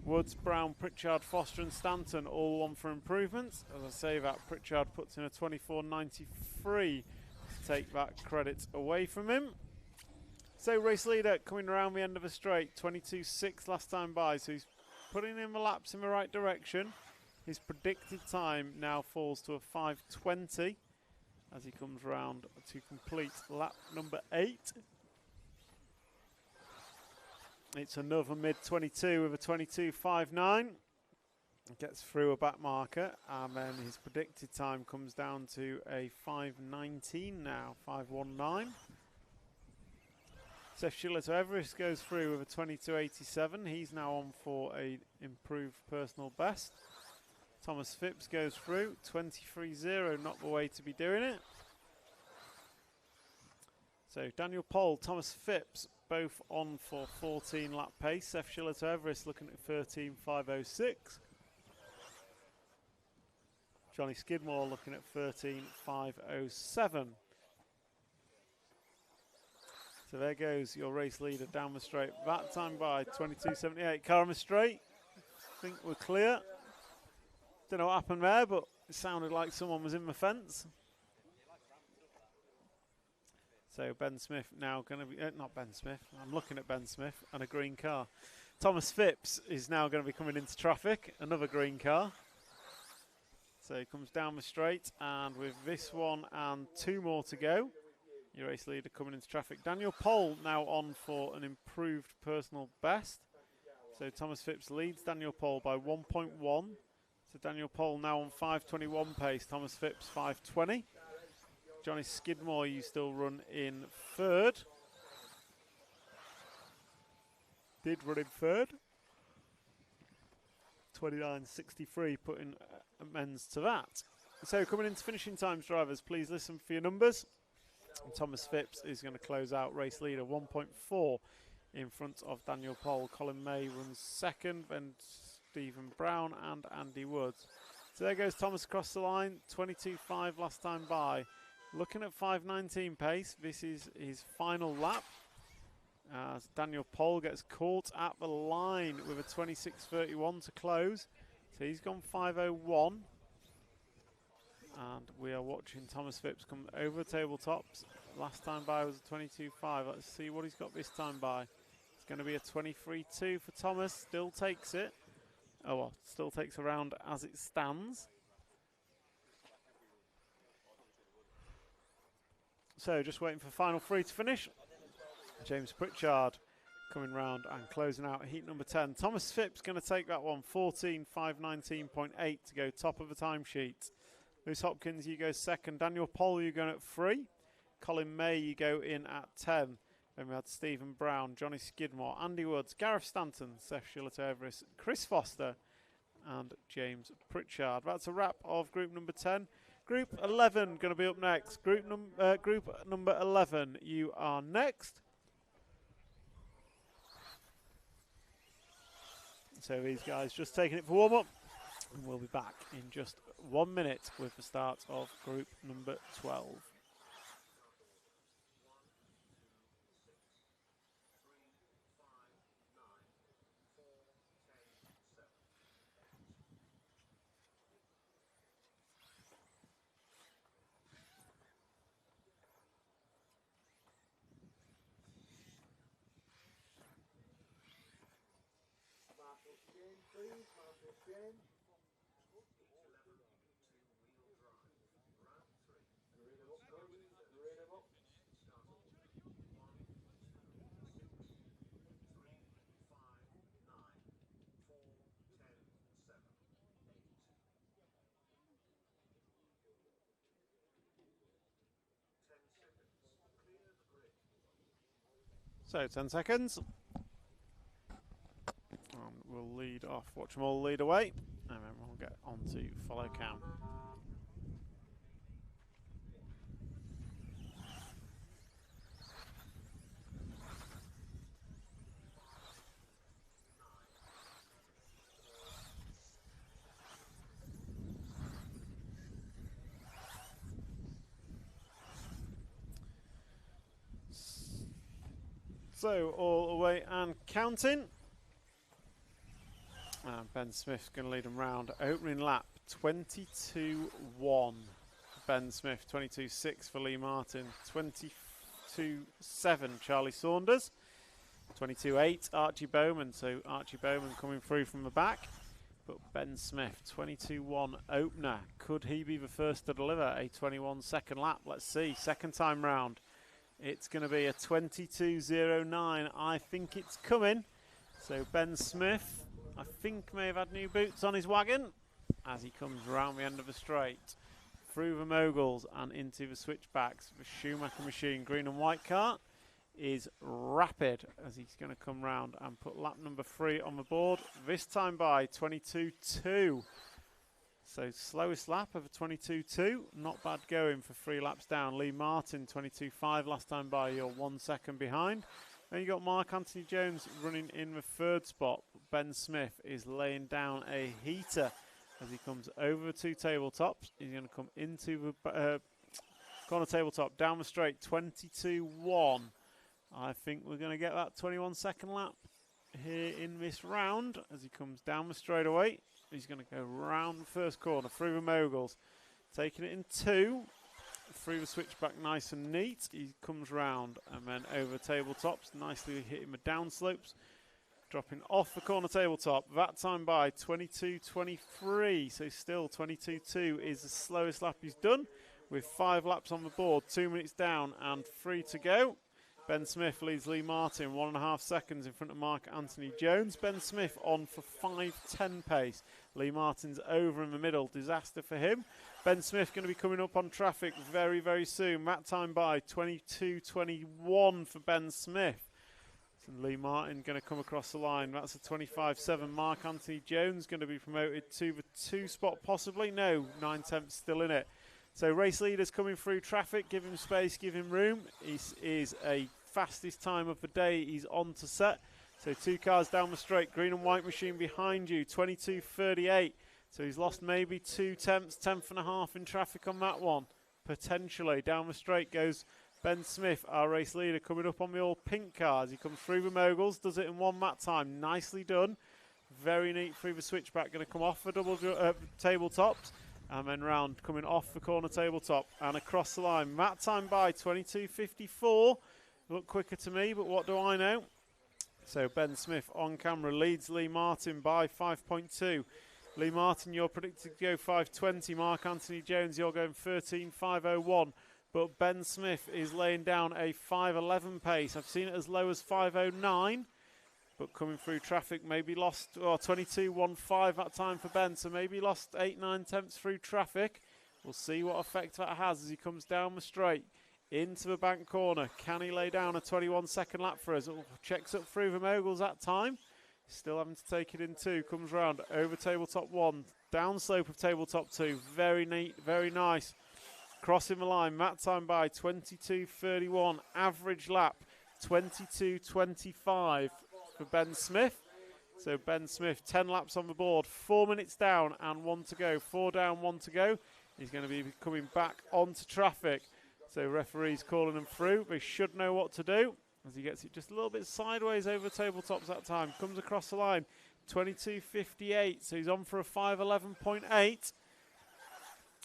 Speaker 1: Woods, Brown, Pritchard, Foster and Stanton all on for improvements. As I say that, Pritchard puts in a 24.93 to take that credit away from him. So race leader coming around the end of a straight, 22.6 last time by. So he's putting in the laps in the right direction. His predicted time now falls to a 5.20 as he comes round to complete lap number 8. It's another mid-22 with a 22.59. Gets through a back marker, and then his predicted time comes down to a 5.19 now, 5.19. Seth Shillito Everest goes through with a 22.87. He's now on for a improved personal best. Thomas Phipps goes through, 23.0, not the way to be doing it. So Daniel Pole, Thomas Phipps, both on for 14 lap pace. Seth Shillito Everest looking at 13.506. Johnny Skidmore looking at 13.507. So there goes your race leader down the straight. That time by 22.78. Car on the straight. I think we're clear. Don't know what happened there, but it sounded like someone was in the fence. So Ben Smith now going to be, not Ben Smith, I'm looking at Ben Smith and a green car. Thomas Phipps is now going to be coming into traffic, another green car. So he comes down the straight, and with this one and 2 more to go, your race leader coming into traffic. Daniel Pole now on for an improved personal best. So Thomas Phipps leads Daniel Pole by 1.1. So Daniel Pole now on 5.21 pace, Thomas Phipps 5.20. Johnny Skidmore, you still run in 3rd. Did run in 3rd. 29.63, putting amends to that. So coming into finishing times, drivers, please listen for your numbers. And Thomas Phipps is going to close out race leader 1.4 in front of Daniel Pole. Colin May runs second, then Stephen Brown and Andy Woods. So there goes Thomas across the line, 22.5 last time by. Looking at 5.19 pace, this is his final lap. As Daniel Pole gets caught at the line with a 26.31 to close. So he's gone 5.01. And we are watching Thomas Phipps come over the tabletops. Last time by was a 22.5. Let's see what he's got this time by. It's going to be a 23.2 for Thomas. Still takes it. Oh well, still takes a round as it stands. So just waiting for final three to finish. James Pritchard coming round and closing out heat number 10. Thomas Phipps going to take that one, 14.519.8 to go top of the timesheet. Lewis Hopkins, you go second. Daniel Pole, you going at 3. Colin May, you go in at 10. Then we had Stephen Brown, Johnny Skidmore, Andy Woods, Gareth Stanton, Seth Shillett-Everest, Chris Foster and James Pritchard. That's a wrap of group number 10. Group 11 going to be up next. Group number 11, you are next. So these guys just taking it for warm-up. And we'll be back in just 1 minute with the start of group number 12.
Speaker 6: Marshall Shane, please. Marshall Shane. Read him up, please. Read him up.
Speaker 1: So 10 seconds. And we'll lead off. Watch them all lead away. And then we'll get on to follow count. So all away and counting. And Ben Smith's going to lead them round. Opening lap 22.1. Ben Smith, 22.6 for Lee Martin, 22.7 Charlie Saunders, 22.8 Archie Bowman. So Archie Bowman coming through from the back. But Ben Smith, 22.1 opener. Could he be the first to deliver a 21-second lap? Let's see. Second time round. It's going to be a 22.09. I think it's coming. So Ben Smith, I think, may have had new boots on his wagon as he comes round the end of the straight. Through the moguls and into the switchbacks. The Schumacher machine, green and white car, is rapid as he's going to come round and put lap number 3 on the board. This time by 22.2. So slowest lap of a 22.2. Not bad going for 3 laps down. Lee Martin, 22.5 last time by. You're 1 second behind. Then you got Mark Anthony Jones running in the 3rd spot. Ben Smith is laying down a heater as he comes over the 2 tabletops. He's going to come into the corner tabletop, down the straight, 22.1. I think we're going to get that 21-second lap here in this round as he comes down the straightaway. He's going to go round the 1st corner, through the moguls, taking it in 2, through the switchback nice and neat. He comes round and then over tabletops, nicely hitting the downslopes, dropping off the corner tabletop. That time by 22.23, so still 22.2 is the slowest lap he's done, with 5 laps on the board, 2 minutes down and 3 to go. Ben Smith leads Lee Martin 1.5 seconds in front of Mark Anthony Jones. Ben Smith on for 5.10 pace. Lee Martin's over in the middle. Disaster for him. Ben Smith going to be coming up on traffic very, very soon. That time by 22.21 for Ben Smith. And Lee Martin going to come across the line. That's a 25.7. Mark Anthony Jones going to be promoted to the 2 spot possibly. No, 9/10 still in it. So race leaders coming through traffic, give him space, give him room. This is a fastest time of the day. He's on to set. So 2 cars down the straight, green and white machine behind you, 22.38. So he's lost maybe 2 tenths, 10th and a half in traffic on that one. Potentially. Down the straight goes Ben Smith, our race leader, coming up on the all pink cars. He comes through the moguls, does it in 1 lap time. Nicely done. Very neat through the switchback. Going to come off the double tabletops. And then round, coming off the corner tabletop and across the line. That time by 22.54. Look quicker to me, but what do I know? So Ben Smith on camera leads Lee Martin by 5.2. Lee Martin, you're predicted to go 5.20. Mark Anthony Jones, you're going 13.501. But Ben Smith is laying down a 5.11 pace. I've seen it as low as 5.09. But coming through traffic, maybe lost 22.15 that time for Ben. So maybe lost 8-9 tenths through traffic. We'll see what effect that has as he comes down the straight into the bank corner. Can he lay down a 21-second lap for us? Checks up through the moguls that time. Still having to take it in 2. Comes round over tabletop 1. Down slope of tabletop 2. Very neat, very nice. Crossing the line. That time by 22.31. Average lap 22.25 for Ben Smith. So Ben Smith, 10 laps on the board. 4 minutes down and 1 to go. 4 down, 1 to go. He's going to be coming back onto traffic. So referees calling him through. They should know what to do as he gets it just a little bit sideways over the tabletops that time. Comes across the line, 22.58. So he's on for a 5.11.8.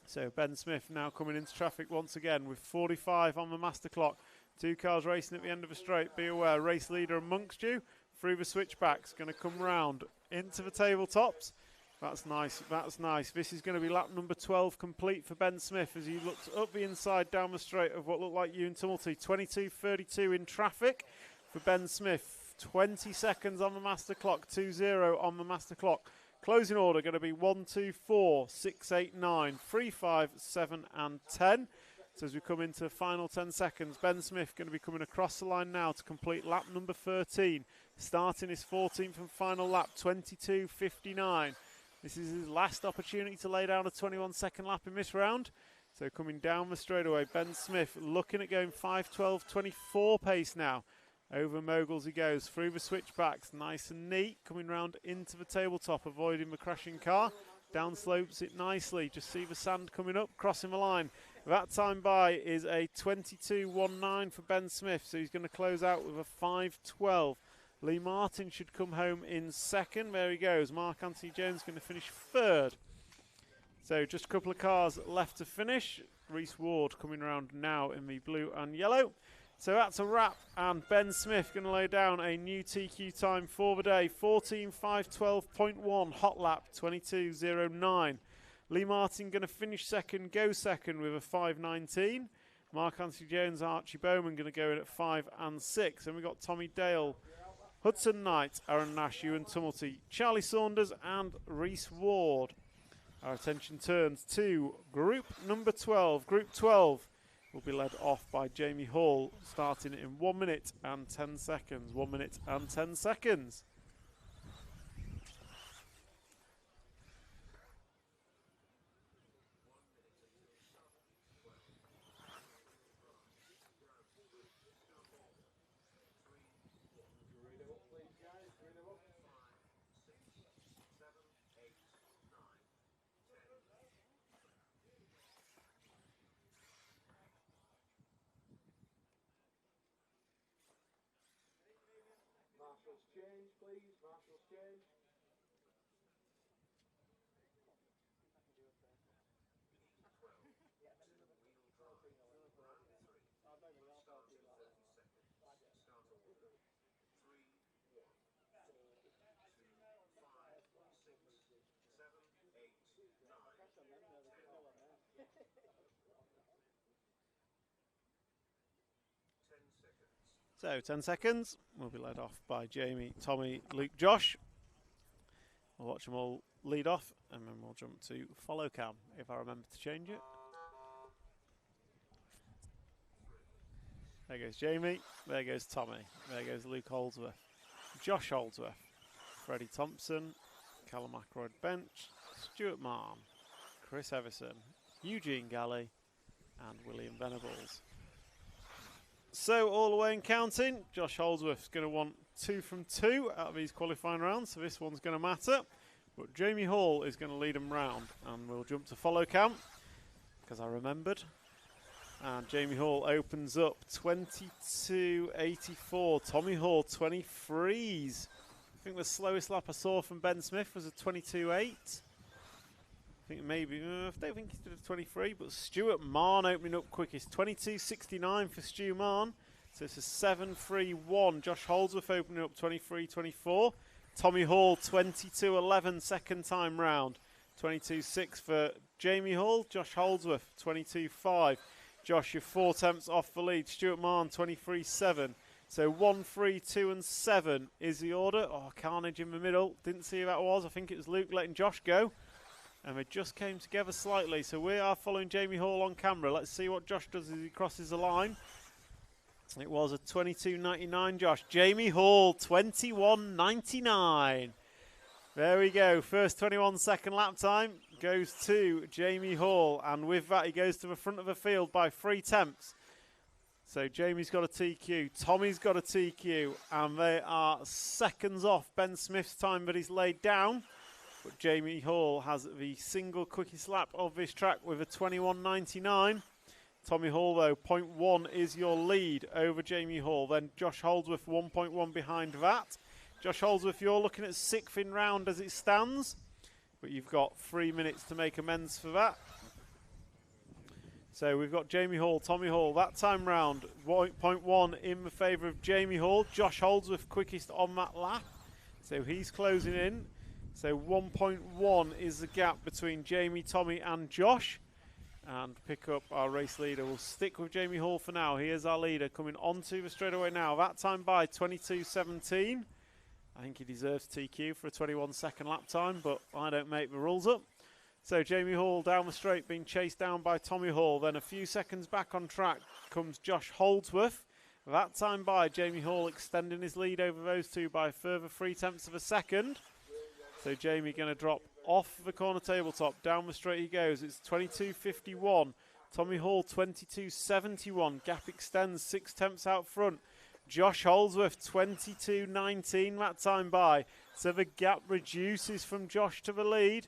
Speaker 1: So Ben Smith now coming into traffic once again with 45 on the master clock. 2 cars racing at the end of the straight. Be aware, race leader amongst you. Through the switchbacks, going to come round into the tabletops. That's nice, that's nice. This is going to be lap number 12 complete for Ben Smith as he looks up the inside down the straight of what looked like Ewan Tumulty. 22.32 in traffic for Ben Smith. 20 seconds on the master clock, 2-0 on the master clock. Closing order going to be 1, 2, 4, 6, 8, 9, 3, 5, 7 and 10. So as we come into the final 10 seconds, Ben Smith going to be coming across the line now to complete lap number 13. Starting his 14th and final lap, 22.59. This is his last opportunity to lay down a 21-second lap in this round. So coming down the straightaway, Ben Smith looking at going 5.12.24 pace now. Over moguls he goes, through the switchbacks, nice and neat. Coming round into the tabletop, avoiding the crashing car. Down slopes it nicely, just see the sand coming up, crossing the line. That time by is a 22.19 for Ben Smith, so he's going to close out with a 5.12. Lee Martin should come home in second. There he goes. Mark Anthony Jones going to finish third. So just a couple of cars left to finish. Reese Ward coming around now in the blue and yellow. So that's a wrap, and Ben Smith going to lay down a new TQ time for the day. 14.512.1, hot lap 22.09. Lee Martin going to finish second, go second with a 5.19. Mark Anthony Jones, Archie Bowman going to go in at 5 and 6. And we've got Tommy Dale, Hudson Knight, Aaron Nash, Ewan Tumulty, Charlie Saunders and Reese Ward. Our attention turns to group number 12. Group 12 will be led off by Jamie Hall, starting in 1 minute and 10 seconds. 1 minute and 10 seconds.
Speaker 6: Marshals change, please. Marshals change.
Speaker 1: So 10 seconds. We'll be led off by Jamie, Tommy, Luke, Josh. We'll watch them all lead off, and then we'll jump to follow cam if I remember to change it. There goes Jamie. There goes Tommy. There goes Luke Holdsworth. Josh Holdsworth. Freddie Thompson. Callum Ackroyd bench. Stuart Marm. Chris Everson. Eugene Galley. and William Venables. So all the way and counting, Josh Holdsworth's going to want 2 from 2 out of these qualifying rounds, so this one's going to matter. But Jamie Hall is going to lead them round, and we'll jump to follow count, because I remembered. And Jamie Hall opens up 22.84. Tommy Hall 23s. I think the slowest lap I saw from Ben Smith was a 22.8. I think maybe, I don't think he did a 23, but Stuart Marn opening up quickest. 22.69 for Stu Marn. So it's a 7.31. Josh Holdsworth opening up 23.24. Tommy Hall 22.11 second time round. 22.6 for Jamie Hall. Josh Holdsworth 22.5. Josh, you're 4 tenths off the lead. Stuart Marn 23.7. So 1, 3, 2 and 7 is the order. Oh, carnage in the middle. Didn't see who that was. I think it was Luke letting Josh go. And they just came together slightly. So we are following Jamie Hall on camera. Let's see what Josh does as he crosses the line. It was a 22.99, Josh. Jamie Hall, 21.99. There we go. First 21 second lap time goes to Jamie Hall. And with that, he goes to the front of the field by 3 tenths. So Jamie's got a TQ. Tommy's got a TQ. And they are seconds off Ben Smith's time that he's laid down. But Jamie Hall has the single quickest lap of this track with a 21.99. Tommy Hall, though, 0.1 is your lead over Jamie Hall. Then Josh Holdsworth, 1.1 behind that. Josh Holdsworth, you're looking at 6th in round as it stands. But you've got 3 minutes to make amends for that. So we've got Jamie Hall, Tommy Hall, that time round, 0.1 in the favour of Jamie Hall. Josh Holdsworth quickest on that lap. So he's closing in. So 1.1 is the gap between Jamie, Tommy and Josh. And pick up our race leader. We'll stick with Jamie Hall for now. He is our leader coming onto the straightaway now. That time by 22.17. I think he deserves TQ for a 21 second lap time, but I don't make the rules up. So Jamie Hall down the straight being chased down by Tommy Hall. Then a few seconds back on track comes Josh Holdsworth. That time by Jamie Hall extending his lead over those two by a further 3 tenths of a second. So Jamie going to drop off the corner tabletop. Down the straight he goes. It's 22.51. Tommy Hall 22.71. Gap extends 6 tenths out front. Josh Holdsworth 22.19 that time by. So the gap reduces from Josh to the lead.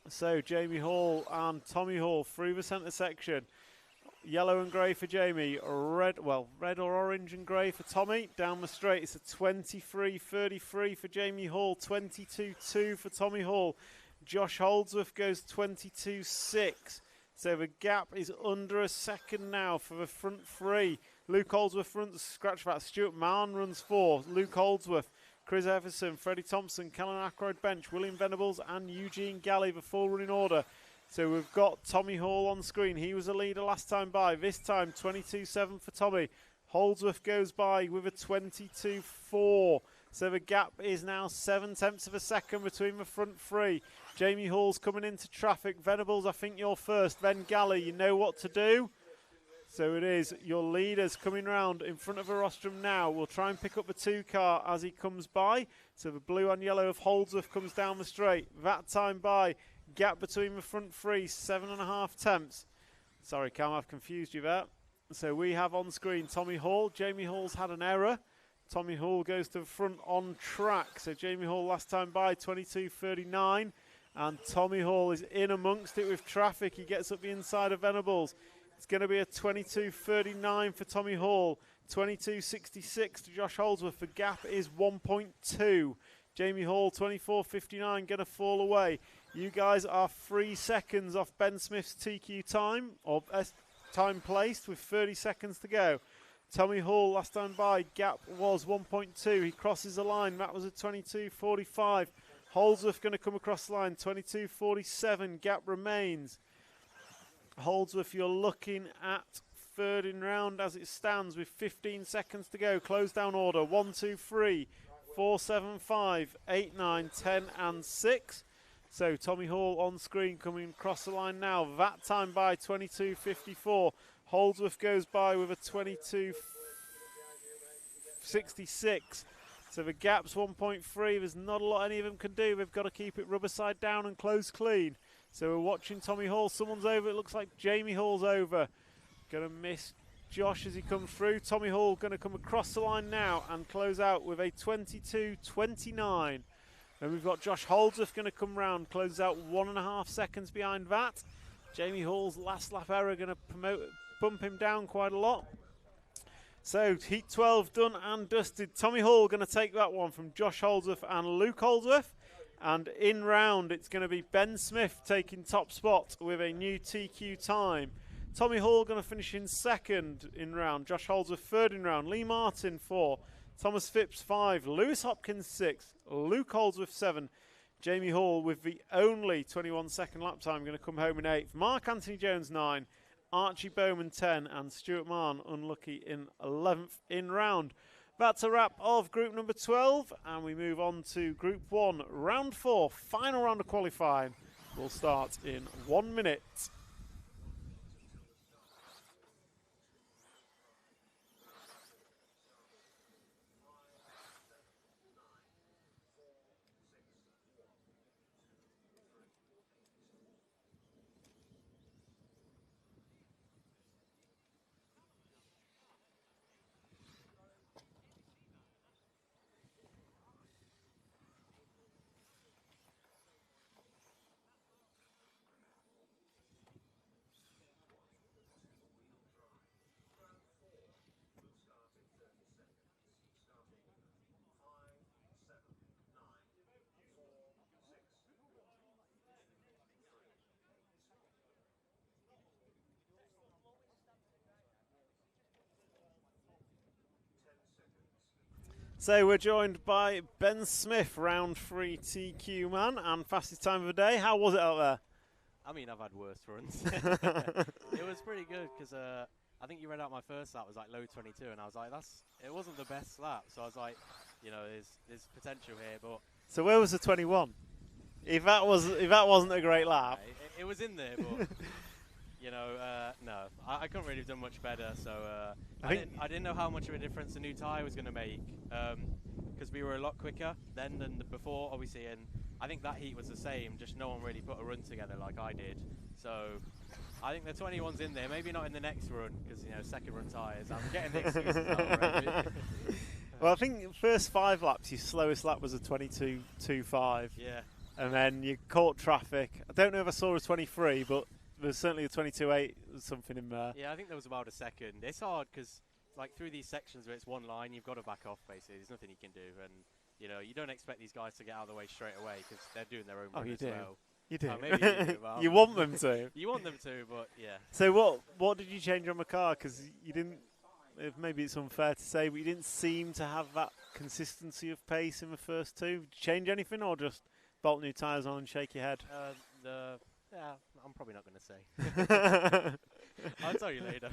Speaker 1: So Jamie Hall and Tommy Hall through the centre section. Yellow and grey for Jamie, red or orange and grey for Tommy. Down the straight, it's a 23.33 for Jamie Hall, 22.2 for Tommy Hall. Josh Holdsworth goes 22.6. So the gap is under a second now for the front 3. Luke Holdsworth runs scratch that. Stuart Marn runs 4. Luke Holdsworth, Chris Everson, Freddie Thompson, Callan Ackroyd bench, William Venables and Eugene Galley, the full running order. So we've got Tommy Hall on screen. He was a leader last time by. This time 22.7 for Tommy. Holdsworth goes by with a 22.4. So the gap is now 7 tenths of a second between the front 3. Jamie Hall's coming into traffic. Venables, I think you're first. Then Galley, you know what to do. So it is your leaders coming round in front of the rostrum now. We'll try and pick up the 2 car as he comes by. So the blue and yellow of Holdsworth comes down the straight. That time by. Gap between the front 3, 7.5 tenths. Sorry, Cam, I've confused you there. So we have on screen Tommy Hall. Jamie Hall's had an error. Tommy Hall goes to the front on track. So Jamie Hall last time by 22.39. And Tommy Hall is in amongst it with traffic. He gets up the inside of Venables. It's going to be a 22.39 for Tommy Hall. 22.66 to Josh Holdsworth. The gap is 1.2. Jamie Hall 24.59 going to fall away. You guys are 3 seconds off Ben Smith's TQ time, or time placed with 30 seconds to go. Tommy Hall last time by, gap was 1.2. He crosses the line. That was a 22.45. Holdsworth going to come across the line. 22.47. Gap remains. Holdsworth, you're looking at third in round as it stands with 15 seconds to go. Close down order. 1, 2, 3, 4, 7, 5, 8, 9, 10 and 6. So Tommy Hall on screen coming across the line now. That time by 22.54. Holdsworth goes by with a 22.66. So the gap's 1.3. There's not a lot any of them can do. They've got to keep it rubber side down and close clean. So we're watching Tommy Hall. Someone's over. It looks like Jamie Hall's over. Going to miss Josh as he comes through. Tommy Hall going to come across the line now and close out with a 22.29. And we've got Josh Holdsworth going to come round, closes out 1.5 seconds behind that. Jamie Hall's last lap error going to bump him down quite a lot. So heat 12 done and dusted. Tommy Hall going to take that one from Josh Holdsworth and Luke Holdsworth. And in round, it's going to be Ben Smith taking top spot with a new TQ time. Tommy Hall going to finish in second in round. Josh Holdsworth third in round. Lee Martin 4. Thomas Phipps 5. Lewis Hopkins 6. Luke Holdsworth 7. Jamie Hall with the only 21-second lap time going to come home in 8th. Mark Anthony Jones 9. Archie Bowman 10. And Stuart Mann unlucky in 11th in round. That's a wrap of group number 12, and we move on to group 1, round 4, final round of qualifying. Will start in 1 minute. So we're joined by Ben Smith, round 3 TQ man and fastest time of the day. How was it out there?
Speaker 9: I mean, I've had worse runs. It was pretty good because I think you read out my first lap was like low 22, and I was like, it wasn't the best lap. So I was like, you know, there's potential here, but.
Speaker 1: So where was the 21? If that wasn't a great lap,
Speaker 9: it was in there, but. You know, no, I couldn't really have done much better. So I didn't know how much of a difference the new tyre was going to make, because we were a lot quicker then than before, obviously. And I think that heat was the same, just no one really put a run together like I did. So I think the 21's in there, maybe not in the next run, because, you know, second run tyres. I'm getting the excuses now already.
Speaker 1: Well, I think first 5 laps, your slowest lap was a 22.25.
Speaker 9: Yeah. And
Speaker 1: then you caught traffic. I don't know if I saw a 23, but there's certainly a 22.8, something in there.
Speaker 9: Yeah, I think there was about a second. It's hard because, like, through these sections where it's one line, you've got to back off, basically. There's nothing you can do. And, you know, you don't expect these guys to get out of the way straight away because they're doing their own run as well.
Speaker 1: You do.
Speaker 9: Oh, maybe you do. Well,
Speaker 1: you want them to.
Speaker 9: You want them to, but, yeah.
Speaker 1: So what did you change on the car? Because you didn't, maybe it's unfair to say, but you didn't seem to have that consistency of pace in the first 2. Did you change anything or just bolt new tyres on and shake your head?
Speaker 9: Yeah, I'm probably not going to say. I'll tell you later.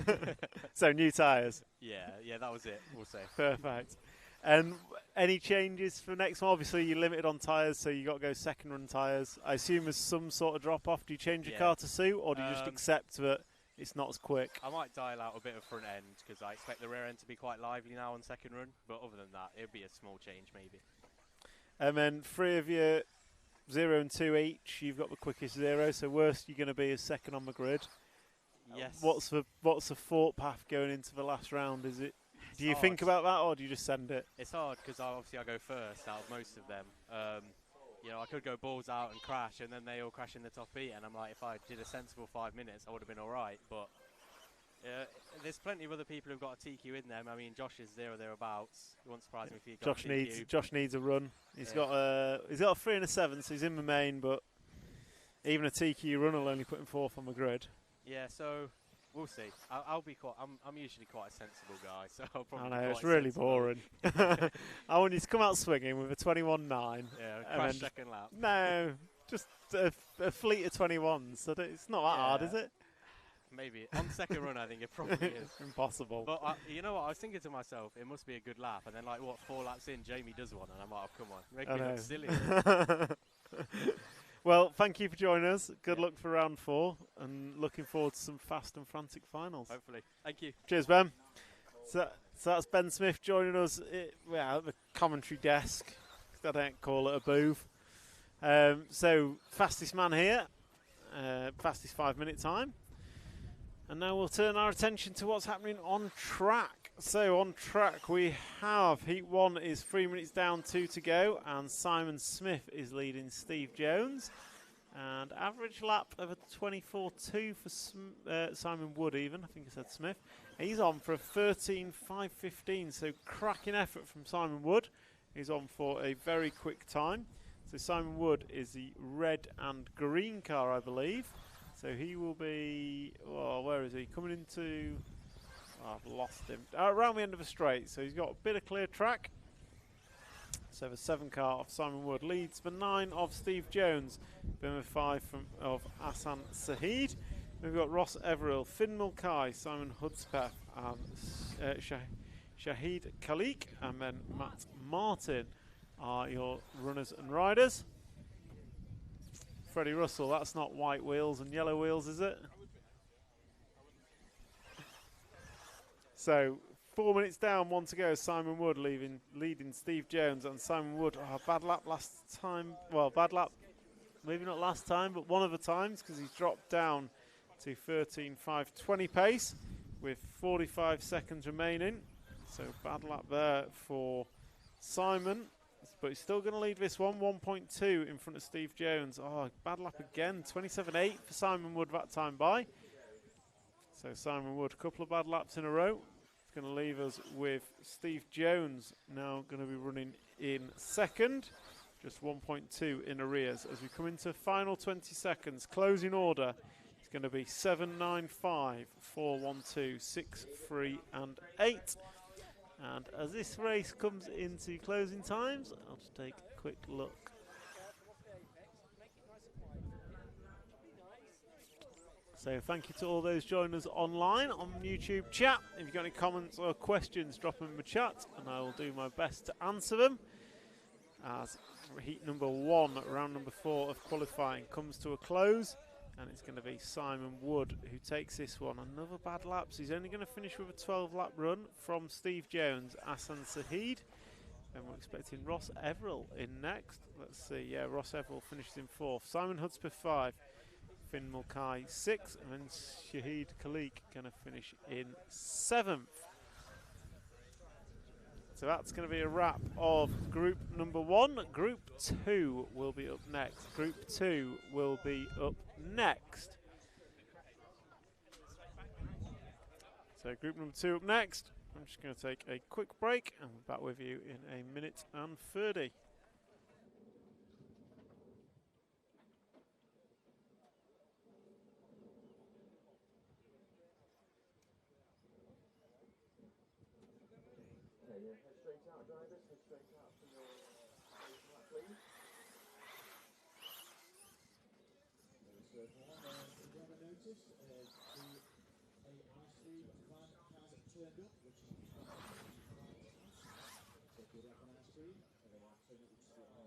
Speaker 1: So new tyres.
Speaker 9: Yeah, that was it. We'll say.
Speaker 1: Perfect. And any changes for next one? Obviously, you're limited on tyres, so you got to go second run tyres. I assume there's some sort of drop off. Do you change your car to suit, or do you just accept that it's not as quick?
Speaker 9: I might dial out a bit of front end because I expect the rear end to be quite lively now on second run. But other than that, it'll be a small change maybe. And
Speaker 1: then 3 of you. 0 and 2 each. You've got the quickest 0, so worst you're going to be is second on the grid.
Speaker 9: Yes.
Speaker 1: What's the thought path going into the last round? Is it? Do you think about that, or do you just send it?
Speaker 9: It's hard because obviously I go first out of most of them. You know, I could go balls out and crash, and then they all crash in the top heat. And I'm like, if I did a sensible 5 minutes, I would have been all right. But there's plenty of other people who've got a TQ in them. I mean, Josh is there or thereabouts. It won't surprise me if he got a TQ.
Speaker 1: Josh needs a run. He's got a 3 and a 7, so he's in the main. But even a TQ run will only put him 4th on the grid.
Speaker 9: Yeah, so we'll see. I'll be quite. I'm usually quite a sensible guy, so I'll probably.
Speaker 1: I know it's really boring. I want you to come out swinging with a 21.9.
Speaker 9: Yeah, crash second lap.
Speaker 1: No, just a fleet of 21s. So it's not that hard, is it?
Speaker 9: Maybe. On second run, I think it probably is.
Speaker 1: Impossible.
Speaker 9: But you know what? I was thinking to myself, it must be a good lap. And then, 4 laps in, Jamie does one. And I'm like, oh, come on. Make me look silly.
Speaker 1: Well, thank you for joining us. Good luck for round 4. And looking forward to some fast and frantic finals.
Speaker 9: Hopefully. Thank you.
Speaker 1: Cheers, Ben. So that's Ben Smith joining us at the commentary desk. I don't call it a booth. So, fastest man here. fastest 5-minute time. And now we'll turn our attention to what's happening on track. So on track we have Heat 1 is 3 minutes down, 2 to go, and Simon Smith is leading Steve Jones. And average lap of a 24.2 for Simon Wood even, I think I said Smith. He's on for a 13.515, so cracking effort from Simon Wood. He's on for a very quick time. So Simon Wood is the red and green car, I believe. So he will be, oh, where is he? Coming into, oh, I've lost him. Around the end of a straight, so he's got a bit of clear track. So the 7 car of Simon Wood leads the 9 of Steve Jones. Then the 5 of Hassan Saheed. We've got Ross Everill, Finn Mulcahy, Simon Hudspeth, and Shahid Khalik, and then Matt Martin are your runners and riders. Freddie Russell, that's not white wheels and yellow wheels, is it? So 4 minutes down, 1 to go. Simon Wood leading Steve Jones, and Simon Wood, bad lap last time. Well, bad lap, maybe not last time, but one of the times, because he's dropped down to 13.520 pace with 45 seconds remaining. So bad lap there for Simon, but he's still going to lead this one, 1.2 in front of Steve Jones. Oh, bad lap again, 27.8 for Simon Wood that time by. So Simon Wood, a couple of bad laps in a row. It's going to leave us with Steve Jones now going to be running in second. Just 1.2 in arrears. As we come into final 20 seconds, closing order, it's going to be 7, 9, 5, 4, 1, 2, 6, 3 and 8. And as this race comes into closing times, I'll just take a quick look. So thank you to all those joining us online on YouTube chat. If you've got any comments or questions, drop them in the chat and I will do my best to answer them. As heat number 1, round number 4 of qualifying comes to a close. And it's going to be Simon Wood who takes this one. Another bad lap. So he's only going to finish with a 12-lap run from Steve Jones, Hassan Saheed. And we're expecting Ross Everill in next. Let's see. Yeah, Ross Everill finishes in 4th. Simon Hudspeth 5. Finn Mulcahy 6th. And then Shahid Khalik going to finish in 7th. So that's going to be a wrap of group number 1. Group 2 will be up next. Group 2 will be up next. So group number 2 up next. I'm just going to take a quick break and we're back with you in a minute and 30.
Speaker 6: Head straight out, drivers. Head straight out for your lap, please. Circle on. Grab a notice. The high speed cars have turned up, which is so if you're up on high speed, and then I'll turn it to the right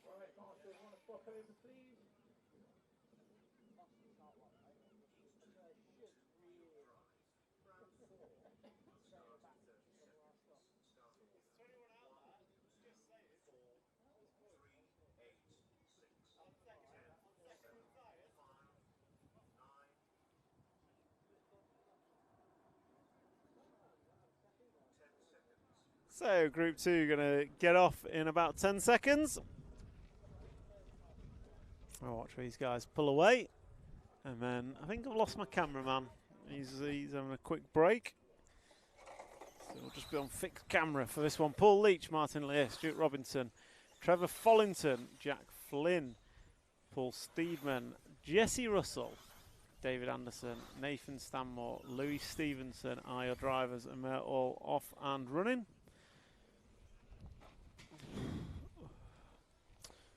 Speaker 6: Alright, Marshall, you want to swap over, please?
Speaker 1: So group 2 going to get off in about 10 seconds. I'll watch these guys pull away. And then I think I've lost my cameraman. He's having a quick break. So we'll just be on fixed camera for this one. Paul Leach, Martin Lear, Stuart Robinson, Trevor Follington, Jack Flynn, Paul Steedman, Jesse Russell, David Anderson, Nathan Stanmore, Louis Stevenson are your drivers, and they're all off and running.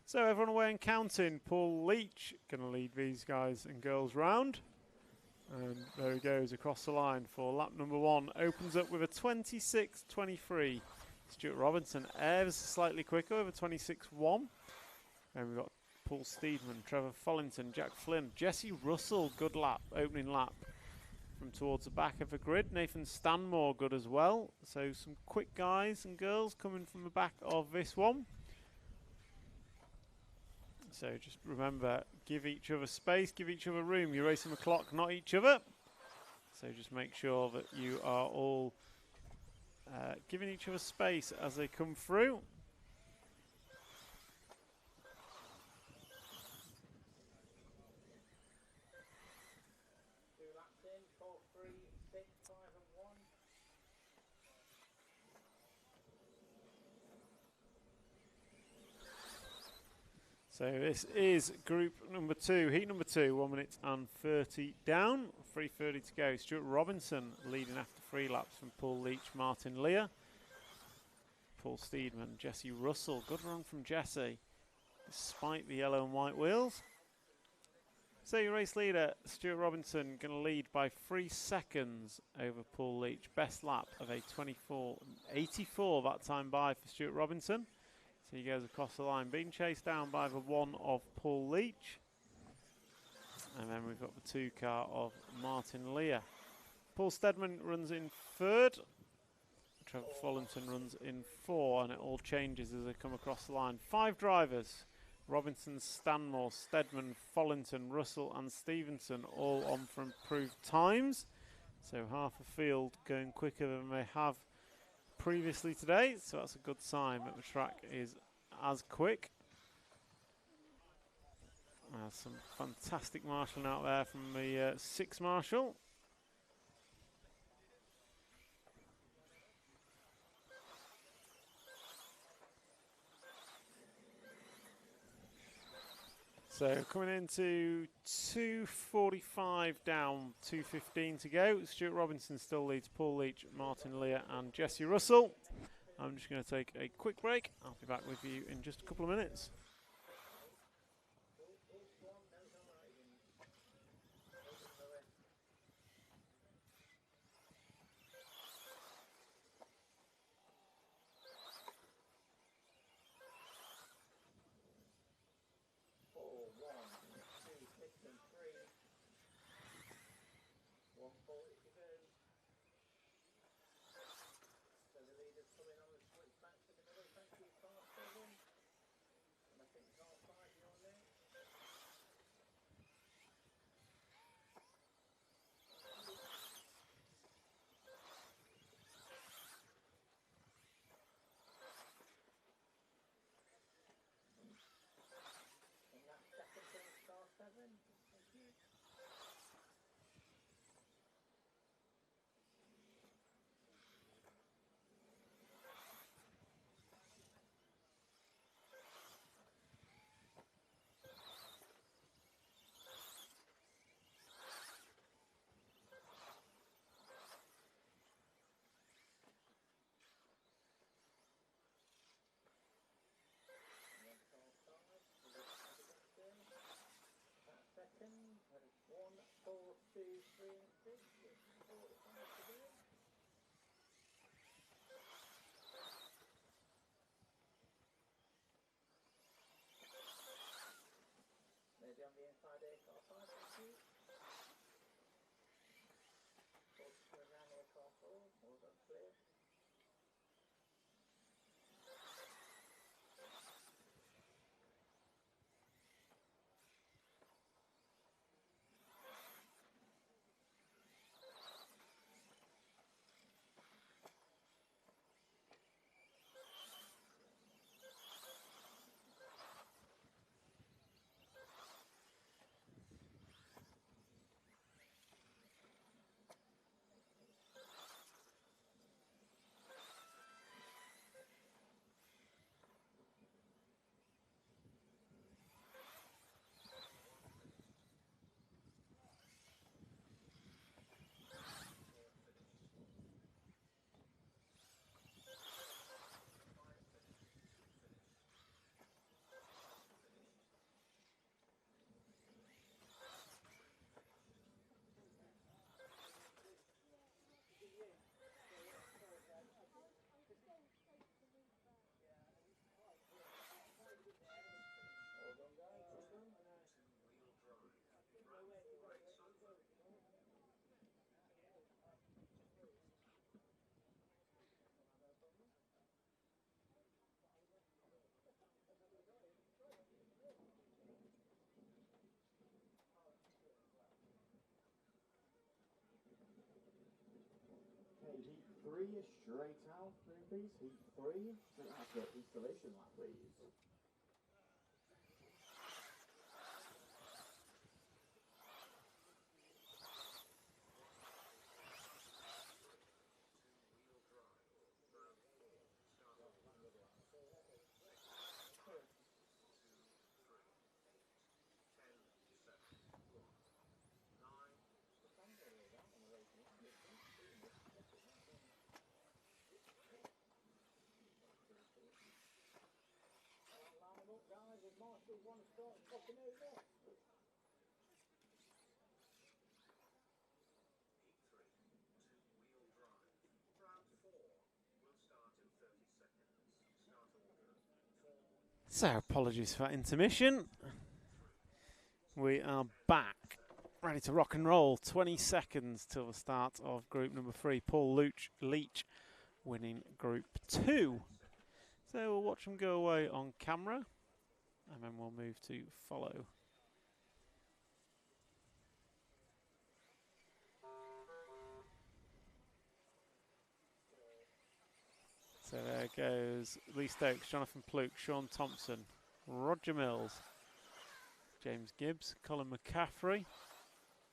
Speaker 1: So everyone away and counting. Paul Leach going to lead these guys and girls round. And there he goes across the line for lap number 1. Opens up with a 26.23. Stuart Robinson ever slightly quicker with a 26.1. And we've got Paul Steedman, Trevor Follington, Jack Flynn, Jesse Russell, good lap, opening lap from towards the back of the grid. Nathan Stanmore, good as well. So some quick guys and girls coming from the back of this one. So just remember, give each other space, give each other room. You're racing the clock, not each other. So just make sure that you are all giving each other space as they come through. So this is group number 2, heat number 2, 1 minute and 30 down, 3:30 to go. Stuart Robinson leading after 3 laps from Paul Leach, Martin Lear, Paul Steedman, Jesse Russell. Good run from Jesse, despite the yellow and white wheels. So your race leader, Stuart Robinson, going to lead by 3 seconds over Paul Leach. Best lap of a 24.84 that time by for Stuart Robinson. So he goes across the line, being chased down by the 1 of Paul Leach. And then we've got the 2 car of Martin Lear. Paul Steedman runs in 3rd. Trevor Follington runs in 4, and it all changes as they come across the line. 5 drivers: Robinson, Stanmore, Steedman, Follington, Russell and Stevenson, all on for improved times. So half the field going quicker than they have previously today, so that's a good sign that the track is as quick. Some fantastic marshalling out there from the 6th marshal. So coming into 2:45 down, 2:15 to go. Stuart Robinson still leads Paul Leach, Martin Lear and Jesse Russell. I'm just going to take a quick break. I'll be back with you in just a couple of minutes.
Speaker 6: Maybe on the inside 8 car 5, thank you. Focus around 8 car 4, all that's clear. 3 straight out, please. Heat 3, straight out for installation lap, please. Guys, if Marshall want to start popping over.
Speaker 2: Two-wheel drive. Round 4 will start in 30 seconds. Start order 4.
Speaker 1: So, apologies for that intermission. We are back, ready to rock and roll. 20 seconds till the start of group number 3. Paul Leach winning group 2. So we'll watch them go away on camera, and then we'll move to follow. So there goes Lee Stokes, Jonathan Pluke, Sean Thompson, Roger Mills, James Gibbs, Colin McCaffrey,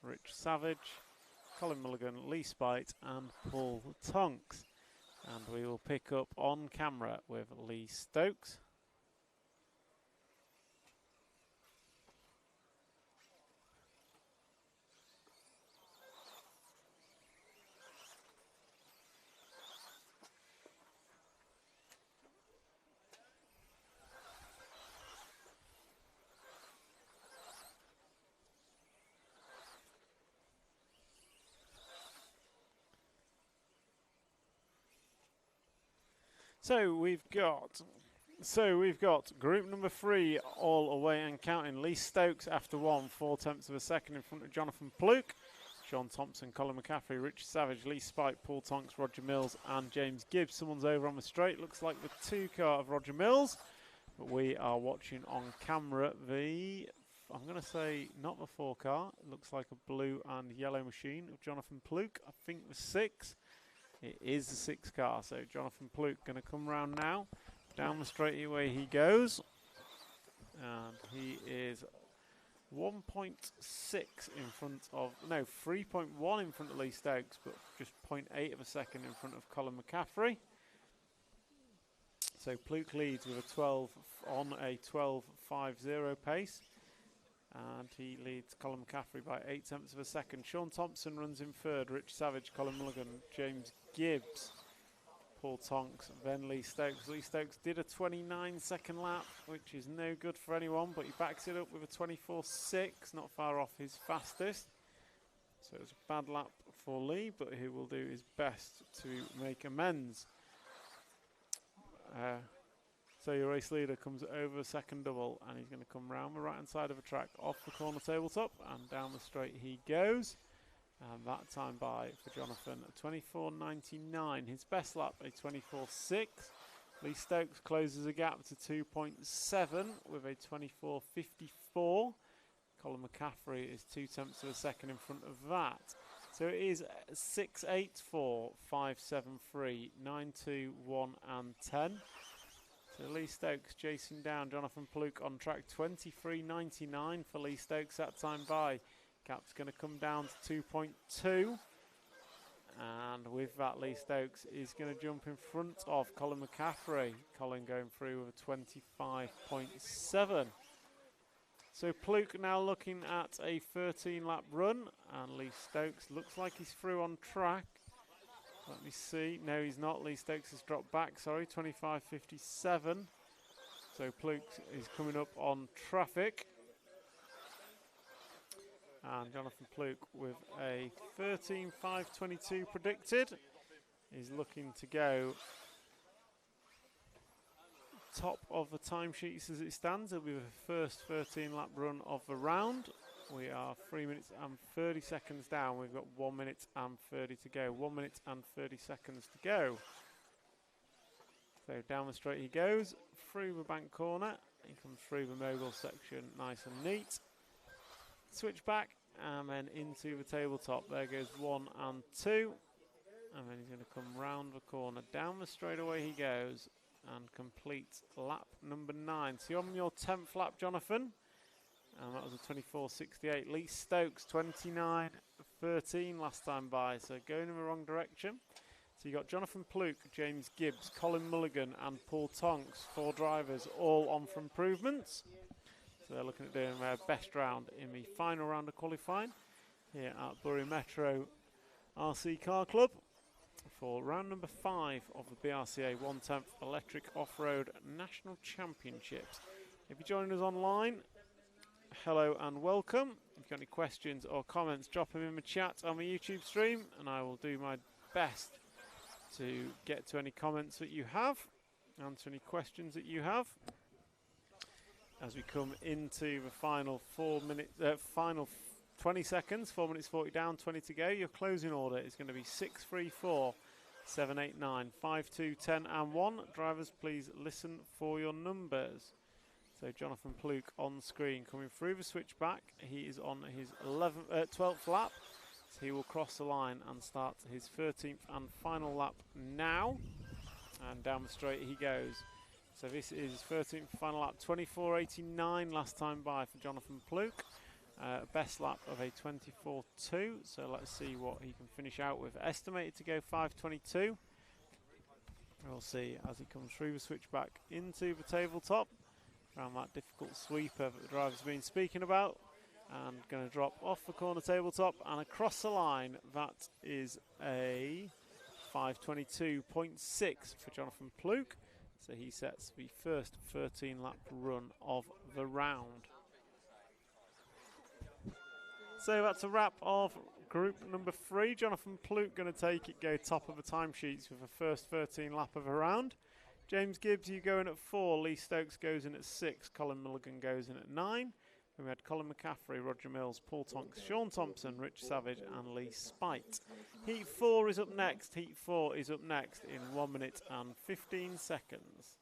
Speaker 1: Rich Savage, Colin Mulligan, Lee Spite and Paul Tonks. And we will pick up on camera with Lee Stokes. So we've got group number 3 all away and counting. Lee Stokes after 1, 4/10 of a second in front of Jonathan Pluke, Sean Thompson, Colin McCaffrey, Rich Savage, Lee Spike, Paul Tonks, Roger Mills and James Gibbs. Someone's over on the straight. Looks like the 2 car of Roger Mills. But we are watching on camera the, I'm going to say not the 4 car. It looks like a blue and yellow machine of Jonathan Pluke. I think the 6. It is the 6 car, so Jonathan Pluke going to come round now. Down the straightaway he goes. And he is 1.6 in front of, no, 3.1 in front of Lee Stokes, but just 0.8 of a second in front of Colin McCaffrey. So Pluke leads with a 12.50 pace. And he leads Colin McCaffrey by 0.8 of a second. Sean Thompson runs in 3rd. Rich Savage, Colin Mulligan, James Gibbs, Paul Tonks, then Lee Stokes. Lee Stokes did a 29-second lap, which is no good for anyone, but he backs it up with a 24.6, not far off his fastest. So it's a bad lap for Lee, but he will do his best to make amends. So your race leader comes over second double, and he's going to come round the right-hand side of the track, off the corner tabletop, and down the straight he goes. And that time by for Jonathan, a 24.99. His best lap, a 24.6. Lee Stokes closes a gap to 2.7 with a 24.54. Colin McCaffrey is 0.2 of a second in front of that. So it is 6.84, 5.73, 9.2, 1 and 10. So Lee Stokes chasing down Jonathan Pluke on track. 23.99 for Lee Stokes that time by. Gap's going to come down to 2.2. And with that, Lee Stokes is going to jump in front of Colin McCaffrey. Colin going through with a 25.7. So Pluke now looking at a 13-lap run. And Lee Stokes looks like he's through on track. Let me see. No, he's not. Lee Stokes has dropped back. Sorry, 25.57. So Pluke is coming up on traffic. And Jonathan Pluke with a 13.522 predicted is looking to go top of the timesheets as it stands. It'll be the first 13-lap run of the round. We are 3 minutes and 30 seconds down. We've got 1 minute and 30 to go. 1 minute and 30 seconds to go. So down the straight he goes, through the bank corner. He comes through the mogul section nice and neat. Switch back and then into the tabletop. There goes 1 and 2. and then he's going to come round the corner. Down the straightaway he goes and completes lap number 9. So you're on your 10th lap, Jonathan. And that was a 24.68. Lee Stokes, 29.13 last time by. So going in the wrong direction. So you got Jonathan Pluke, James Gibbs, Colin Mulligan and Paul Tonks, 4 drivers, all on for improvements. So they're looking at doing their best round in the final round of qualifying here at Bury Metro RC Car Club for round number 5 of the BRCA 1/10 Electric Off-Road National Championships. If you're joining us online, hello and welcome. If you've got any questions or comments, drop them in the chat on the YouTube stream and I will do my best to get to any comments that you have, answer any questions that you have. As we come into the final 20 seconds, 4 minutes 40 down, 20 to go. Your closing order is going to be 6, 3, 4, 7, 8, 9, 5, 2, 10 and 1. Drivers, please listen for your numbers. So Jonathan Pluke on screen coming through the switchback. He is on his 12th lap. So he will cross the line and start his 13th and final lap now. And down the straight he goes. So this is his 13th final lap, 24.89 last time by for Jonathan Pluke. Best lap of a 24.2. So let's see what he can finish out with. Estimated to go 5.22. We'll see as he comes through the switchback into the tabletop. Around that difficult sweeper that the driver's been speaking about. And going to drop off the corner tabletop and across the line. That is a 5.22.6 for Jonathan Pluke. So he sets the first 13 lap run of the round. So that's a wrap of group number 3. Jonathan Pluke going to take it, go top of the timesheets with the first 13 lap of a round. James Gibbs, you go in at 4. Lee Stokes goes in at 6. Colin Mulligan goes in at 9. Then we had Colin McCaffrey, Roger Mills, Paul Tonks, Sean Thompson, Rich Savage and Lee Spite. Heat 4 is up next. Heat 4 is up next in 1 minute and 15 seconds.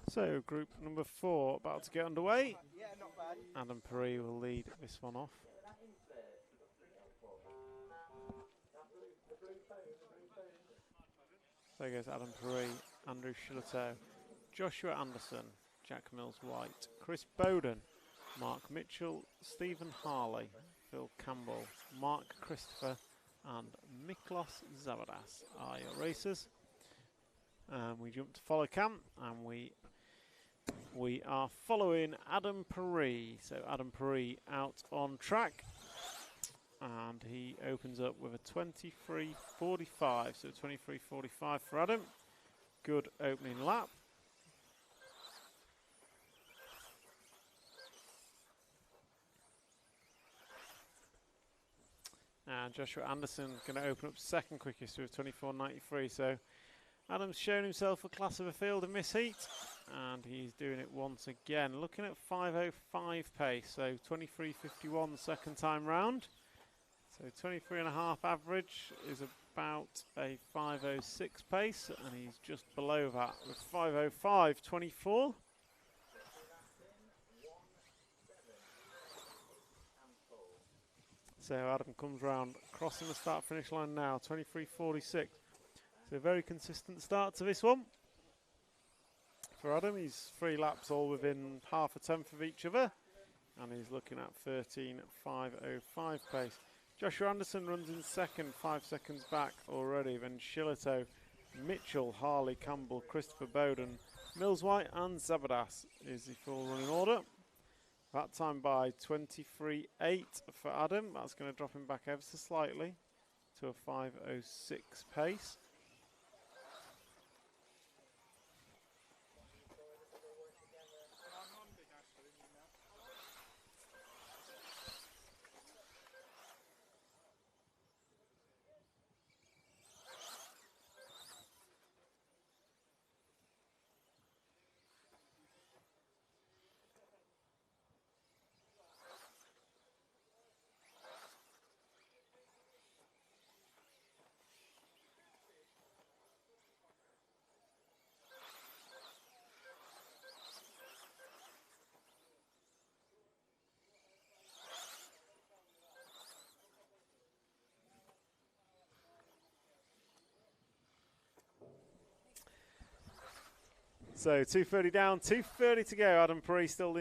Speaker 1: So group number 4 about to get underway.
Speaker 8: Yeah, not bad.
Speaker 1: Adam Perry will lead this one off. So goes Adam Perry, Andrew Shillito, Joshua Anderson, Jack Mills-White, Chris Bowden, Mark Mitchell, Stephen Harley, Phil Campbell, Mark Christopher and Miklos Zavadas are your racers. We jump to follow cam and we are following Adam Perry. So Adam Perry out on track and he opens up with a 23.45. So 23.45 for Adam. Good opening lap. And Joshua Anderson going to open up second quickest with 24.93. So Adam's shown himself a class of a field in this heat, and he's doing it once again. Looking at 5.05 pace, so 23.51 the second time round. So 23.5 average is about a 5.06 pace, and he's just below that with 5.05.24. So Adam comes round, crossing the start-finish line now, 23.46. So a very consistent start to this one. For Adam, he's 3 laps all within half a tenth of each other. And he's looking at 13.505 pace. Joshua Anderson runs in second, 5 seconds back already. Then Shillito, Mitchell, Harley, Campbell, Christopher Bowden, Mills White and Zabadas is the full running order. That time by 23.8 for Adam. That's going to drop him back ever so slightly to a 5.06 pace. So 2:30 down, 2:30 to go. Adam Perry still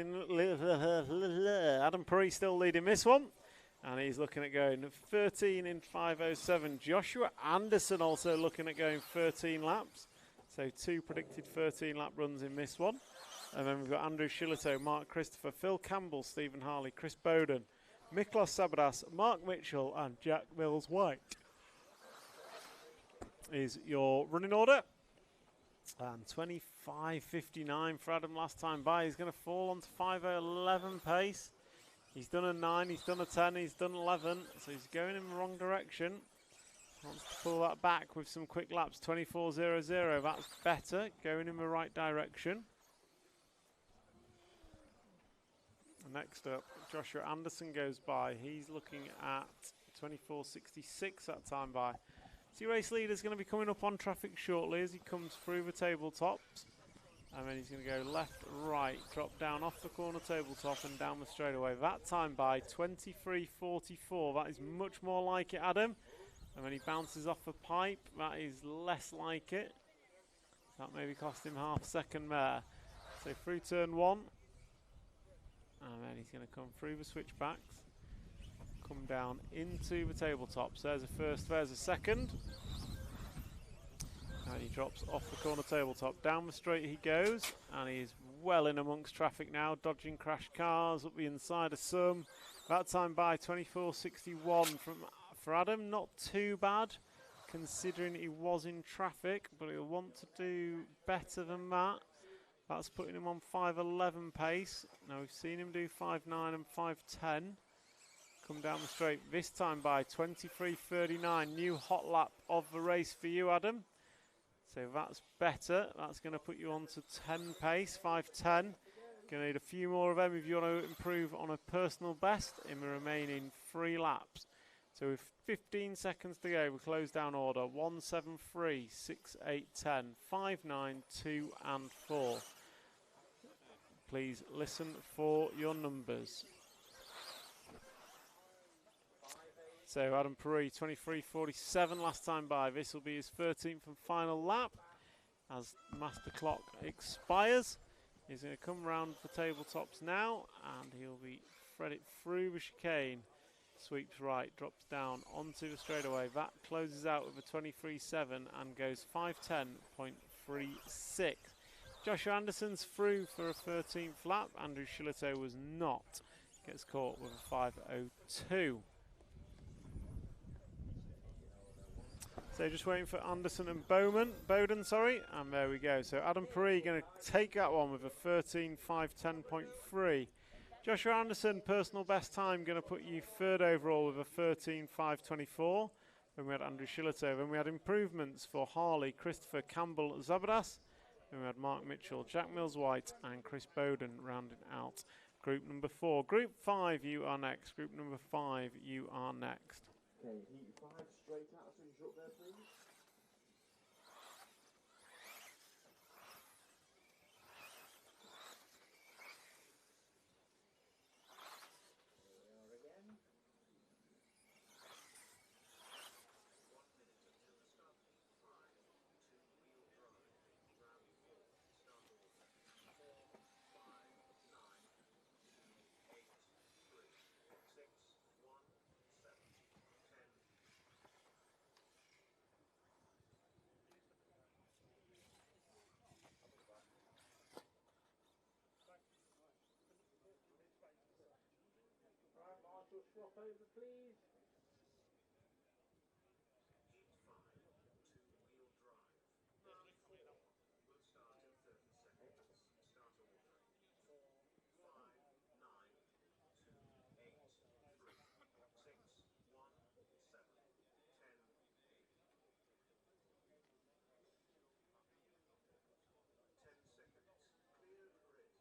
Speaker 1: leading this one, and he's looking at going 13 in 5:07. Joshua Anderson also looking at going 13 laps. So 2 predicted 13 lap runs in this one. And then we've got Andrew Shillito, Mark Christopher, Phil Campbell, Stephen Harley, Chris Bowden, Miklos Sabadas, Mark Mitchell and Jack Mills White is your running order. And 25.59 for Adam last time by. He's going to fall onto 5.11 pace. He's done a 9, he's done a 10, he's done 11. So he's going in the wrong direction. Wants to pull that back with some quick laps. 24.00, that's better. Going in the right direction. Next up, Joshua Anderson goes by. He's looking at 24.66 that time by. See, race leader's going to be coming up on traffic shortly as he comes through the tabletops. And then he's going to go left, right, drop down off the corner tabletop and down the straightaway. That time by 23.44. That is much more like it, Adam. And when he bounces off the pipe, that is less like it. That maybe cost him half a second there. So through turn 1. And then he's going to come through the switchbacks. Come down into the tabletops. There's a first, there's a second. And he drops off the corner tabletop. Down the straight he goes. And he is well in amongst traffic now. Dodging crash cars up the inside of some. That time by 24.61 for Adam. Not too bad considering he was in traffic. But he'll want to do better than that. That's putting him on 5.11 pace. Now we've seen him do 5.9 and 5.10. Come down the straight this time by 23.39. New hot lap of the race for you, Adam. So that's better. That's going to put you on to 10 pace, 5.10. Going to need a few more of them if you want to improve on a personal best in the remaining 3 laps. So with 15 seconds to go, we close down order. 1, 7, 3, 6, 8, 10, 5, 9, 2 and 4. Please listen for your numbers. So Adam Perry, 23.47 last time by. This will be his 13th and final lap as master clock expires. He's going to come round the tabletops now and he'll be threaded through the chicane. Sweeps right, drops down onto the straightaway. That closes out with a 23.7 and goes 5.10.36. Joshua Anderson's through for a 13th lap. Andrew Shillito was not. Gets caught with a 5.02. So just waiting for Anderson and Bowden, and there we go. So Adam Perry going to take that one with a 13.510.3. Joshua Anderson, personal best time, going to put you 3rd overall with a 13.524. Then we had Andrew Shillito. Then we had improvements for Harley, Christopher, Campbell, Zabadas. Then we had Mark Mitchell, Jack Mills White, and Chris Bowden rounding out group number 4. Group 5, you are next. Group number 5, you are next.
Speaker 6: Okay, heat 5 straight out as soon as you're up there, please. Here we are again.
Speaker 2: 1 minute until the start. 5, 2-wheel drive, round 4, start order. 4, 5, 9, 8, 3, 6, 1, 7.
Speaker 3: swap over, please.
Speaker 2: Heat 5, two-wheel drive. Lap 4 will start in 30 seconds. Start order. 4, 5, 9, 2, 8, 3, 6, 1, 7, 10, 8. 10 seconds. Clear grid.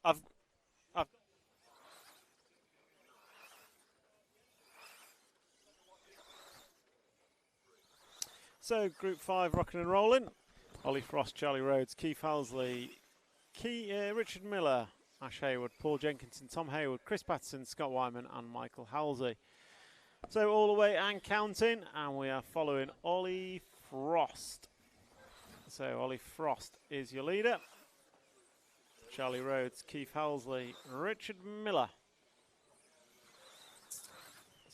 Speaker 1: I've So Group 5 rocking and rolling. Ollie Frost, Charlie Rhodes, Keith Halsley, Richard Miller, Ash Haywood, Paul Jenkinson, Tom Hayward, Chris Patterson, Scott Wyman and Michael Halsey. So all the way and counting, and we are following Ollie Frost. So Ollie Frost is your leader. Charlie Rhodes, Keith Halsley, Richard Miller.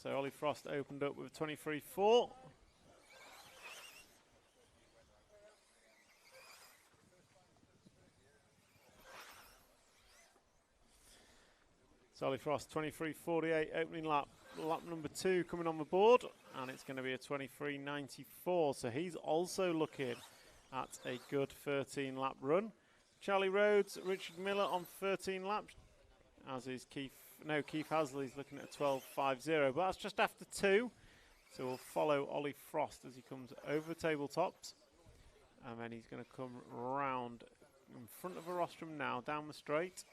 Speaker 1: So Ollie Frost opened up with 23.4. So Ollie Frost, 23.48 opening lap. Lap number 2 coming on the board, and it's going to be a 23.94. So he's also looking at a good 13 lap run. Charlie Rhodes, Richard Miller on 13 laps, as is Keith Halsley's looking at a 12.50, but that's just after 2. So we'll follow Ollie Frost as he comes over the tabletops, and then he's going to come round in front of the rostrum now, down the straight.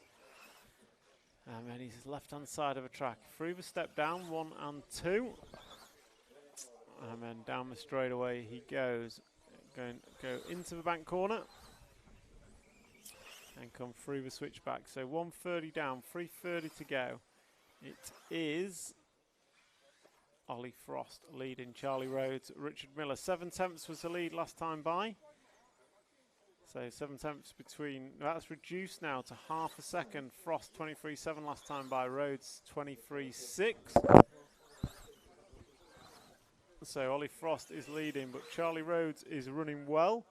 Speaker 1: And then he's left-hand side of a track. Through the step down, 1 and 2. And then down the straightaway he goes. Go into the bank corner. And come through the switchback. So 130 down, 330 to go. It is Ollie Frost leading Charlie Rhodes, Richard Miller. 7/10 was the lead last time by. So 7/10 between, that's reduced now to half a second. Frost 23.7 last time by, Rhodes 23.6. So Ollie Frost is leading, but Charlie Rhodes is running well.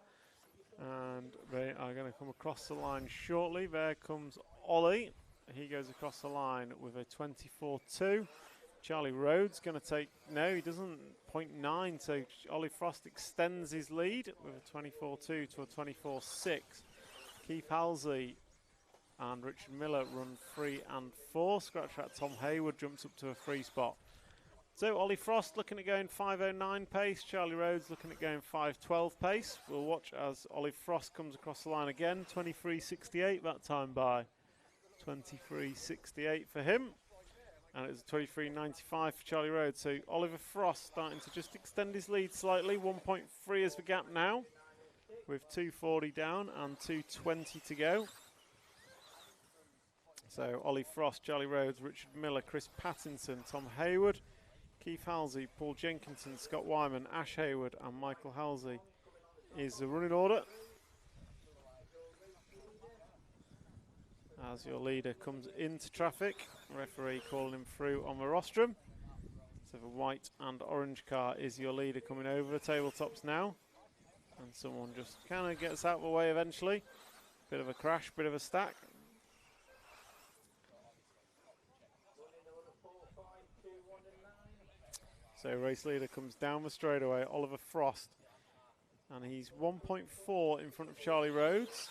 Speaker 1: And they are going to come across the line shortly. There comes Ollie. He goes across the line with a 24.2. Charlie Rhodes going to take, no, he doesn't, 0.9. So Ollie Frost extends his lead with a 24.2 to a 24.6. Keith Halsey and Richard Miller run 3 and 4. Scratch that, Tom Hayward jumps up to a 3 spot. So Ollie Frost looking at going 5.09 pace. Charlie Rhodes looking at going 5.12 pace. We'll watch as Ollie Frost comes across the line again. 23.68 that time by. 23.68 for him. And it was a 23.95 for Charlie Rhodes. So Oliver Frost starting to just extend his lead slightly. 1.3 is the gap now, with 2.40 down and 2.20 to go. So Ollie Frost, Charlie Rhodes, Richard Miller, Chris Pattinson, Tom Hayward, Keith Halsey, Paul Jenkinson, Scott Wyman, Ash Hayward and Michael Halsey is the running order. As your leader comes into traffic, referee calling him through on the rostrum. So the white and orange car is your leader coming over the tabletops now. And someone just kind of gets out of the way eventually. Bit of a crash, bit of a stack. So race leader comes down the straightaway, Oliver Frost. And he's 1.4 in front of Charlie Rhodes,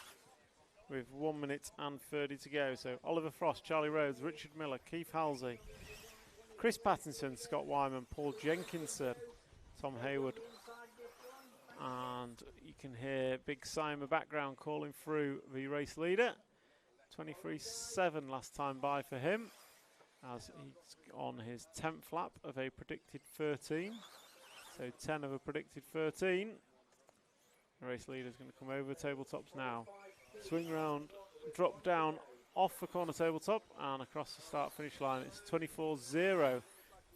Speaker 1: with 1 minute and 30 to go. So Oliver Frost, Charlie Rhodes, Richard Miller, Keith Halsey, Chris Pattinson, Scott Wyman, Paul Jenkinson, Tom Hayward. And you can hear Big Si in the background calling through the race leader. 23.7 last time by for him, as he's on his 10th lap of a predicted 13. So 10 of a predicted 13. The race leader's going to come over the tabletops now. Swing round, drop down off the corner tabletop and across the start-finish line. It's 24.0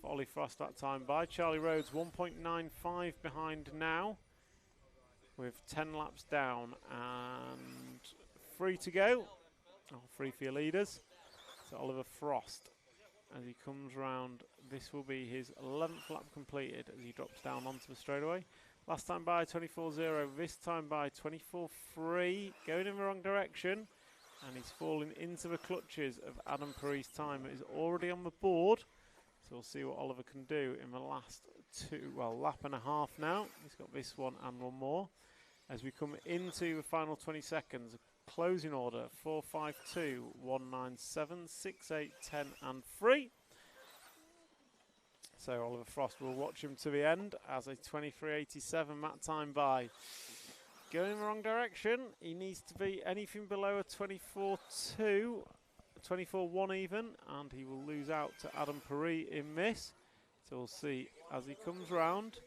Speaker 1: for Ollie Frost that time by. Charlie Rhodes 1.95 behind now, with 10 laps down and 3 to go. Oh, 3 for your leaders. So Oliver Frost as he comes round. This will be his 11th lap completed as he drops down onto the straightaway. Last time by 24.0, this time by 24.3, going in the wrong direction, and he's falling into the clutches of Adam Perry's time that is already on the board. So we'll see what Oliver can do in the last lap and a half now. He's got this one and one more. As we come into the final 20 seconds, closing order 4, 5, 2, 1, 9, 7, 6, 8, 10 and 3. So Oliver Frost will watch him to the end as a 23.87 that time by. Going in the wrong direction, he needs to be anything below a 24.2, 24.1 even, and he will lose out to Adam Perry in this. So we'll see as he comes round,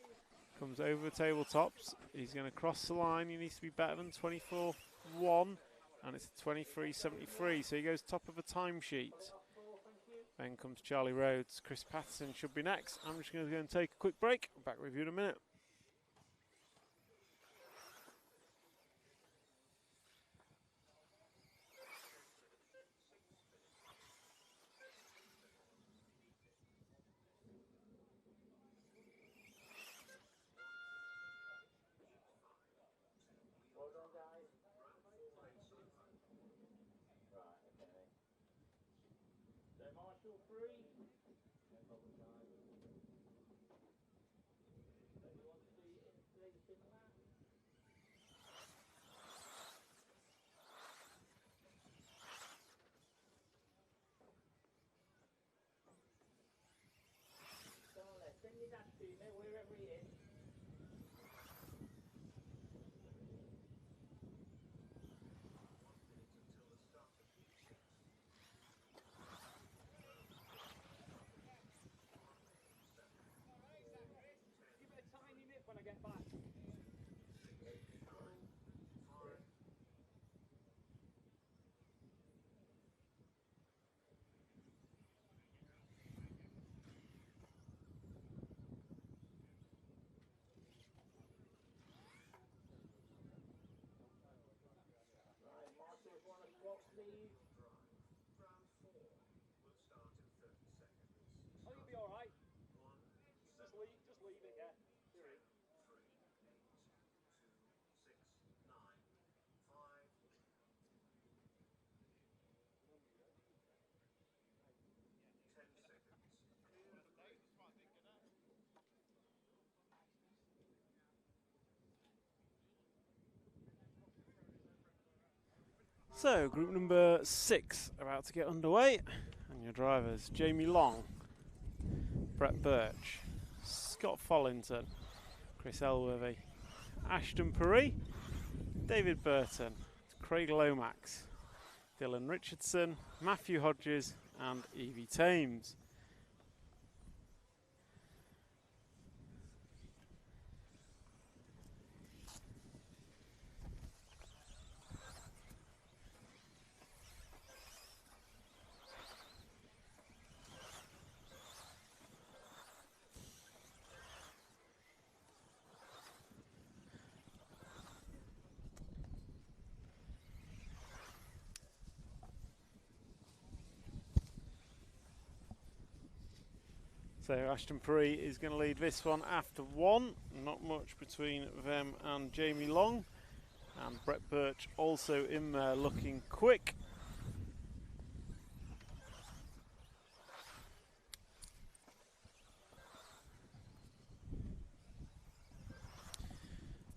Speaker 1: comes over the tabletops, he's going to cross the line. He needs to be better than 24.1, and it's 23.73, so he goes top of the timesheet. Then comes Charlie Rhodes. Chris Patterson should be next. I'm just going to go and take a quick break. Back with you in a minute.
Speaker 3: Well done, guys. Right, okay. So Marshall 3. No problem, guys. So you want to be in station lap? Come on, let's send your dash to me wherever he is. Right, Marshall, if you want to swap, please.
Speaker 2: Round 4 will start in 30 seconds.
Speaker 10: Oh, you'll be all right. Just leave it, yeah. You're in.
Speaker 2: 3, 8, 2, 6, 9, 5, 10 seconds. Clear of the grid.
Speaker 1: So, group number 6 about to get underway. And your drivers, Jamie Long, Brett Birch, Scott Follington, Chris Elworthy, Ashton Perry, David Burton, Craig Lomax, Dylan Richardson, Matthew Hodges and Evie Thames. So Ashton Perry is going to lead this one after 1. Not much between them and Jamie Long. And Brett Birch also in there looking quick.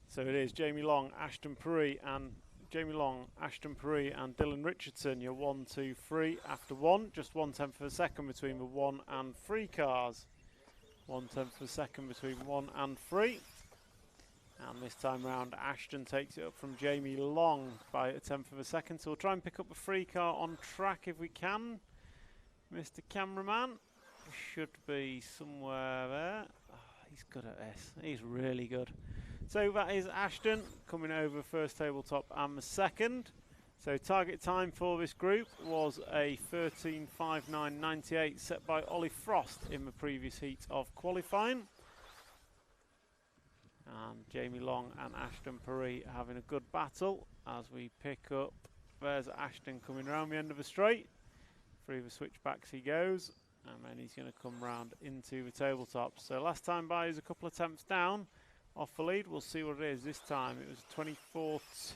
Speaker 1: So it is Jamie Long, Ashton Perry and Dylan Richardson. You're 1, 2, 3 after 1. Just 1/10 of a second between the 1 and 3 cars. 1/10 of a second between 1 and 3. And this time round, Ashton takes it up from Jamie Long by 1/10 of a second. So we'll try and pick up the 3 car on track if we can. Mr. Cameraman should be somewhere there. Oh, he's good at this. He's really good. So that is Ashton coming over first tabletop and the second. So target time for this group was a 13.59.98 set by Ollie Frost in the previous heat of qualifying. And Jamie Long and Ashton Perry having a good battle as we pick up. There's Ashton coming round the end of the straight. Through the switchbacks he goes. and then he's going to come round into the tabletop. So last time by is a couple of attempts down off the lead. We'll see what it is this time. It was a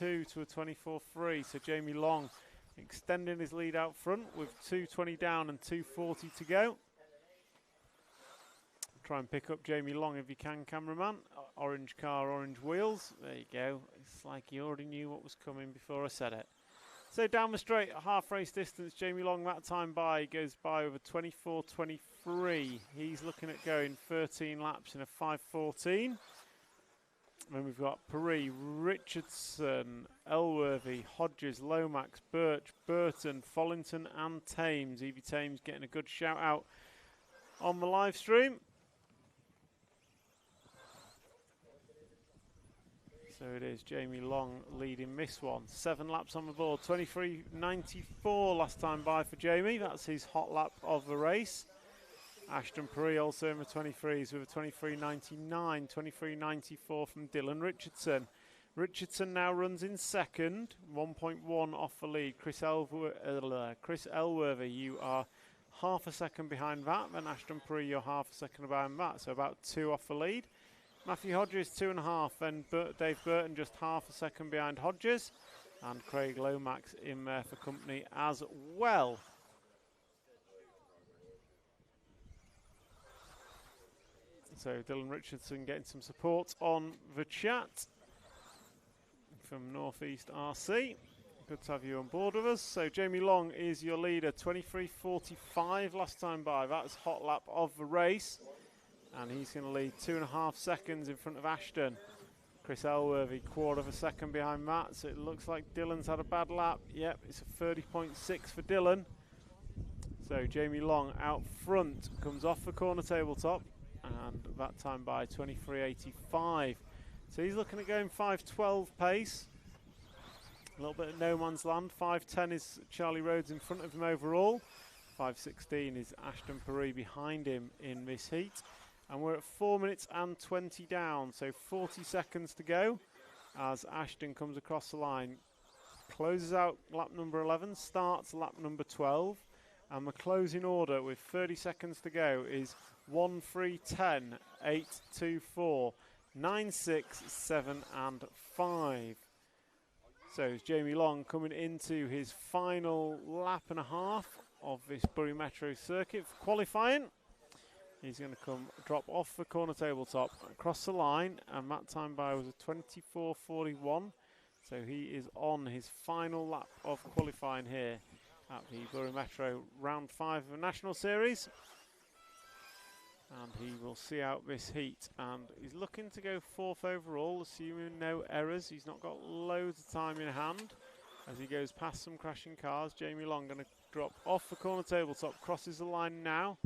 Speaker 1: 24-2 to a 24-3, so Jamie Long extending his lead out front with 2:20 down and 2:40 to go. Try and pick up Jamie Long if you can, cameraman. Orange car, orange wheels. There you go. It's like you already knew what was coming before I said it. So down the straight, half race distance, Jamie Long that time by goes by with a 24:23. He's looking at going 13 laps in a 5:14. Then we've got Perry, Richardson, Elworthy, Hodges, Lomax, Birch, Burton, Follington and Thames. Evie Thames getting a good shout out on the live stream. So it is Jamie Long leading this one. 7 laps on the board, 23.94 last time by for Jamie. That's his hot lap of the race. Ashton Perry also in the 23s with a 23.99, 23.94 from Dylan Richardson. Richardson now runs in second, 1.1 off the lead. Chris Elworthy, you are half a second behind that. Then Ashton Perry, you're half a second behind that, so about 2 off the lead. Matthew Hodges 2.5, then Dave Burton just half a second behind Hodges, and Craig Lomax in there for company as well. So Dylan Richardson getting some support on the chat from Northeast RC. Good to have you on board with us. So Jamie Long is your leader, 23.45 last time by. That's hot lap of the race. And he's going to lead 2.5 seconds in front of Ashton. Chris Elworthy, quarter of a second behind Matt. So it looks like Dylan's had a bad lap. Yep, it's a 30.6 for Dylan. So Jamie Long out front, comes off the corner tabletop. And that time by 23.85. So he's looking at going 5.12 pace. A little bit of no man's land. 5.10 is Charlie Rhodes in front of him overall. 5.16 is Ashton Perry behind him in this heat. And we're at 4 minutes and 20 down, so 40 seconds to go as Ashton comes across the line. Closes out lap number 11, starts lap number 12, and the closing order with 30 seconds to go is 1, 3, 10, 8, 2, 4, 9, 6, 7 and 5. So it's Jamie Long coming into his final lap and a half of this Bury Metro circuit for qualifying. He's going to come drop off the corner tabletop across the line, and that time by was a 24.41. So he is on his final lap of qualifying here at the Bury Metro round 5 of the National Series. And he will see out this heat, and he's looking to go 4th overall, assuming no errors. He's not got loads of time in hand as he goes past some crashing cars. Jamie Long going to drop off the corner tabletop, crosses the line now.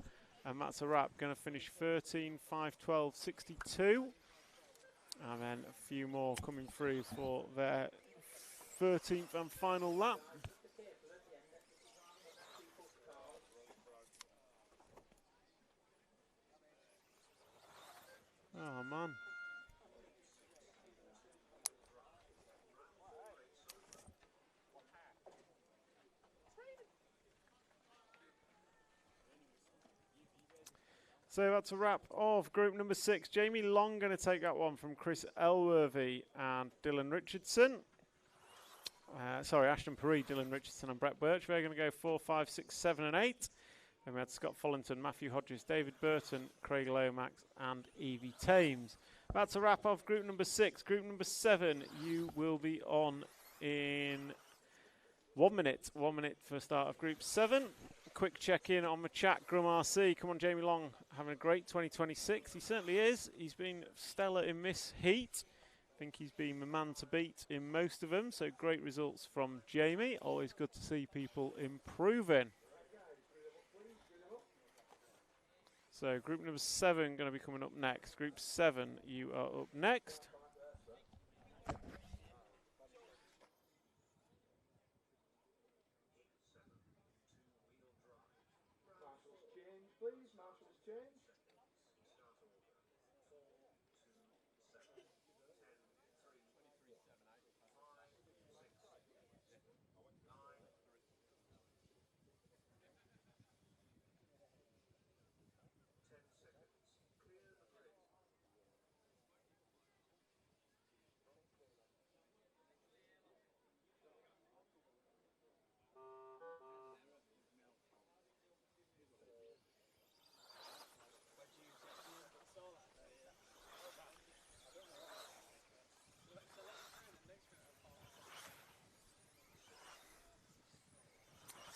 Speaker 1: And that's a wrap, going to finish 13, 5, 12, 62. And then a few more coming through for their 13th and final lap. Oh, man. So that's a wrap of group number 6. Jamie Long going to take that one from Chris Elworthy and Dylan Richardson. Sorry, Ashton Perry, Dylan Richardson and Brett Birch. They're going to go 4, 5, 6, 7 and 8. Then we had Scott Follington, Matthew Hodges, David Burton, Craig Lomax and Evie Thames. That's a wrap of group number 6. Group number 7, you will be on in 1 minute. 1 minute for start of group 7. Quick check-in on the chat. Grum RC, come on, Jamie Long, having a great 2026. He certainly is. He's been stellar in this heat. I think he's been the man to beat in most of them, so great results from Jamie. Always good to see people improving. So group number 7 going to be coming up next. Group 7, you are up next.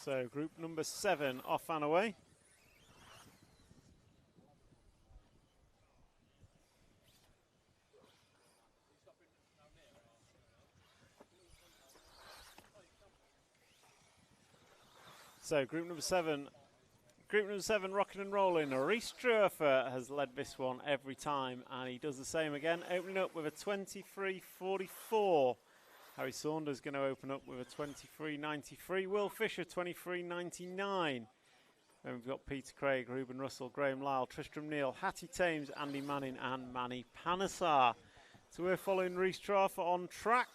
Speaker 1: So group number 7 off and away. So group number 7, rocking and rolling. Reece Strurfer has led this one every time, and he does the same again, opening up with a 23.44. Harry Saunders going to open up with a 23.93. Will Fisher 23.99. Then we've got Peter Craig, Ruben Russell, Graham Lyle, Tristram Neal, Hattie Thames, Andy Manning, and Manny Panesar. So we're following Reece Strurfer on track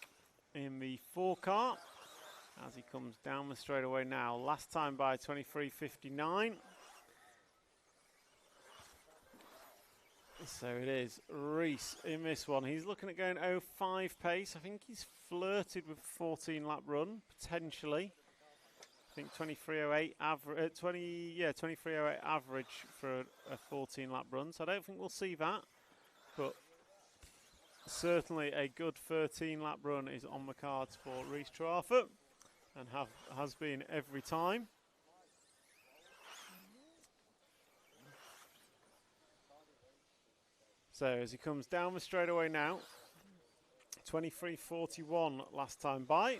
Speaker 1: in the 4 car as he comes down the straightaway now. Last time by 23.59. So it is Reece in this one. He's looking at going 0.5 pace. I think he's flirted with a 14-lap run, potentially. I think 23.08 average, 23.08 average for a 14-lap run. So I don't think we'll see that, but certainly a good 13-lap run is on the cards for Reece Strurfer, and has been every time. So as he comes down the straightaway now, 23.41 last time by.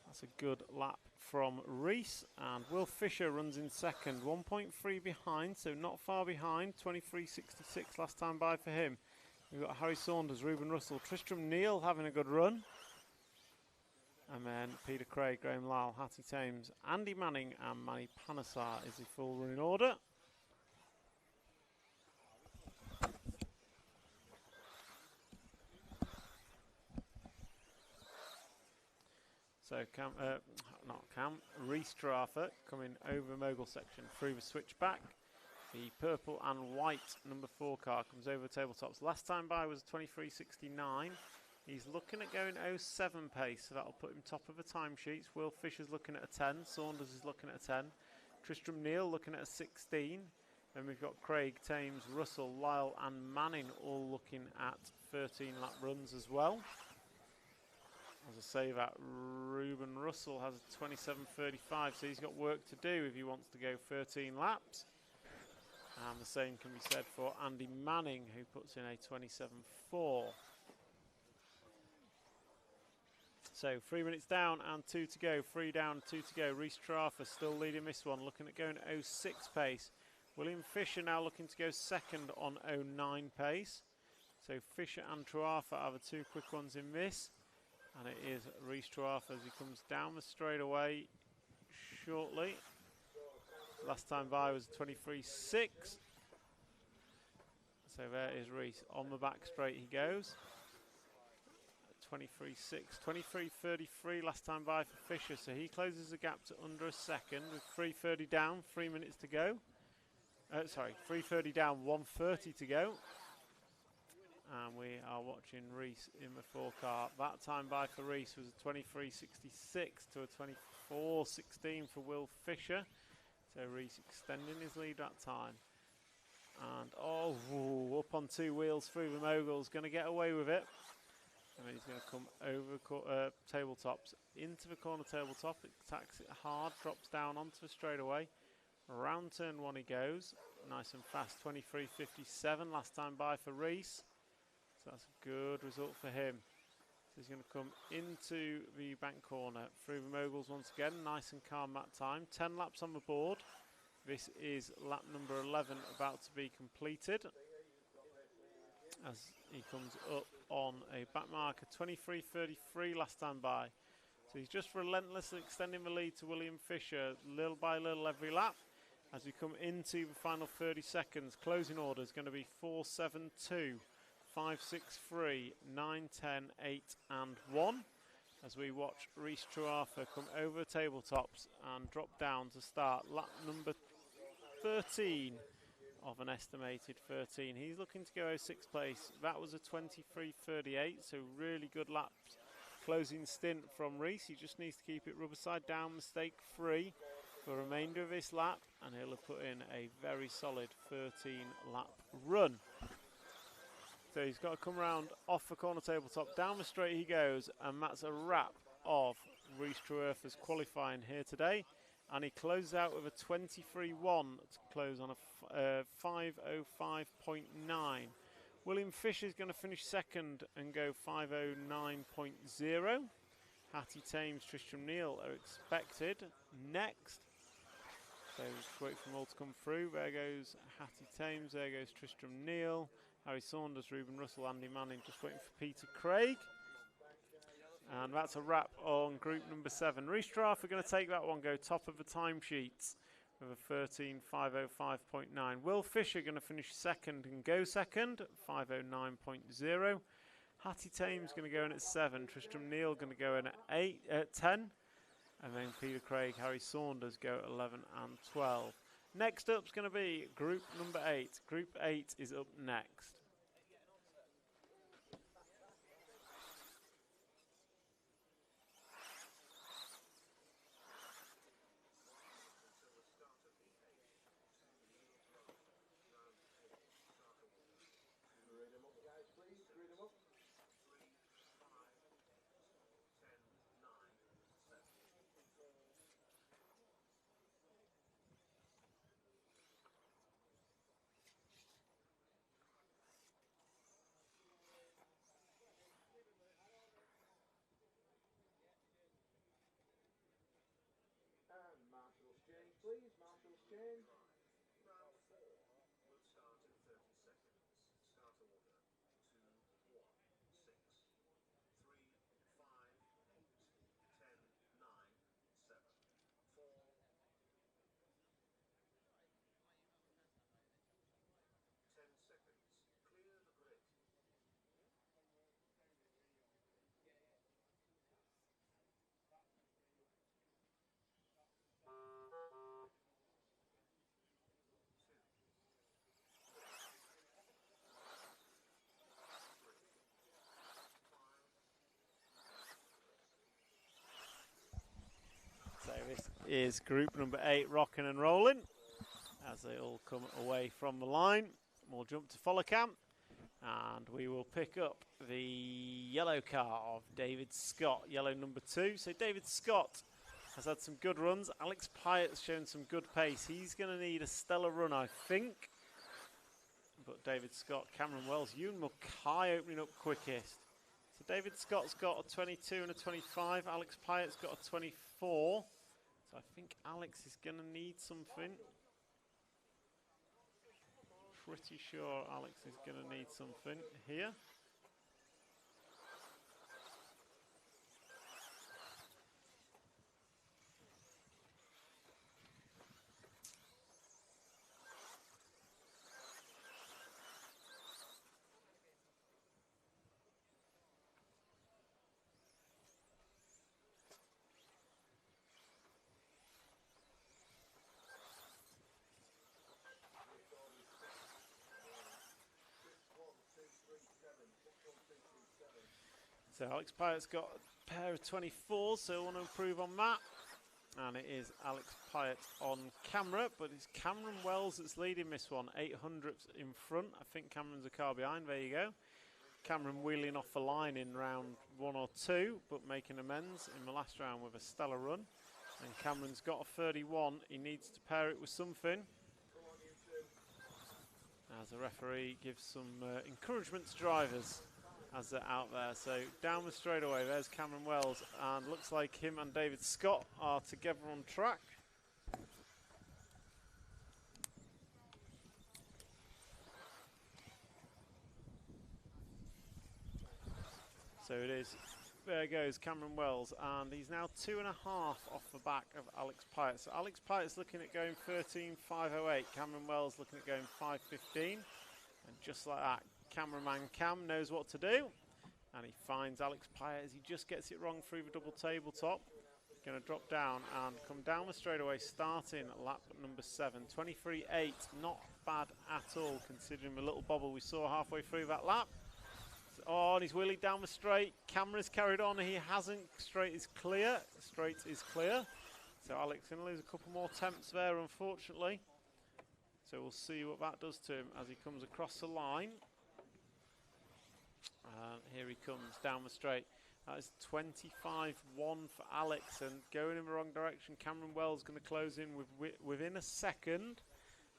Speaker 1: That's a good lap from Reece, and Will Fisher runs in second, 1.3 behind, so not far behind. 23.66 last time by for him. We've got Harry Saunders, Ruben Russell, Tristram Neal having a good run, and then Peter Craig, Graham Lyle, Hattie Thames, Andy Manning, and Manny Panesar is the full running order. So Reece Strurfer coming over the mogul section through the switchback. The purple and white number 4 car comes over the tabletops. Last time by was 23.69. He's looking at going 0.7 pace, so that'll put him top of the timesheets. Will Fisher's looking at a 10. Saunders is looking at a 10. Tristram Neal looking at a 16. Then we've got Craig, Thames, Russell, Lyle, and Manning all looking at 13-lap runs as well. As I say that, Ruben Russell has a 27.35, so he's got work to do if he wants to go 13 laps. And the same can be said for Andy Manning, who puts in a 27.4. So 3 minutes down and 2 to go. 3 down, 2 to go. Reece Strurfer still leading this one, looking at going 0.6 pace. William Fisher now looking to go second on 0.9 pace. So Fisher and Strurfer are the 2 quick ones in this. And it is Reece Strurfer as he comes down the straightaway shortly. Last time by was 23.6. So there is Reece. On the back straight he goes. 23.6. 23.33 last time by for Fisher. So he closes the gap to under a second with 3.30 down, 3 minutes to go. 3.30 down, 1.30 to go. And we are watching Reece in the 4 car. That time by for Reece was a 23.66 to a 24.16 for Will Fisher. So Reece extending his lead that time. And up on 2 wheels through the moguls, going to get away with it. And then he's going to come over tabletops into the corner tabletop. It attacks it hard, drops down onto the straightaway. Around turn 1 he goes, nice and fast. 23.57 last time by for Reece. So that's a good result for him. So he's going to come into the bank corner through the moguls once again, nice and calm that time. 10 laps on the board. This is lap number 11 about to be completed as he comes up on a back marker. 23.33 last time by. So he's just relentlessly extending the lead to William Fisher little by little every lap as we come into the final 30 seconds. Closing order is going to be 4.72. 5.63, 9.10, 8 and 1 as we watch Reece Strurfer come over tabletops and drop down to start lap number 13 of an estimated 13. He's looking to go 6th place. That was a 23.38, so really good laps. Closing stint from Reece. He just needs to keep it rubber side down, mistake free for the remainder of this lap, and he'll have put in a very solid 13-lap run. So he's got to come round off the corner tabletop, down the straight he goes, and that's a wrap of Rhys Truearth qualifying here today, and he closes out with a 23.1 to close on a 5:05.9. William Fisher's going to finish second and go 5:09.0. Hattie Thames, Tristram Neal are expected next. So just wait for them all to come through. There goes Hattie Thames, there goes Tristram Neal, Harry Saunders, Ruben Russell, Andy Manning, just waiting for Peter Craig. And that's a wrap on group number 7. Rhys Truearth are going to take that one, go top of the timesheets with a 13:505.9. Will Fisher going to finish second and go second at 5:09.0. Hattie Thames going to go in at 7. Tristram Neal going to go in at 10. And then Peter Craig, Harry Saunders go at 11 and 12. Next up is going to be group number 8. Group 8 is up next.
Speaker 6: And Marshall's change, please. Marshall's change.
Speaker 2: Round 4 will start in 30 seconds. Start order 2, 1, 6, 3, 5, 8, 10, 9, 7, 4, 10 seconds. Clear the grid.
Speaker 1: So this is group number 8 rocking and rolling as they all come away from the line. We'll jump to follow camp and we will pick up the yellow car of David Scott, yellow number 2. So David Scott has had some good runs. Alex Pyatt's shown some good pace. He's going to need a stellar run, I think. But David Scott, Cameron Wells, Ewan Mackay opening up quickest. So David Scott's got a 22 and a 25. Alex Pyatt's got a 24. So I think Alex is going to need something. Pretty sure Alex is going to need something here. So Alex Pyatt's got a pair of 24s, so I want to improve on that. And it is Alex Pyatt on camera, but it's Cameron Wells that's leading this one. 800ths in front. I think Cameron's a car behind. There you go. Cameron wheeling off the line in round 1 or 2, but making amends in the last round with a stellar run. And Cameron's got a 31. He needs to pair it with something. As the referee gives some encouragement to drivers as they're out there. So down the straightaway, there's Cameron Wells, and looks like him and David Scott are together on track. So it is, there goes Cameron Wells, and he's now 2.5 off the back of Alex Pyatt. So Alex Pyatt's looking at going 13.508, Cameron Wells looking at going 5.15, and just like that, cameraman Cam knows what to do, and he finds Alex Pyatt as he just gets it wrong through the double tabletop. Going to drop down and come down the straightaway, starting lap number 7. 23.8, not bad at all considering the little bobble we saw halfway through that lap. Oh, and he's wheeling down the straight. Camera's carried on. He hasn't. Straight is clear. Straight is clear. So Alex going to lose a couple more attempts there, unfortunately. So we'll see what that does to him as he comes across the line. Here he comes down the straight. That is 25-1 for Alex, and going in the wrong direction. Cameron Wells going to close in within a second.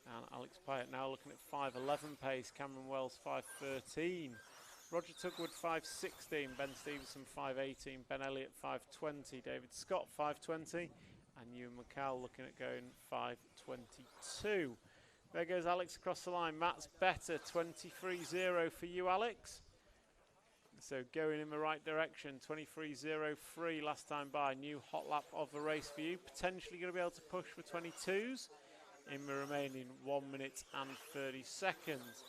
Speaker 1: And Alex Pyatt now looking at 5:11 pace. Cameron Wells 5:13. Roger Tugwood 5:16. Ben Stevenson 5:18. Ben Elliott 5:20. David Scott 5:20. And Ewan McCall looking at going 5:22. There goes Alex across the line. Matt's better. 23.0 for you, Alex. So going in the right direction. 23.03 last time by. New hot lap of the race for you. Potentially going to be able to push for 22s in the remaining 1 minute and 30 seconds.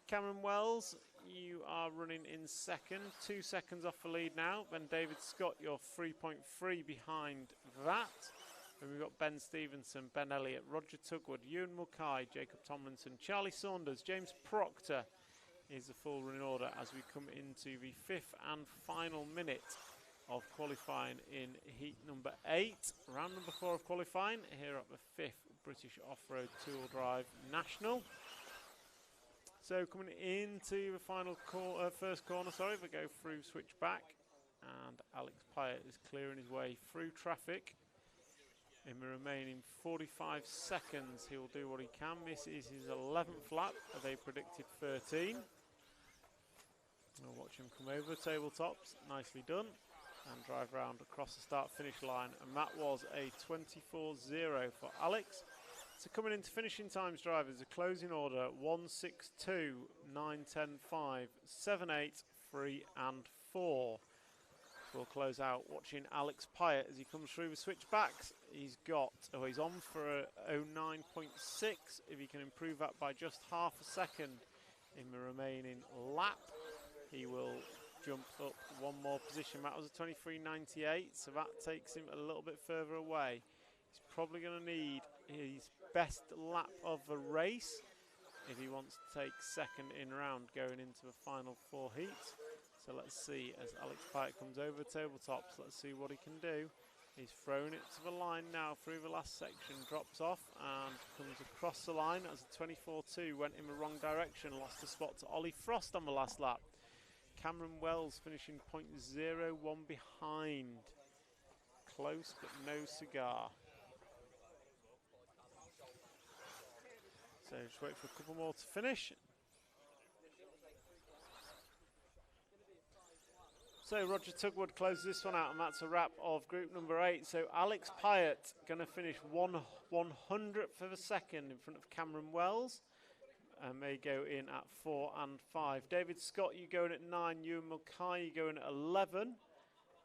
Speaker 1: Cameron Wells, you are running in second. 2 seconds off the lead now. Then David Scott, you're 3.3 behind that. Then we've got Ben Stevenson, Ben Elliott, Roger Tugwood, Ewan Mulcahy, Jacob Tomlinson, Charlie Saunders, James Proctor is the full running order as we come into the 5th and final minute of qualifying in heat number 8. Round number 4 of qualifying here at the 5th British Off-Road Two-Wheel Drive National. So coming into the final first corner, we go through switchback, and Alex Pyatt is clearing his way through traffic. In the remaining 45 seconds, he will do what he can. This is his 11th lap of a predicted 13. We'll watch him come over tabletops, nicely done, and drive round across the start-finish line. And that was a 24.0 for Alex. So coming into finishing times, drivers, a closing order 1:62, 9:10.5, 7:8, 3 and 4. We'll close out watching Alex Pyatt as he comes through the switchbacks. He's on for a 09.6. If he can improve that by just half a second in the remaining lap, he will jump up one more position. That was a 23.98, so that takes him a little bit further away. He's probably going to need his best lap of the race if he wants to take second in round going into the final 4 heats. So let's see as Alex Pyatt comes over tabletops. Let's see what he can do. He's thrown it to the line now through the last section, drops off and comes across the line as a 24.2, went in the wrong direction, lost a spot to Ollie Frost on the last lap. Cameron Wells finishing 0.01 behind. Close but no cigar. So just wait for a couple more to finish. So Roger Tugwood closes this one out, and that's a wrap of group number 8. So Alex Pyatt going to finish 1/100th of a second in front of Cameron Wells. And they go in at 4 and 5. David Scott, you going at 9. Ewan Mulcahy, you going at 11.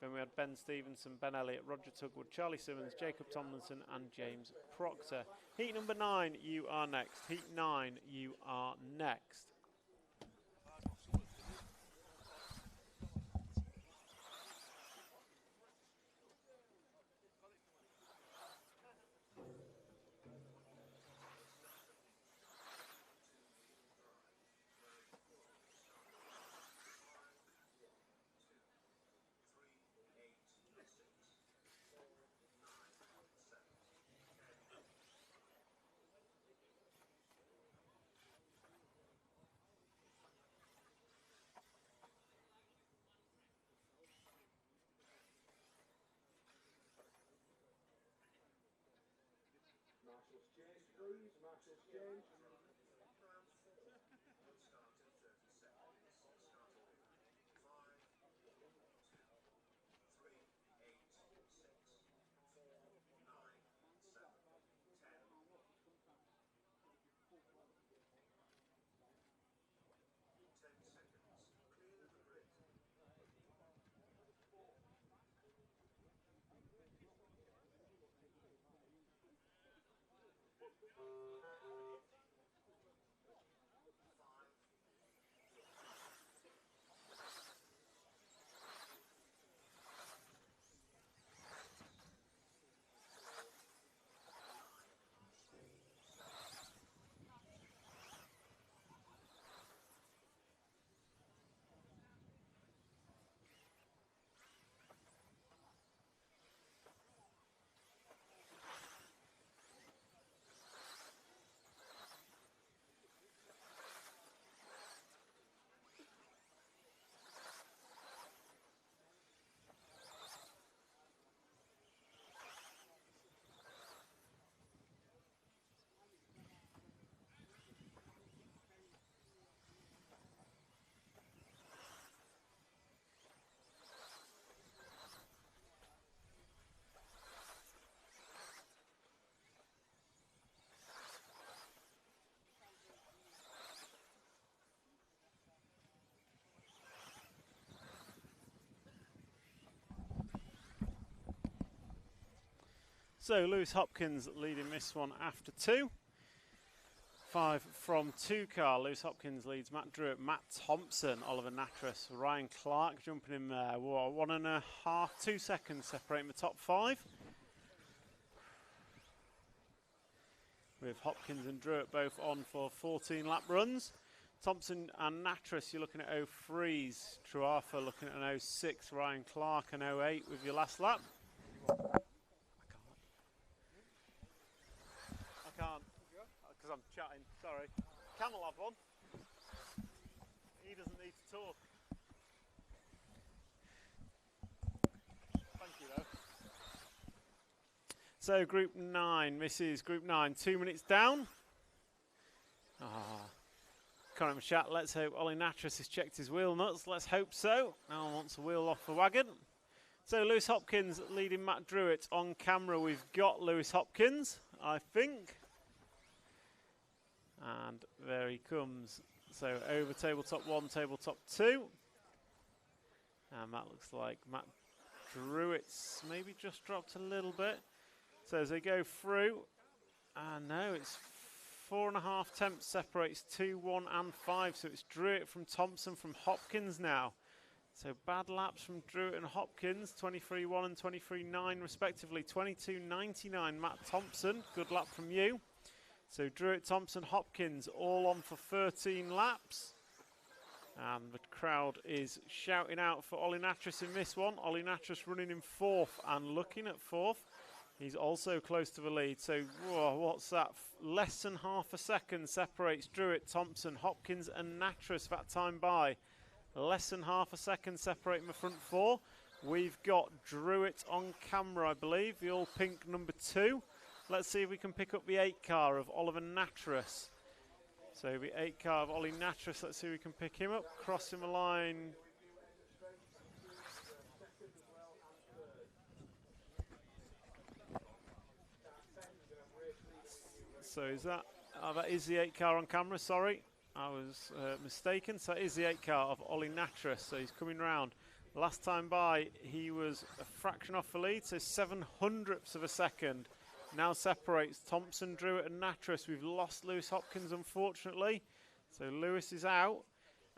Speaker 1: Then we had Ben Stevenson, Ben Elliott, Roger Tugwood, Charlie Simmons, Jacob Tomlinson and James Proctor. Heat number 9, you are next. Heat 9, you are next.
Speaker 10: Marshall's change, please. Marshall's change.
Speaker 1: So Lewis Hopkins leading this one after 2. 5 from 2 car. Lewis Hopkins leads Matt Druitt, Matt Thompson, Oliver Nattrass, Ryan Clark jumping in there. 1.5, 2 seconds separating the top 5. With Hopkins and Druitt both on for 14 lap runs. Thompson and Nattrass, you're looking at 03s. Truarfa looking at an 06. Ryan Clark an 08 with your last lap. I can't. Because I'm chatting, sorry. Cam will have one. He doesn't need to talk. Thank you though. So group 9, this is group 9, 2 minutes down. Conor Machat, let's hope Ollie Nattrass has checked his wheel nuts. Let's hope so. No one wants a wheel off the wagon. So Lewis Hopkins leading Matt Druitt. On camera we've got Lewis Hopkins, I think. And there he comes. So over tabletop 1, tabletop 2. And that looks like Matt Druitt's maybe just dropped a little bit. So as they go through, no, it's 4.5 tenths separates 2, 1 and 5. So it's Druitt from Thompson from Hopkins now. So bad laps from Druitt and Hopkins, 23.1 and 23.9 respectively. 22.99 Matt Thompson, good lap from you. So Druitt, Thompson, Hopkins all on for 13 laps. And the crowd is shouting out for Ollie Nattrass in this one. Ollie Nattrass running in 4th and looking at 4th. He's also close to the lead. So what's that? Less than half a second separates Druitt, Thompson, Hopkins and Nattrass that time by. Less than half a second separating the front 4. We've got Druitt on camera, I believe, the all pink number 2. Let's see if we can pick up the 8 car of Oliver Nattrass. So the 8 car of Ollie Nattrass, let's see if we can pick him up. Crossing the line. So is that, that is the 8 car on camera, sorry. I was mistaken. So that is the 8 car of Ollie Nattrass. So he's coming round. Last time by, he was a fraction off the lead, so 700ths of a second. Now separates Thompson, Druitt and Nattrass. We've lost Lewis Hopkins, unfortunately. So Lewis is out.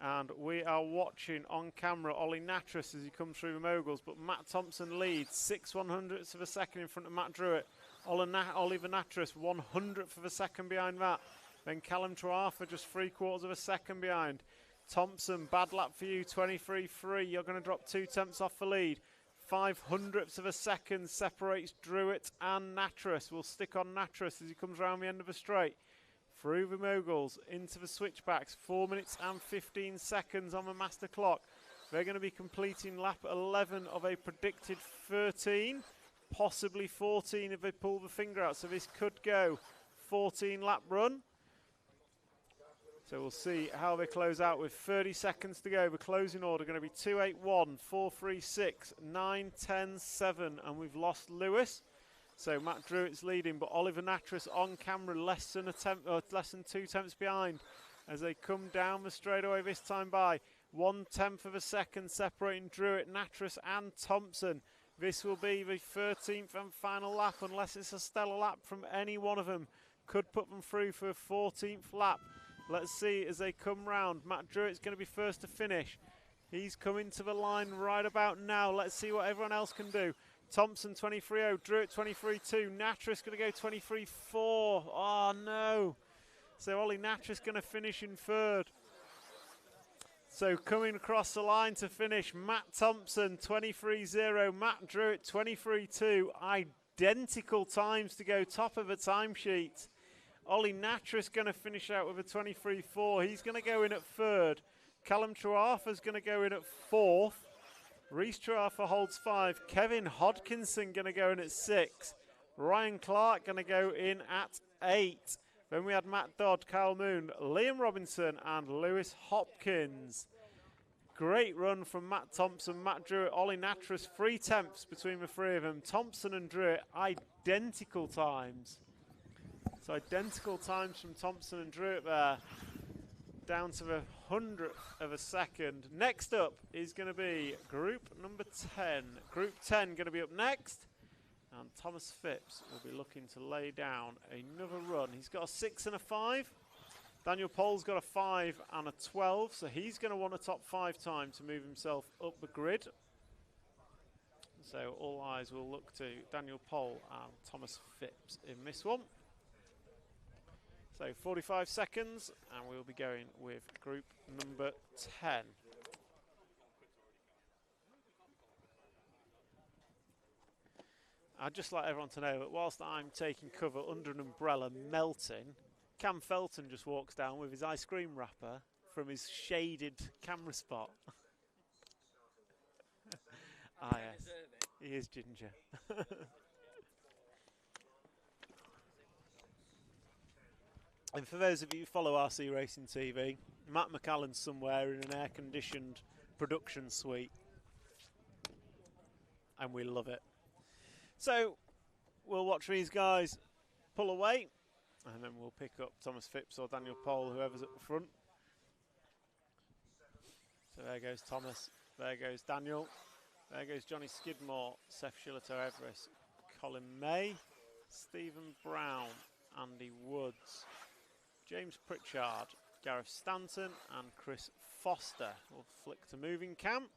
Speaker 1: And we are watching on camera Ollie Nattrass as he comes through the moguls. But Matt Thompson leads 6/100ths of a second in front of Matt Druitt. Oliver Nattrass 100th of a second behind that. Then Callum Truarfa just 3/4 of a second behind. Thompson, bad lap for you, 23.3. You're going to drop 2 tenths off the lead. 500ths of a second separates Druitt and Nattrass. We'll stick on Nattrass as he comes around the end of the straight. Through the moguls, into the switchbacks. 4 minutes and 15 seconds on the master clock. They're going to be completing lap 11 of a predicted 13. Possibly 14 if they pull the finger out. So this could go 14 lap run. So we'll see how they close out with 30 seconds to go. The closing order going to be 281, 436, 9, 10, 7. And we've lost Lewis. So Matt Druitt's leading, but Oliver Nattrass on camera less than 2 tenths behind as they come down the straightaway this time by. 1/10 of a second separating Druitt, Nattrass and Thompson. This will be the 13th and final lap unless it's a stellar lap from any one of them. Could put them through for a 14th lap. Let's see as they come round. Matt Druitt's going to be first to finish. He's coming to the line right about now. Let's see what everyone else can do. Thompson 23.0, Druitt 23.2, Nattrass going to go 23.4. Oh no. So Ollie Nattrass going to finish in 3rd. So coming across the line to finish, Matt Thompson 23.0, Matt Druitt 23.2. Identical times to go top of the timesheet. Ollie Nattrass going to finish out with a 23.4. He's going to go in at 3rd. Callum Truarfa's going to go in at 4th. Reece Truarfa holds 5. Kevin Hodkinson going to go in at 6. Ryan Clark going to go in at 8. Then we had Matt Dodd, Kyle Moon, Liam Robinson and Lewis Hopkins. Great run from Matt Thompson, Matt Druitt, Ollie Nattrass. 3 tenths between the 3 of them. Thompson and Druitt, identical times. So identical times from Thompson and Druitt there. Down to the 100th of a second. Next up is going to be group number 10. Group 10 going to be up next. And Thomas Phipps will be looking to lay down another run. He's got a 6 and a 5. Daniel Pole's got a 5 and a 12, so he's going to want a top 5 time to move himself up the grid. So all eyes will look to Daniel Pole and Thomas Phipps in this one. So 45 seconds, and we'll be going with group number 10. I'd just like everyone to know that whilst I'm taking cover under an umbrella melting, Cam Felton just walks down with his ice cream wrapper from his shaded camera spot. Ah yes, he is ginger. And for those of you who follow RC Racing TV, Matt McAllen's somewhere in an air-conditioned production suite. And we love it. So, we'll watch these guys pull away, and then we'll pick up Thomas Phipps or Daniel Pole, whoever's at the front. So there goes Thomas, there goes Daniel, there goes Johnny Skidmore, Seth Shillito-Everest, Colin May, Stephen Brown, Andy Woods, James Pritchard, Gareth Stanton and Chris Foster. Will flick to moving cam.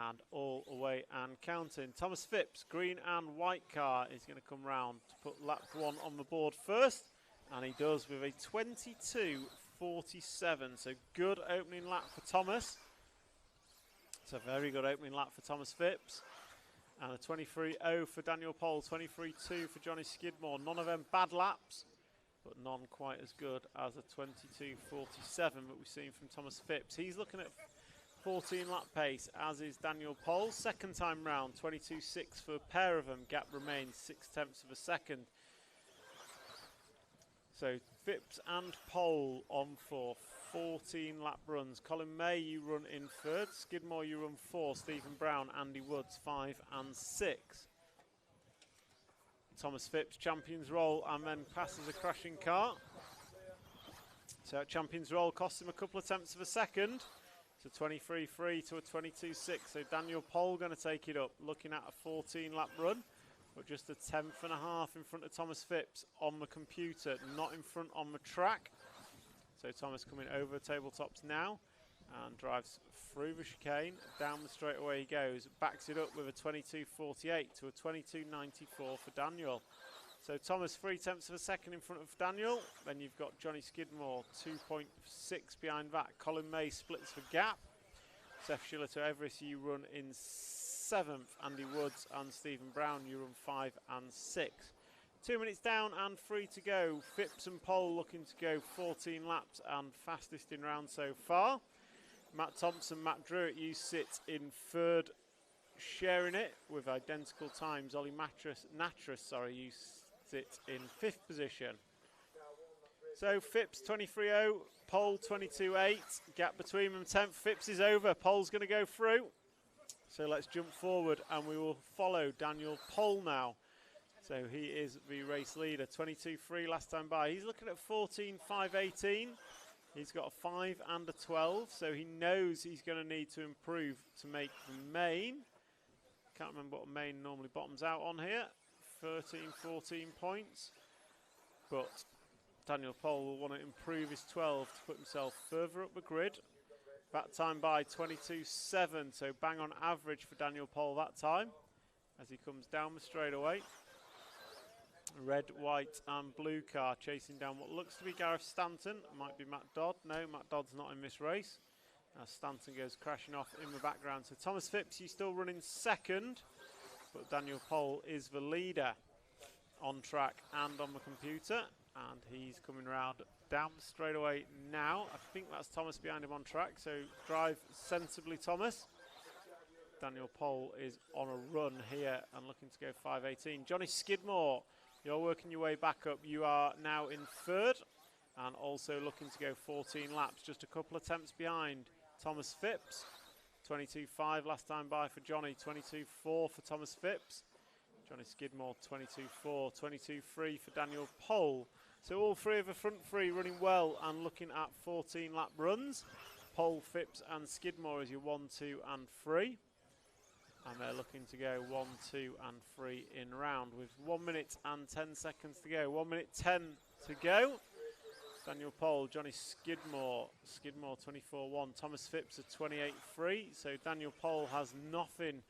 Speaker 1: And all away and counting. Thomas Phipps, green and white car, is going to come round to put lap 1 on the board first. And he does with a 22.47. So good opening lap for Thomas. It's a very good opening lap for Thomas Phipps. And a 23.0 for Daniel Pole, 23.2 for Johnny Skidmore. None of them bad laps, but none quite as good as a 22.47 that we've seen from Thomas Phipps. He's looking at 14 lap pace, as is Daniel Pole. Second time round, 22.6 for a pair of them. Gap remains 0.6 of a second. So Phipps and Pole on for 14 lap runs. Colin May, you run in third. Skidmore, you run 4. Stephen Brown, Andy Woods, 5 and 6. Thomas Phipps, Champions Roll, and then passes a crashing car. So Champions Roll costs him a couple of tenths of a second. It's a 23.3 to a 22.6. So Daniel Pole going to take it up, looking at a 14 lap run, but just a 10th and a half in front of Thomas Phipps on the computer, not in front on the track. So Thomas coming over tabletops now and drives through the chicane, down the straightaway he goes, backs it up with a 22.48 to a 22.94 for Daniel. So Thomas 0.3 of a second in front of Daniel. Then you've got Johnny Skidmore 2.6 behind that. Colin May splits the gap. Seth Shillito-Everest, you run in 7th. Andy Woods and Stephen Brown, you run 5 and 6. 2 minutes down and 3 to go. Phipps and Pole looking to go 14 laps and fastest in round so far. Matt Thompson, Matt Druitt, you sit in third, sharing it with identical times. Ollie Natras, you sit in 5th position. So Phipps 23.0, Pole 22.8, gap between them 10th. Phipps is over, Pole's going to go through. So let's jump forward and we will follow Daniel Pole now. So he is the race leader, 22.3 last time by. He's looking at 14.518. He's got a 5 and a 12, so he knows he's going to need to improve to make the main. Can't remember what main normally bottoms out on here. 13, 14 points. But Daniel Pole will want to improve his 12 to put himself further up the grid. That time by 22.7, so bang on average for Daniel Pole that time as he comes down the straightaway. Red, white and blue car chasing down what looks to be Gareth Stanton. Might be Matt Dodd. No, Matt Dodd's not in this race. Stanton goes crashing off in the background. So Thomas Phipps, you still running second, but Daniel Pole is the leader on track and on the computer. And he's coming round down the straightaway now. I think that's Thomas behind him on track, so drive sensibly, Thomas. Daniel Pole is on a run here and looking to go 5.18. Johnny Skidmore, you're working your way back up. You are now in third and also looking to go 14 laps, just a couple of attempts behind Thomas Phipps. 22.5 last time by for Johnny, 22.4 for Thomas Phipps. Johnny Skidmore 22.4, 22.3 for Daniel Pole. So all three of the front three running well and looking at 14 lap runs. Pole, Phipps and Skidmore is your 1, 2 and 3. And they're looking to go 1, 2 and 3 in round with 1 minute and 10 seconds to go. 1 minute 10 to go. Daniel Pole, Johnny Skidmore 24-1, Thomas Phipps at 28-3. So Daniel Pole has nothing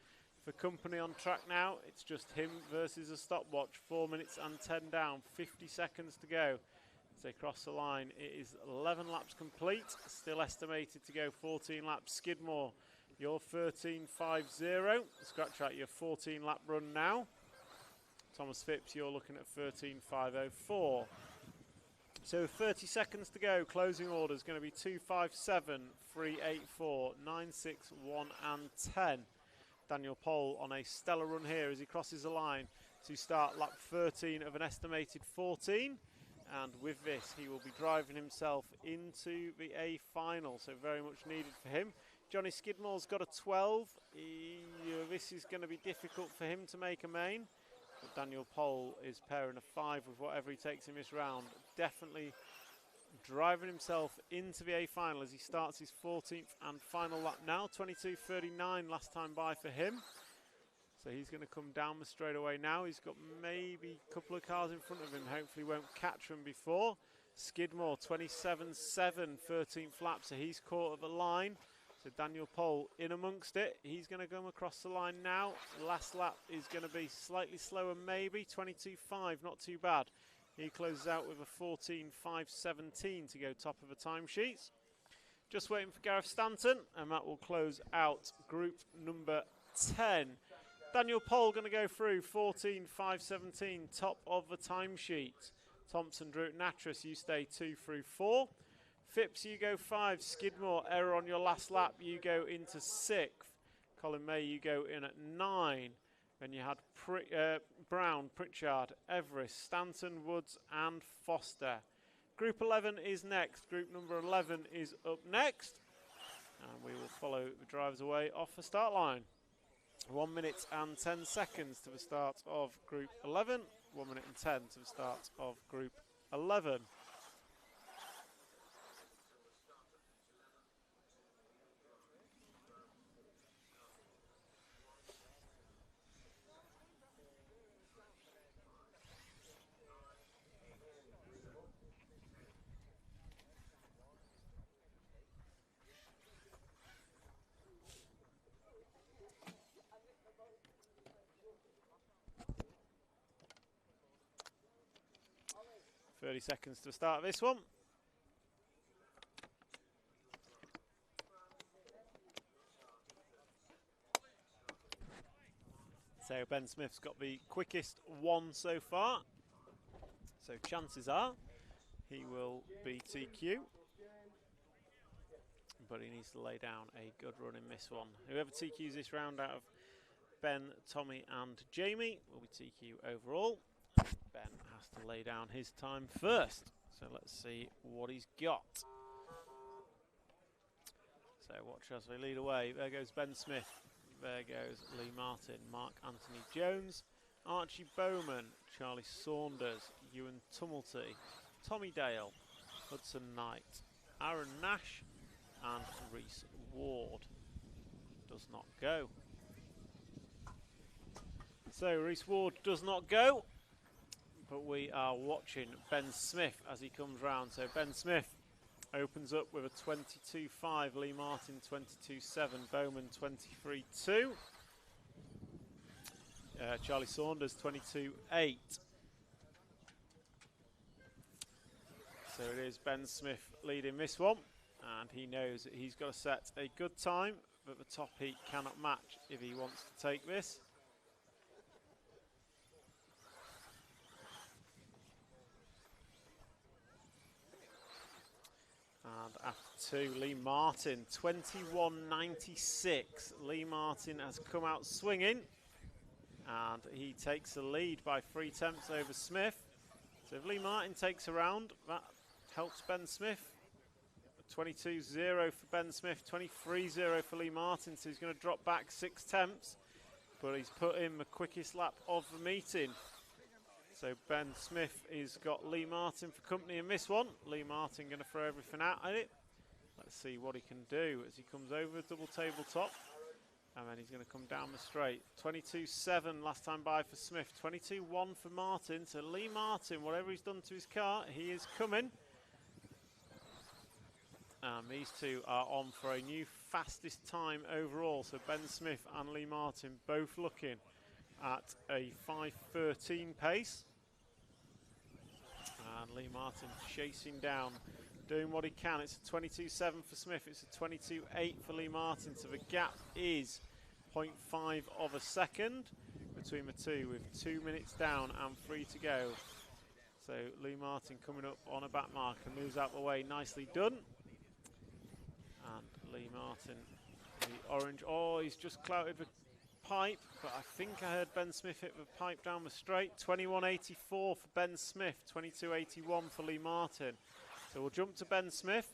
Speaker 1: for company on track now. It's just him versus a stopwatch. 4 minutes and 10 down, 50 seconds to go. As they cross the line, it is 11 laps complete. Still estimated to go 14 laps. Skidmore, you're 13.50. Scratch out your 14 lap run now. Thomas Phipps, you're looking at 13.504. So 30 seconds to go. Closing order is going to be 2.57, 3.84, 9.6, 1 and 10. Daniel Pole on a stellar run here as he crosses the line to start lap 13 of an estimated 14. And with this, he will be driving himself into the A final. So very much needed for him. Johnny Skidmore's got a 12. This is going to be difficult for him to make a main. But Daniel Pole is pairing a 5 with whatever he takes in this round. Definitely driving himself into the A final as he starts his 14th and final lap now. 22.39 last time by for him. So he's going to come down the straightaway now. He's got maybe a couple of cars in front of him. Hopefully won't catch him before. Skidmore 27.7, 13th lap. So he's caught at the line. So Daniel Pole in amongst it. He's going to come across the line now. Last lap is going to be slightly slower maybe. 22.5, not too bad. He closes out with a 14.517 to go top of the timesheets. Just waiting for Gareth Stanton, and that will close out group number 10. Daniel Pole going to go through 14.517, top of the timesheet. Thompson, Drew, Natras, you stay 2 through 4. Phipps, you go 5. Skidmore, error on your last lap, you go into 6th. Colin May, you go in at 9. Then you had Brown, Pritchard, Everest, Stanton, Woods and Foster. Group 11 is next. Group number 11 is up next. And we will follow the drivers away off the start line. 1 minute and 10 seconds to the start of Group 11. 1 minute and 10 to the start of Group 11. 30 seconds to the start of this one. So Ben Smith's got the quickest one so far. So chances are he will be TQ. But he needs to lay down a good run in this one. Whoever TQs this round out of Ben, Tommy and Jamie will be TQ overall. Ben has to lay down his time first. So let's see what he's got. So watch as they lead away. There goes Ben Smith. There goes Lee Martin, Mark Anthony Jones, Archie Bowman, Charlie Saunders, Ewan Tumulty, Tommy Dale, Hudson Knight, Aaron Nash and Reese Ward. Does not go. So Reese Ward does not go. But we are watching Ben Smith as he comes round. So Ben Smith opens up with a 22.5, Lee Martin 22.7, Bowman 23.2, Charlie Saunders 22.8. So it is Ben Smith leading this one, and he knows that he's got to set a good time that the top heat cannot match if he wants to take this. And after 2, Lee Martin, 21.96. Lee Martin has come out swinging, and he takes the lead by 3 tenths over Smith. So if Lee Martin takes a round, that helps Ben Smith. 22.0 for Ben Smith, 23.0 for Lee Martin, so he's going to drop back 6 tenths, but he's put in the quickest lap of the meeting. So Ben Smith has got Lee Martin for company in this one. Lee Martin going to throw everything out at it. Let's see what he can do as he comes over double tabletop. And then he's going to come down the straight. 22.7 last time by for Smith. 22.1 for Martin. So Lee Martin, whatever he's done to his car, he is coming. And these two are on for a new fastest time overall. So Ben Smith and Lee Martin both looking at a 5.13 pace. And Lee Martin chasing down, doing what he can. It's a 22.7 for Smith. It's a 22.8 for Lee Martin. So the gap is 0.5 of a second between the two, with 2 minutes down and 3 to go. So Lee Martin coming up on a back mark and moves out the way. Nicely done. And Lee Martin, the orange. Oh, he's just clouted the pipe, but I think I heard Ben Smith hit the pipe down the straight. 21.84 for Ben Smith, 22.81 for Lee Martin. So we'll jump to Ben Smith.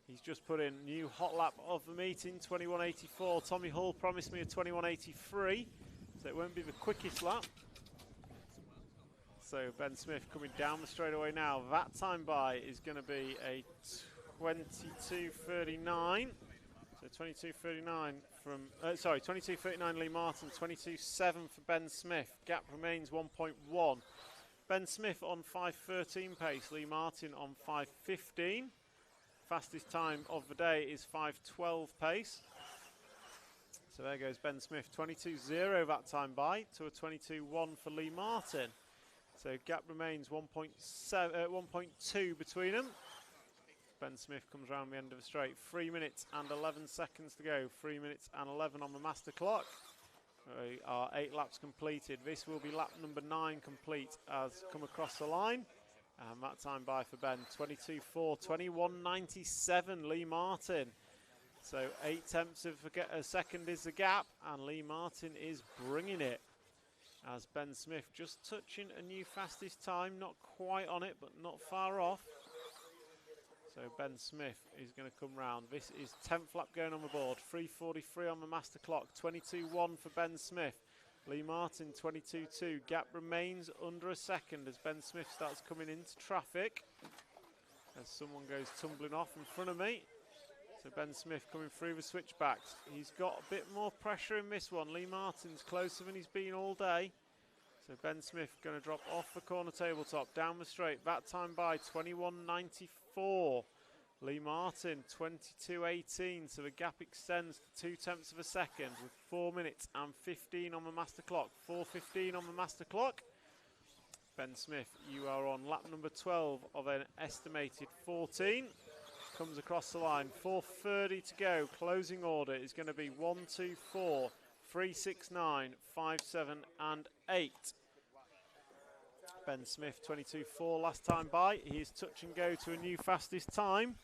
Speaker 1: He's just put in new hot lap of the meeting, 21.84. Tommy Hull promised me a 21.83, so it won't be the quickest lap. So Ben Smith coming down the straightaway now. That time by is going to be a 22.39. So 22.39 from, 22.39 Lee Martin, 22.7 for Ben Smith. Gap remains 1.1. Ben Smith on 5.13 pace, Lee Martin on 5.15. Fastest time of the day is 5.12 pace. So there goes Ben Smith, 22.0 that time by to a 22.1 for Lee Martin. So gap remains 1.2 between them. Ben Smith comes around the end of the straight. 3 minutes and 11 seconds to go. 3 minutes and 11 on the master clock. We are 8 laps completed. This will be lap number 9 complete as come across the line. And that time by for Ben, 22.4, 21.97 Lee Martin. So 8 tenths of a second is the gap, and Lee Martin is bringing it. As Ben Smith just touching a new fastest time, not quite on it, but not far off. So Ben Smith is going to come round. This is 10th lap going on the board. 3.43 on the master clock. 22.1 for Ben Smith. Lee Martin 22.2. Gap remains under a second as Ben Smith starts coming into traffic. As someone goes tumbling off in front of me. So Ben Smith coming through the switchbacks. He's got a bit more pressure in this one. Lee Martin's closer than he's been all day. So Ben Smith going to drop off the corner tabletop, down the straight. That time by 21.94. Lee Martin 22.18. So the gap extends to 2 tenths of a second with 4 minutes and 15 on the master clock. 4.15 on the master clock. Ben Smith, you are on lap number 12 of an estimated 14. Comes across the line. 4.30 to go. Closing order is going to be 1, 2, 4. 3, 6, 9, 5, 7 and 8. Ben Smith 22.4 last time by. He is touch and go to a new fastest time,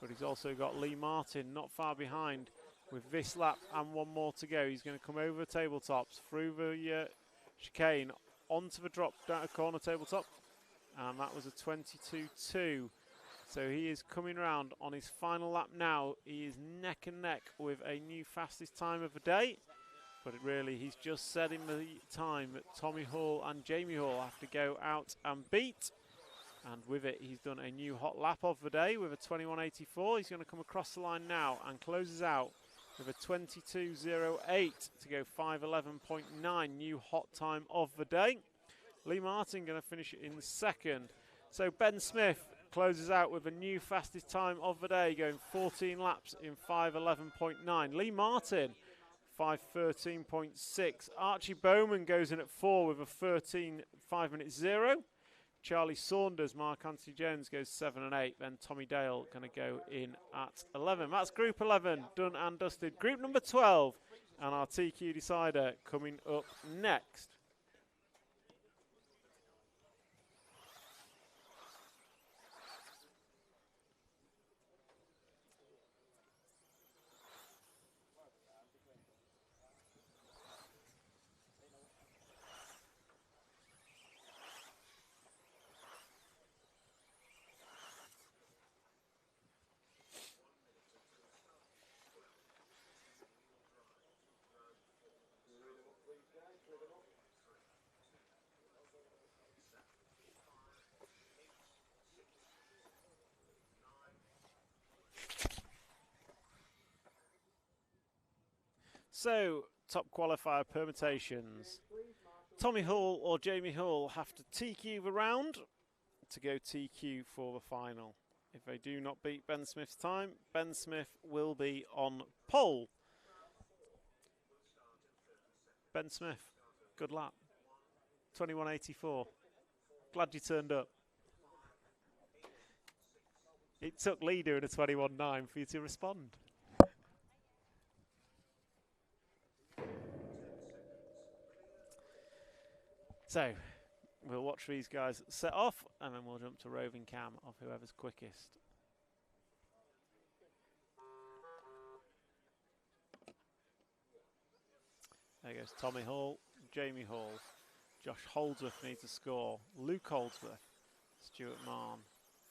Speaker 1: but he's also got Lee Martin not far behind with this lap and 1 more to go. He's going to come over the tabletops, through the chicane, onto the drop down corner tabletop, and that was a 22.2. So he is coming round on his final lap now. He is neck and neck with a new fastest time of the day. But really, he's just setting the time that Tommy Hall and Jamie Hall have to go out and beat. And with it, he's done a new hot lap of the day with a 21.84. He's going to come across the line now and closes out with a 22.08 to go 5.11.9, new hot time of the day. Lee Martin going to finish in second. So Ben Smith closes out with a new fastest time of the day, going 14 laps in 5.11.9. Lee Martin 5.13.6. Archie Bowman goes in at 4 with a 13.5.0. Charlie Saunders, Mark Anthony Jones goes 7 and 8. Then Tommy Dale going to go in at 11. That's Group 11 done and dusted. Group number 12 and our TQ decider coming up next. So, top qualifier permutations. Tommy Hall or Jamie Hall have to TQ the round to go TQ for the final. If they do not beat Ben Smith's time, Ben Smith will be on pole. Ben Smith, good lap. 21.84. Glad you turned up. It took Lee doing a 21.9 for you to respond. So, we'll watch these guys set off, and then we'll jump to roving cam of whoever's quickest. There goes Tommy Hall, Jamie Hall, Josh Holdsworth needs a score, Luke Holdsworth, Stuart Marn,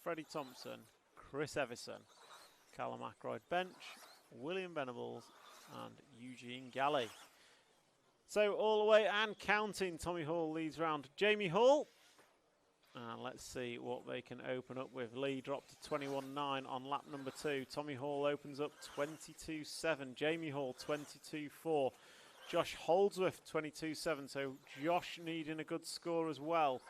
Speaker 1: Freddie Thompson, Chris Everson, Callum Ackroyd bench, William Venables, and Eugene Galley. So all the way and counting, Tommy Hall leads round Jamie Hall. And let's see what they can open up with. Lee dropped to 21.9 on lap number 2. Tommy Hall opens up 22.7. Jamie Hall 22.4. Josh Holdsworth 22.7. So Josh needing a good score as well.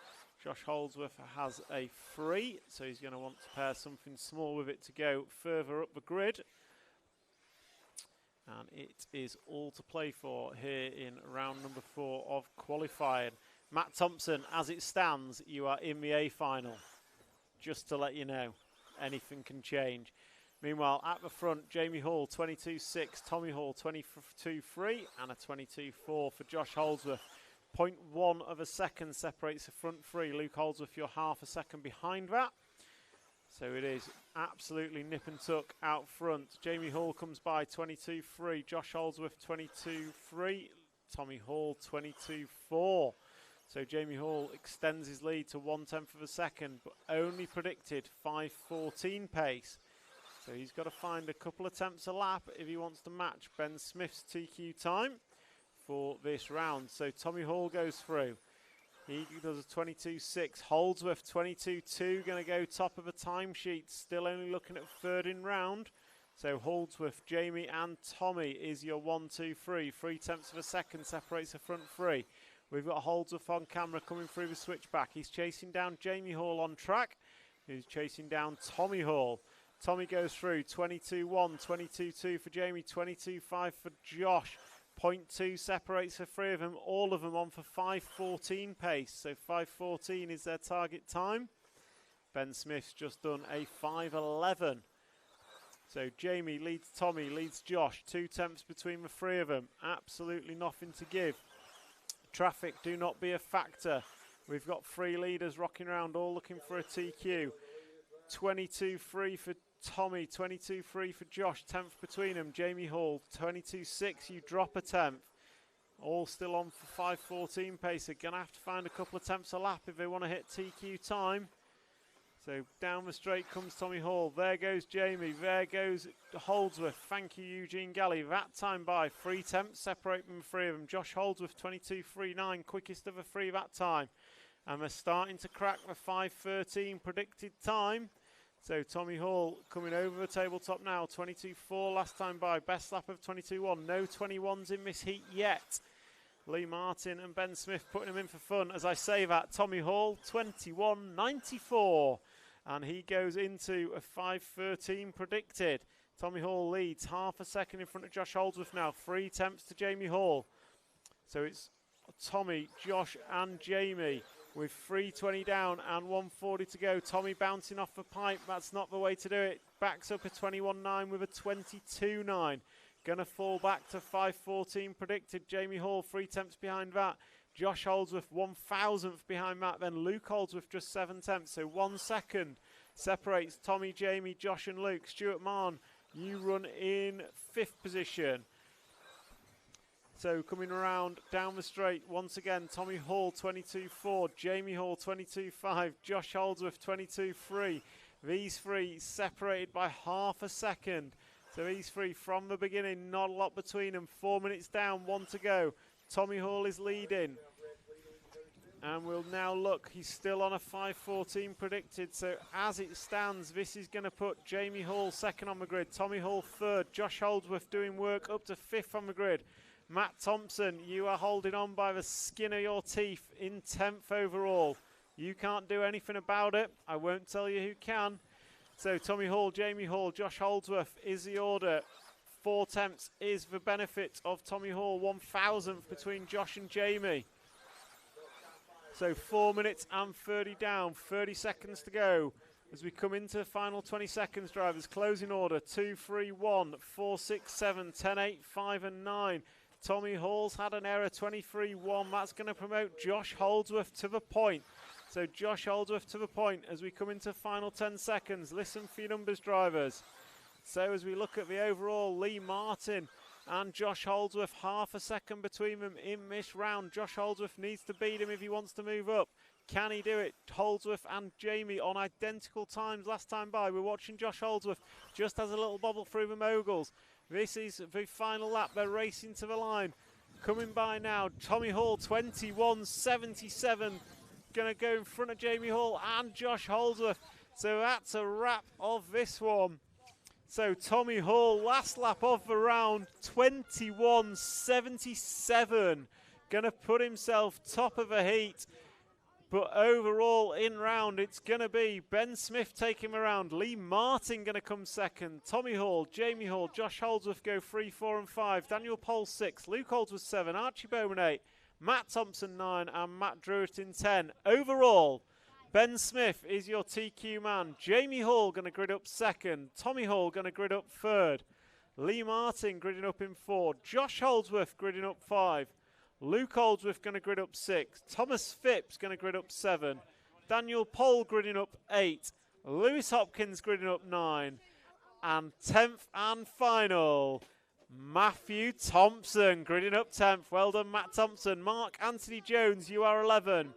Speaker 1: Josh Holdsworth has a 3, so he's going to want to pair something small with it to go further up the grid. And it is all to play for here in round number 4 of qualifying. Matt Thompson, as it stands, you are in the A final. Just to let you know, anything can change. Meanwhile, at the front, Jamie Hall 22.6, Tommy Hall 22.3, and a 22.4 for Josh Holdsworth. 0.1 of a second separates the front three. Luke Holdsworth, you're half a second behind that. So it is absolutely nip and tuck out front. Jamie Hall comes by 22.3. Josh Holdsworth 22.3. Tommy Hall 22.4. So Jamie Hall extends his lead to 1/10 of a second, but only predicted 5.14 pace. So he's got to find a couple attempts a lap if he wants to match Ben Smith's TQ time for this round. So Tommy Hall goes through. He does a 22.6. Holdsworth 22.2, going to go top of the timesheet. Still only looking at third in round. So Holdsworth, Jamie and Tommy is your 1, 2, 3. 3/10 of a second separates the front three. We've got Holdsworth on camera coming through the switchback. He's chasing down Jamie Hall on track, who's chasing down Tommy Hall. Tommy goes through 22.1, 22.2 for Jamie, 22.5 for Josh. 0.2 separates the three of them, all of them on for 5.14 pace. So 5.14 is their target time. Ben Smith's just done a 5.11. So Jamie leads Tommy, leads Josh. 2/10 between the three of them. Absolutely nothing to give. Traffic, do not be a factor. We've got 3 leaders rocking around, all looking for a TQ. 22.3 for Tommy, 22.3 for Josh, 10th between them. Jamie Hall, 22.6, you drop a 10th. All still on for 5.14 pace. They're going to have to find a couple of attempts a lap if they want to hit TQ time. So down the straight comes Tommy Hall. There goes Jamie. There goes Holdsworth. Thank you, Eugene Galley. That time by 3/10 separate them, 3 of them. Josh Holdsworth, 22.39, quickest of the 3 that time. And they're starting to crack the 5.13 predicted time. So Tommy Hall coming over the tabletop now. 22.4 last time by. Best lap of 22.1. No 21s in this heat yet. Lee Martin and Ben Smith putting him in for fun. As I say that, Tommy Hall, 21.94. And he goes into a 5.13 predicted. Tommy Hall leads half a second in front of Josh Holdsworth now. 3/10 to Jamie Hall. So it's Tommy, Josh and Jamie with 3.20 down and 1.40 to go. Tommy bouncing off the pipe. That's not the way to do it. Backs up a 21.9 with a 22.9. Going to fall back to 5.14 predicted. Jamie Hall 3/10 behind that. Josh Holdsworth 1,000th behind that. Then Luke Holdsworth just 7/10. So 1 second separates Tommy, Jamie, Josh and Luke. Stuart Marn, you run in 5th position. So coming around down the straight once again, Tommy Hall 22.4, Jamie Hall 22.5, Josh Holdsworth 22.3. These 3 separated by half a second. So these 3 from the beginning, not a lot between them. 4 minutes down, 1 to go. Tommy Hall is leading. And we'll now look, he's still on a 5.14 predicted. So as it stands, this is going to put Jamie Hall second on the grid. Tommy Hall third. Josh Holdsworth doing work up to 5th on the grid. Matt Thompson, you are holding on by the skin of your teeth in 10th overall. You can't do anything about it. I won't tell you who can. So Tommy Hall, Jamie Hall, Josh Holdsworth is the order. 4 attempts is the benefit of Tommy Hall. 1,000th between Josh and Jamie. So 4 minutes and 30 down. 30 seconds to go. As we come into the final 20 seconds, drivers, closing order, 2, 3, 1, 4, 6, 7, 10, 8, 5 and 9. Tommy Hall's had an error, 23-1. That's going to promote Josh Holdsworth to the point. So Josh Holdsworth to the point as we come into final 10 seconds. Listen for your numbers, drivers. So as we look at the overall, Lee Martin and Josh Holdsworth, half a second between them in this round. Josh Holdsworth needs to beat him if he wants to move up. Can he do it? Holdsworth and Jamie on identical times last time by. We're watching Josh Holdsworth just has a little bobble through the moguls. This is the final lap. They're racing to the line. Coming by now, Tommy Hall, 21.77. Going to go in front of Jamie Hall and Josh Holdsworth. So that's a wrap of this one. So Tommy Hall, last lap of the round, 21.77. Going to put himself top of the heat. But overall, in round, it's going to be Ben Smith taking him around. Lee Martin going to come second. Tommy Hall, Jamie Hall, Josh Holdsworth go 3, 4 and 5. Daniel Pole 6. Luke Holdsworth 7. Archie Bowman 8. Matt Thompson 9. And Matt Druitt in 10. Overall, Ben Smith is your TQ man. Jamie Hall going to grid up second. Tommy Hall going to grid up third. Lee Martin gridding up in 4. Josh Holdsworth gridding up 5. Luke Holdsworth going to grid up 6. Thomas Phipps going to grid up 7. Daniel Pole gridding up 8. Lewis Hopkins gridding up 9. And 10th and final, Matthew Thompson gridding up 10th. Well done, Matt Thompson. Mark Anthony Jones, you are 11.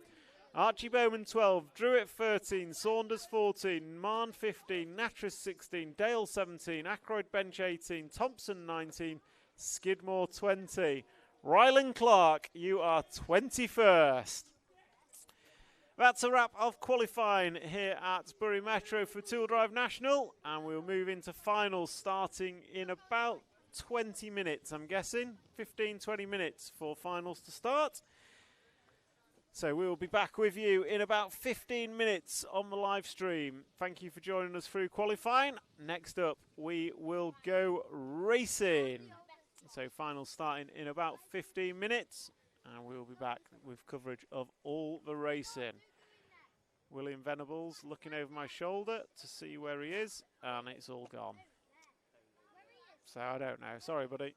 Speaker 1: Archie Bowman 12. Druitt 13. Saunders 14. Marn 15. Natras 16. Dale 17. Ackroyd Bench 18. Thompson 19. Skidmore 20. Rylan Clark, you are 21st. That's a wrap of qualifying here at Bury Metro for Tool Drive National, and we'll move into finals starting in about 20 minutes, I'm guessing. 15-20 minutes for finals to start. So we'll be back with you in about 15 minutes on the live stream. Thank you for joining us through qualifying. Next up, we will go racing. So finals starting in about 15 minutes, and we'll be back with coverage of all the racing. William Venables looking over my shoulder to see where he is, and it's all gone. So I don't know. Sorry, buddy.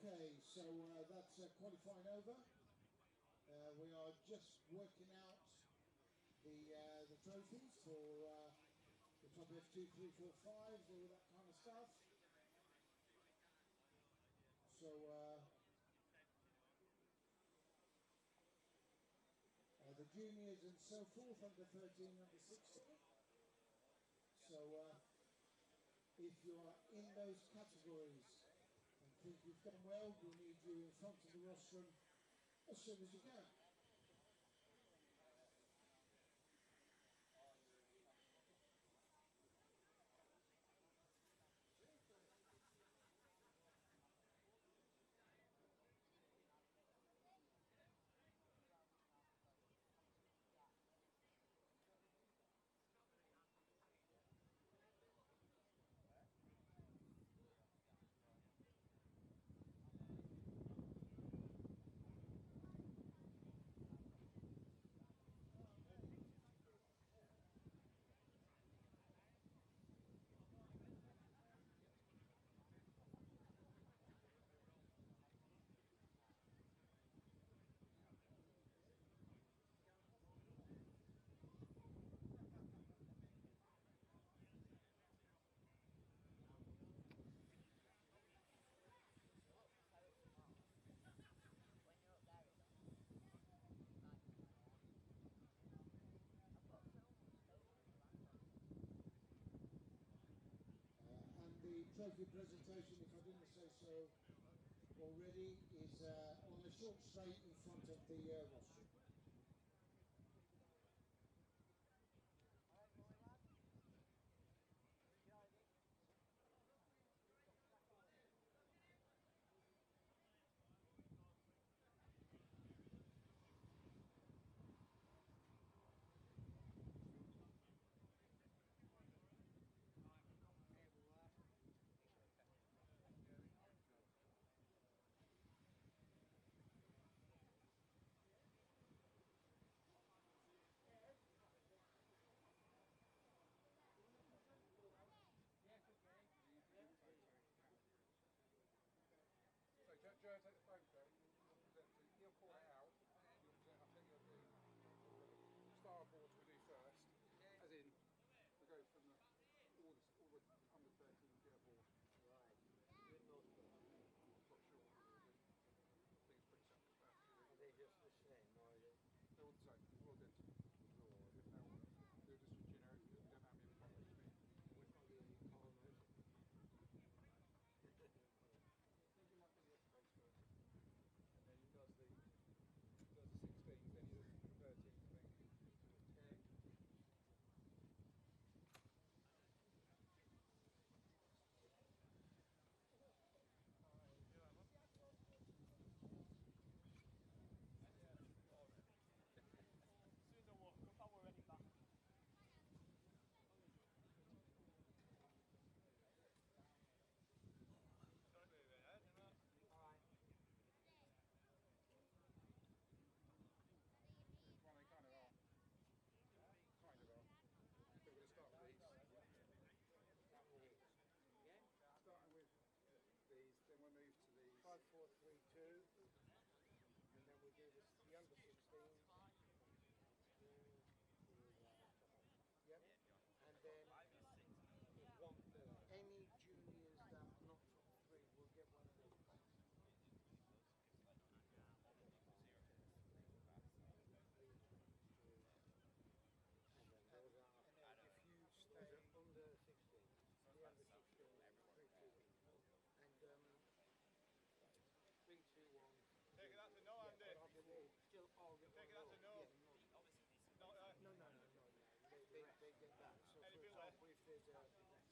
Speaker 2: Okay, so that's qualifying over. We are just working out the trophies for the top F2, 3, 4, 5s, all that kind of stuff. So the juniors and so forth, under 13, under 16. So if you are in those categories and think you've done well, we need you in front of the rostrum as soon as you can.
Speaker 11: trophy presentation, if I didn't say so already, is on the short straight in front of the rostrum.
Speaker 10: Joe, take the photograph. You'll present it. He'll call it out. You'll present. I think you'll do starboard. We do first, as in we go from the all the under 13 get aboard.
Speaker 3: Right. You know stuff.
Speaker 10: I'm not sure what we'll do. I think it's pretty self-explanatory.
Speaker 3: Are they just the same, or are they?
Speaker 10: They're all the same. They're all identical. They're just generic. We don't have any problems.
Speaker 3: Which one do you call them?
Speaker 10: I think you might do the X-Base first. And then he does the 16s, then he does the 13s, I think.
Speaker 3: Okay.
Speaker 10: As soon as I walk up, I we're ready back. Well, they kind of are. Kind of are. So we're going to start with these.
Speaker 3: Yeah?
Speaker 10: Starting with these, then we'll move to these.
Speaker 3: 5, 4, 3, 2. And then we do this, the under 16s. Yep. And then any juniors that are not top 3 will get one of these. And if you stay under 16, the under 16, 3, 2, and 3, 2, 1.
Speaker 10: Take it out to no, Andy.
Speaker 3: Still all get
Speaker 10: Take it out to no.
Speaker 3: No, they get that. So for example, if there's a 6th, 5th,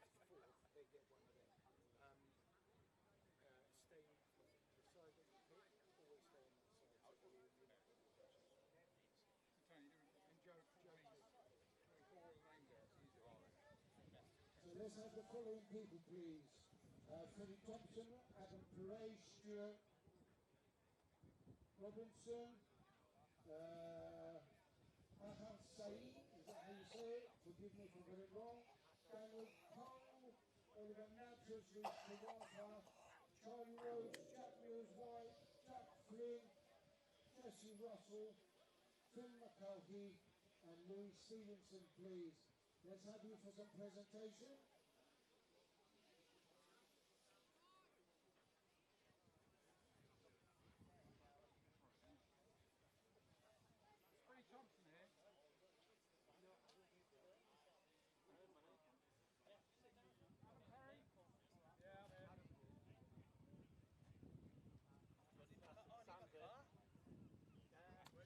Speaker 3: 4th, they get one of them. Stay beside the pit, always stay on that side. So
Speaker 10: Tony, and Joe, call all the names out. It's easier.
Speaker 11: So let's have the following people, please. Freddie Thompson, Adam Perret, Stuart Robinson, Ahad Saeed, is that how you say it? Forgive me if I got it wrong. Daniel Cole, Oliver Natchez, Reece Kawaka, Charlie Rhodes, Jack Mills-White, Jack Flynn, Jesse Russell, Phil McCulkey, and Louis Stevenson, please. Let's have you for some presentation.
Speaker 10: Freddie Thompson here. Adam Perry? Yeah, I'm here.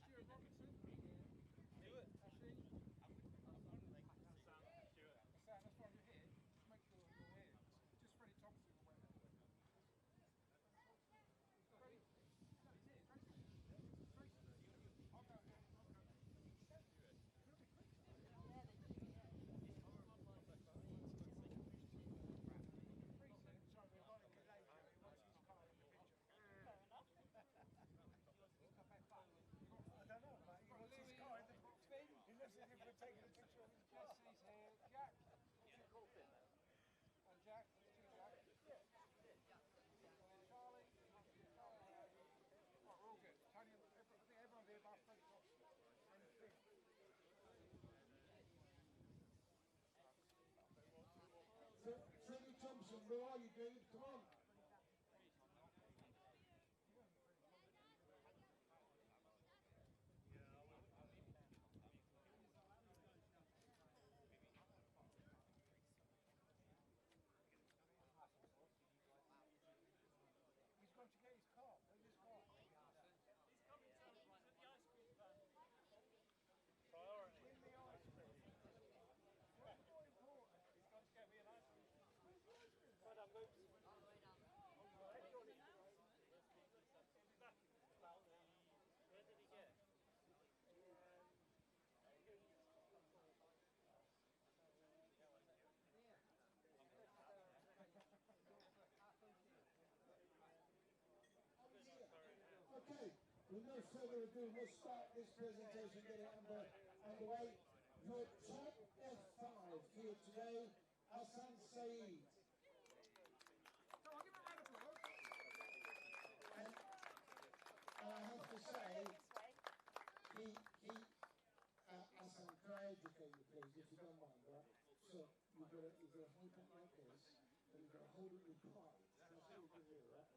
Speaker 10: Stuart Robinson? Stuart. Ashley? Sam, that's why you're here. Just make sure you're here. Just Freddie Thompson will win it. Freddie? No, he's here. Tracy. I'll go here. I'll go. Jesse's here. Jack. And Jack. Jack. Charlie. Right, we're all good. Tony, I think everyone's here about Freddie Thompson. And Finn.
Speaker 11: Freddie Thompson, where are you, dude? Come on. further ado, we'll start this presentation, get it underway. Your top F5 here today, Hassan Saeed. And I have to say, Hassan, can I educate you please, if you don't mind, right? So you've got to hold it like this, and you've got to hold it with pride. That's what you can do, right?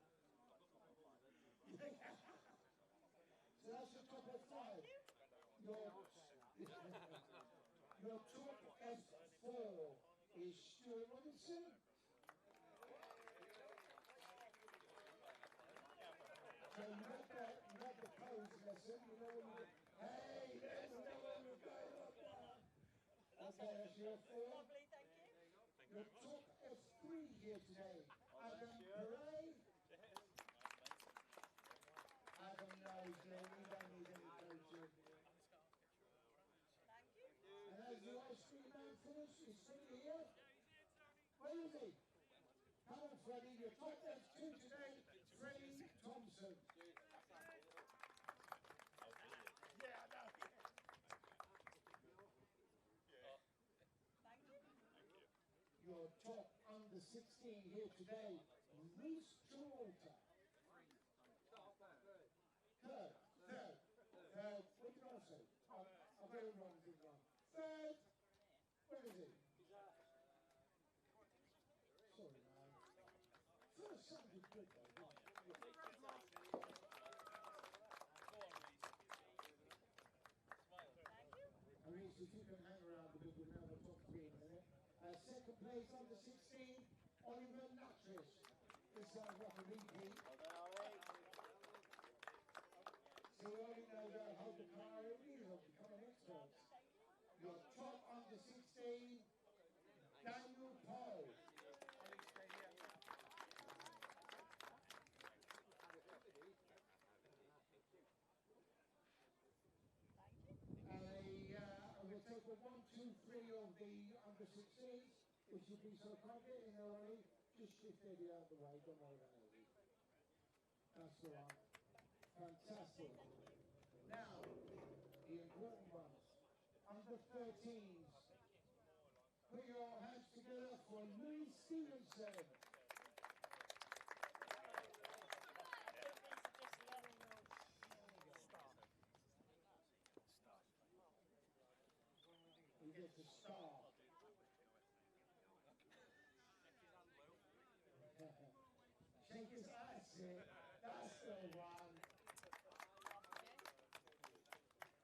Speaker 11: So that's your top F5. Your top F4 is Stuart Robinson. So you got the pose lesson, you know when you hey, there's another one going up there. Okay, that's your F4.
Speaker 12: Lovely, thank you.
Speaker 11: Your top F3 here today, Adam Perret. Adam knows me, he don't need any coaching.
Speaker 12: Thank you.
Speaker 11: And as the ice cream man finished, he's still here. Where is he? Come on, Freddie, your top F2 today, Freddie Thompson. Yeah, I know.
Speaker 12: Thank you.
Speaker 11: Your top under 16 here today, Reese Travolta. Third. What did I say? I've got it wrong, didn't I? Third. Where is he? Sorry, man. First sounded good though, didn't it? Reese, if you can hang around a bit, we'll have a top 3 in a minute. Second place under 16, Oliver Natris. This sounds like a repeat. So we only know that how the car is becoming experts. Your top under 16, Daniel Poe. We'll take a 1, 2, 3 of the under 16s, which would be so kind of in early. Just shift Eddie out of the way, don't worry about Eddie. That's the one. Fantastic. Now, the important ones. Under 13s. Put your hands together for Louis Stevenson. You get to start. Shake his ass, that's the one.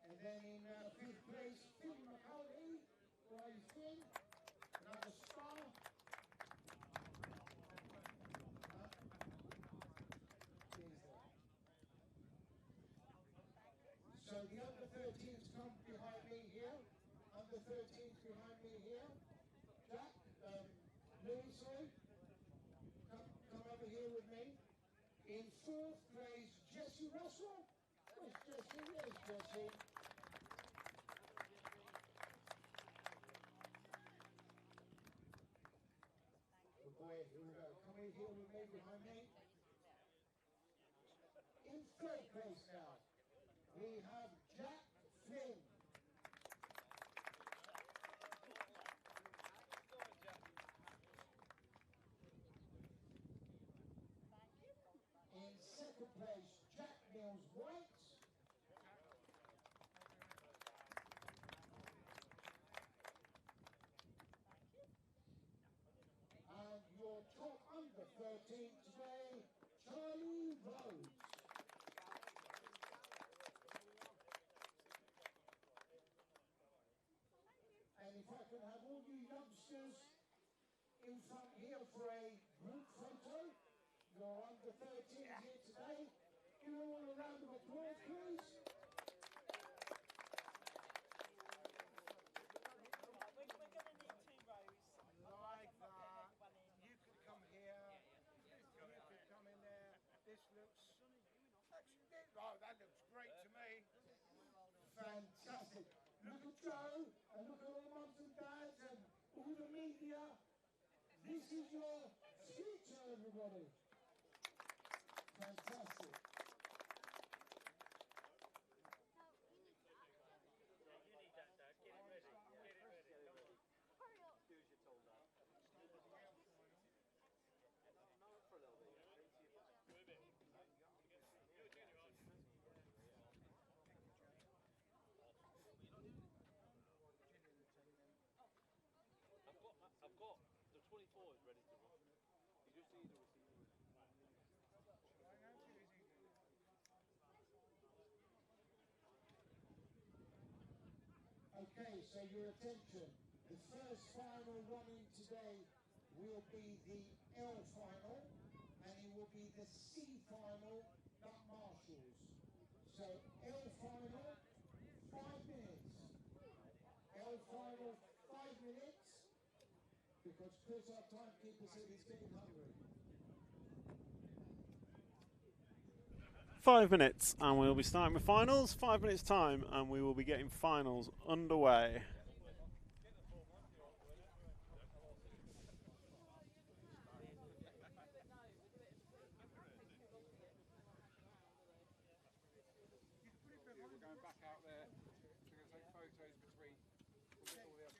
Speaker 11: And then in 5th place, Finn McCauley, Roy Finn, another star. So the under 13s come behind me here. Under 13s behind me here. Jack, Louis, sorry. Come over here with me. In 4th place, Jesse Russell. Where's Jesse? There's Jesse. Good boy, here we go. Come in here with me, behind me. In 3rd place now, we have Jack Flynn. In 2nd place, Jack Mills White. And your top under 13 today, Charlie Rhodes. And if I can have all you youngsters in front here for a group photo. You're under 13 here today. Give them all a round of applause, please.
Speaker 12: We're going to need 2 rows.
Speaker 10: Like that. You could come here. You could come in there. This looks... Oh, that looks great to me.
Speaker 11: Fantastic. Look at Joe, and look at all mums and dads, and all the media. This is your future, everybody. Fantastic.
Speaker 10: 24 is ready to run. You just need a receiver. Shall I now? Too easy.
Speaker 11: Okay, so your attention. The first final running today will be the L final, and it will be the C final, not Marshall's. So L final, 5 minutes. L final, 5 minutes, because Chris, our timekeeper, said he's getting hungry.
Speaker 1: 5 minutes, and we'll be starting with finals. 5 minutes time, and we will be getting finals underway.
Speaker 10: Yeah, we're going back out there. We're going to take photos between all the other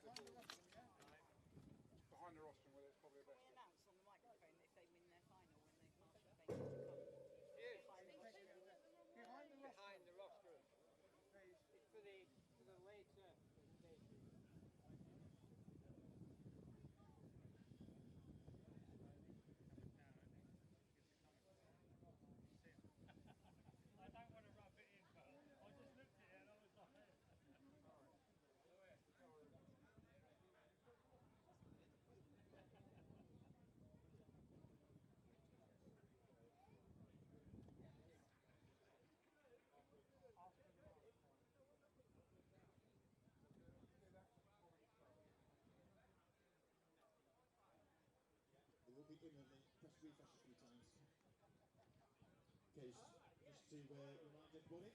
Speaker 10: behind the rostrum, where it's probably the best.
Speaker 12: Announce on the microphone if they win their final when they Marshall they need to come behind the rostrum.
Speaker 10: Behind the rostrum. It's for the later presentation.
Speaker 2: I don't want to rub it in, but I just looked at it and I was like...
Speaker 13: It will be imminently. Press refresh a few times. Okay, just to remind everybody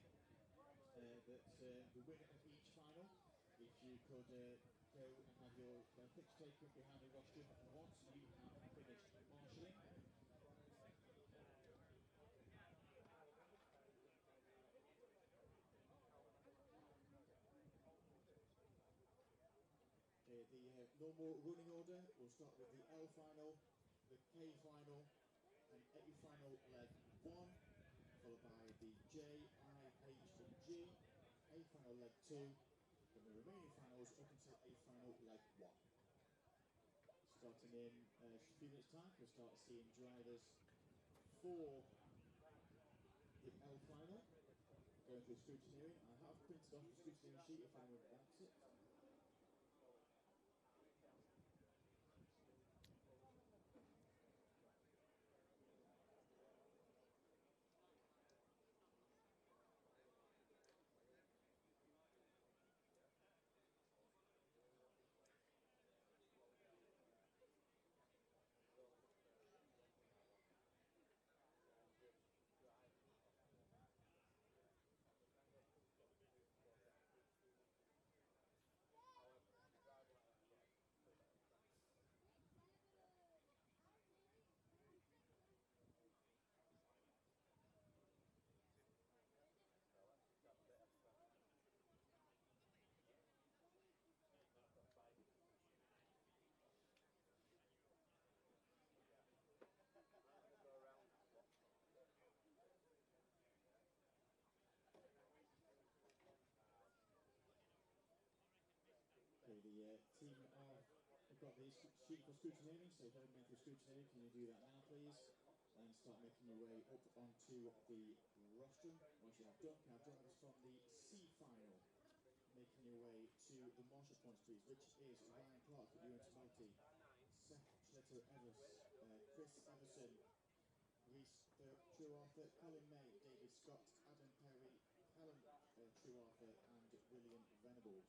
Speaker 13: that the winner of each final, if you could go and have your picture taken behind the rostrum once you have finished marshalling. Okay, the normal running order, we'll start with the L final, the K final, and A final leg 1, followed by the J, I, H and G, A final leg 2, then the remaining finals up until A final leg 1. Starting in just a few minutes time, we'll start seeing drivers for the L final, going through scrutineering. I have printed off the scrutineering sheet if anyone would like it. Okay, the team have got the sheet for scrutineering, so if you haven't been through scrutineering, can you do that now, please? And start making your way up onto the rostrum. Once you have done, can I have drivers from the C final making your way to the marshal points, please, which is Ryan Clark at UNT Multi, Seth Schletter-Evers, Chris Everson, Reese Truarthur, Colin May, David Scott, Adam Perry, Callum Truarthur and William Venables.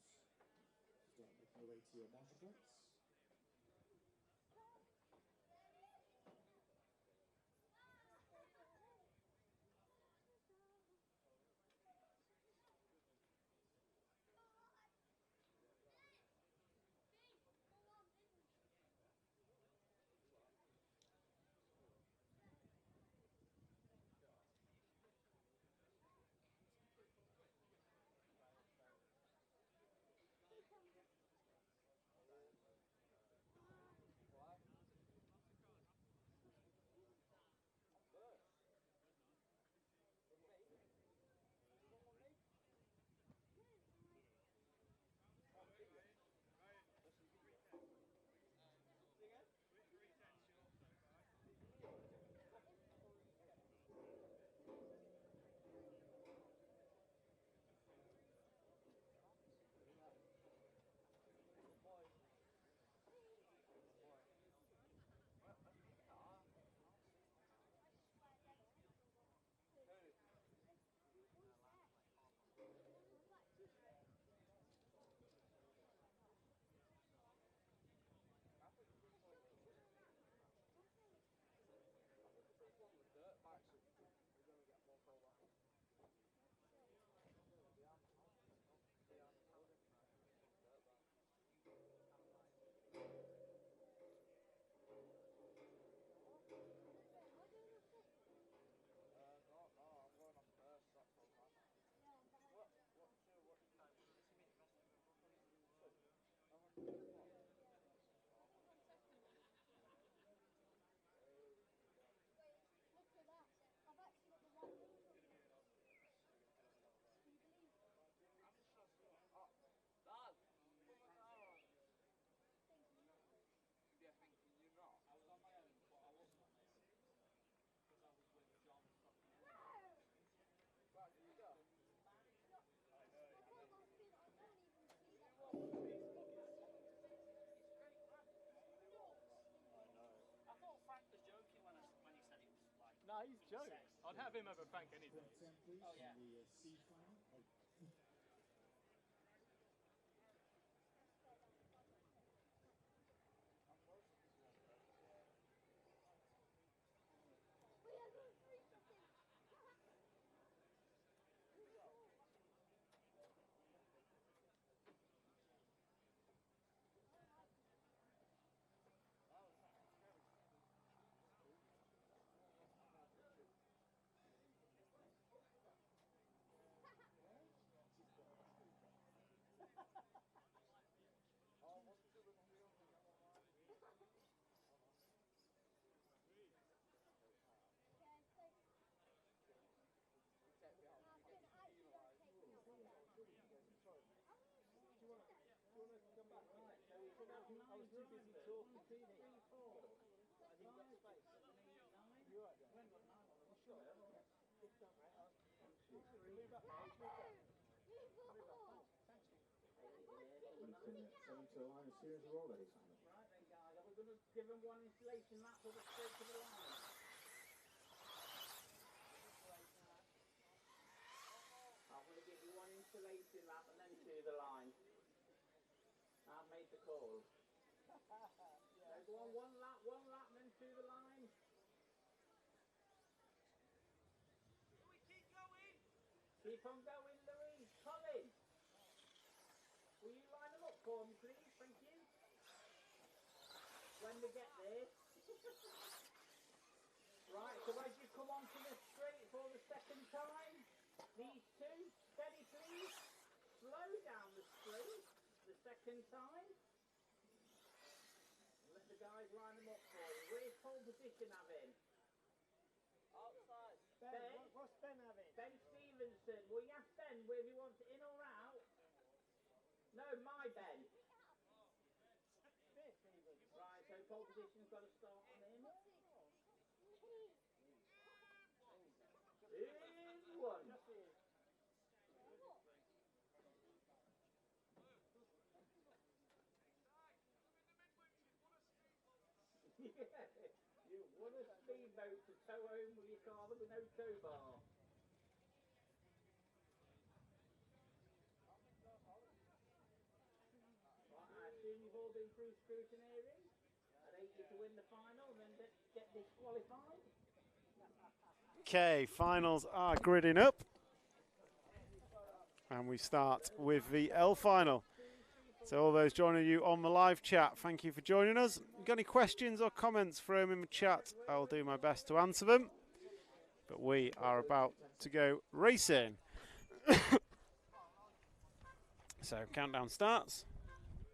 Speaker 13: Start making your way to your marshal points.
Speaker 14: No, he's joking. I'd have him over Frank any day.
Speaker 13: Oh, yeah. In the C final. Oh.
Speaker 3: I was too busy talking to you. 3, 4. I didn't get space. 7, 8, 9. You're right, yeah. We haven't got 9 on them. Sure. It's done, right? Move up, mate. Move up. Move up. Thanks.
Speaker 6: You can send to the line as soon as we're all ready, Simon.
Speaker 3: Right then, guys. Are we going to give them one installation lap or straight to the line? I'm going to give you one installation lap and then to the line. I've made the call. Yeah. Go on, one lap, and then to the line. Louis, keep going. Keep on going, Louis. Colin, will you line them up for me, please? Thank you. When we get there. Right, so as you come onto the straight for the second time, these two, steady please. Slow down the straight the second time. Let the guys line them up for you. Where's pole position having?
Speaker 14: Outside.
Speaker 3: Ben?
Speaker 14: What's Ben having?
Speaker 3: Ben Stevenson. Well, you ask Ben whether he wants in or out. No, my Ben. Right, so pole position's got to start on him. Here's one. Yeah, you won a speedboat to tow home with your car with no tow bar. Right, I assume you've all been through scrutineering. I'd hate you to win the final and then get disqualified.
Speaker 1: Okay, finals are gridding up. And we start with the L final. So all those joining you on the live chat, thank you for joining us. Got any questions or comments, throw them in the chat. I'll do my best to answer them. But we are about to go racing. So countdown starts.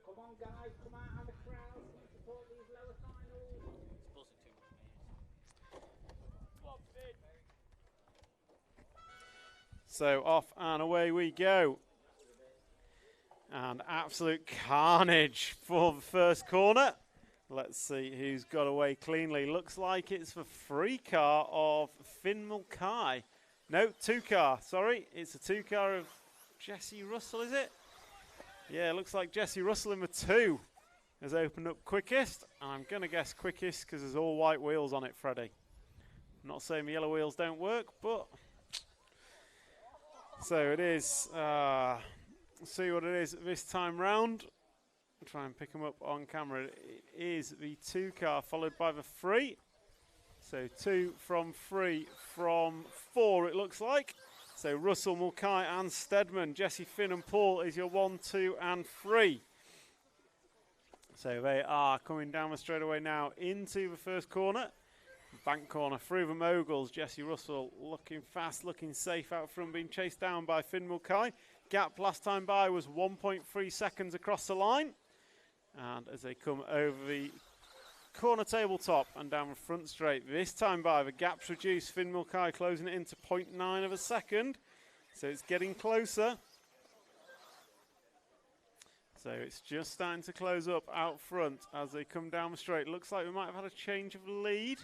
Speaker 3: Come on guys, come out of the crowd, come and support these lower finals.
Speaker 7: It's buzzing too much, mate.
Speaker 1: So off and away we go. And absolute carnage for the first corner. Let's see who's got away cleanly. Looks like it's the 3 car of Finn Mulcahy. No, 2 car, sorry. It's a 2 car of Jesse Russell, is it? Yeah, looks like Jesse Russell in the 2 has opened up quickest. And I'm going to guess quickest because there's all white wheels on it, Freddie. I'm not saying the yellow wheels don't work, but... So it is... see what it is this time round. I'll try and pick them up on camera. It is the 2 car followed by the 3. So 2 from 3 from 4 it looks like. So Russell, Mulcahy and Steadman. Jesse, Finn and Paul is your 1, 2 and 3. So they are coming down the straightaway now into the first corner. Bank corner through the moguls. Jesse Russell looking fast, looking safe out front, being chased down by Finn Mulcahy. Gap last time by was 1.3 seconds across the line. And as they come over the corner tabletop and down the front straight, this time by the gap's reduced. Finn Mulcahy closing it into 0.9 of a second. So it's getting closer. So it's just starting to close up out front as they come down the straight. Looks like we might have had a change of lead.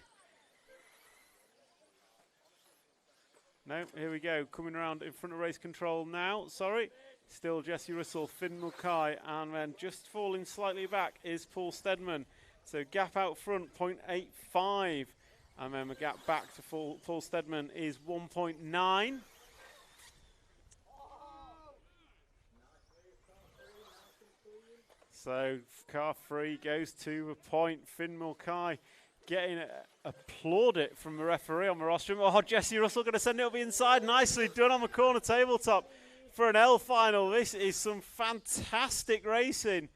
Speaker 1: No, here we go, coming around in front of race control now, sorry. Still Jesse Russell, Finn Mulcahy, and then just falling slightly back is Paul Steadman. So gap out front, 0.85 And then the gap back to Paul Steadman is 1.9. So car 3 goes to the point. Finn Mulcahy getting a plaudit from the referee on the rostrum. Oh, Jesse Russell going to send it up the inside. Nicely done on the corner tabletop for an L final. This is some fantastic racing.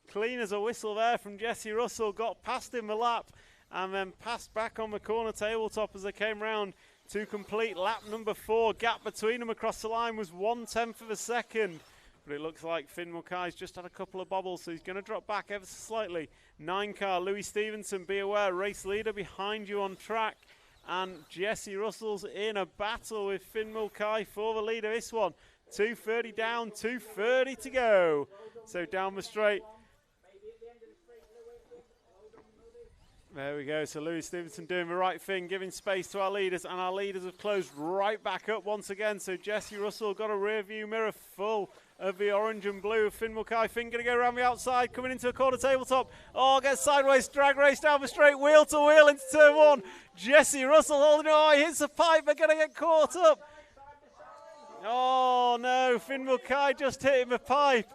Speaker 1: Clean as a whistle there from Jesse Russell. Got past him the lap and then passed back on the corner tabletop as they came round to complete lap number 4. Gap between them across the line was 1/10 of a second. But it looks like Finn Mulcahy's just had a couple of bobbles, so he's going to drop back ever so slightly. 9 car, Louis Stevenson, be aware, race leader behind you on track. And Jesse Russell's in a battle with Finn Mulcahy for the leader. This one, 2:30 down, 2:30 to go. So down the straight. There we go, so Louis Stevenson doing the right thing, giving space to our leaders, and our leaders have closed right back up once again. So Jesse Russell got a rear view mirror full of the orange and blue. Finn Mulcahy, Finn going to go around the outside, coming into a corner tabletop. Oh, gets sideways, drag race down the straight, wheel to wheel into turn 1. Jesse Russell holding it, oh, he hits the pipe, they're going to get caught up. Oh no, Finn Mulcahy just hitting the pipe.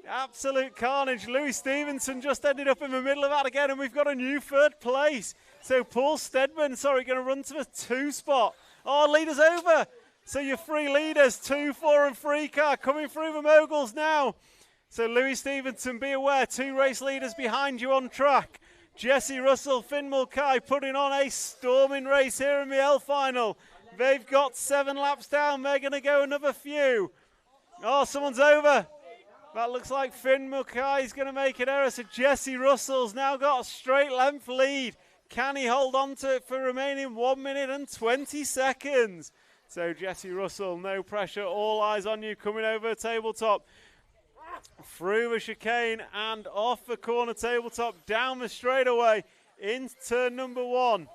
Speaker 1: Absolute carnage. Louis Stevenson just ended up in the middle of that again, and we've got a new 3rd place. So Paul Steadman, going to run to the 2 spot. Oh, leaders over. So your 3 leaders, 2, 4 and 3 car coming through the moguls now. So Louis Stevenson, be aware, 2 race leaders behind you on track. Jesse Russell, Finn Mulcahy putting on a storming race here in the L final. They've got 7 laps down. They're going to go another few. Oh, someone's over. That looks like Finn Mulcahy's going to make an error. So Jesse Russell's now got a straight length lead. Can he hold on to it for remaining 1 minute and 20 seconds? So Jesse Russell, no pressure, all eyes on you, coming over the tabletop. Through the chicane and off the corner tabletop, down the straightaway into turn number 1.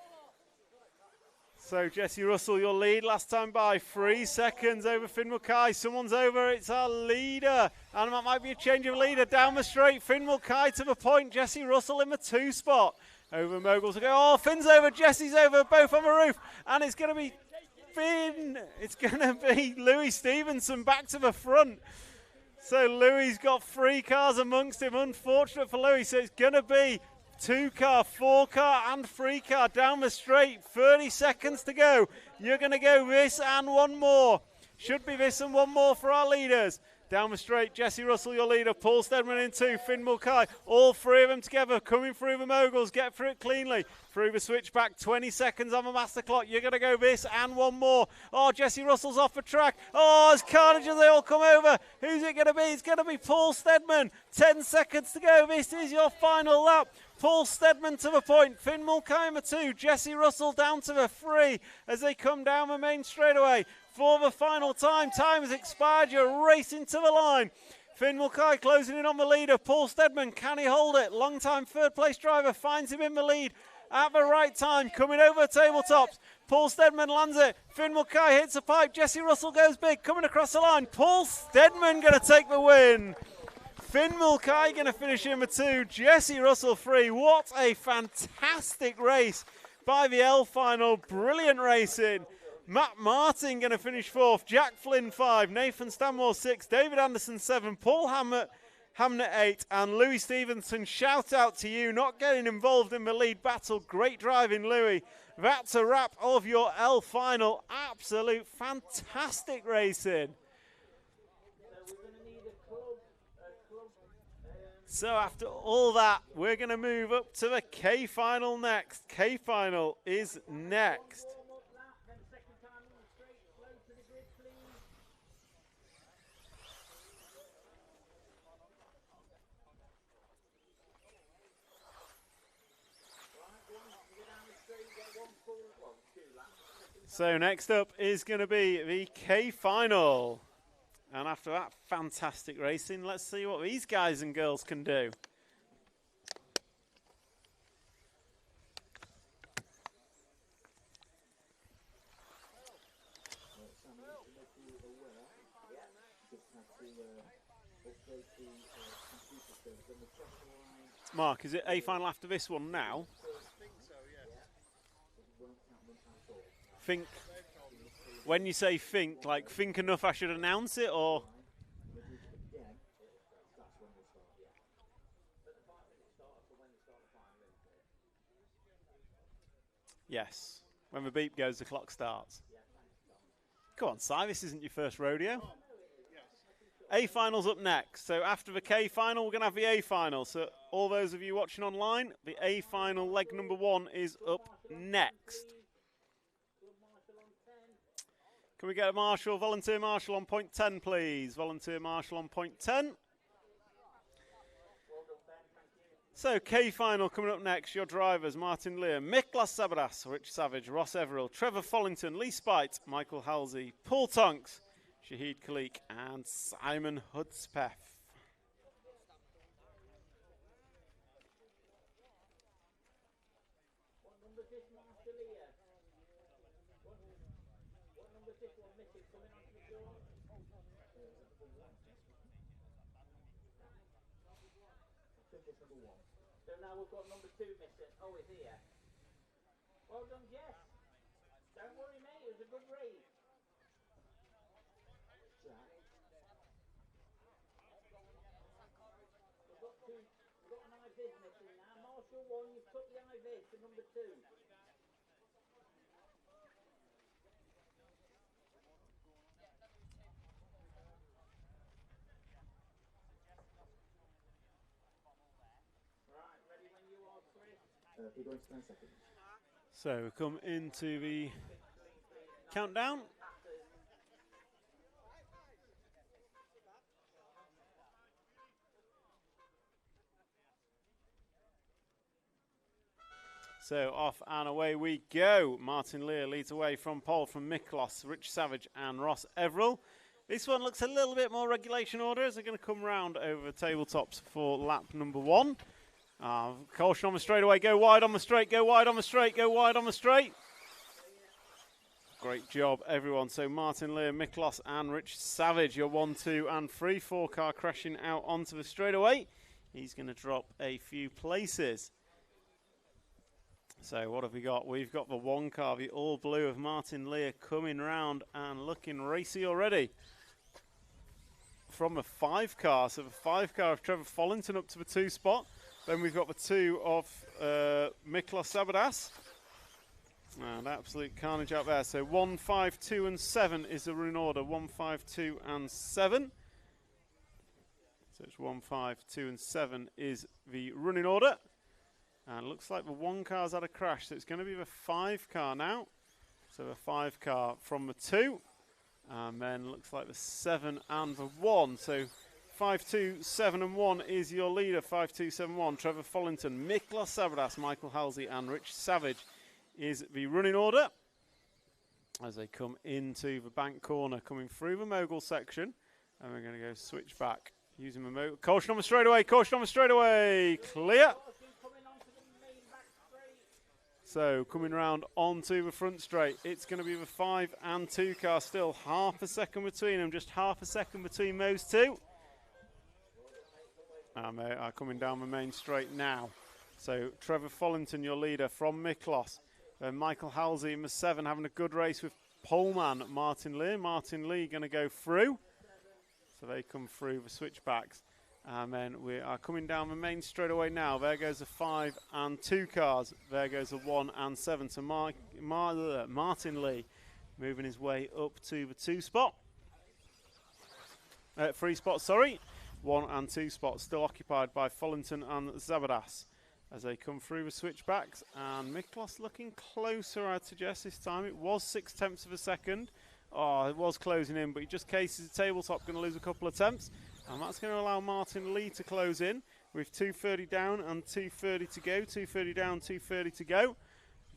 Speaker 1: So Jesse Russell, your lead last time by 3 seconds over Finn Mulcahy. Someone's over, it's our leader. And that might be a change of leader down the straight. Finn Mulcahy to the point, Jesse Russell in the 2 spot. Over moguls to go, oh, Finn's over, Jesse's over, both on the roof. And it's going to be Finn. It's going to be Louis Stevenson back to the front. So Louis got 3 cars amongst him. Unfortunate for Louis, so it's going to be 2 car, 4 car and 3 car down the straight. 30 seconds to go. You're going to go this and 1 more. Should be this and 1 more for our leaders. Down the straight, Jesse Russell, your leader. Paul Steadman in 2, Finn Mulcahy. All 3 of them together, coming through the moguls. Get through it cleanly. Through the switchback, 20 seconds on the master clock. You're going to go this and 1 more. Oh, Jesse Russell's off the track. Oh, it's carnage as they all come over. Who's it going to be? It's going to be Paul Steadman. 10 seconds to go. This is your final lap. Paul Steadman to the point. Finn Mulcahy in the 2. Jesse Russell down to the 3 as they come down the main straightaway. For the final time. Time has expired. You're racing to the line. Finn Mulcahy closing in on the leader. Paul Steadman, can he hold it? Long-time 3rd place driver finds him in the lead at the right time. Coming over the tabletops. Paul Steadman lands it. Finn Mulcahy hits a pipe. Jesse Russell goes big. Coming across the line. Paul Steadman going to take the win. Finn Mulcahy going to finish in the 2. Jesse Russell 3. What a fantastic race by the L final. Brilliant racing. Matt Martin going to finish 4th, Jack Flynn 5, Nathan Stanmore 6, David Anderson 7, Paul Hamnet 8, and Louis Stevenson. Shout out to you, not getting involved in the lead battle. Great driving, Louis. That's a wrap of your L final. Absolute fantastic racing. So after all that, we're going to move up to the K final next. K final is next. So next up is going to be the K final. And after that fantastic racing, let's see what these guys and girls can do. Mark, is it A final after this one now? Think, when you say think, like think enough I should announce it, or? Yes. When the beep goes, the clock starts. Come on, Si, this isn't your first rodeo. A final's up next. So after the K final, we're going to have the A final. So all those of you watching online, the A final leg number 1 is up next. Can we get a marshal, volunteer marshal on point 10, please? Volunteer marshal on point 10. So, K final coming up next. Your drivers, Martin Lear, Miklas Sabadas, Rich Savage, Ross Everill, Trevor Follington, Lee Spite, Michael Halsey, Paul Tonks, Shahid Khalik, and Simon Hudspeth.
Speaker 3: What number is this, Master Lear? What number is this one missing coming onto the shore? I think it's number 1. So now we've got number 2 missing. Oh, he's here. Well done, Jess. Don't worry, mate. It was a good race. We've got an IVIS missing now. Marshal 1, you've took the IVIS to number 2. Right, ready when you are, Chris.
Speaker 6: Keep going to 10 seconds.
Speaker 1: So, come into the countdown. So off and away we go. Martin Lear leads away from pole from Miklos, Rich Savage and Ross Everill. This one looks a little bit more regulation order as they're going to come round over tabletops for lap number 1. Caution on the straightaway, go wide on the straight, go wide on the straight, go wide on the straight. Great job, everyone. So Martin Lear, Miklos and Rich Savage, your 1, 2 and 3. 4 car crashing out onto the straightaway. He's going to drop a few places. So what have we got? We've got the 1 car, the all blue of Martin Lear, coming round and looking racy already. From the 5 car, so the 5 car of Trevor Follington up to the 2 spot. Then we've got the 2 of Miklos Sabadas. And absolute carnage out there. So 1, 5, 2 and 7 is the run order. 1, 5, 2 and 7. So it's 1, 5, 2 and 7 is the running order. And it looks like the 1 car's had a crash, so it's going to be the 5 car now. So the 5 car from the 2. And then looks like the 7 and the 1. So 5, 2, 7 and 1 is your leader. 5, 2, 7, 1. Trevor Follington, Miklas Sabadas, Michael Halsey and Rich Savage is the running order. As they come into the bank corner, coming through the mogul section. And we're going to go switch back using the mogul. Caution on the straightaway, caution on the straightaway. Clear. So coming round onto the front straight, it's going to be the 5 and 2 car still. Half a second between them, just half a second between those 2. And they are coming down the main straight now. So Trevor Follington, your leader from Miklos. Michael Halsey in the 7 having a good race with poleman Martin Lear. Martin Lee going to go through. So they come through the switchbacks. And then we are coming down the main straightaway now. There goes the 5 and 2 cars. There goes the 1 and 7. So Martin Lee moving his way up to the 2 spot. 3 spots, sorry. 1 and 2 spots still occupied by Follington and Zabadas as they come through the switchbacks. And Miklos looking closer, I'd suggest, this time. It was 6/10 of a second. Oh, it was closing in, but he just cases the tabletop, going to lose a couple of attempts. And that's going to allow Martin Lee to close in with 2:30 down and 2:30 to go. 2:30 down, 2:30 to go.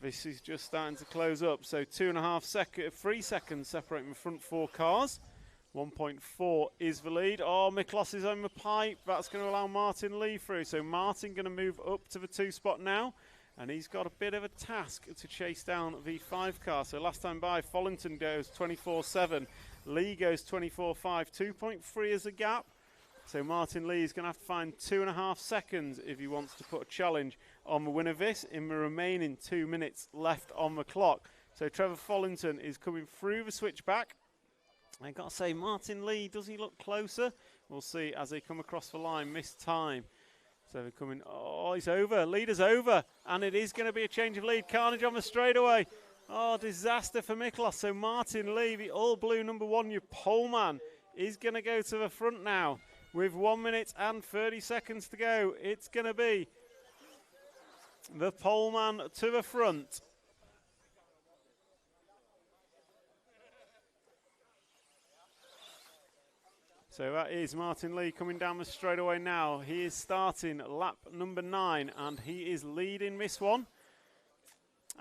Speaker 1: This is just starting to close up. So 3 seconds separating the front 4 cars. 1.4 is the lead. Oh, Miklos is on the pipe. That's going to allow Martin Lee through. So Martin going to move up to the 2 spot now. And he's got a bit of a task to chase down the 5 car. So last time by, Follington goes 24.7. Lee goes 24.5. 2.3 is the gap. So Martin Lee is going to have to find 2.5 seconds if he wants to put a challenge on the win of this in the remaining 2 minutes left on the clock. So Trevor Follington is coming through the switchback. I've got to say, Martin Lee, does he look closer? We'll see as they come across the line, missed time. So they're coming, oh, he's over, leader's over, and it is going to be a change of lead. Carnage on the straightaway. Oh, disaster for Miklos. So Martin Lee, the all-blue number 1, your poleman, is going to go to the front now with 1 minute and 30 seconds to go. It's going to be the poleman to the front. So that is Martin Lee coming down the straightaway now. He is starting lap number 9 and he is leading this one.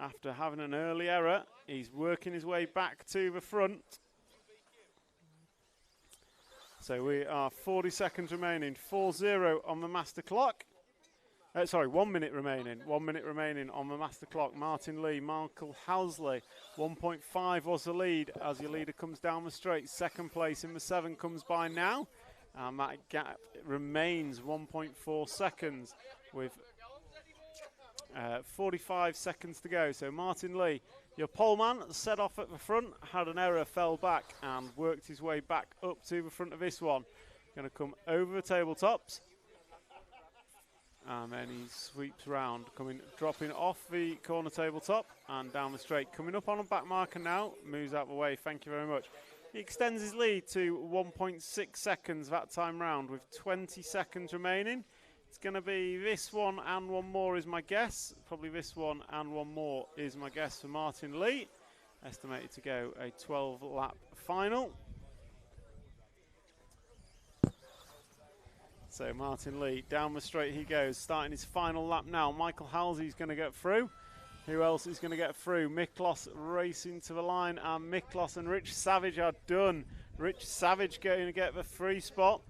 Speaker 1: After having an early error, he's working his way back to the front. So we are 40 seconds remaining, 4-0 on the master clock. 1 minute remaining. 1 minute remaining on the master clock. Martin Lee, Michael Housley, 1.5 was the lead as your leader comes down the straight. Second place in the 7 comes by now. And that gap remains 1.4 seconds with 45 seconds to go. So Martin Lee, your poleman, set off at the front, had an error, fell back and worked his way back up to the front of this one. Going to come over the tabletops. And then he sweeps round, dropping off the corner tabletop and down the straight. Coming up on a back marker now, moves out the way, thank you very much. He extends his lead to 1.6 seconds that time round with 20 seconds remaining. It's going to be this one and one more is my guess. Probably this one and one more is my guess for Martin Lee. Estimated to go a 12-lap final. So Martin Lee, down the straight he goes, starting his final lap now. Michael Halsey's going to get through. Who else is going to get through? Miklos racing to the line, and Miklos and Rich Savage are done. Rich Savage going to get the free spot.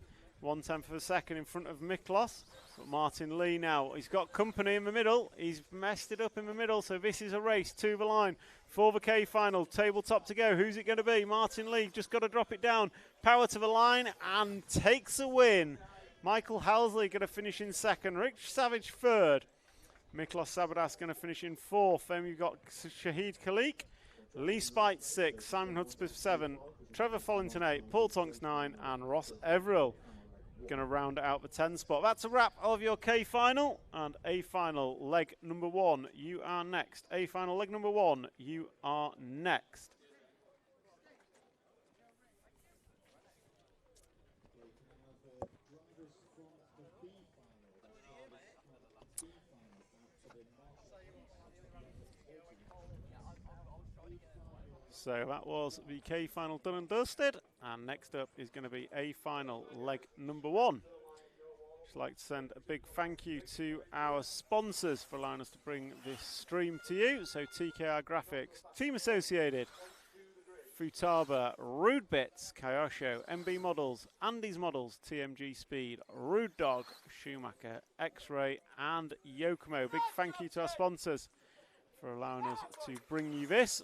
Speaker 1: 1/10 of a second in front of Miklos. But Martin Lee now, he's got company in the middle. He's messed it up in the middle, so this is a race to the line for the K final. Tabletop to go. Who's it going to be? Martin Lee just got to drop it down. Power to the line and takes a win. Michael Halsley going to finish in second. Rich Savage third. Miklos Sabadas going to finish in fourth. Then we've got Shahid Khalik, Lee Spite 6, Simon Hudspeth 7, Trevor Follington 8, Paul Tonks 9, and Ross Everill going to round out the 10 spot. That's a wrap of your K final and A final leg number 1. You are next. A final leg number 1. You are next. So that was the K final done and dusted, and next up is going to be A final leg number 1. Just like to send a big thank you to our sponsors for allowing us to bring this stream to you. So TKR Graphics, Team Associated, Futaba, Rude Bits, Kyosho, MB Models, Andy's Models, TMG Speed, Rude Dog, Schumacher, X-Ray, and Yokomo. Big thank you to our sponsors for allowing us to bring you this.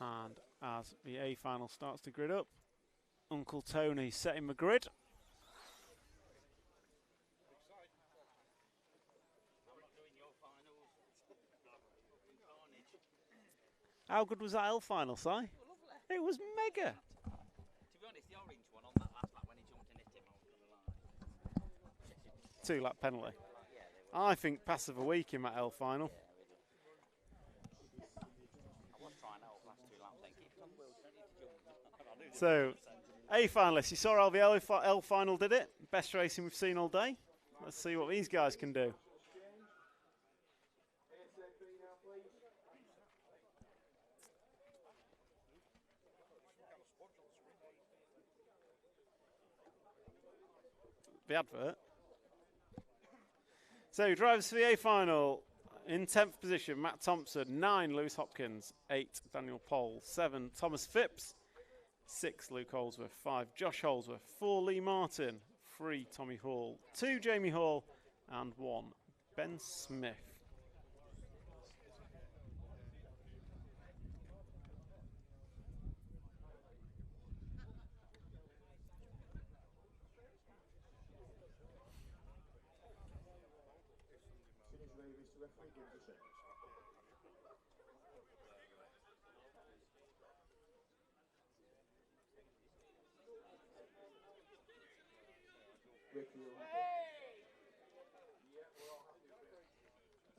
Speaker 1: And as the A final starts to grid up, Uncle Tony setting the grid. How good was that L final, Si? It was mega.
Speaker 15: To be honest, the orange one on that last lap when he jumped in hit him over the line.
Speaker 1: 2-lap penalty. I think pass of the week in that L final. So, A finalists, you saw how the L final did it. Best racing we've seen all day. Let's see what these guys can do. The advert. So, drivers for the A final. In 10th position, Matt Thompson. 9, Lewis Hopkins. 8, Daniel Pole. 7, Thomas Phipps. 6, Luke Holsworth. 5, Josh Holsworth. 4, Lee Martin. 3, Tommy Hall. 2, Jamie Hall. And 1, Ben Smith.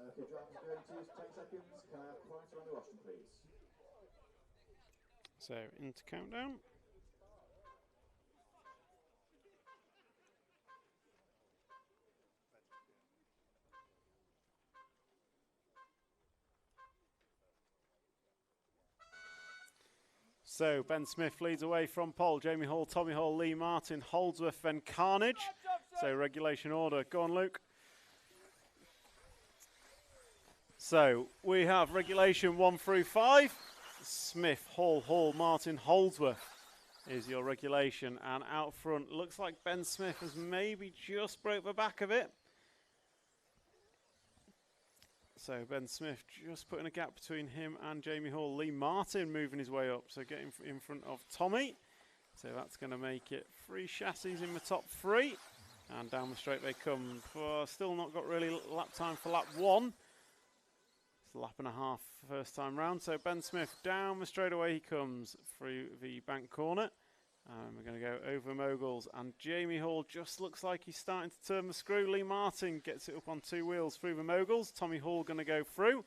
Speaker 13: Okay, drivers going to 10 seconds. Can I have quiet around the rostrum, please?
Speaker 1: So into countdown. So Ben Smith leads away from pole. Jamie Hall, Tommy Hall, Lee Martin, Holdsworth, then Carnage. So regulation order. Go on, Luke. So we have regulation 1 through 5. Smith, Hall, Hall, Martin, Holdsworth is your regulation. And out front, looks like Ben Smith has maybe just broke the back of it. So Ben Smith just putting a gap between him and Jamie Hall. Lee Martin moving his way up, so getting in front of Tommy. So that's going to make it 3 chassis in the top 3. And down the straight they come. Still not got really lap time for lap 1. It's a lap and a half first time round. So Ben Smith down the straightaway he comes through the bank corner. We're going to go over moguls, and Jamie Hall just looks like he's starting to turn the screw. Lee Martin gets it up on 2 wheels through the moguls. Tommy Hall going to go through.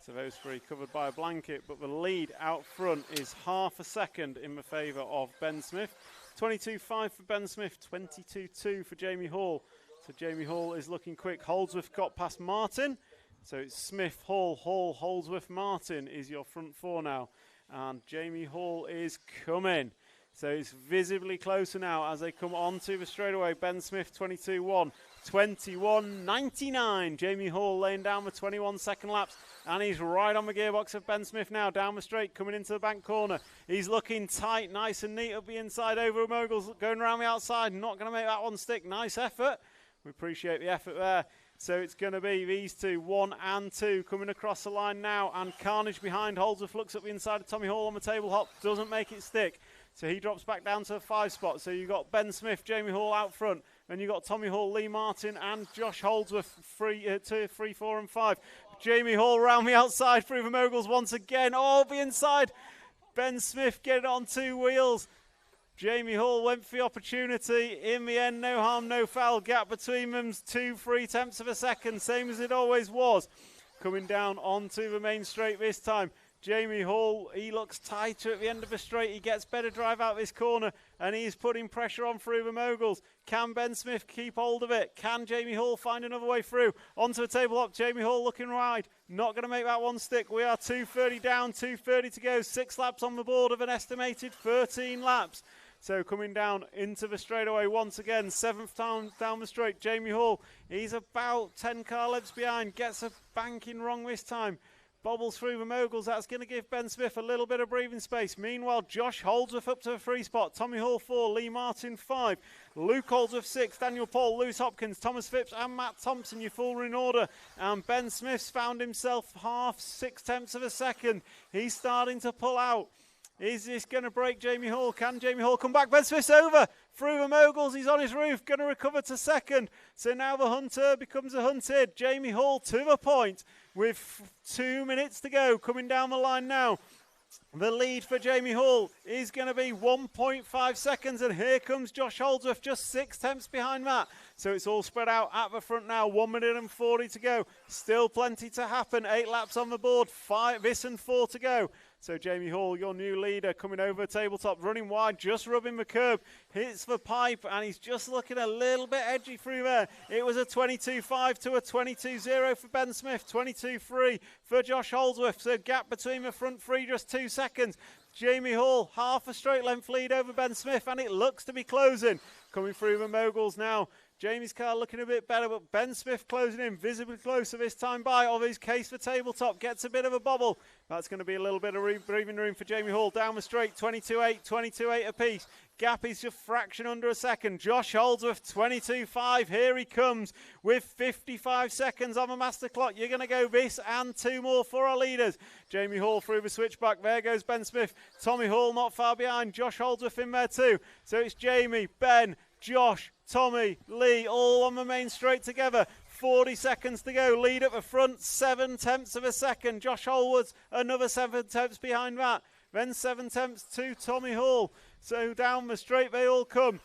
Speaker 1: So those 3 covered by a blanket, but the lead out front is half a second in the favour of Ben Smith. 22.5 for Ben Smith, 22.2 for Jamie Hall. So Jamie Hall is looking quick. Holdsworth got past Martin. So it's Smith, Hall, Hall, Holdsworth, Martin is your front 4 now. And Jamie Hall is coming. So it's visibly closer now as they come onto the straightaway. Ben Smith 22.1, 21.99. Jamie Hall laying down the 21-second laps, and he's right on the gearbox of Ben Smith now, down the straight, coming into the bank corner. He's looking tight, nice and neat up the inside over moguls, going around the outside, not going to make that one stick. Nice effort. We appreciate the effort there. So it's going to be these 2, 1 and 2, coming across the line now, and Carnage behind. Holdsworth looks up the inside of Tommy Hall on the table hop, doesn't make it stick. So he drops back down to the 5 spot. So you've got Ben Smith, Jamie Hall out front. And you've got Tommy Hall, Lee Martin and Josh Holdsworth, 2, 3, 4 and 5. Jamie Hall round the outside through the moguls once again. Oh, the inside. Ben Smith getting on 2 wheels. Jamie Hall went for the opportunity. In the end, no harm, no foul. Gap between them, 2-3 tenths of a second, same as it always was. Coming down onto the main straight this time. Jamie Hall, he looks tighter at the end of the straight. He gets better drive out this corner, and he's putting pressure on through the moguls. Can Ben Smith keep hold of it? Can Jamie Hall find another way through? Onto a table up. Jamie Hall looking wide. Not going to make that one stick. We are 2:30 down, 2:30 to go. 6 laps on the board of an estimated 13 laps. So coming down into the straightaway once again, 7th time down the straight. Jamie Hall, he's about 10 car lengths behind. Gets a banking wrong this time. Bobbles through the moguls. That's going to give Ben Smith a little bit of breathing space. Meanwhile, Josh Holdsworth up to a 3 spot. Tommy Hall 4, Lee Martin 5. Luke Holdsworth 6, Daniel Paul, Lewis Hopkins, Thomas Phipps and Matt Thompson, your full in order. And Ben Smith's found himself 6 tenths of a second. He's starting to pull out. Is this going to break Jamie Hall? Can Jamie Hall come back? Ben Smith's over. Through the moguls, he's on his roof, going to recover to second. So now the hunter becomes a hunted. Jamie Hall to the point with 2 minutes to go. Coming down the line now. The lead for Jamie Hall is going to be 1.5 seconds. And here comes Josh Holdsworth, just 6 tenths behind that. So it's all spread out at the front now. 1 minute and 40 to go. Still plenty to happen. 8 laps on the board. 5 this and 4 to go. So Jamie Hall, your new leader, coming over the tabletop, running wide, just rubbing the curb, hits the pipe, and he's just looking a little bit edgy through there. It was a 22.5 to a 22.0 for Ben Smith, 22.3 for Josh Holdsworth. So gap between the front 3, just 2 seconds. Jamie Hall, half a straight length lead over Ben Smith, and it looks to be closing. Coming through the moguls now. Jamie's car looking a bit better, but Ben Smith closing in, visibly closer this time by of his case for tabletop. Gets a bit of a bobble. That's going to be a little bit of breathing room for Jamie Hall. Down the straight, 22.8, 22.8 apiece. Gap is just fraction under a second. Josh Holdsworth, 22.5. Here he comes with 55 seconds on the master clock. You're going to go this and 2 more for our leaders. Jamie Hall through the switchback. There goes Ben Smith. Tommy Hall not far behind. Josh Holdsworth in there too. So it's Jamie, Ben, Josh, Tommy, Lee, all on the main straight together. 40 seconds to go. Lead at the front, 7 tenths of a second. Josh Holwood's another 7 tenths behind that. Then 7 tenths to Tommy Hall. So down the straight they all come.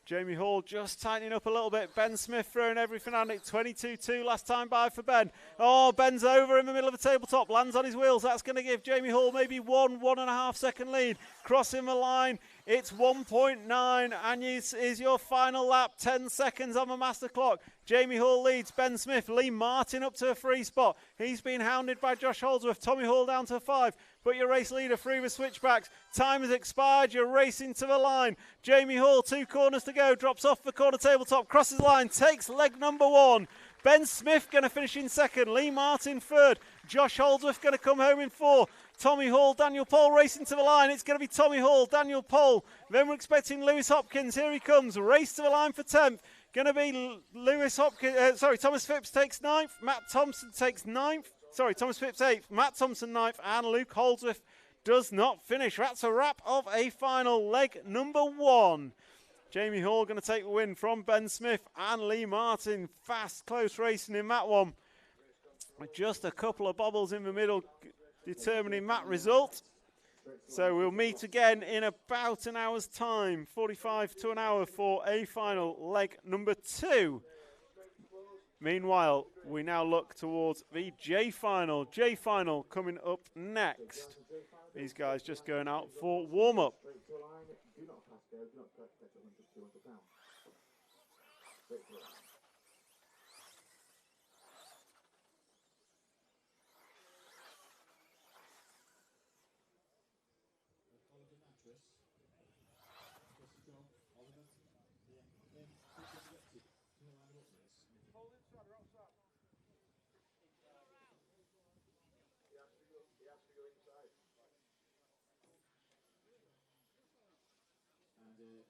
Speaker 1: Jamie Hall just tightening up a little bit. Ben Smith throwing everything at it. 22-2 last time by for Ben. Oh, Ben's over in the middle of the tabletop. Lands on his wheels. That's going to give Jamie Hall maybe 1.5 second lead. Crossing the line. It's 1.9 and is your final lap. 10 seconds on the master clock. Jamie Hall leads. Ben Smith. Lee Martin up to a free spot. He's been hounded by Josh Holdsworth. Tommy Hall down to 5. But your race leader through the switchbacks. Time has expired. You're racing to the line. Jamie Hall, 2 corners to go. Drops off the corner tabletop. Crosses the line. Takes leg number 1. Ben Smith going to finish in 2nd. Lee Martin 3rd. Josh Holdsworth going to come home in 4. Tommy Hall, Daniel Pole racing to the line. It's going to be Tommy Hall, Daniel Pole. Then we're expecting Lewis Hopkins. Here he comes. Race to the line for 10th. Going to be Lewis Hopkins. Thomas Phipps takes 9th. Matt Thompson takes 9th. Thomas Phipps 8th. Matt Thompson 9th. And Luke Holdsworth does not finish. That's a wrap of a final leg number 1. Jamie Hall going to take the win from Ben Smith and Lee Martin. Fast, close racing in that one. Just a couple of bobbles in the middle determining that result. So we'll meet again in about an hour's time, 45 to an hour for a final leg number 2. Meanwhile, we now look towards the J final. J final coming up next. These guys just going out for warm-up.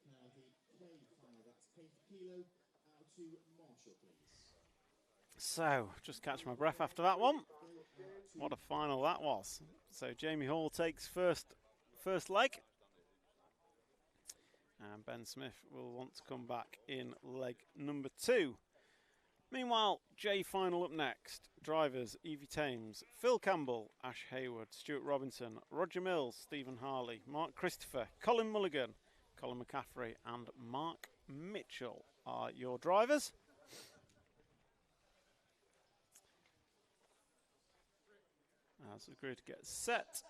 Speaker 13: Now the K final, that's K for kilo, out to Marshall, please.
Speaker 1: So, just catch my breath after that one. What a final that was. So Jamie Hall takes first leg. And Ben Smith will want to come back in leg number 2. Meanwhile, J final up next. Drivers, Evie Thames, Phil Campbell, Ash Hayward, Stuart Robinson, Roger Mills, Stephen Harley, Mark Christopher, Colin Mulligan, Colin McCaffrey and Mark Mitchell are your drivers. As the grid gets set.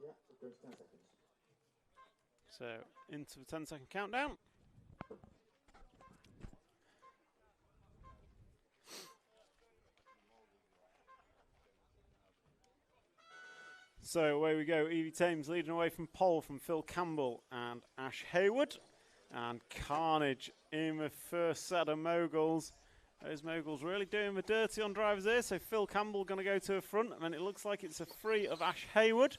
Speaker 6: Yeah, it goes 10 seconds.
Speaker 1: So into the 10-second countdown. So away we go. Evie Thames leading away from pole from Phil Campbell and Ash Hayward. And carnage in the first set of moguls. Those moguls really doing the dirty on drivers here. So Phil Campbell going to go to the front. And then it looks like it's a 3 of Ash Hayward.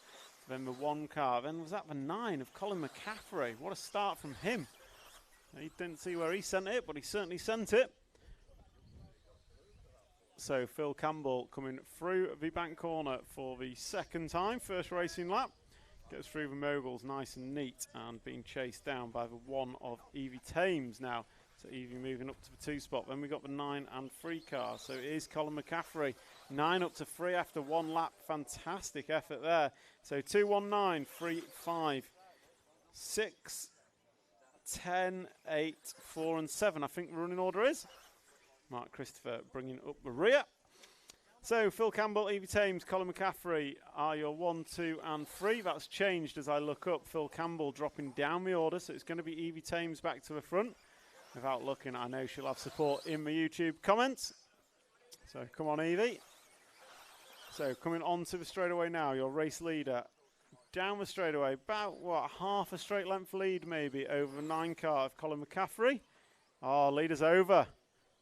Speaker 1: Then the 1 car. Then was that the 9 of Colin McCaffrey. What a start from him. He didn't see where he sent it, but he certainly sent it. So Phil Campbell coming through the bank corner for the 2nd time. First racing lap. Goes through the moguls nice and neat and being chased down by the 1 of Evie Thames now. So Evie moving up to the 2 spot. Then we got the 9 and 3 car. So it is Colin McCaffrey. 9 up to 3 after 1 lap. Fantastic effort there. So 2, 1, 9, 3, 5, 6, 10, 8, 4 and 7. I think the running order is. Mark Christopher bringing up the rear. So Phil Campbell, Evie Thames, Colin McCaffrey are your 1, 2 and 3. That's changed as I look up. Phil Campbell dropping down the order. So it's going to be Evie Thames back to the front. Without looking, I know she'll have support in the YouTube comments. So come on, Evie. So coming on to the straightaway now, your race leader. Down the straightaway, about, what, half a straight length lead maybe over the 9 car of Colin McCaffrey. Oh, leader's over.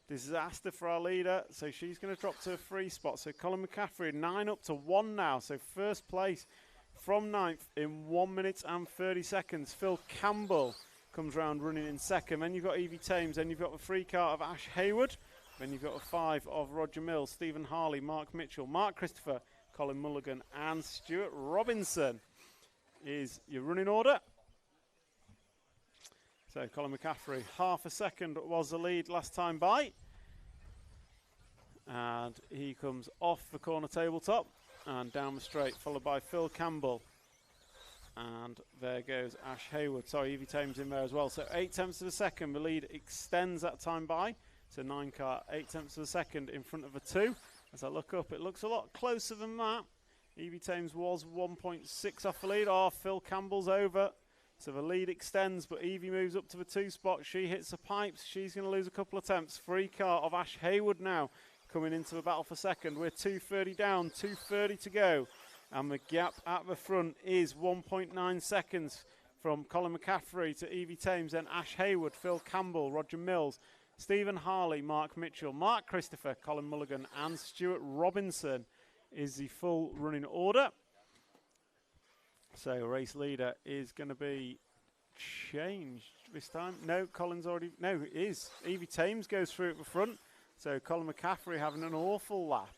Speaker 1: Disaster for our leader. So she's going to drop to a 3 spot. So Colin McCaffrey, 9 up to 1 now. So first place from 9th in 1 minute and 30 seconds. Phil Campbell comes round running in 2nd. Then you've got Evie Thames. Then you've got the 3 car of Ash Hayward. Then you've got a 5 of Roger Mills, Stephen Harley, Mark Mitchell, Mark Christopher, Colin Mulligan and Stuart Robinson. is your running order. So Colin McCaffrey, half a second was the lead last time by. And he comes off the corner tabletop and down the straight, followed by Phil Campbell. And there goes Ash Hayward. Sorry, Evie Thames in there as well. So 8 tenths of a second, the lead extends that time by. So 9 car, 8 tenths of a second in front of a 2. As I look up, it looks a lot closer than that. Evie Thames was 1.6 off the lead. Oh, Phil Campbell's over. So the lead extends, but Evie moves up to the 2 spot. She hits the pipes. She's going to lose a couple of attempts. 3 car of Ash Hayward now coming into the battle for second. We're 2:30 down, 2:30 to go. And the gap at the front is 1.9 seconds from Colin McCaffrey to Evie Thames, then Ash Hayward, Phil Campbell, Roger Mills, Stephen Harley, Mark Mitchell, Mark Christopher, Colin Mulligan and Stuart Robinson is the full running order. So race leader is going to be changed this time. No, Colin's already, no, it is. Evie Thames goes through at the front. So Colin McCaffrey having an awful lap.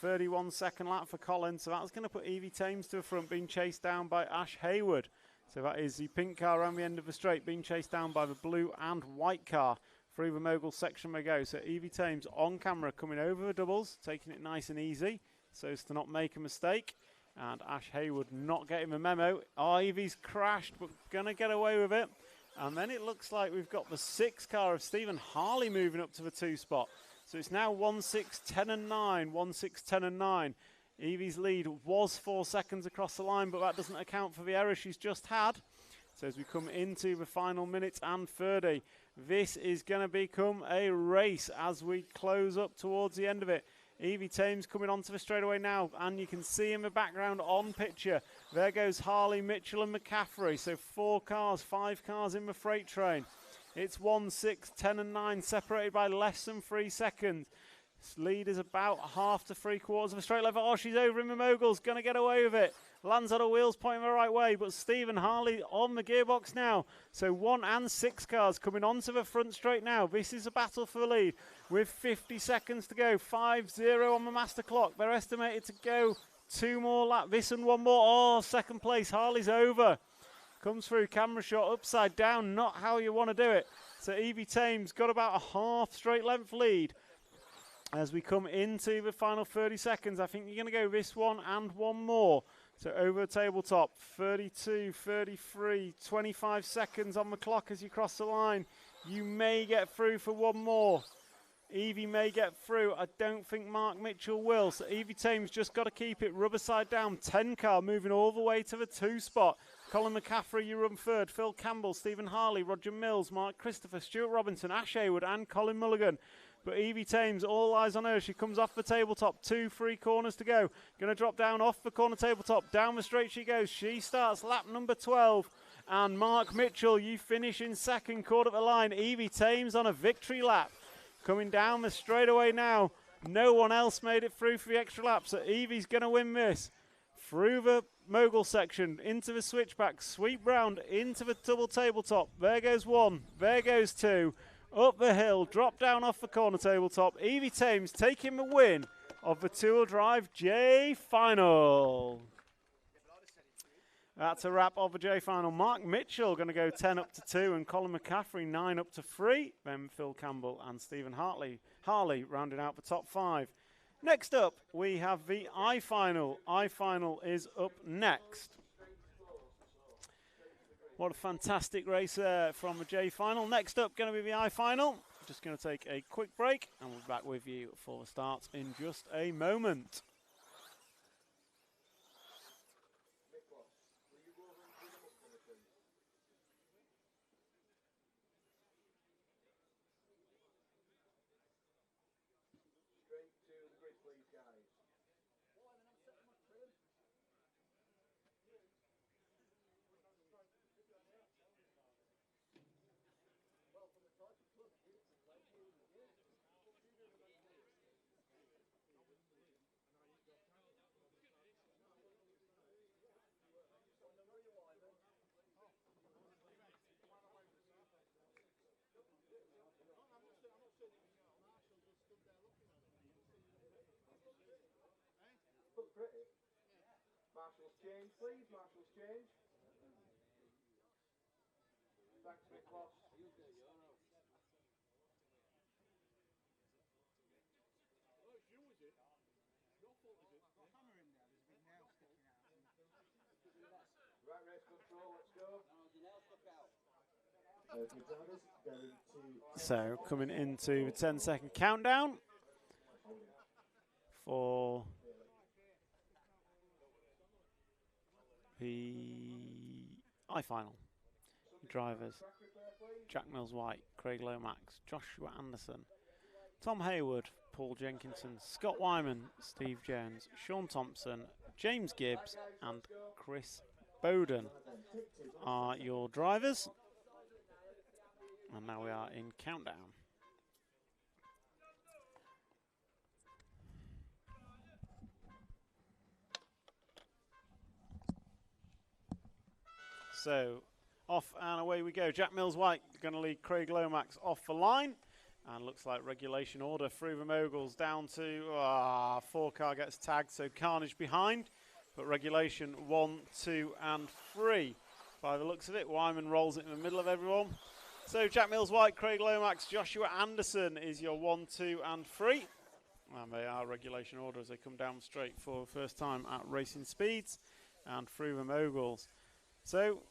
Speaker 1: 31 second lap for Colin, so that's going to put Evie Thames to the front, being chased down by Ash Hayward. So that is the pink car around the end of the straight, being chased down by the blue and white car. Through the mogul section we go. So Evie Thames on camera coming over the doubles, taking it nice and easy so as to not make a mistake. And Ash Hayward not getting the memo. Oh, Evie's crashed, but going to get away with it. And then it looks like we've got the 6 car of Stephen Harley moving up to the 2 spot. So it's now 1-6, 10 and 9, 1-6, 10 and 9. Evie's lead was 4 seconds across the line, but that doesn't account for the error she's just had. So as we come into the final minute and 30, this is going to become a race as we close up towards the end of it. Evie Thames coming onto the straightaway now, and you can see in the background on picture, there goes Harley, Mitchell and McCaffrey. So 4 cars, 5 cars in the freight train. It's 1-6, 10 and 9, separated by less than 3 seconds. This lead is about half to 3/4 of a straight level. Oh, she's over in the moguls, going to get away with it. Lands on her wheels, pointing the right way, but Stephen Harley on the gearbox now. So 1 and 6 cars coming onto the front straight now. This is a battle for the lead with 50 seconds to go. 5-0 on the master clock. They're estimated to go 2 more laps. This and 1 more. Oh, second place. Harley's over. Comes through, camera shot, upside down. Not how you want to do it. So Evie Thames got about a half straight length lead. As we come into the final 30 seconds, I think you're going to go this one and 1 more. So over the tabletop, 32, 33, 25 seconds on the clock as you cross the line. You may get through for 1 more. Evie may get through. I don't think Mark Mitchell will. So Evie Thames just got to keep it rubber side down. 10 car moving all the way to the 2 spot. Colin McCaffrey, you run third. Phil Campbell, Stephen Harley, Roger Mills, Mark Christopher, Stuart Robinson, Ash Hayward and Colin Mulligan. But Evie Thames, all eyes on her. She comes off the tabletop. 2-3 corners to go. Going to drop down off the corner tabletop. Down the straight she goes. She starts lap number 12. And Mark Mitchell, you finish in second, caught at the line. Evie Thames on a victory lap. Coming down the straightaway now. No one else made it through for the extra lap. So Evie's going to win this. Through the mogul section, into the switchback. Sweep round, into the double tabletop. There goes 1. There goes 2. Up the hill, drop down off the corner tabletop. Evie Thames taking the win of the 2-wheel drive J Final. That's a wrap of the J Final. Mark Mitchell going to go 10 up to 2 and Colin McCaffrey 9 up to 3. Then Phil Campbell and Stephen Harley rounding out the top 5. Next up, we have the I Final. I Final is up next. What a fantastic race there from the J Final. Next up, going to be the I Final. Just going to take a quick break, and we'll be back with you for the start in just a moment.
Speaker 2: Straight to the grid, please, guys. Look pretty. Marshall's change, please. Marshall's change. Thanks, Miklos. Right, race control, let's go.
Speaker 6: Okay, drivers, going to...
Speaker 1: So coming into the 10-second countdown for the I-final. Drivers, Jack Mills-White, Craig Lomax, Joshua Anderson, Tom Hayward, Paul Jenkinson, Scott Wyman, Steve Jones, Sean Thompson, James Gibbs and Chris Bowden are your drivers. And now we are in countdown. So off and away we go. Jack Mills-White going to lead Craig Lomax off the line. And looks like regulation order through the moguls down to 4 car gets tagged, so carnage behind. But regulation 1, 2 and 3. By the looks of it, Wyman rolls it in the middle of everyone. So Jack Mills-White, Craig Lomax, Joshua Anderson is your 1, 2 and 3. And they are regulation order as they come down straight for the first time at racing speeds and through the moguls. So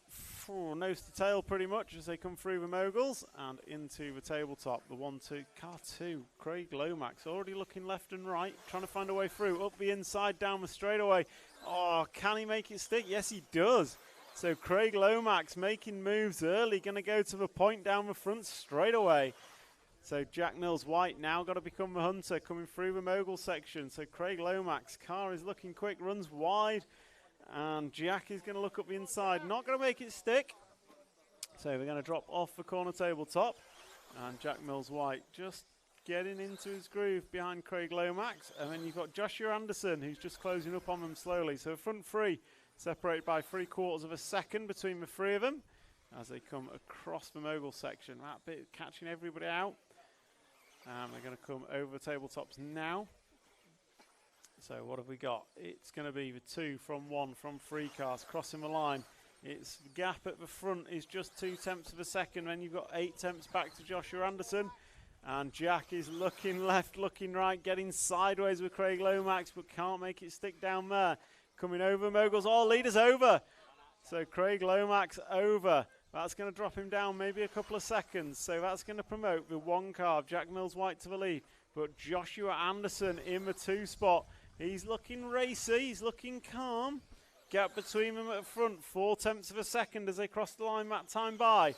Speaker 1: nose to tail pretty much as they come through the moguls and into the tabletop. The 1, 2, car 2, Craig Lomax already looking left and right, trying to find a way through, up the inside, down the straightaway. Oh, can he make it stick? Yes, he does. So Craig Lomax making moves early, going to go to the point down the front straight away. So Jack Mills-White now got to become the hunter coming through the mogul section. So Craig Lomax, car is looking quick, runs wide. And Jack is going to look up the inside, not going to make it stick. So they're going to drop off the corner tabletop. And Jack Mills-White just getting into his groove behind Craig Lomax. And then you've got Joshua Anderson, who's just closing up on them slowly. So front three separated by 3/4 of a second between the three of them as they come across the mogul section. That bit catching everybody out. And they're going to come over the tabletops now. So what have we got? It's going to be the 2 from 1 from 3 cars crossing the line. It's the gap at the front is just 0.2 of a second. Then you've got 0.8 back to Joshua Anderson. And Jack is looking left, looking right, getting sideways with Craig Lomax, but can't make it stick down there. Coming over moguls. Oh, leader's over. So Craig Lomax over. That's going to drop him down maybe a couple of seconds. So that's going to promote the 1 car of Jack Mills-White to the lead. But Joshua Anderson in the 2 spot. He's looking racy, he's looking calm. Gap between them at the front, 0.4 of a second as they cross the line that time by.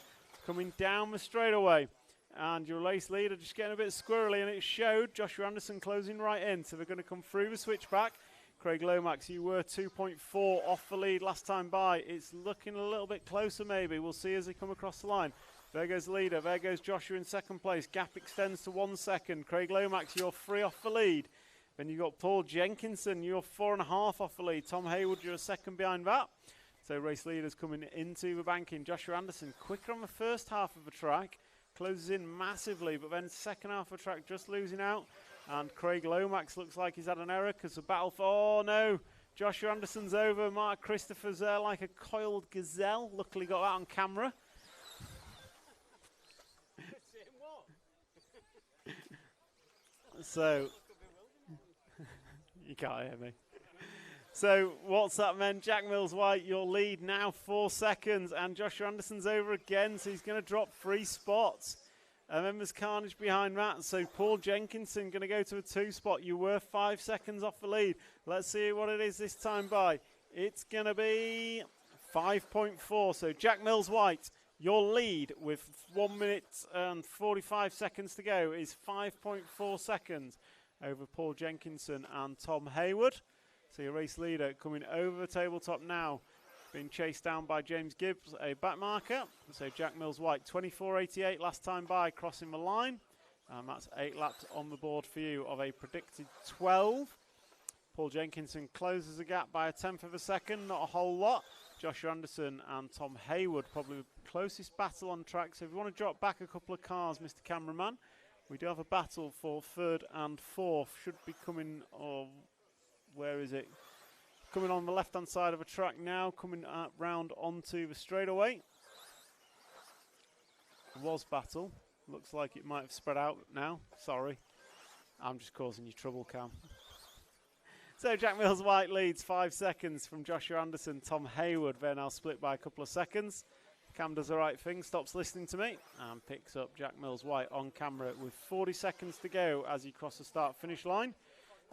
Speaker 1: Coming down the straightaway. And your race leader just getting a bit squirrely, and it showed. Joshua Anderson closing right in, so they're going to come through the switchback. Craig Lomax, you were 2.4 off the lead last time by. It's looking a little bit closer maybe. We'll see as they come across the line. There goes the leader, there goes Joshua in second place. Gap extends to 1 second. Craig Lomax, you're 3 off the lead. Then you've got Paul Jenkinson, you're 4.5 off the lead. Tom Hayward, you're a second behind that. So race leaders coming into the banking. Joshua Anderson quicker on the first half of the track. Closes in massively, but then second half of the track just losing out. And Craig Lomax looks like he's had an error because the battle for, oh no, Joshua Anderson's over. Mark Christopher's there like a coiled gazelle. Luckily got that on camera. So... You can't hear me. So what's that meant? Jack Mills-White, your lead now 4 seconds, and Joshua Anderson's over again, so he's going to drop 3 spots. And then there's carnage behind that. So Paul Jenkinson going to go to a 2 spot. You were 5 seconds off the lead. Let's see what it is this time by. It's going to be 5.4. So Jack Mills-White, your lead with 1 minute and 45 seconds to go is 5.4 seconds. Over Paul Jenkinson and Tom Hayward. So your race leader coming over the tabletop now, being chased down by James Gibbs, a back marker. So Jack Mills-White, 24.88 last time by, crossing the line. And that's 8 laps on the board for you of a predicted 12. Paul Jenkinson closes the gap by 1/10 of a second, not a whole lot. Joshua Anderson and Tom Hayward, probably the closest battle on track. So if you want to drop back a couple of cars, Mr. Cameraman, we do have a battle for 3rd and 4th. Should be coming, where is it? coming on the left-hand side of a track now, coming round onto the straightaway. Was battle. Looks like it might have spread out now. Sorry. I'm just causing you trouble, Cam. So Jack Mills White leads 5 seconds from Joshua Anderson. Tom Hayward, they're now split by a couple of seconds. Cam does the right thing, stops listening to me, and picks up Jack Mills White on camera with 40 seconds to go as you cross the start-finish line.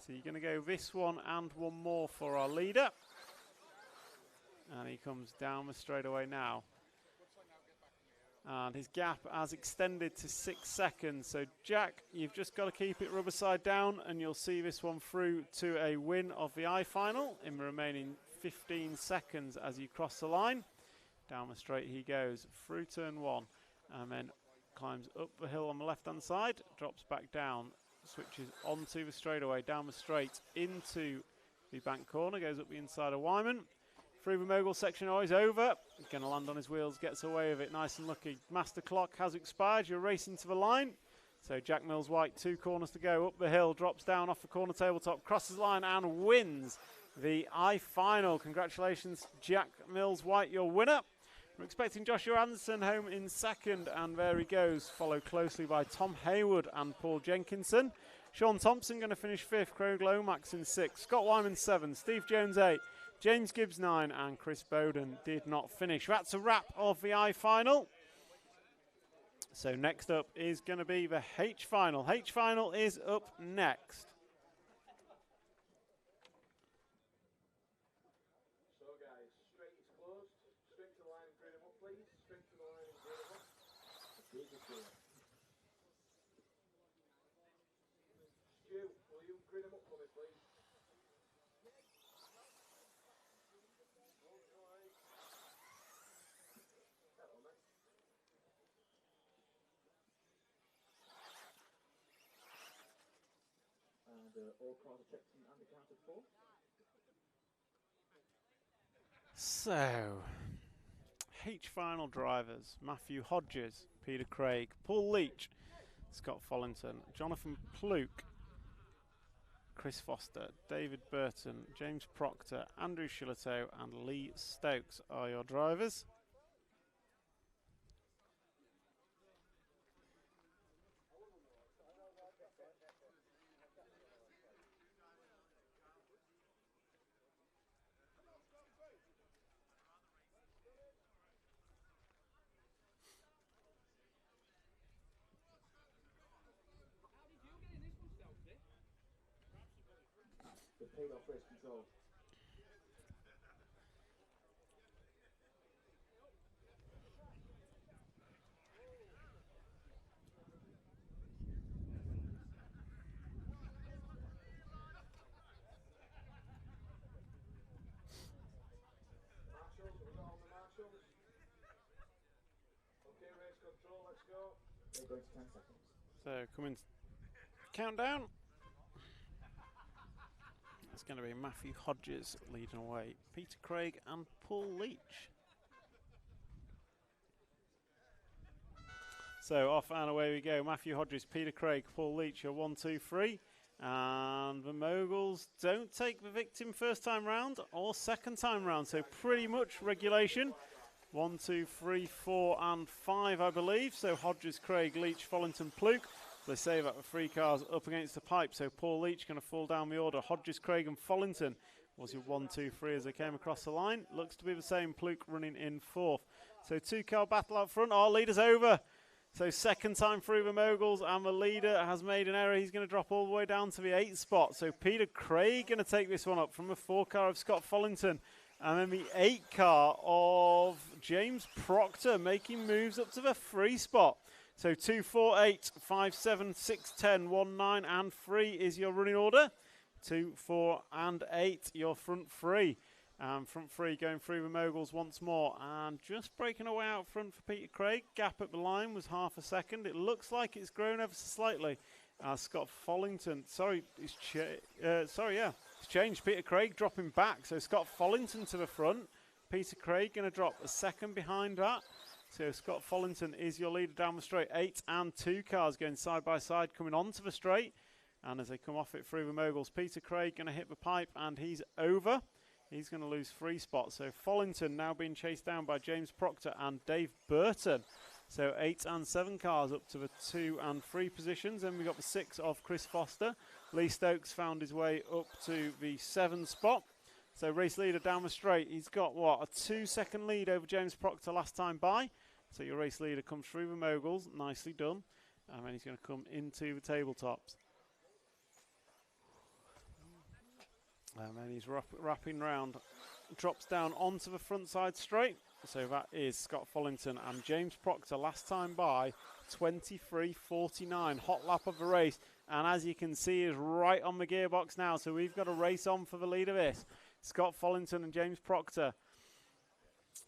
Speaker 1: So you're going to go this one and one more for our leader. And he comes down the straightaway now. And his gap has extended to 6 seconds. So Jack, you've just got to keep it rubber side down, and you'll see this one through to a win of the I-final in the remaining 15 seconds as you cross the line. Down the straight he goes through turn 1, and then climbs up the hill on the left-hand side, drops back down, switches onto the straightaway, down the straight into the bank corner, goes up the inside of Wyman. Through the mogul section, he's over. He's going to land on his wheels, gets away with it, nice and lucky. Master clock has expired, you're racing to the line. So Jack Mills White, 2 corners to go, up the hill, drops down off the corner tabletop, crosses the line and wins the I-final. Congratulations, Jack Mills White, your winner. We're expecting Joshua Anderson home in second, and there he goes, followed closely by Tom Hayward and Paul Jenkinson. Sean Thompson going to finish 5th, Craig Lomax in 6th, Scott Wyman 7th, Steve Jones 8th, James Gibbs 9, and Chris Bowden did not finish. That's a wrap of the I-final. So next up is going to be the H-final. H-final is up next.
Speaker 2: So guys, straight is closed. Straight to the line and green them up, please. Straight to the line and green them up. Stu, will you green them up for me, please? Hello, mate.
Speaker 6: And all cars are checked and accounted for.
Speaker 1: So, H-final drivers, Matthew Hodges, Peter Craig, Paul Leach, Scott Follington, Jonathan Pluke, Chris Foster, David Burton, James Proctor, Andrew Shillito and Lee Stokes are your drivers.
Speaker 6: The paid off race control.
Speaker 2: Marshals, we got all the marshals? Okay, race control, let's go.
Speaker 6: They're going to 10 seconds.
Speaker 1: So coming countdown. It's going to be Matthew Hodges leading away, Peter Craig and Paul Leach. So off and away we go. Matthew Hodges, Peter Craig, Paul Leach are 1, 2, 3. And the moguls don't take the victim first time round or second time round. So pretty much regulation. 1, 2, 3, 4 and 5 I believe. So Hodges, Craig, Leach, Follington, Pluke. They say that the 3 cars up against the pipe. So Paul Leach going to fall down the order. Hodges, Craig and Follington was your 1, 2, 3 as they came across the line. Looks to be the same. Pluke running in 4th. So 2-car battle out front. Our leader's over. So second time through the moguls, and the leader has made an error. He's going to drop all the way down to the 8th spot. So Peter Craig going to take this one up from the 4-car of Scott Follington. And then the 8-car of James Proctor making moves up to the 3 spot. So 2, 4, 8, 5, 7, 6, 10, 1, 9 and 3 is your running order. 2, 4 and 8 your front 3. Front 3 going through the moguls once more, and just breaking away out front for Peter Craig. Gap at the line was half a second. It looks like it's grown ever so slightly. Scott Follington, it's changed. Peter Craig dropping back, so Scott Follington to the front. Peter Craig going to drop a second behind that. So Scott Follington is your leader down the straight. 8 and 2 cars going side by side coming onto the straight. And as they come off it through the moguls, Peter Craig going to hit the pipe, and he's over. He's going to lose 3 spots. So Follington now being chased down by James Proctor and Dave Burton. So 8 and 7 cars up to the 2 and 3 positions. Then we've got the 6 of Chris Foster. Lee Stokes found his way up to the 7 spot. So race leader down the straight. He's got, what, a 2-second lead over James Proctor last time by. So your race leader comes through the moguls. Nicely done. And then he's going to come into the tabletops. And then he's wrapping round. Drops down onto the front side straight. So that is Scott Follington and James Proctor last time by 23.49. Hot lap of the race. And as you can see, is right on the gearbox now. So we've got a race on for the lead of this. Scott Follington and James Proctor.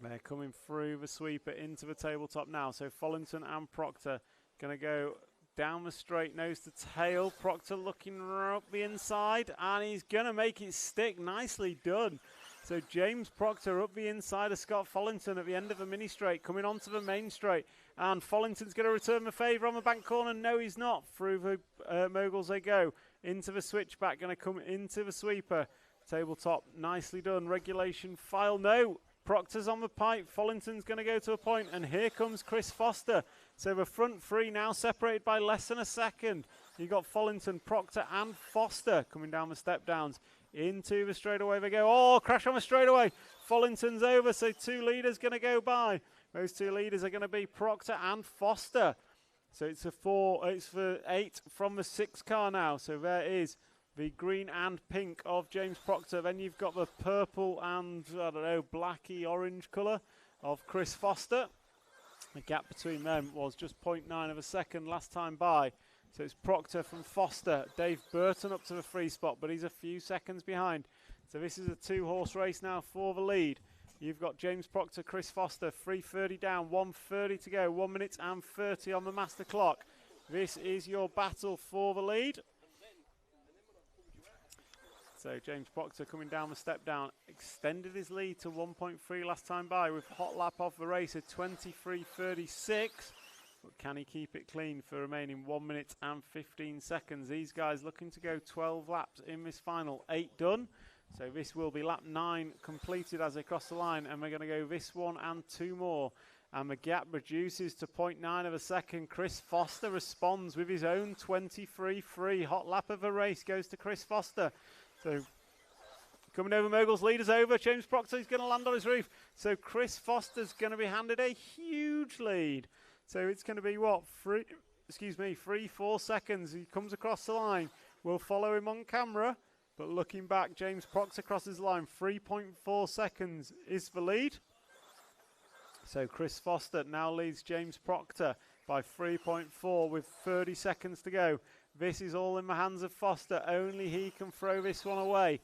Speaker 1: They're coming through the sweeper into the tabletop now. So Follington and Proctor going to go down the straight, nose to tail. Proctor looking up the inside, and he's going to make it stick. Nicely done. So James Proctor up the inside of Scott Follington at the end of the mini straight, coming onto the main straight. And Follington's going to return the favour on the back corner. No, he's not. Through the moguls they go. Into the switchback, going to come into the sweeper. Tabletop, nicely done. Regulation file, no. Proctor's on the pipe. Follington's going to go to a point, and here comes Chris Foster. So the front 3 now separated by less than a second. You've got Follington, Proctor and Foster coming down the step downs. Into the straightaway they go. Oh, crash on the straightaway. Follington's over, so 2 leaders going to go by. Those 2 leaders are going to be Proctor and Foster. So it's for 8 from the 6 car now. So there is the green and pink of James Proctor. Then you've got the purple and, I don't know, blacky orange colour of Chris Foster. The gap between them was just 0.9 of a second last time by. So it's Proctor from Foster. Dave Burton up to the 3 spot, but he's a few seconds behind. So this is a 2-horse race now for the lead. You've got James Proctor, Chris Foster, 3:30 down, 1:30 to go, 1 minute and 30 on the master clock. This is your battle for the lead. So James Proctor coming down the step down, extended his lead to 1.3 last time by with hot lap off the race at 23.36. But can he keep it clean for remaining 1 minute and 15 seconds? These guys looking to go 12 laps in this final. 8 done. So this will be lap 9 completed as they cross the line. And we're going to go this one and 2 more. And the gap reduces to 0.9 of a second. Chris Foster responds with his own 23.3. Hot lap of the race goes to Chris Foster. So coming over moguls, leaders over. James Proctor is going to land on his roof. So Chris Foster's going to be handed a huge lead. So it's going to be what? 3-4 seconds. He comes across the line. We'll follow him on camera. But looking back, James Proctor crosses the line. 3.4 seconds is the lead. So Chris Foster now leads James Proctor by 3.4 with 30 seconds to go. This is all in the hands of Foster. Only he can throw this one away.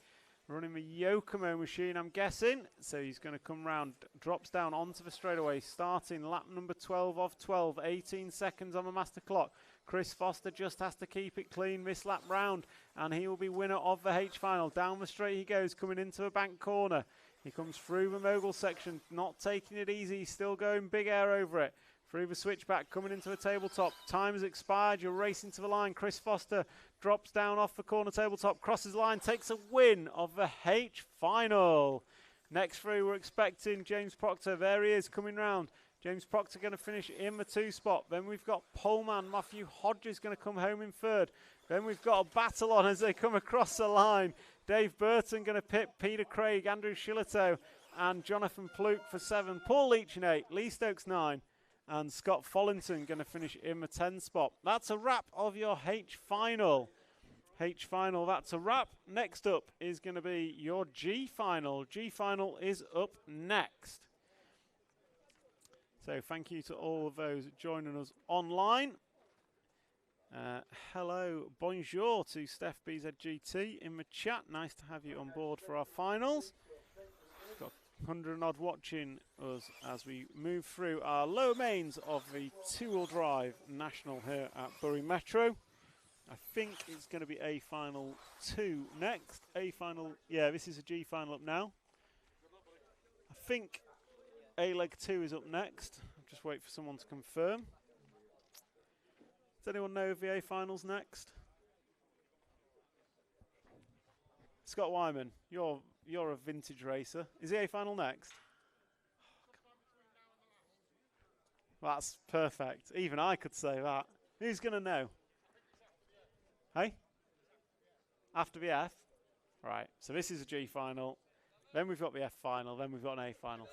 Speaker 1: Running the Yokomo machine, I'm guessing. So he's going to come round, drops down onto the straightaway, starting lap number 12 of 12. 18 seconds on the master clock. Chris Foster just has to keep it clean this lap round, and he will be winner of the H final. Down the straight he goes, coming into a bank corner. He comes through the mogul section, not taking it easy, still going big air over it. Through the switchback, coming into the tabletop. Time has expired, you're racing to the line. Chris Foster drops down off the corner tabletop, crosses the line, takes a win of the H final. Next through, we're expecting James Proctor. There he is, coming round. James Proctor going to finish in the 2 spot. Then we've got poleman Matthew Hodges going to come home in 3rd. Then we've got a battle on as they come across the line. Dave Burton going to pit Peter Craig, Andrew Shillito, and Jonathan Pluke for 7. Paul Leach in 8, Lee Stokes 9. And Scott Follington going to finish in the 10 spot. That's a wrap of your H final. H final, that's a wrap. Next up is going to be your G final. G final is up next. So thank you to all of those joining us online. Hello, bonjour to Steph BZGT in the chat. Nice to have you on board for our finals. Got 100 and odd watching us as we move through our low mains of the 2-wheel drive national here at Bury Metro. I think it's going to be A final 2 next. A final, yeah, this is a G final up now. I think A leg 2 is up next. I'll just wait for someone to confirm. Does anyone know if the A final's next? Scott Wyman, you're you're a vintage racer. Is the A final next? That's perfect. Even I could say that. Who's going to know? Hey? After the F? Right, so this is a G final. Then we've got the F final. Then we've got an A final.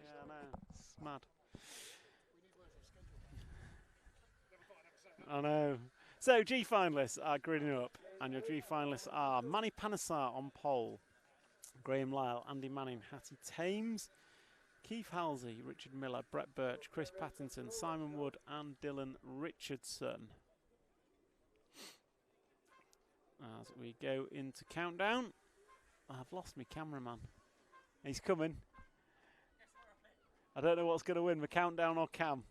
Speaker 1: Yeah, I know. It's mad. I know. So G finalists are gridding up, and your G finalists are Manny Panesar on pole, Graham Lyle, Andy Manning, Hattie Thames, Keith Halsey, Richard Miller, Brett Birch, Chris Pattinson, Simon Wood, and Dylan Richardson. As we go into countdown, I've lost my cameraman. He's coming. I don't know what's going to win, the countdown or Cam.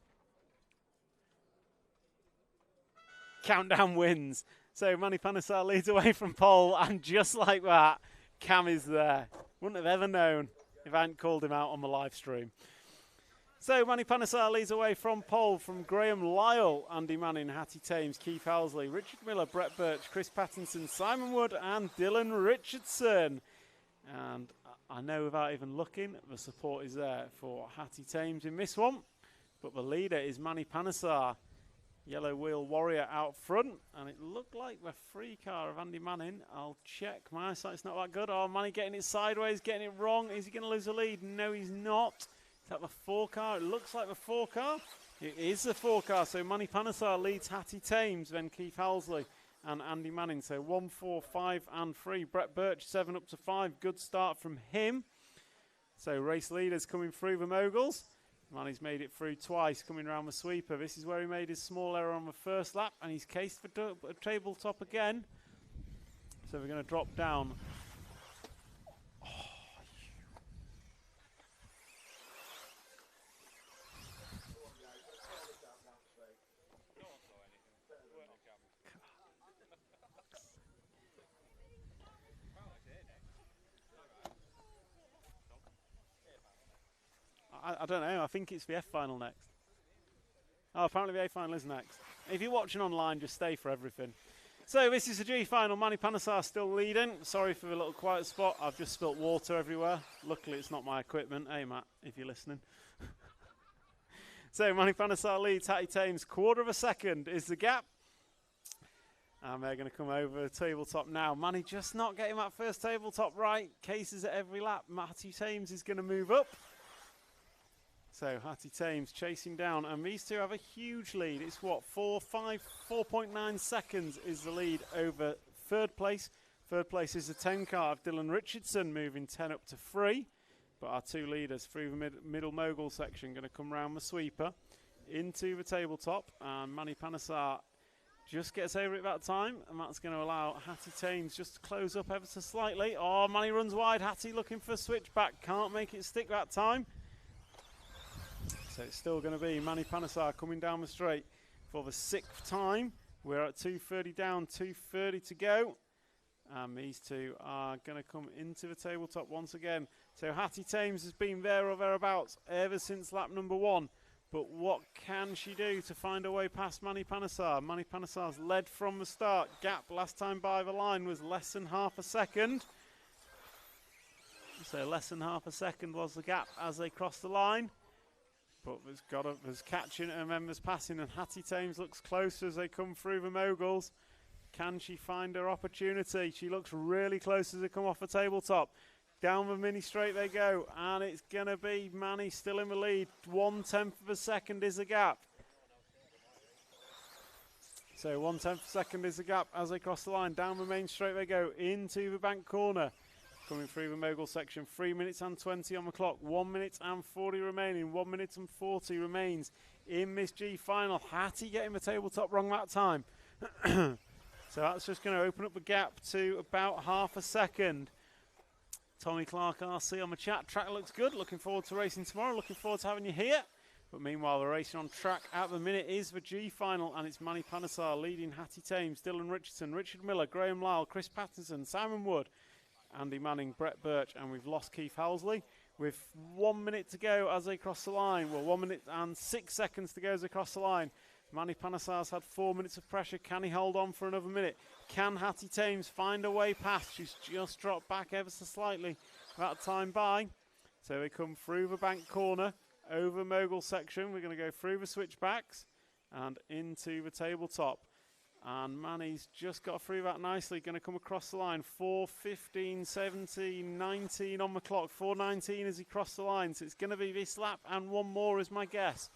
Speaker 1: Countdown wins. So Manny Panesar leads away from pole, and just like that, Cam is there. Wouldn't have ever known if I hadn't called him out on the live stream. So Manny Panesar leads away from pole from Graham Lyle, Andy Manning, Hattie Thames, Keith Halsley, Richard Miller, Brett Birch, Chris Pattinson, Simon Wood, and Dylan Richardson. And I know without even looking, the support is there for Hattie Thames in this one. But the leader is Manny Panesar. Yellow Wheel Warrior out front, and it looked like the free car of Andy Manning. I'll check. My eyesight's not that good. Oh, Manny getting it sideways, getting it wrong. Is he going to lose the lead? No, he's not. Is that the 4 car? It looks like the 4 car. It is the 4 car. So Manny Panesar leads Hattie Thames, then Keith Halsley and Andy Manning. So 1, 4, 5, and 3. Brett Birch 7 up to 5. Good start from him. So race leaders coming through the moguls. Manny's made it through twice, coming around the sweeper. This is where he made his small error on the first lap, and he's cased for a tabletop again. So we're going to drop down. I don't know. I think it's the F final next. Oh, apparently the A final is next. If you're watching online, just stay for everything. So this is the G final. Manny Panesar still leading. Sorry for the little quiet spot. I've just spilt water everywhere. Luckily, it's not my equipment. Hey, Matt, if you're listening. So Manny Panesar leads. Hattie Thames, 1/4 of a second is the gap. And they're going to come over the tabletop now. Manny just not getting that first tabletop right. Cases at every lap. Hattie Thames is going to move up. So Hattie Thames chasing down, and these two have a huge lead. It's what, 4.9 seconds is the lead over third place. Third place is the 10 car of Dylan Richardson, moving 10 up to 3. But our 2 leaders through the middle mogul section going to come round the sweeper into the tabletop, and Manny Panesar just gets over it that time, and that's going to allow Hattie Thames just to close up ever so slightly. Oh, Manny runs wide. Hattie looking for a switchback, can't make it stick that time. So it's still going to be Manny Panesar coming down the straight for the 6th time. We're at 2:30 down, 2:30 to go. And these two are going to come into the tabletop once again. So Hattie Thames has been there or thereabouts ever since lap number 1. But what can she do to find her way past Manny Panesar? Manny Panesar's led from the start. Gap last time by the line was less than half a second. So less than half a second was the gap as they crossed the line. But there's catching and then there's passing, and Hattie Thames looks closer as they come through the moguls. Can she find her opportunity? She looks really close as they come off the tabletop. Down the mini straight they go, and it's going to be Manny still in the lead. 1/10 of a second is the gap. So 1/10 of a second is the gap as they cross the line. Down the main straight they go, into the bank corner. Coming through the mogul section, 3 minutes and 20 on the clock, 1 minute and 40 remaining, 1 minute and 40 remains in this G final. Hattie getting the tabletop wrong that time. So that's just going to open up the gap to about half a second. Tommy Clark RC on the chat. Track looks good. Looking forward to racing tomorrow. Looking forward to having you here. But meanwhile, the racing on track at the minute is the G final, and it's Manny Panesar leading Hattie Thames, Dylan Richardson, Richard Miller, Graham Lyle, Chris Pattinson, Simon Wood, Andy Manning, Brett Birch, and we've lost Keith Halsley. With 1 minute to go as they cross the line. Well, 1 minute and 6 seconds to go as they cross the line. Manny Panasar's had 4 minutes of pressure. Can he hold on for another minute? Can Hattie Thames find a way past? She's just dropped back ever so slightly. About time by. So we come through the bank corner, over mogul section. We're going to go through the switchbacks and into the tabletop. And Manny's just got through that nicely. Going to come across the line. 4:15, 17, 19 on the clock. 4:19 as he crossed the line. So it's going to be this lap and one more is my guess.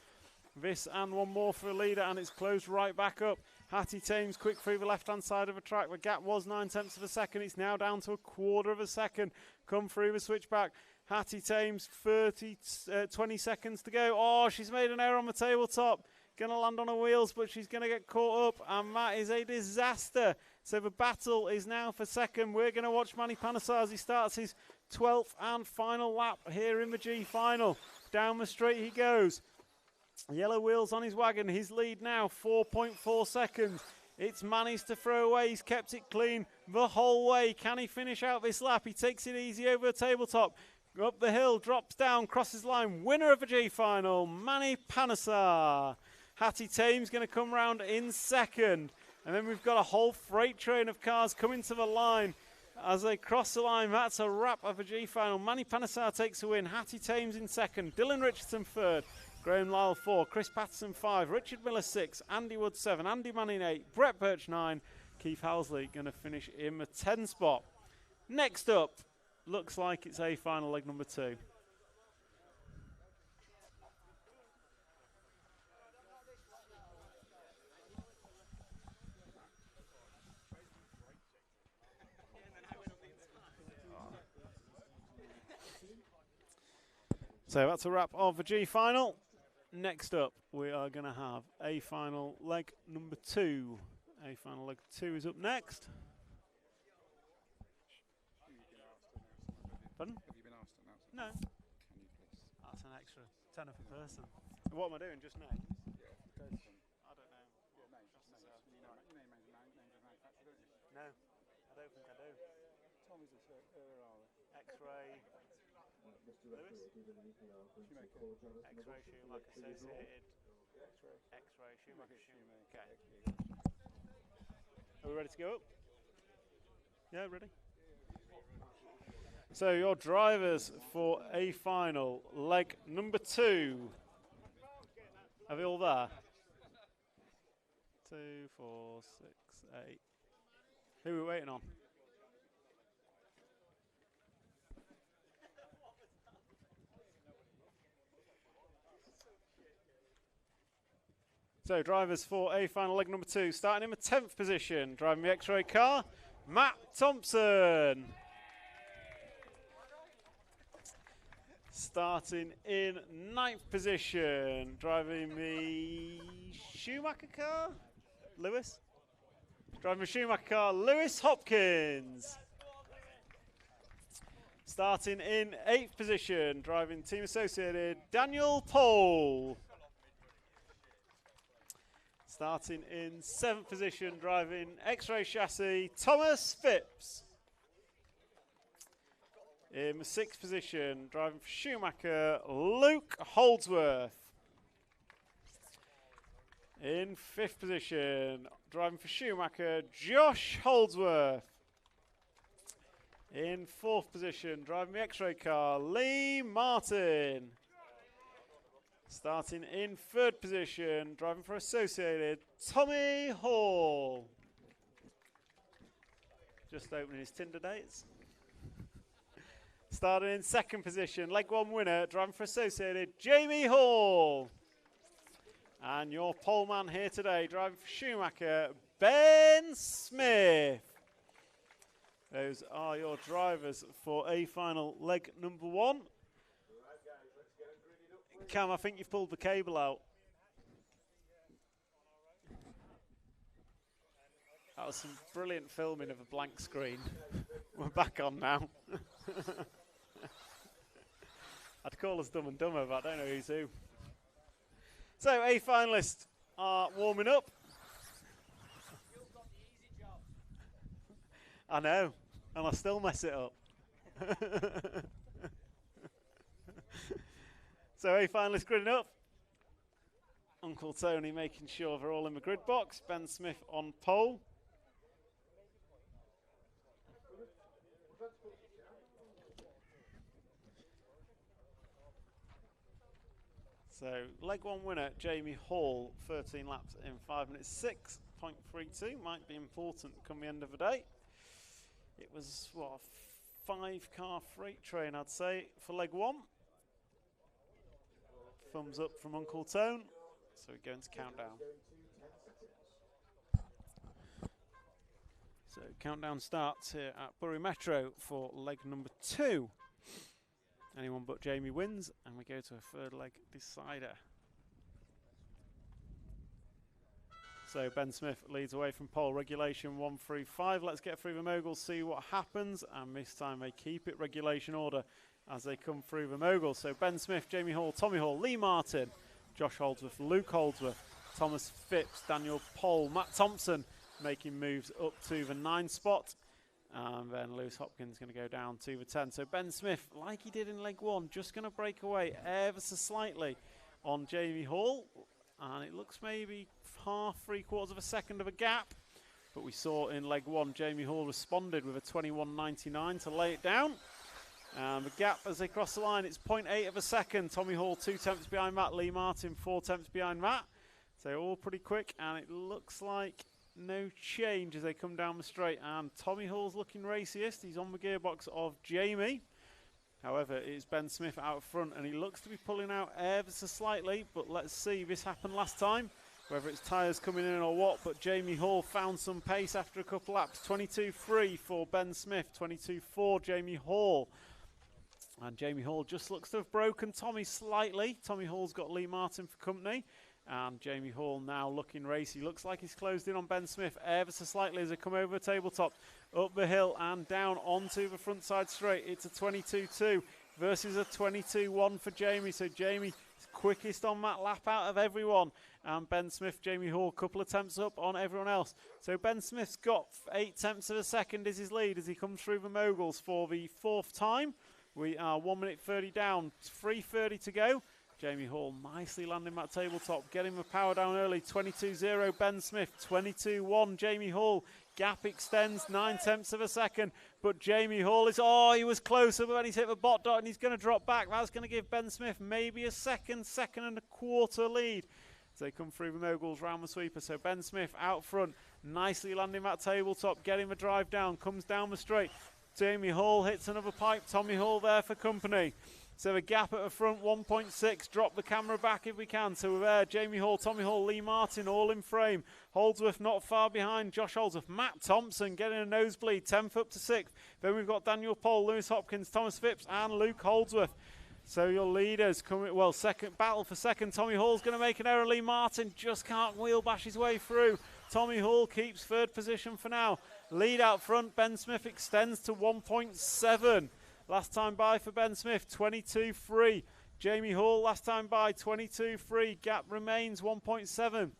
Speaker 1: This and one more for a leader, and it's closed right back up. Hattie Thames quick through the left-hand side of the track. The gap was 9/10 of a second. It's now down to 1/4 of a second. Come through the switchback. Hattie Thames, 20 seconds to go. Oh, she's made an error on the tabletop. Going to land on her wheels, but she's going to get caught up, and that is a disaster. So the battle is now for second. We're going to watch Manny Panasar as he starts his 12th and final lap here in the G final. Down the straight he goes. Yellow wheels on his wagon. His lead now, 4.4 seconds. It's Manny's to throw away. He's kept it clean the whole way. Can he finish out this lap? He takes it easy over the tabletop. Up the hill, drops down, crosses line. Winner of the G final, Manny Panasar. Hattie Thames going to come round in second. And then we've got a whole freight train of cars coming to the line. As they cross the line, that's a wrap of the G final. Manny Panasar takes a win. Hattie Thames in second. Dylan Richardson third. Graham Lyle 4. Chris Patterson 5. Richard Miller 6. Andy Wood 7. Andy Manning 8. Brett Birch 9. Keith Housley going to finish in the 10 spot. Next up, looks like it's A final leg number 2. So that's a wrap of the G final. Next up, we are going to have A final leg number 2. A final leg 2 is up next. Pardon?
Speaker 10: Have you been asked to announce it?
Speaker 1: No.
Speaker 10: Can you please?
Speaker 1: That's an extra tenner per person. What am I doing? Just names?
Speaker 10: Yeah.
Speaker 1: I don't know.
Speaker 10: Yeah, names. You know names of manufacturer, don't you?
Speaker 1: No, I don't think I do.
Speaker 10: Tom is this, where are they?
Speaker 1: X-Ray. Lewis? X-Ray Schumacher Associated. X-Ray Schumacher. Okay. Are we ready to go up? Yeah, ready? So your drivers for A final leg number 2. Are they all there? 2, 4, 6, 8. Who are we waiting on? So drivers for A final leg number 2, starting in the 10th position, driving the X-Ray car, Matt Thompson. Starting in 9th position, driving the Schumacher car, Lewis. Driving the Schumacher car, Lewis Hopkins. Starting in 8th position, driving Team Associated, Daniel Pohl. Starting in 7th position, driving X-Ray chassis, Thomas Phipps. In the 6th position, driving for Schumacher, Luke Holdsworth. In 5th position, driving for Schumacher, Josh Holdsworth. In 4th position, driving the X-Ray car, Lee Martin. Starting in 3rd position, driving for Associated, Tommy Hall. Just opening his Tinder dates. Starting in 2nd position, leg 1 winner, driving for Associated, Jamie Hall. And your pole man here today, driving for Schumacher, Ben Smith. Those are your drivers for A final leg number 1. Cam, I think you've pulled the cable out. That was some brilliant filming of a blank screen. We're back on now. I'd call us Dumb and Dumber, but I don't know who's who. So, A finalists are warming up. I know, and I still mess it up. So A finalists gridding up. Uncle Tony making sure they're all in the grid box. Ben Smith on pole. So leg one winner, Jamie Hall, 13 laps in 5 minutes 6.32. Might be important come the end of the day. It was, what, a 5-car freight train, I'd say, for leg one. Thumbs up from Uncle Tone. So we're going to countdown. So countdown starts here at Bury Metro for leg number 2. Anyone but Jamie wins, and we go to a third leg decider. So Ben Smith leads away from pole, regulation 135. Let's get through the moguls, see what happens, and this time they keep it regulation order as they come through the moguls. So Ben Smith, Jamie Hall, Tommy Hall, Lee Martin, Josh Holdsworth, Luke Holdsworth, Thomas Phipps, Daniel Pole, Matt Thompson making moves up to the 9 spot. And then Lewis Hopkins going to go down to the 10. So Ben Smith, like he did in leg 1, just going to break away ever so slightly on Jamie Hall. And it looks maybe half, 3/4 of a second of a gap. But we saw in leg 1, Jamie Hall responded with a 21.99 to lay it down. And the gap as they cross the line, it's 0.8 of a second. Tommy Hall 2 tenths behind Matt. Lee Martin 4 tenths behind Matt. So all pretty quick, and it looks like no change as they come down the straight. And Tommy Hall's looking raciest. He's on the gearbox of Jamie. However, it's Ben Smith out front, and he looks to be pulling out ever so slightly. But let's see, this happened last time, whether it's tyres coming in or what. But Jamie Hall found some pace after a couple laps. 22.3 for Ben Smith, 22.4 Jamie Hall. And Jamie Hall just looks to have broken Tommy slightly. Tommy Hall's got Lee Martin for company. And Jamie Hall now looking racy. Looks like he's closed in on Ben Smith ever so slightly as they come over the tabletop, up the hill and down onto the front side straight. It's a 22.2 versus a 22.1 for Jamie. So Jamie is quickest on that lap out of everyone. And Ben Smith, Jamie Hall, a couple of tenths up on everyone else. So Ben Smith's got 8 tenths of a second is his lead as he comes through the moguls for the 4th time. We are 1 minute 30 down, 3:30 to go. Jamie Hall nicely landing that tabletop, getting the power down early. 22.0 Ben Smith, 22.1 Jamie Hall. Gap extends 9 tenths of a second, but Jamie Hall is, he was closer, but when he's hit the bot dot and he's going to drop back. That's going to give Ben Smith maybe a second and a quarter lead as they come through the moguls round the sweeper. So Ben Smith out front, nicely landing that tabletop, getting the drive down, comes down the straight. Jamie Hall hits another pipe, Tommy Hall there for company. So a gap at the front, 1.6. Drop the camera back if we can. So we're there, Jamie Hall, Tommy Hall, Lee Martin, all in frame. Holdsworth not far behind, Josh Holdsworth. Matt Thompson getting a nosebleed, 10th up to 6th. Then we've got Daniel Pole, Lewis Hopkins, Thomas Phipps, and Luke Holdsworth. So your leaders coming, well, second battle for second. Tommy Hall's going to make an error. Lee Martin just can't wheel bash his way through. Tommy Hall keeps 3rd position for now. Lead out front, Ben Smith extends to 1.7. Last time by for Ben Smith, 22.3. Jamie Hall, last time by, 22.3. Gap remains 1.7.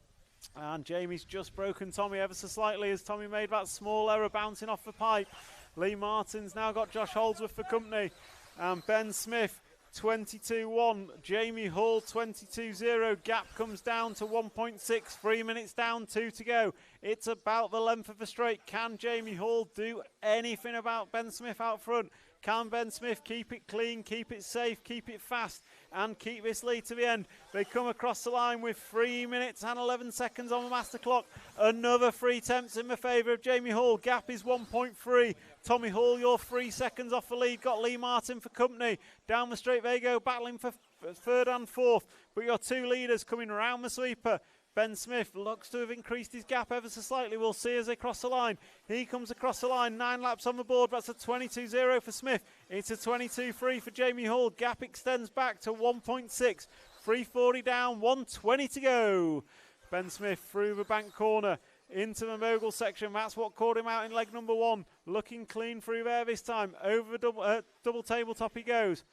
Speaker 1: And Jamie's just broken Tommy ever so slightly as Tommy made that small error bouncing off the pipe. Lee Martin's now got Josh Holdsworth for company. And Ben Smith, 22.1. Jamie Hall, 22.0. Gap comes down to 1.6. 3 minutes down, 2 to go. It's about the length of the straight. Can Jamie Hall do anything about Ben Smith out front? Can Ben Smith keep it clean, keep it safe, keep it fast, and keep this lead to the end? They come across the line with 3 minutes and 11 seconds on the master clock. Another 3 tenths in the favour of Jamie Hall. Gap is 1.3. Tommy Hall, you're 3 seconds off the lead. Got Lee Martin for company. Down the straight they go, battling for 3rd and 4th. But your 2 leaders coming round the sweeper. Ben Smith looks to have increased his gap ever so slightly. We'll see as they cross the line. He comes across the line, 9 laps on the board. That's a 22.0 for Smith. It's a 22.3 for Jamie Hall. Gap extends back to 1.6. 3:40 down, 1:20 to go. Ben Smith through the bank corner into the mogul section. That's what caught him out in leg number 1. Looking clean through there this time. Over the double tabletop he goes.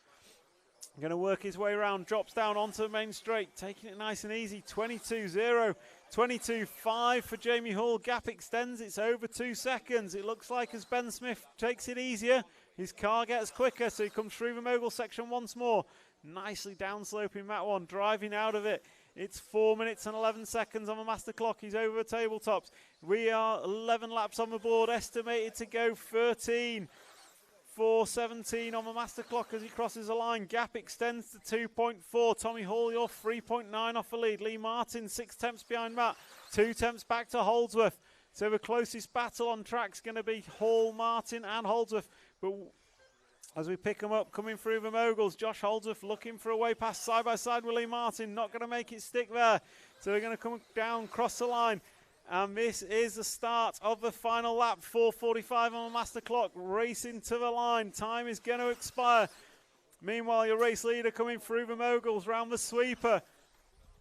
Speaker 1: Going to work his way around, drops down onto the main straight, taking it nice and easy. 22.0, 22.5 for Jamie Hall. Gap extends, it's over 2 seconds. It looks like as Ben Smith takes it easier, his car gets quicker, so he comes through the mogul section once more. Nicely downsloping that one, driving out of it It's 4 minutes and 11 seconds on the master clock. He's over the tabletops. We are 11 laps on the board, estimated to go 13. 4:17 on the master clock as he crosses the line. Gap extends to 2.4. Tommy Hall, you're 3.9 off the lead. Lee Martin, 6 tenths behind Matt. 2 tenths back to Holdsworth. So the closest battle on track's going to be Hall, Martin and Holdsworth. But as we pick them up, coming through the moguls, Josh Holdsworth looking for a way past side by side with Lee Martin. Not going to make it stick there. So they're going to come down, cross the line. And this is the start of the final lap. 4:45 on the master clock. Racing to the line. Time is going to expire. Meanwhile, your race leader coming through the moguls round the sweeper.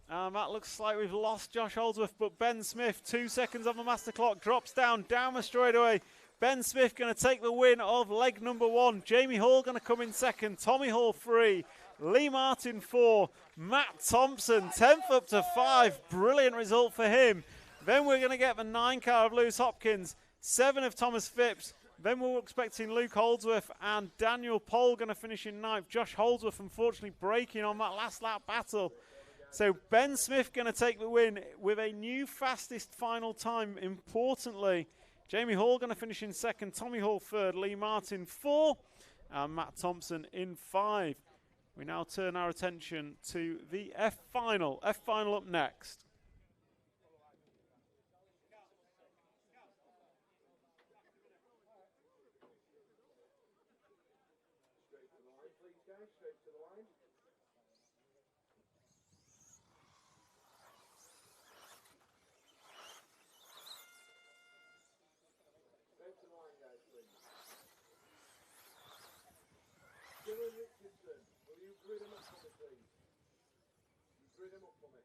Speaker 1: That looks like we've lost Josh Holdsworth, but Ben Smith, 2 seconds on the master clock, drops down the straightaway. Ben Smith going to take the win of leg number 1. Jamie Hall going to come in second. Tommy Hall 3. Lee Martin 4. Matt Thompson 10th up to 5. Brilliant result for him. Then we're going to get the 9 car of Lewis Hopkins, 7 of Thomas Phipps. Then we're expecting Luke Holdsworth and Daniel Pohl going to finish in 9th. Josh Holdsworth unfortunately breaking on that last lap battle. So Ben Smith going to take the win with a new fastest final time. Importantly, Jamie Hall going to finish in 2nd, Tommy Hall 3rd, Lee Martin 4, and Matt Thompson in 5. We now turn our attention to the F final. F final up next.
Speaker 2: Straight to the line. Straight to the line, guys, please. Dylan Richardson, will you grid him up for me, please? You grid him up for me.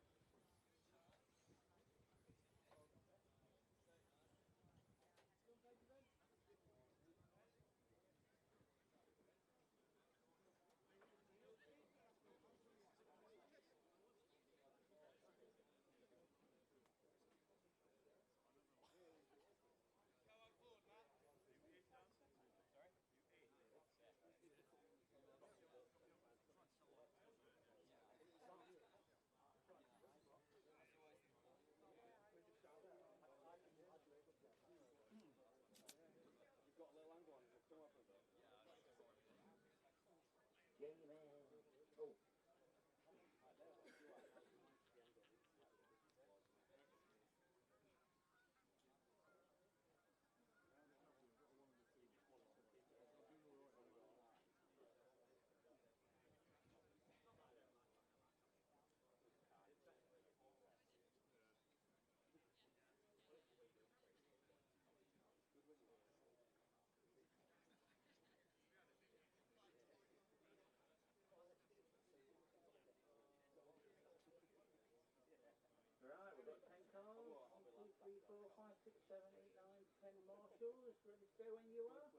Speaker 3: Right, we've got 10 cars. 1, 2, 3, 4, 5, 6, 7, 8, 9, 10 marshals. Ready to go when you are.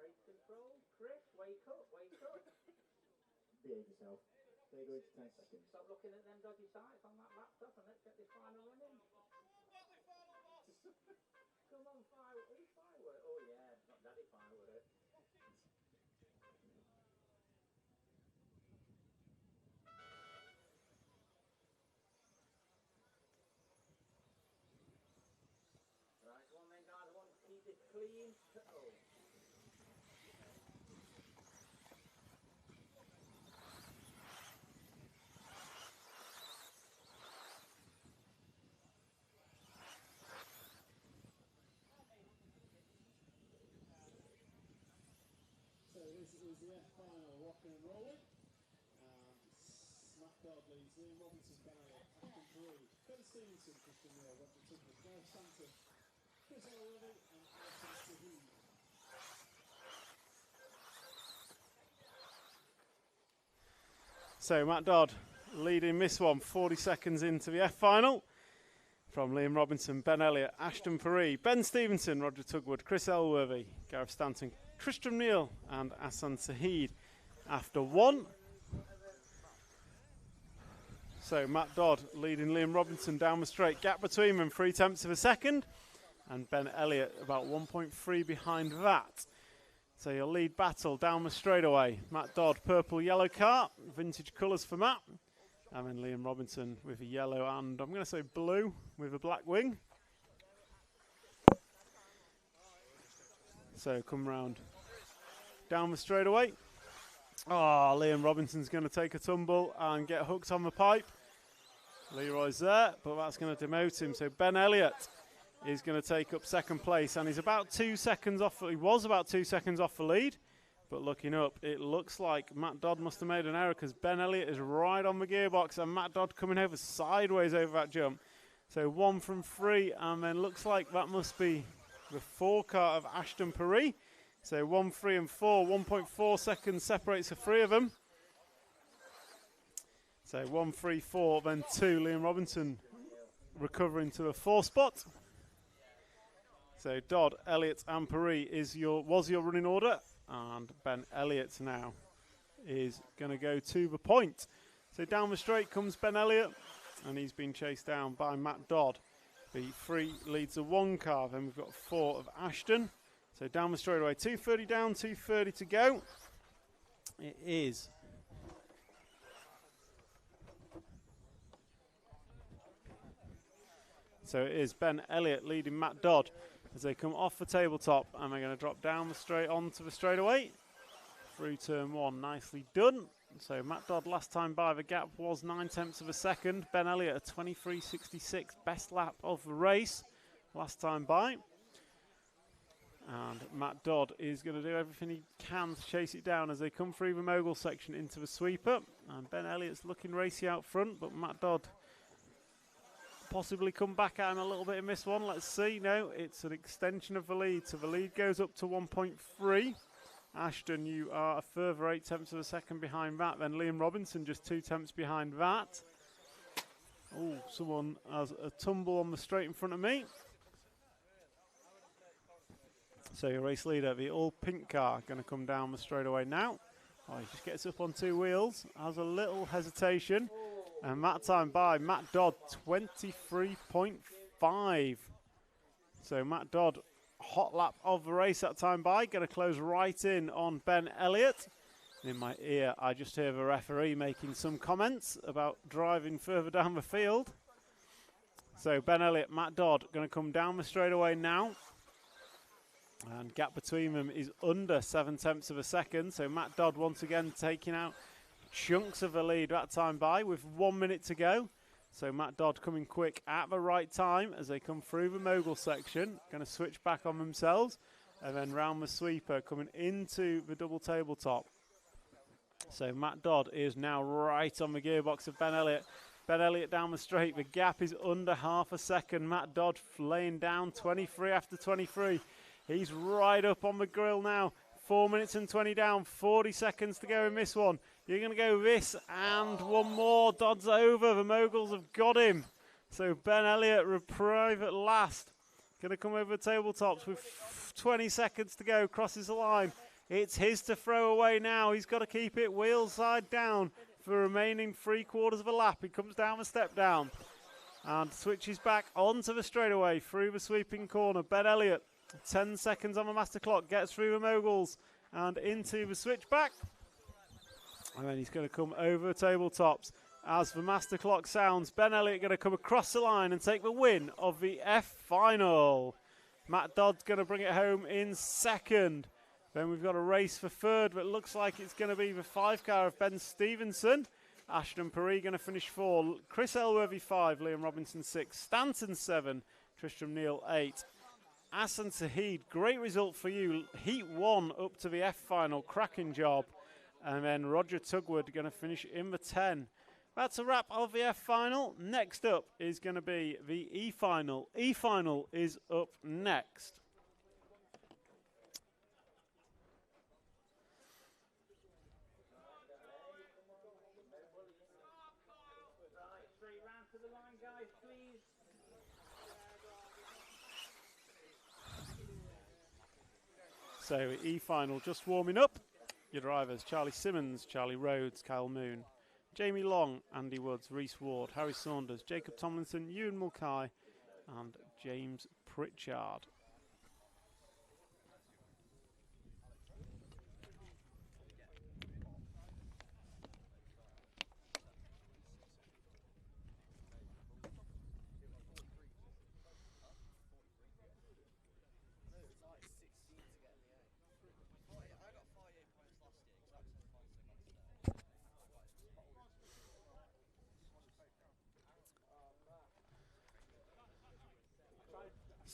Speaker 3: Race control. Chris, wake up, wake up.
Speaker 6: Behave yourself. There you go to 10 seconds.
Speaker 3: Stop looking at them dodgy sites on that laptop and let's get this final running. Come on, firework. Who's firework? Oh yeah, not Daddy Firework. Right, come on then guys, I want to keep this clean. Oh.
Speaker 13: So this is the F final, rocking and rolling. Matt Dodd leads Liam Robinson, Ben Elliott, Ashton Perry, Ben Stevenson, Christian Neal, Roger Tudor, Gareth Stanton, Chris Elworthy and Alison Saheed.
Speaker 1: So Matt Dodd leading this one 40 seconds into the F final. From Liam Robinson, Ben Elliott, Ashton Perry, Ben Stevenson, Roger Tugwood, Chris Elworthy, Gareth Stanton, Christian Neal and Hassan Saheed after 1. So Matt Dodd leading Liam Robinson down the straight. Gap between them, 3 tenths of a second. And Ben Elliott about 1.3 behind that. So your lead battle down the straightaway. Matt Dodd, purple yellow car, vintage colours for Matt. And then Liam Robinson with a yellow and I'm going to say blue with a black wing. So come round down the straightaway. Oh, Liam Robinson's going to take a tumble and get hooked on the pipe. Leroy's there, but that's going to demote him. So Ben Elliott is going to take up second place, and he's about 2 seconds off. He was about 2 seconds off the lead, but looking up, it looks like Matt Dodd must have made an error because Ben Elliott is right on the gearbox, and Matt Dodd coming over sideways over that jump. So 1 from 3, and then looks like that must be the 4 car of Ashton Paris. So 1, 3, and 4. 1.4 seconds separates the 3 of them. So 1, 3, 4, then 2. Liam Robinson recovering to a 4 spot. So Dodd, Elliott, and Paris was your running order, and Ben Elliott now is going to go to the point. So down the straight comes Ben Elliott, and he's been chased down by Matt Dodd. The 3 leads the 1 car, then we've got 4 of Ashton. So down the straightaway, 2:30 down, 2:30 to go. It is. So it is Ben Elliott leading Matt Dodd as they come off the tabletop, and they're going to drop down the straight onto the straightaway. Through turn 1, nicely done. So Matt Dodd last time by, the gap was 9/10 of a second. Ben Elliott a 23.66, best lap of the race last time by. And Matt Dodd is going to do everything he can to chase it down as they come through the mogul section into the sweeper. And Ben Elliott's looking racy out front, but Matt Dodd possibly come back at him a little bit in this one. Let's see. No, it's an extension of the lead. So the lead goes up to 1.3. Ashton, you are a further 8/10 of a second behind that. Then Liam Robinson just 2/10 behind that. Oh, someone has a tumble on the straight in front of me. So your race leader, the all pink car, going to come down the straightaway now. Oh, he just gets up on 2 wheels, has a little hesitation. And that time by Matt Dodd, 23.5. So Matt Dodd, hot lap of the race that time by, going to close right in on Ben Elliott. In my ear, I just hear the referee making some comments about driving further down the field. So Ben Elliott, Matt Dodd, going to come down the straightaway now. And gap between them is under 7/10 of a second. So Matt Dodd once again taking out chunks of the lead that time by with 1 minute to go. So Matt Dodd coming quick at the right time as they come through the mogul section. Going to switch back on themselves and then round the sweeper coming into the double tabletop. So Matt Dodd is now right on the gearbox of Ben Elliott. Ben Elliott down the straight. The gap is under half a second. Matt Dodd laying down 23 after 23. He's right up on the grill now. 4 minutes and 20 down. 40 seconds to go in this one. You're going to go this and one more. Dodd's over. The moguls have got him. So Ben Elliott reprieve at last. Going to come over the tabletops with 20 seconds to go. Crosses the line. It's his to throw away now. He's got to keep it wheel side down for the remaining 3/4 of a lap. He comes down the step down and switches back onto the straightaway through the sweeping corner. Ben Elliott, 10 seconds on the master clock, gets through the moguls and into the switchback. And then he's going to come over the tabletops. As the master clock sounds, Ben Elliott going to come across the line and take the win of the F final. Matt Dodd's going to bring it home in second. Then we've got a race for third, but it looks like it's going to be the 5 car of Ben Stevenson. Ashton Paris going to finish 4. Chris Elworthy 5, Liam Robinson 6, Stanton 7, Tristram Neal 8. Asan Saheed, great result for you. Heat 1 up to the F final, cracking job. And then Roger Tugwood going to finish in the 10. That's a wrap of the F final. Next up is going to be the E final. E final is up next. So E-final just warming up. Your drivers, Charlie Simmons, Charlie Rhodes, Kyle Moon, Jamie Long, Andy Woods, Reese Ward, Harry Saunders, Jacob Tomlinson, Ewan Mulcahy and James Pritchard.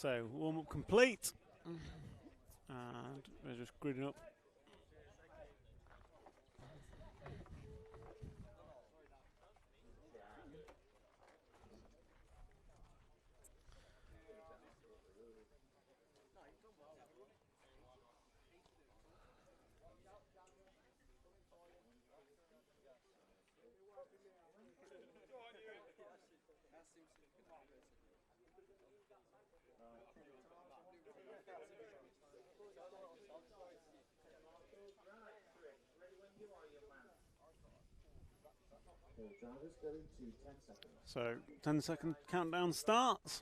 Speaker 1: So warm-up complete. And they're just gridding up.
Speaker 6: The drivers go into 10 seconds.
Speaker 1: So 10-second countdown starts.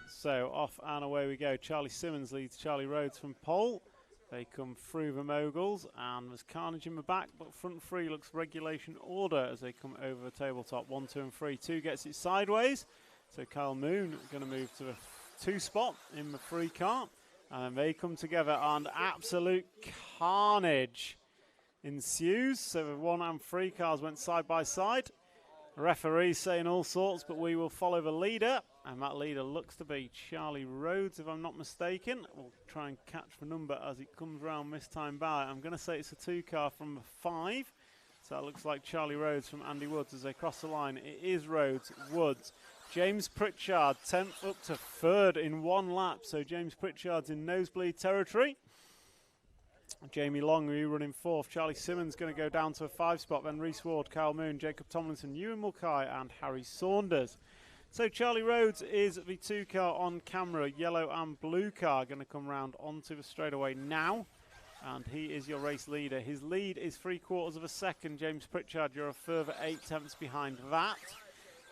Speaker 1: So off and away we go. Charlie Simmons leads Charlie Rhodes from pole. They come through the moguls, and there's carnage in the back, but front three looks regulation order as they come over the tabletop. 1, 2 and 3. 2 gets it sideways. So Kyle Moon going to move to the 2 spot in the 3 car. And they come together and absolute carnage ensues. So the 1 and 3 cars went side by side. The referee saying all sorts, but we will follow the leader. And that leader looks to be Charlie Rhodes, if I'm not mistaken. We'll try and catch the number as it comes round this time by. I'm going to say it's a 2 car from the 5. So that looks like Charlie Rhodes from Andy Woods as they cross the line. It is Rhodes, Woods. James Pritchard, 10th up to 3rd in 1 lap. So James Pritchard's in nosebleed territory. Jamie Longley running 4th. Charlie Simmons going to go down to a 5 spot. Then Reese Ward, Kyle Moon, Jacob Tomlinson, Ewan Mulcahy and Harry Saunders. So Charlie Rhodes is the 2 car on camera. Yellow and blue car going to come round onto the straightaway now. And he is your race leader. His lead is 3/4 of a second. James Pritchard, you're a further 8 tenths behind that.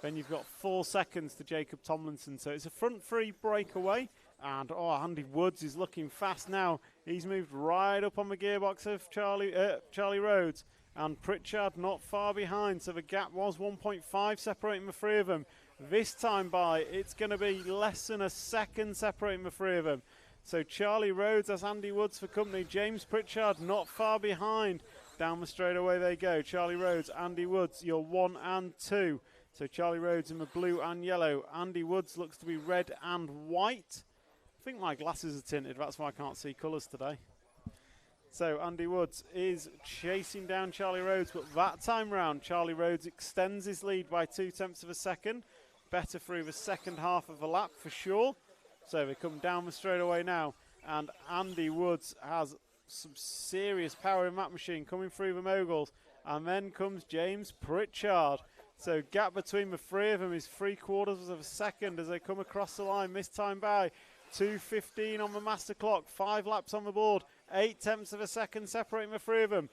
Speaker 1: Then you've got 4 seconds to Jacob Tomlinson. So it's a front 3 breakaway. And Andy Woods is looking fast now. He's moved right up on the gearbox of Charlie Rhodes. And Pritchard not far behind. So the gap was 1.5 separating the 3 of them. This time by, it's going to be less than a second separating the 3 of them. So Charlie Rhodes has Andy Woods for company. James Pritchard not far behind. Down the straightaway they go. Charlie Rhodes, Andy Woods, you're 1 and 2. So Charlie Rhodes in the blue and yellow. Andy Woods looks to be red and white. I think my glasses are tinted, that's why I can't see colours today. So Andy Woods is chasing down Charlie Rhodes, but that time round, Charlie Rhodes extends his lead by 2 tenths of a second. Better through the second half of the lap for sure. So they come down the straightaway now, and Andy Woods has some serious power in that machine coming through the moguls. And then comes James Pritchard. So gap between the 3 of them is 3/4 of a second as they come across the line this time by. 2:15 on the master clock, 5 laps on the board, 8 tenths of a second separating the 3 of them.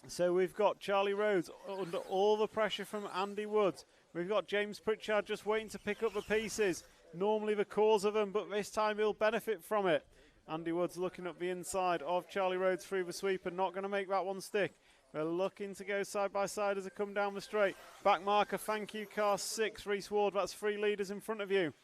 Speaker 1: So we've got Charlie Rhodes under all the pressure from Andy Woods. We've got James Pritchard just waiting to pick up the pieces. Normally the cause of them, but this time he'll benefit from it. Andy Woods looking up the inside of Charlie Rhodes through the sweep and not going to make that one stick. They're looking to go side by side as they come down the straight. Back marker, thank you, car 6, Reese Ward. That's 3 leaders in front of you.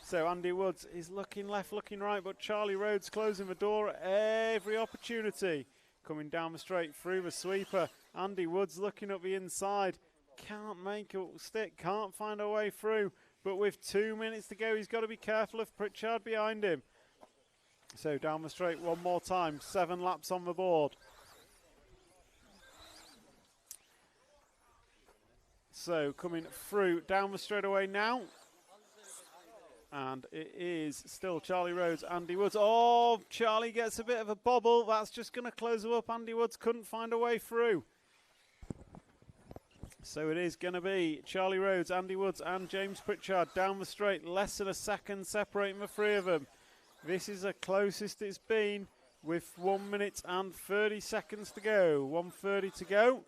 Speaker 1: So Andy Woods is looking left, looking right, but Charlie Rhodes closing the door at every opportunity. Coming down the straight through the sweeper. Andy Woods looking up the inside. Can't make it stick, can't find a way through. But with 2 minutes to go, he's got to be careful of Pritchard behind him. So down the straight one more time. 7 laps on the board. So coming through down the straightaway now. And it is still Charlie Rhodes, Andy Woods. Oh, Charlie gets a bit of a bobble. That's just going to close him up. Andy Woods couldn't find a way through. So it is going to be Charlie Rhodes, Andy Woods and James Pritchard down the straight. Less than a second separating the 3 of them. This is the closest it's been with 1 minute and 30 seconds to go. 1:30 to go.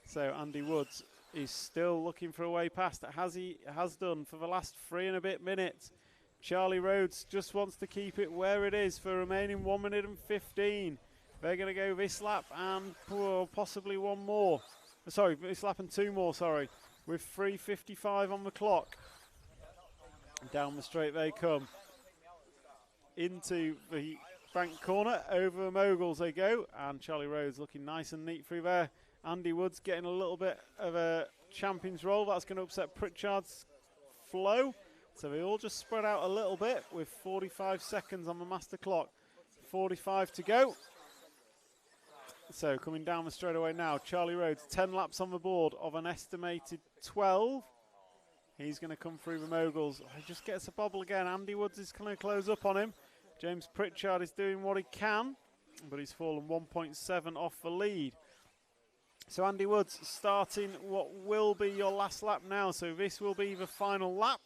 Speaker 1: So Andy Woods is still looking for a way past, as he has done for the last 3 and a bit minutes. Charlie Rhodes just wants to keep it where it is for remaining 1 minute and 15. They're going to go this lap and possibly one more. Sorry, this lap and 2 more, sorry. With 3:55 on the clock. Down the straight they come. Into the bank corner. Over moguls they go. And Charlie Rhodes looking nice and neat through there. Andy Woods getting a little bit of a champion's roll. That's going to upset Pritchard's flow. So they all just spread out a little bit with 45 seconds on the master clock. 45 to go. So coming down the straightaway now, Charlie Rhodes, 10 laps on the board of an estimated 12. He's going to come through the moguls. He just gets a bobble again. Andy Woods is going to close up on him. James Pritchard is doing what he can, but he's fallen 1.7 off the lead. So Andy Woods starting what will be your last lap now. So this will be the final lap.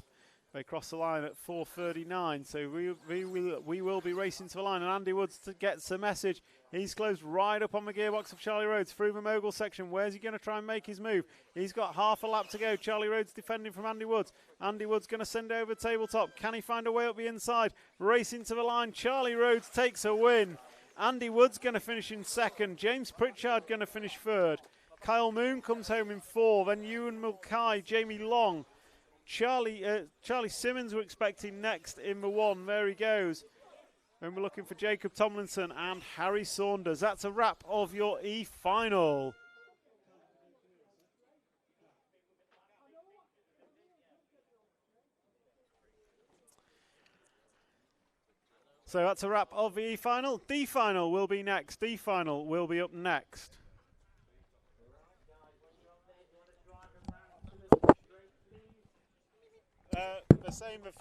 Speaker 1: They cross the line at 4:39, so we will be racing to the line, and Andy Woods gets the message. He's closed right up on the gearbox of Charlie Rhodes through the mogul section. Where's he going to try and make his move? He's got half a lap to go. Charlie Rhodes defending from Andy Woods. Andy Woods going to send over tabletop. Can he find a way up the inside? Racing to the line. Charlie Rhodes takes a win. Andy Woods going to finish in second. James Pritchard going to finish third. Kyle Moon comes home in 4. Then Ewan Mulcahy, Jamie Long. Charlie Simmons we're expecting next in the 1. There he goes. Then we're looking for Jacob Tomlinson and Harry Saunders. That's a wrap of your E-final. So that's a wrap of the E-final. D-final will be next. D-final will be up next. The same.
Speaker 3: Drivers,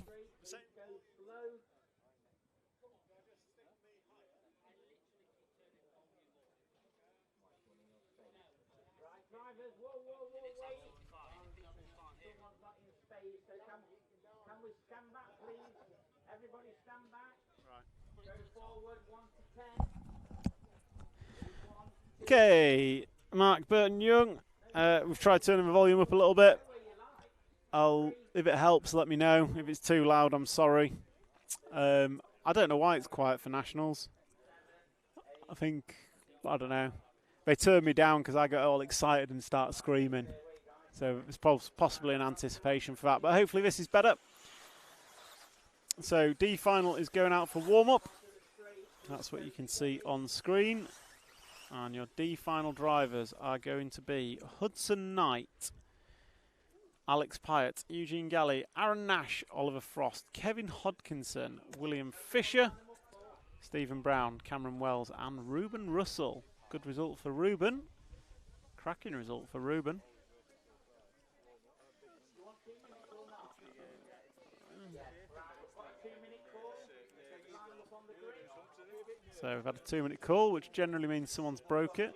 Speaker 3: whoa, wait. Someone's not in space, so can we stand back, please? Everybody stand back.
Speaker 1: Right.
Speaker 3: Go forward, 1 to 10.
Speaker 1: Okay, Mark Burton Young. We've tried turning the volume up a little bit. If it helps, let me know. If it's too loud, I'm sorry. I don't know why it's quiet for Nationals. I don't know. They turned me down because I got all excited and started screaming. So it's possibly an anticipation for that. But hopefully this is better. So D-final is going out for warm-up. That's what you can see on screen. And your D-final drivers are going to be Hudson Knight, Alex Pyatt, Eugene Galley, Aaron Nash, Oliver Frost, Kevin Hodkinson, William Fisher, Stephen Brown, Cameron Wells and Ruben Russell. Good result for Ruben. Cracking result for Ruben. So we've had a 2-minute call, which generally means someone's broke it.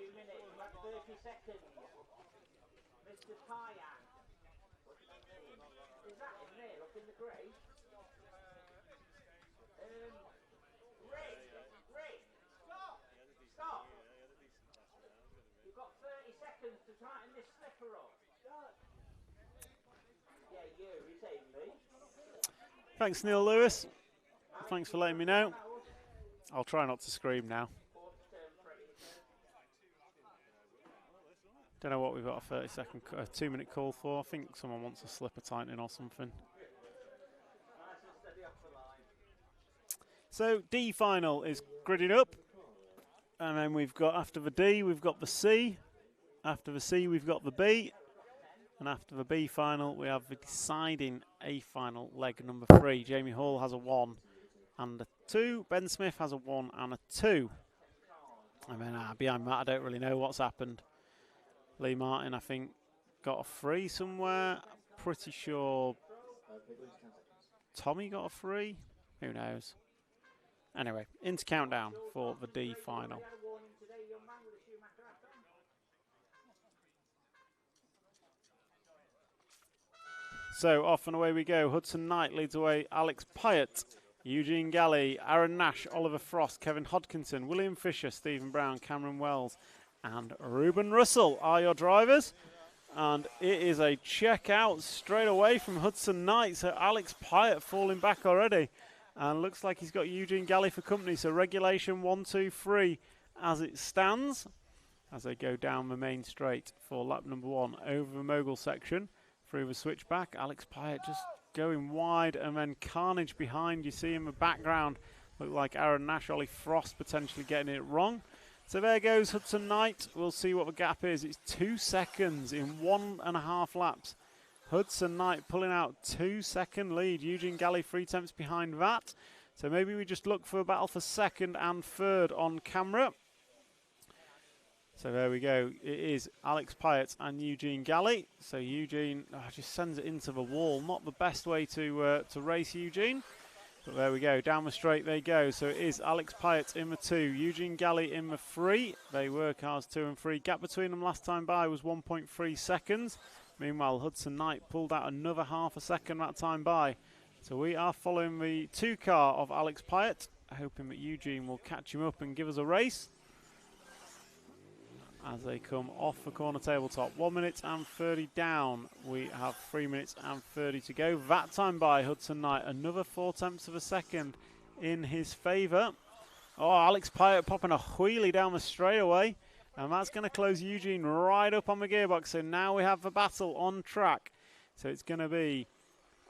Speaker 3: To tighten this slipper up. Yeah, you saved me.
Speaker 1: Thanks, Neil Lewis. Thanks for letting me know. I'll try not to scream now. Don't know what we've got a 2-minute call for. I think someone wants a slipper tightening or something. So D final is gridding up. And then we've got, after the D, we've got the C. After the C, we've got the B. And after the B final, we have the deciding A final, leg number 3. Jamie Hall has a 1 and a 2. Ben Smith has a 1 and a 2. And then behind that, I don't really know what's happened. Lee Martin, I think, got a 3 somewhere. Pretty sure Tommy got a 3. Who knows? Anyway, into countdown for the D final. So off and away we go. Hudson Knight leads away. Alex Pyatt, Eugene Galley, Aaron Nash, Oliver Frost, Kevin Hodkinson, William Fisher, Stephen Brown, Cameron Wells and Ruben Russell are your drivers. And it is a check out straight away from Hudson Knight. So Alex Pyatt falling back already. And looks like he's got Eugene Galley for company. So regulation 1, 2, 3 as it stands. As they go down the main straight for lap number 1 over the mogul section. Through the switchback, Alex Pyatt just going wide, and then carnage behind. You see in the background Look like Aaron Nash, Ollie Frost potentially getting it wrong. So there goes Hudson Knight. We'll see what the gap is. It's 2 seconds in 1.5 laps. Hudson Knight pulling out 2-second lead. Eugene Galley 3 tenths behind that. So maybe we just look for a battle for second and third on camera. So there we go. It is Alex Pyatt and Eugene Galley. So Eugene just sends it into the wall. Not the best way to race Eugene. But there we go. Down the straight they go. So it is Alex Pyatt in the 2. Eugene Galley in the 3. They were cars 2 and 3. Gap between them last time by was 1.3 seconds. Meanwhile, Hudson Knight pulled out another half a second that time by. So we are following the 2 car of Alex Pyatt, hoping that Eugene will catch him up and give us a race as they come off the corner tabletop. 1 minute and 30 down. We have 3 minutes and 30 to go. That time by Hudson Knight, another 4 tenths of a second in his favour. Oh, Alex Pyatt popping a wheelie down the straightaway. And that's going to close Eugene right up on the gearbox. So now we have the battle on track. So it's going to be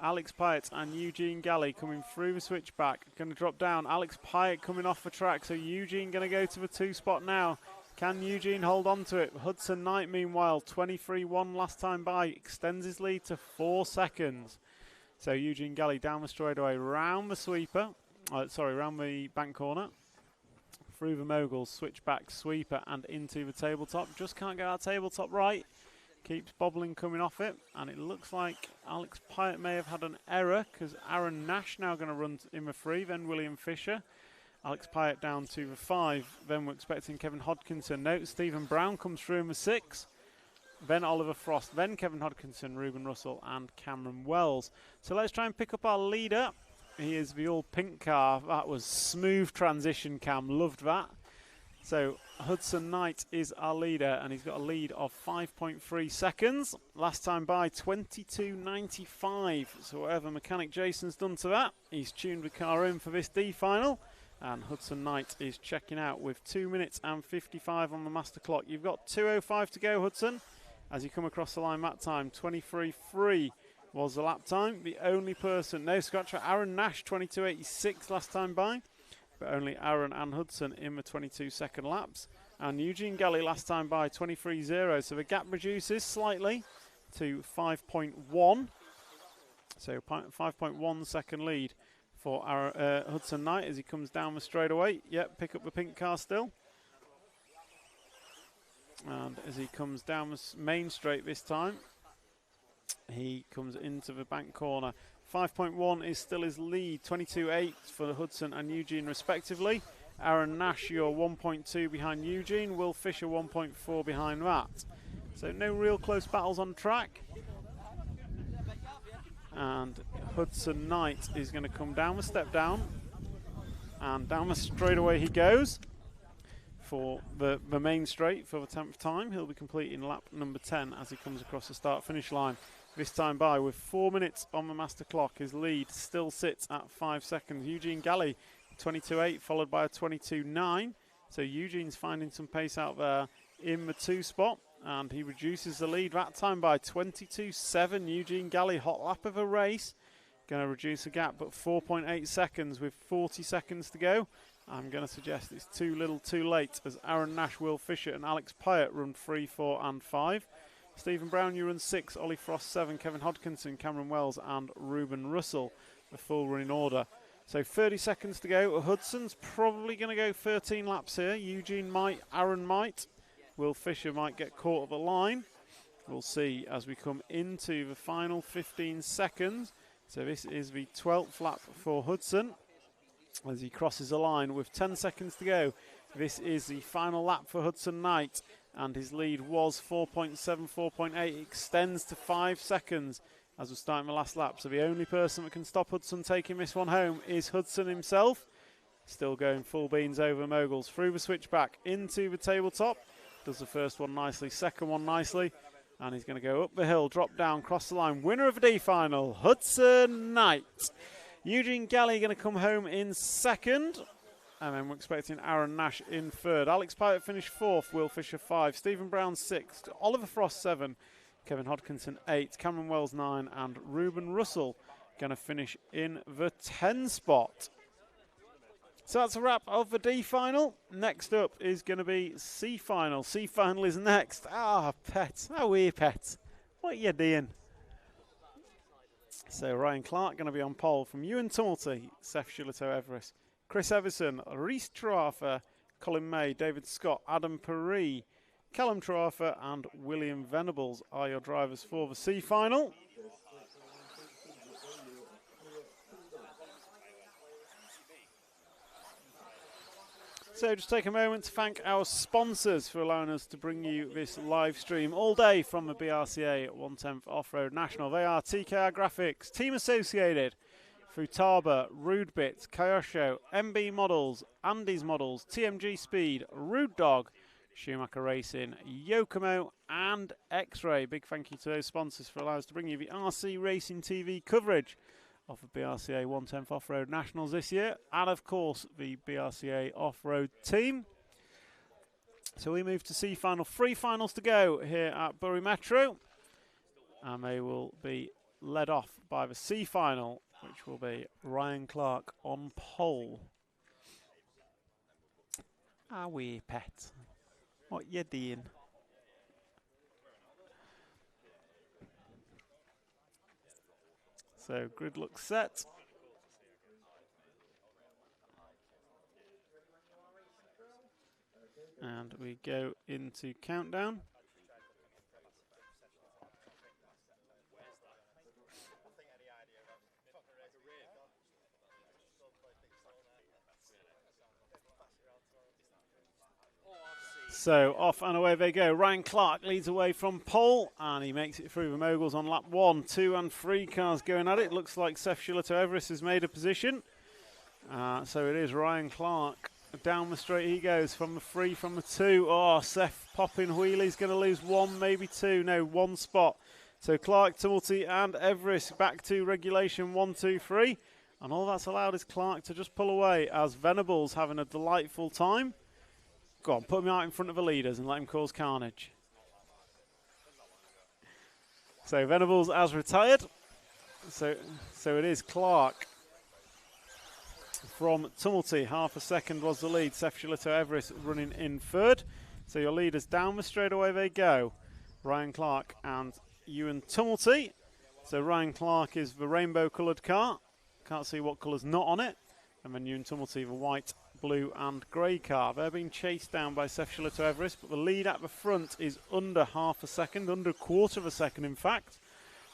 Speaker 1: Alex Pyatt and Eugene Galley coming through the switchback. Going to drop down. Alex Pyatt coming off the track. So Eugene going to go to the 2 spot now. Can Eugene hold on to it? Hudson Knight, meanwhile, 23.1 last time by. Extends his lead to 4 seconds. So Eugene Galley down the straightaway, round the sweeper. Round the bank corner. Through the moguls, switchback, sweeper, and into the tabletop. Just can't get our tabletop right. Keeps bobbling coming off it. And it looks like Alex Pyatt may have had an error because Aaron Nash now going to run in the 3, then William Fisher. Alex Pyatt down to the 5. Then we're expecting Kevin Hodkinson. No, Stephen Brown comes through in the 6. Then Oliver Frost. Then Kevin Hodkinson, Ruben Russell, and Cameron Wells. So let's try and pick up our leader. He is the all-pink car. That was smooth transition, Cam. Loved that. So Hudson Knight is our leader, and he's got a lead of 5.3 seconds. Last time by 22.95. So whatever mechanic Jason's done to that, he's tuned the car in for this D final. And Hudson Knight is checking out with 2 minutes and 55 on the master clock. You've got 2:05 to go, Hudson, as you come across the line that time. 23.3 was the lap time. The only person, no scratch for Aaron Nash, 22.86 last time by. But only Aaron and Hudson in the 22-second laps. And Eugene Galley last time by, 23.0. So the gap reduces slightly to 5.1. So 5.1 second lead for our Hudson Knight as he comes down the straightaway. Yep, pick up the pink car still. And as he comes down the main straight this time, he comes into the bank corner. 5.1 is still his lead. 22.8 for Hudson and Eugene respectively. Aaron Nash, you're 1.2 behind Eugene. Will Fisher 1.4 behind that. So no real close battles on track. And Hudson Knight is going to come down the step down. And down the straightaway he goes for the main straight for the 10th time. He'll be completing lap number 10 as he comes across the start-finish line. This time by with 4 minutes on the master clock. His lead still sits at 5 seconds. Eugene Galley, 22.8, followed by a 22.9. So Eugene's finding some pace out there in the 2 spot. And he reduces the lead that time by 22.7. Eugene Galley, hot lap of a race. Going to reduce the gap, but 4.8 seconds with 40 seconds to go. I'm going to suggest it's too little too late as Aaron Nash, Will Fisher and Alex Pyatt run 3, 4 and 5. Stephen Brown, you run 6, Ollie Frost 7, Kevin Hodkinson, Cameron Wells and Ruben Russell, the full running order. So 30 seconds to go. Hudson's probably going to go 13 laps here. Eugene might, Aaron might. Will Fisher might get caught at the line. We'll see as we come into the final 15 seconds. So this is the 12th lap for Hudson as he crosses the line with 10 seconds to go. This is the final lap for Hudson Knight, and his lead was 4.7, 4.8. Extends to 5 seconds as we're starting the last lap. So the only person that can stop Hudson taking this one home is Hudson himself. Still going full beans over moguls. Through the switchback into the tabletop. Does the first one nicely, second one nicely. And he's going to go up the hill, drop down, cross the line. Winner of the D final, Hudson Knight. Eugene Galley going to come home in second. And then we're expecting Aaron Nash in third. Alex Pyatt finished 4th, Will Fisher 5, Stephen Brown 6th, Oliver Frost 7, Kevin Hodkinson 8, Cameron Wells 9, and Ruben Russell going to finish in the 10 spot. So that's a wrap of the D final. Next up is going to be C final. C final is next. Ah, Pet. How are you, Pet? What are you doing? So Ryan Clark going to be on pole from Ewan Tumulty, Seth Shillito Everest, Chris Everson, Reese Trafer, Colin May, David Scott, Adam Perry, Callum Trafer and William Venables are your drivers for the C final. So just take a moment to thank our sponsors for allowing us to bring you this live stream all day from the BRCA 110th Off-Road National. They are TKR Graphics, Team Associated, Futaba, Rudebit, Kyosho, MB Models, Andy's Models, TMG Speed, Rude Dog, Schumacher Racing, Yokomo and X-Ray. Big thank you to those sponsors for allowing us to bring you the RC Racing TV coverage of the BRCA 110th Off-Road Nationals this year, and of course the BRCA Off-Road team. So we move to C final, 3 finals to go here at Bury Metro, and they will be led off by the C final, which will be Ryan Clark on pole. Are we, Pet? What you doing? So grid looks set. And we go into countdown. So off and away they go. Ryan Clark leads away from pole and he makes it through the moguls on lap 1, 2 and 3 cars going at it. Looks like Seth Shillito Everest has made a position. So it is Ryan Clark. Down the straight he goes from the 3, from the 2. Oh, Seth popping wheelies, going to lose 1, maybe 2. No, 1 spot. So Clark, Tumulty and Everest back to regulation 1, 2, 3. And all that's allowed is Clark to just pull away as Venables having a delightful time. Go on, put him out in front of the leaders and let him cause carnage. So Venables has retired. So it is Clark from Tumulty. Half a second was the lead. Seth Shillito Everest running in third. So your leaders down the straightaway they go. Ryan Clark and Ewan Tumulty. So Ryan Clark is the rainbow coloured car. Can't see what colour's not on it. And then Ewan Tumulty, the white, blue and grey car. They're being chased down by Seth Shillito Everest, but the lead at the front is under half a second, under a quarter of a second in fact.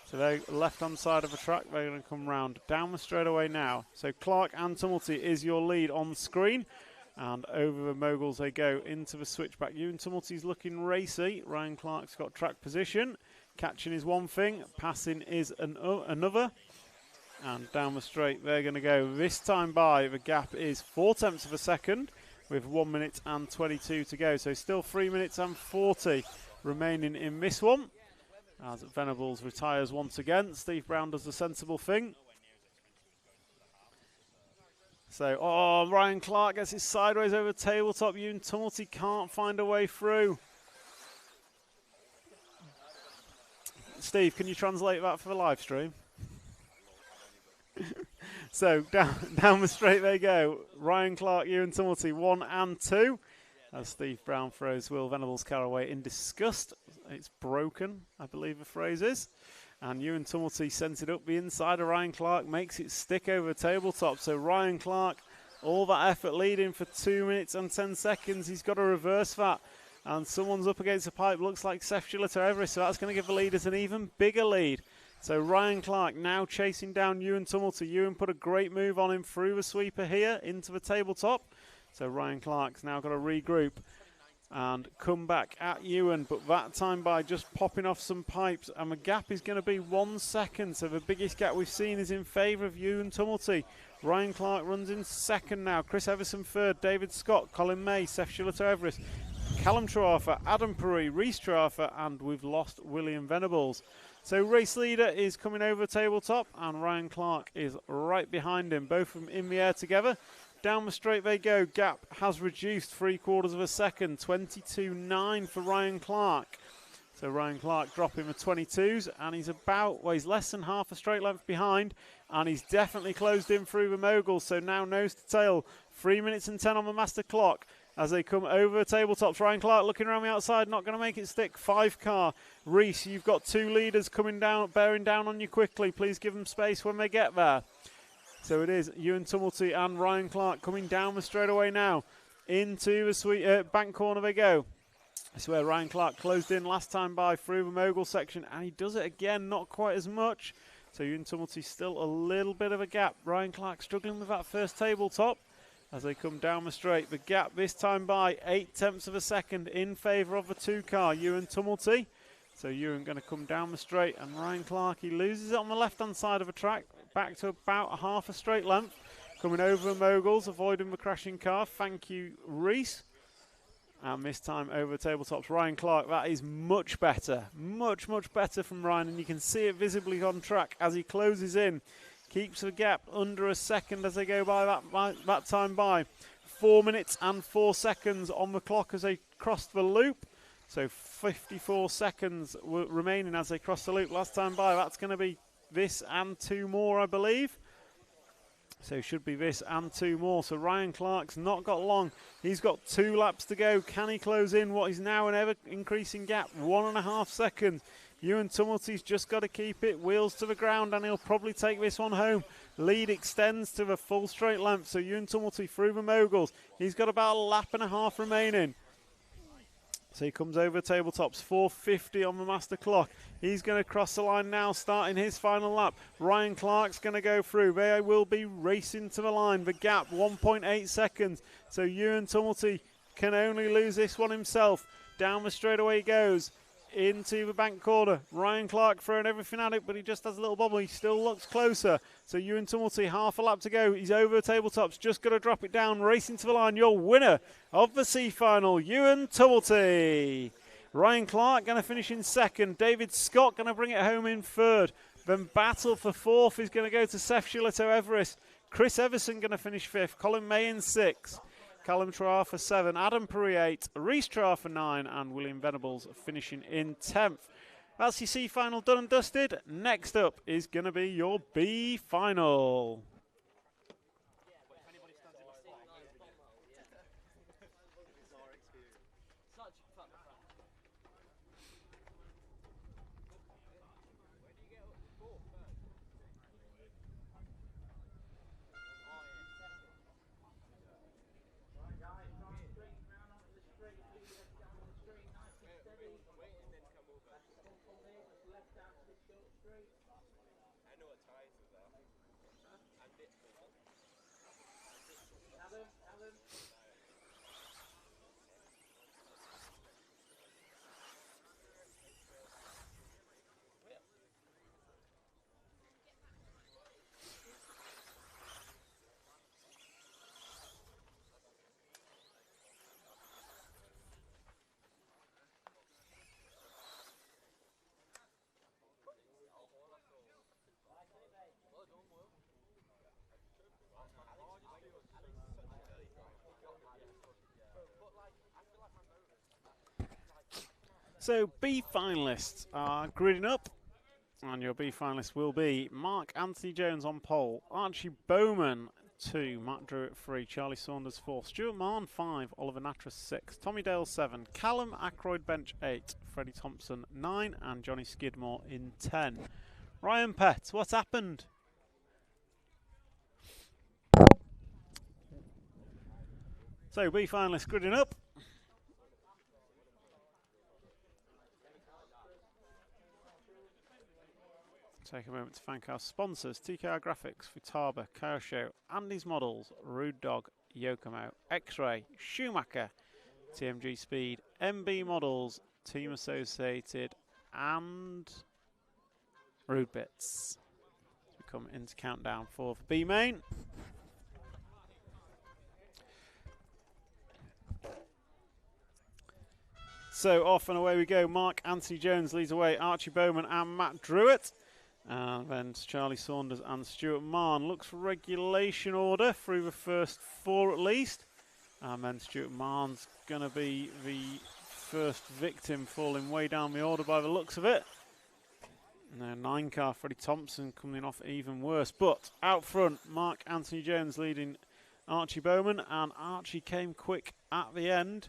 Speaker 1: So they're left hand side of the track, they're going to come round down the straightaway now. So Clark and Tumulty is your lead on screen, and over the moguls they go into the switchback. Ewan Tumulty's looking racy. Ryan Clark's got track position. Catching is one thing, passing is another. And down the straight they're going to go. This time by, the gap is 0.4 of a second with 1 minute and 22 to go. So still 3 minutes and 40 remaining in this one. As Venables retires once again. Steve Brown does the sensible thing. So, oh, Ryan Clark gets his sideways over the tabletop. Ewan Tumulty can't find a way through. Steve, can you translate that for the live stream? So down the straight they go. Ryan Clark, Ewan Tumulty, 1 and 2. As Steve Brown throws Will Venables' car away in disgust. It's broken, I believe the phrase is. And Ewan Tumulty sends it up the inside of Ryan Clark, makes it stick over the tabletop. So Ryan Clark, all that effort leading for 2 minutes and 10 seconds. He's got to reverse that. And someone's up against the pipe. Looks like Seth Shillito Everest. So that's going to give the leaders an even bigger lead. So Ryan Clark now chasing down Ewan Tumulty. Ewan put a great move on him through the sweeper here into the tabletop. So Ryan Clark's now got to regroup and come back at Ewan. But that time by just popping off some pipes. And the gap is going to be 1 second. So the biggest gap we've seen is in favour of Ewan Tumulty. Ryan Clark runs in second now. Chris Everson third. David Scott, Colin May, Seth Shillito Everest, Callum Trafer, Adam Perry, Reese Trafer, and we've lost William Venables. So race leader is coming over tabletop and Ryan Clark is right behind him. Both of them in the air together. Down the straight they go. Gap has reduced 3/4 of a second. 22.9 for Ryan Clark. So Ryan Clark dropping the 22s, and he's he's less than half a straight length behind, and he's definitely closed in through the moguls. So now nose to tail, 3 minutes and 10 on the master clock as they come over the tabletops. Ryan Clark looking around the outside, not going to make it stick. 5 car. Reese, you've got 2 leaders coming down, bearing down on you quickly. Please give them space when they get there. So it is Ewan Tumulty and Ryan Clark coming down the straightaway now. Into the sweet bank corner they go. That's where Ryan Clark closed in last time by through the mogul section, and he does it again, not quite as much. So Ewan Tumulty still a little bit of a gap. Ryan Clark struggling with that first tabletop as they come down the straight. The gap this time by 0.8 of a second in favour of the 2 car, Ewan Tumulty. So Ewan going to come down the straight, and Ryan Clark, he loses it on the left-hand side of the track, back to about a half a straight length. Coming over the moguls, avoiding the crashing car. Thank you, Reese. And this time over tabletops, Ryan Clark. That is much better. Much, much better from Ryan. And you can see it visibly on track as he closes in. Keeps the gap under a second as they go by that time by. 4 minutes and 4 seconds on the clock as they cross the loop. So 54 seconds remaining as they cross the loop last time by. That's going to be this and 2 more, I believe. So should be this and 2 more. So Ryan Clark's not got long. He's got 2 laps to go. Can he close in what is now an ever-increasing gap? 1.5 seconds. Ewan Tumulty's just got to keep it. Wheels to the ground, and he'll probably take this one home. Lead extends to the full straight length. So Ewan Tumulty through the moguls. He's got about a lap and a half remaining. So he comes over tabletops, 4:50 on the master clock. He's going to cross the line now, starting his final lap. Ryan Clark's going to go through. They will be racing to the line. The gap, 1.8 seconds. So Ewan Tumulty can only lose this one himself. Down the straightaway he goes. Into the bank corner. Ryan Clark throwing everything at it, but he just has a little bobble. He still looks closer. So Ewan Tumulty, half a lap to go. He's over the tabletops, just got to drop it down, racing to the line. Your winner of the C final, Ewan Tumulty. Ryan Clark going to finish in second. David Scott going to bring it home in third. Then battle for fourth is going to go to Seth Shillito Everest. Chris Everson going to finish fifth. Colin May in sixth. Callum Troar for 7, Adam Perry 8, Reese Troar for 9, and William Venables finishing in 10th. That's your C final done and dusted. Next up is going to be your B final. So B finalists are gridding up, and your B finalists will be Mark Anthony Jones on pole, Archie Bowman 2, Matt Drewitt 3, Charlie Saunders 4, Stuart Marn 5, Oliver Natras 6, Tommy Dale 7, Callum Ackroyd Bench 8, Freddie Thompson 9, and Johnny Skidmore in 10. Ryan Pett, what's happened? So B finalists gridding up. Take a moment to thank our sponsors: TKR Graphics, Futaba, Kyosho, Andy's Models, Rude Dog, Yokomo, X-Ray, Schumacher, TMG Speed, MB Models, Team Associated, and Rude Bits. We come into countdown for the B main. So off and away we go. Mark Anthony Jones leads away, Archie Bowman and Matt Drewitt. And then Charlie Saunders and Stuart Marn. Looks for regulation order through the first 4 at least. And then Stuart Marn's going to be the first victim falling way down the order by the looks of it. Now 9 car Freddie Thompson coming off even worse. But out front, Mark Anthony Jones leading Archie Bowman, and Archie came quick at the end.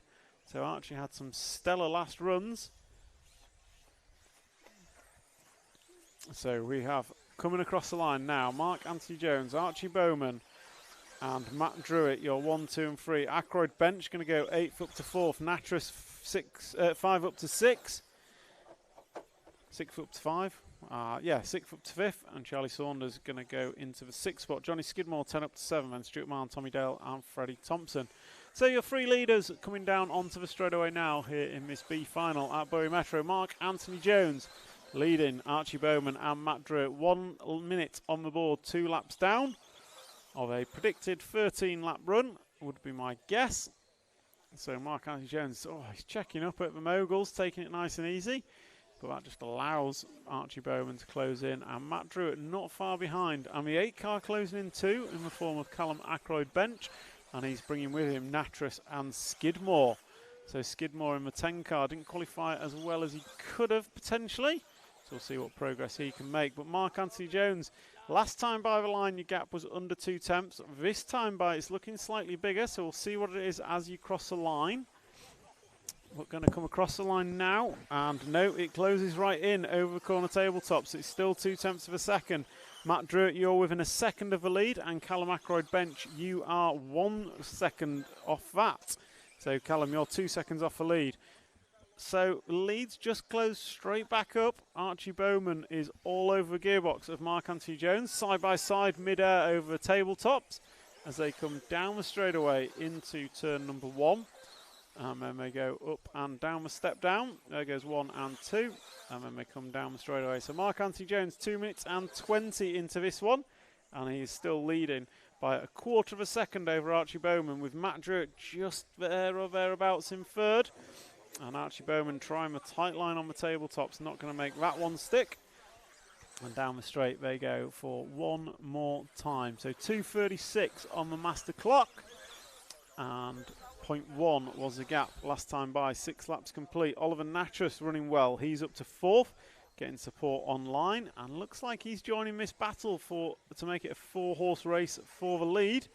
Speaker 1: So Archie had some stellar last runs. So we have coming across the line now, Mark Anthony Jones, Archie Bowman, and Matt Druitt, your 1, 2 and 3. Ackroyd Bench going to go 8th up to 4th. Natras 5 up to 6. 6th up to 5. 6th up to 5th. And Charlie Saunders going to go into the 6th spot. Johnny Skidmore 10 up to 7. Then Stuart Marr, Tommy Dale and Freddie Thompson. So your 3 leaders coming down onto the straightaway now here in this B final at Bowie Metro. Mark Anthony Jones leading Archie Bowman and Matt Druitt. 1 minute on the board, 2 laps down of a predicted 13-lap run, would be my guess. So Mark Anthony Jones, he's checking up at the moguls, taking it nice and easy. But that just allows Archie Bowman to close in. And Matt Druitt not far behind. And the 8 car closing in too, in the form of Callum Ackroyd Bench. And he's bringing with him Natras and Skidmore. So Skidmore in the 10 car didn't qualify as well as he could have potentially. So we'll see what progress he can make. But Mark Anthony Jones, last time by the line your gap was under 2 tenths. This time by it's looking slightly bigger. So we'll see what it is as you cross the line. We're going to come across the line now, and no, it closes right in over the corner tabletop, so it's still 2 tenths of a second. Matt Druitt, you're within a second of the lead, and Callum Ackroyd Bench, you are 1 second off that. So Callum, you're 2 seconds off the lead. So leads just closed straight back up. Archie Bowman is all over the gearbox of Mark Anthony Jones, side by side, mid-air over the tabletops, as they come down the straightaway into turn number 1. And then they go up and down the step down. There goes 1 and 2. And then they come down the straightaway. So Mark Anthony Jones, 2 minutes and 20 into this one. And he is still leading by a quarter of a second over Archie Bowman, with Matt Druitt just there or thereabouts in 3rd. And Archie Bowman trying the tight line on the tabletops. Not going to make that one stick. And down the straight they go for one more time. So 2:36 on the master clock. And 0.1 was the gap last time by, 6 laps complete. Oliver Natras running well. He's up to 4th, getting support online, and looks like he's joining this battle to make it a 4-horse race for the lead.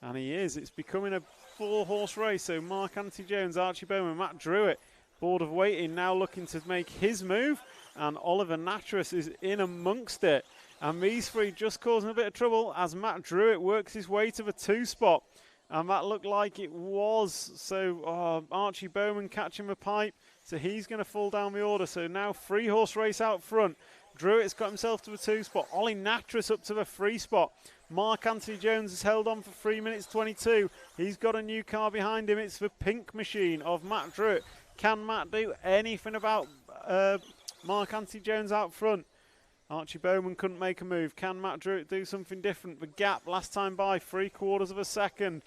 Speaker 1: And he is. It's becoming a 4-horse race. So Mark Anthony Jones, Archie Bowman, Matt Druitt, board of waiting, now looking to make his move. And Oliver Natras is in amongst it. And these 3 just causing a bit of trouble as Matt Druitt works his way to the 2 spot. And that looked like it was. So Archie Bowman catching the pipe. So he's going to fall down the order. So now 3-horse race out front. Druitt's got himself to the 2 spot. Ollie Natras up to the 3 spot. Mark Anthony Jones has held on for 3 minutes 22. He's got a new car behind him. It's the pink machine of Matt Druitt. Can Matt do anything about Mark Anthony Jones out front? Archie Bowman couldn't make a move. Can Matt Druitt do something different? The gap last time by 3/4 of a second.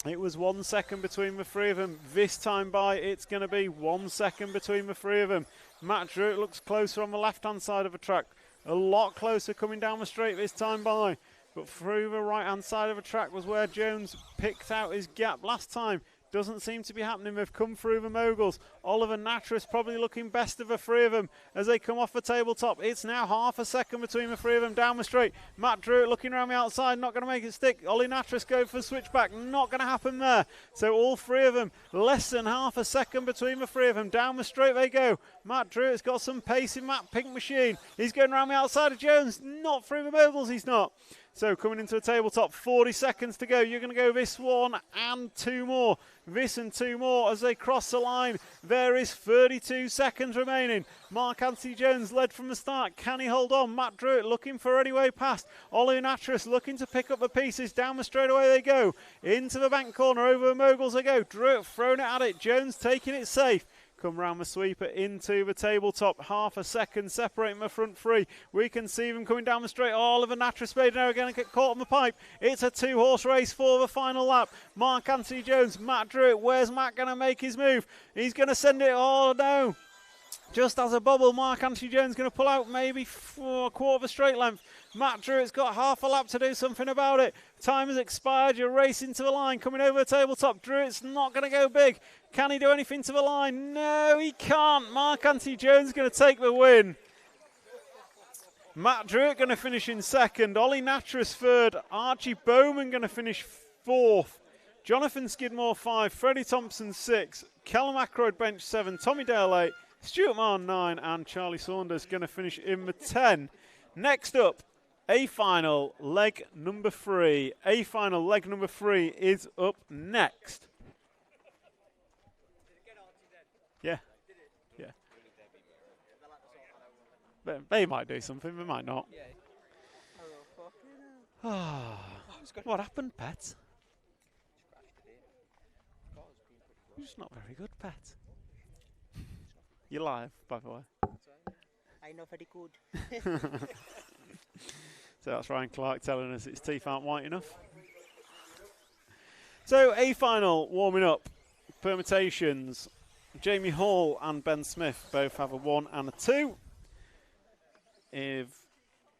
Speaker 1: It was 1 second between the 3 of them. This time by it's going to be 1 second between the 3 of them. Matt Druitt looks closer on the left-hand side of the track. A lot closer coming down the straight this time by. But through the right-hand side of the track was where Jones picked out his gap last time. Doesn't seem to be happening. They've come through the moguls. Oliver Natras probably looking best of the 3 of them as they come off the tabletop. It's now half a second between the 3 of them down the straight. Matt Druitt looking around the outside, not going to make it stick. Ollie Natras going for the switchback, not going to happen there. So all 3 of them, less than half a second between the 3 of them. Down the straight they go. Matt Druitt's got some pace in that pink machine. He's going around the outside of Jones, not through the moguls, he's not. So coming into the tabletop, 40 seconds to go. You're going to go this one and 2 more. This and 2 more as they cross the line. There is 32 seconds remaining. Mark Anthony Jones led from the start. Can he hold on? Matt Druitt looking for any way past. Ollie Natras looking to pick up the pieces. Down the straightaway they go. Into the bank corner, over the moguls they go. Druitt throwing it at it. Jones taking it safe. Come round the sweeper into the tabletop. Half a second separating the front 3. We can see them coming down the straight. Oliver Natras made now again and get caught on the pipe. It's a 2-horse race for the final lap. Mark Anthony Jones, Matt Druitt. Where's Matt going to make his move? He's going to send it. Oh no. Just as a bubble, Mark Anthony Jones going to pull out maybe for a quarter of a straight length. Matt Druitt's got half a lap to do something about it. Time has expired. You're racing to the line. Coming over the tabletop. Druitt's not going to go big. Can he do anything to the line? No, he can't. Mark Anthony Jones is going to take the win. Matt Druitt going to finish in second. Ollie Natras third. Archie Bowman going to finish fourth. Jonathan Skidmore 5. Freddie Thompson 6. Callum Ackroyd bench 7. Tommy Dale 8. Stuart Marr 9. And Charlie Saunders going to finish in the 10. Next up, A-final leg number 3. A-final leg number 3 is up next. Yeah. Yeah. They might do something, they might not. What happened, Pet? You're just not very good, Pet. You're live, by the way.
Speaker 14: I'm not very good.
Speaker 1: So that's Ryan Clark telling us his teeth aren't white enough. So A-final warming up. Permutations. Jamie Hall and Ben Smith both have a 1 and a 2. If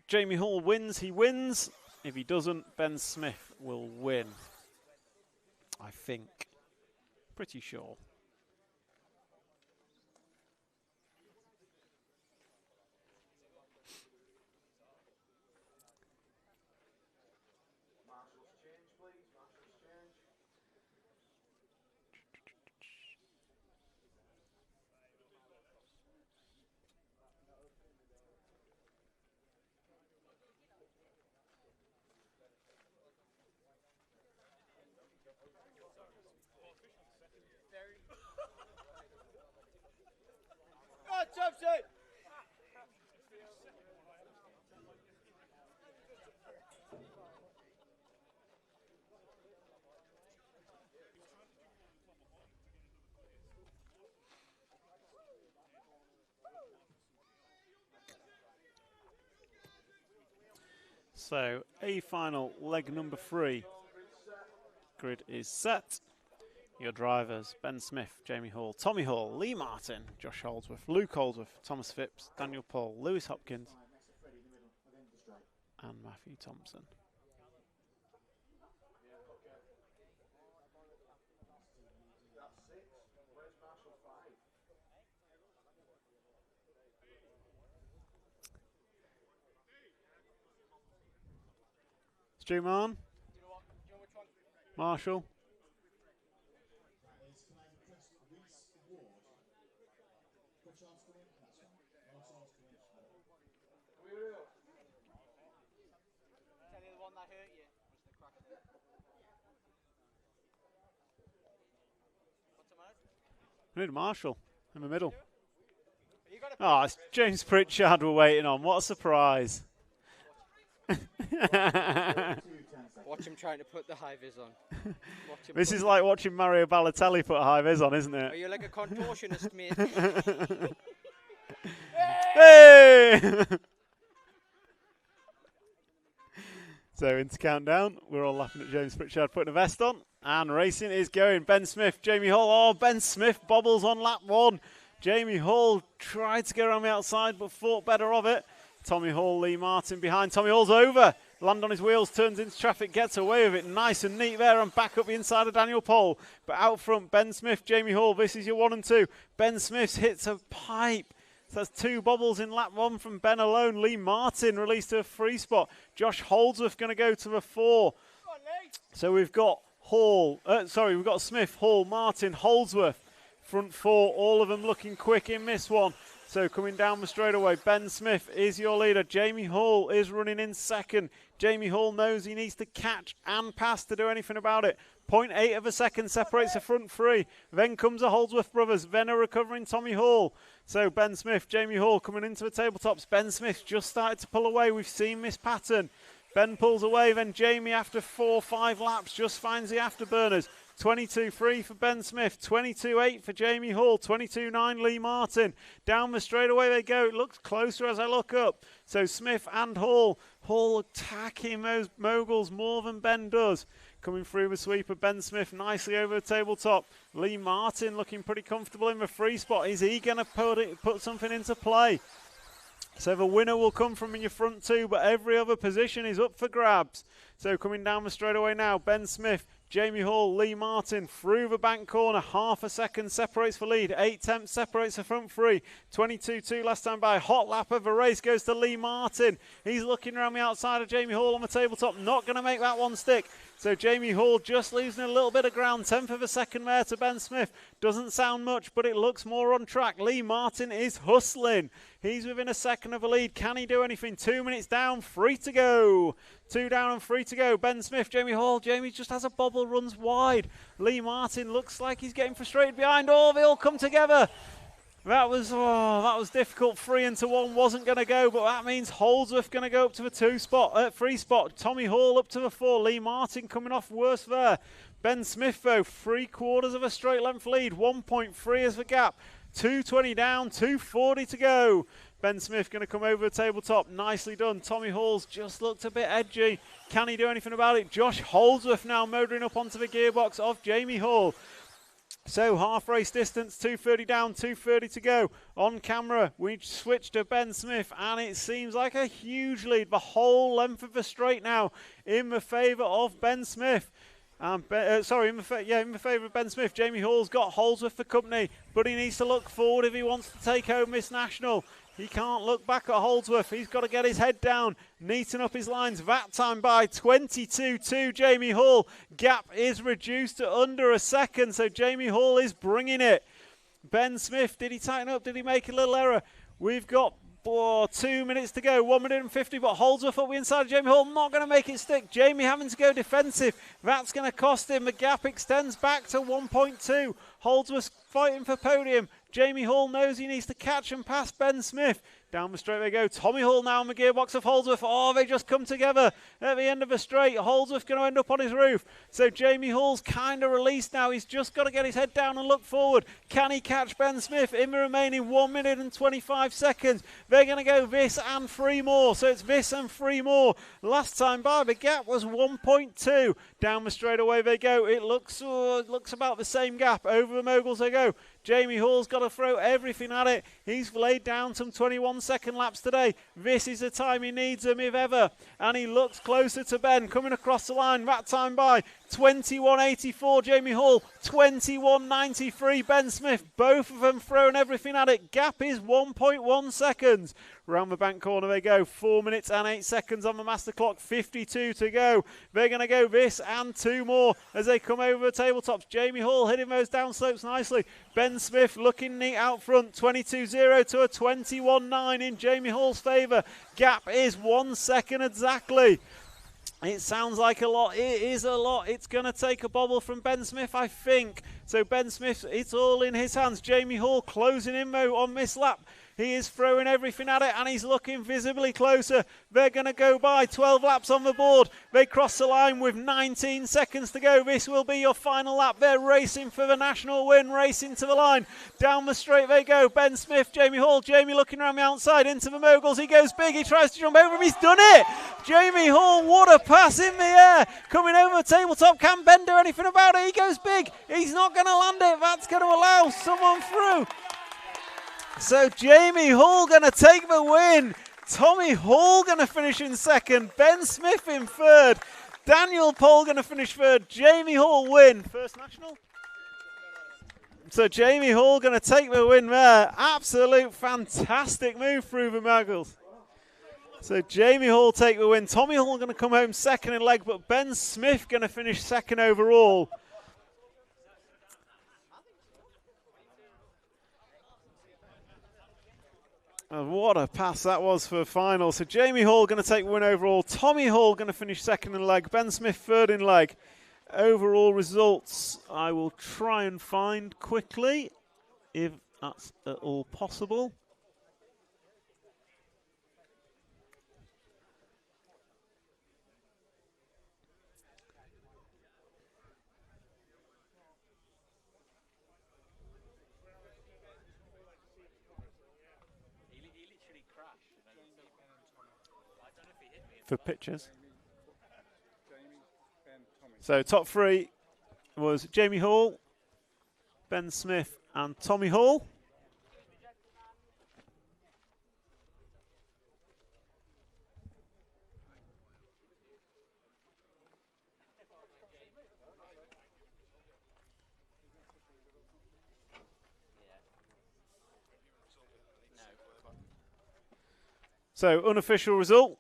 Speaker 1: Jamie Hall wins, he wins. If he doesn't, Ben Smith will win. I think. Pretty sure. So, A-final leg number 3. Grid is set. Your drivers, Ben Smith, Jamie Hall, Tommy Hall, Lee Martin, Josh Holdsworth, Luke Holdsworth, Thomas Phipps, Daniel Paul, Lewis Hopkins, and Matthew Thompson. Stream on. Marshall. We need a Marshall in the middle. Oh, it's James Pritchard we're waiting on. What a surprise.
Speaker 16: Watch him trying to put the high vis on.
Speaker 1: This is like watching Mario Balotelli put a high vis on, isn't it?
Speaker 16: Are you like a contortionist, mate?
Speaker 1: Hey! So into countdown, we're all laughing at James Pritchard putting a vest on. And racing is going. Ben Smith, Jamie Hall. Oh, Ben Smith bobbles on lap 1. Jamie Hall tried to get around the outside but thought better of it. Tommy Hall, Lee Martin behind. Tommy Hall's over. Land on his wheels, turns into traffic, gets away with it. Nice and neat there and back up the inside of Daniel Pole. But out front, Ben Smith, Jamie Hall. This is your 1 and 2. Ben Smith hits a pipe. So that's 2 bobbles in lap 1 from Ben alone. Lee Martin released to a free spot. Josh Holdsworth going to go to the 4. So we've got we've got Smith, Hall, Martin, Holdsworth. Front 4, all of them looking quick in this one. So coming down the straightaway, Ben Smith is your leader. Jamie Hall is running in second. Jamie Hall knows he needs to catch and pass to do anything about it. 0.8 of a second separates the front 3. Then comes the Holdsworth brothers. Then a recovering Tommy Hall. So Ben Smith, Jamie Hall coming into the tabletops. Ben Smith just started to pull away. We've seen this pattern. Ben pulls away. Then Jamie, after 4-5 laps, just finds the afterburners. 22.3 for Ben Smith, 22.8 for Jamie Hall, 22.9 Lee Martin. Down the straightaway they go. It looks closer as I look up. So Smith and Hall attacking those moguls more than Ben does. Coming through the sweeper, Ben Smith nicely over the tabletop. Lee Martin looking pretty comfortable in the free spot. Is he going to put something into play? So the winner will come from in your front two, but every other position is up for grabs. So coming down the straightaway now, Ben Smith, Jamie Hall, Lee Martin through the back corner. Half a second separates for lead. 8/10 separates the front three. 22.2 last time by. Hot lap of the race goes to Lee Martin. He's looking around the outside of Jamie Hall on the tabletop. Not going to make that one stick. So Jamie Hall just losing a little bit of ground. 10th of a second there to Ben Smith. Doesn't sound much, but it looks more on track. Lee Martin is hustling. He's within a second of a lead. Can he do anything? 2 minutes down, 3 to go. 2 down and 3 to go. Ben Smith, Jamie Hall. Jamie just has a bobble, runs wide. Lee Martin looks like he's getting frustrated behind. Oh, they all come together. That was difficult. 3 into 1 wasn't going to go, but that means Holdsworth going to go up to the 3 spot. Tommy Hall up to the 4. Lee Martin coming off worse there. Ben Smith, though, 3/4 of a straight length lead. 1.3 is the gap. 2:20 down, 2:40 to go. Ben Smith going to come over the tabletop. Nicely done. Tommy Hall's just looked a bit edgy. Can he do anything about it? Josh Holdsworth now motoring up onto the gearbox of Jamie Hall. So half race distance, 2:30 down, 2:30 to go. On camera, we switch to Ben Smith, and it seems like a huge lead. The whole length of the straight now in the favour of Ben Smith. In the favour of Ben Smith. Jamie Hall's got Holdsworth for company, but he needs to look forward if he wants to take home this national. He can't look back at Holdsworth. He's got to get his head down, neaten up his lines. That time by 22.2, Jamie Hall. Gap is reduced to under a second, so Jamie Hall is bringing it. Ben Smith, did he tighten up? Did he make a little error? We've got 2 minutes to go, 1 minute and 50, but Holdsworth up the inside of Jamie Hall, not going to make it stick. Jamie having to go defensive. That's going to cost him. The gap extends back to 1.2. Holdsworth fighting for podium. Jamie Hall knows he needs to catch and pass Ben Smith. Down the straight they go. Tommy Hall now in the gearbox of Holdsworth. Oh, they just come together at the end of the straight. Holdsworth going to end up on his roof. So Jamie Hall's kind of released now. He's just got to get his head down and look forward. Can he catch Ben Smith in the remaining 1 minute and 25 seconds? They're going to go this and 3 more. So it's this and 3 more. Last time by, the gap was 1.2. Down the straightaway they go. It looks about the same gap. Over the moguls they go. Jamie Hall's got to throw everything at it. He's laid down some 21-second laps today. This is the time he needs them, if ever. And he looks closer to Ben, coming across the line. That time by 21.84, Jamie Hall. 21.93, Ben Smith. Both of them throwing everything at it. Gap is 1.1 seconds. Round the bank corner they go. 4 minutes and 8 seconds on the master clock. 52 to go. They're going to go this and 2 more as they come over the tabletops. Jamie Hall hitting those downslopes nicely. Ben Smith looking neat out front. 22.0 to a 21.9 in Jamie Hall's favour. Gap is 1 second exactly. It sounds like a lot. It is a lot. It's going to take a bobble from Ben Smith, I think. So Ben Smith, it's all in his hands. Jamie Hall closing in though on this lap. He is throwing everything at it, and he's looking visibly closer. They're going to go by 12 laps on the board. They cross the line with 19 seconds to go. This will be your final lap. They're racing for the national win, racing to the line. Down the straight they go. Ben Smith, Jamie Hall. Jamie looking around the outside into the moguls. He goes big. He tries to jump over him. He's done it. Jamie Hall, what a pass in the air. Coming over the tabletop. Can Ben do anything about it? He goes big. He's not going to land it. That's going to allow someone through. So Jamie Hall going to take the win. Tommy Hall going to finish in second. Ben Smith in third. Daniel Pohl going to finish third. Jamie Hall win. First national. So Jamie Hall going to take the win there. Absolute fantastic move through the moguls. So Jamie Hall take the win. Tommy Hall going to come home second in leg, but Ben Smith going to finish second overall. And what a pass that was for the final. So Jamie Hall going to take the win overall. Tommy Hall going to finish second in leg. Ben Smith third in leg. Overall results I will try and find quickly, if that's at all possible. For pictures. So top 3 was Jamie Hall, Ben Smith and Tommy Hall. So unofficial result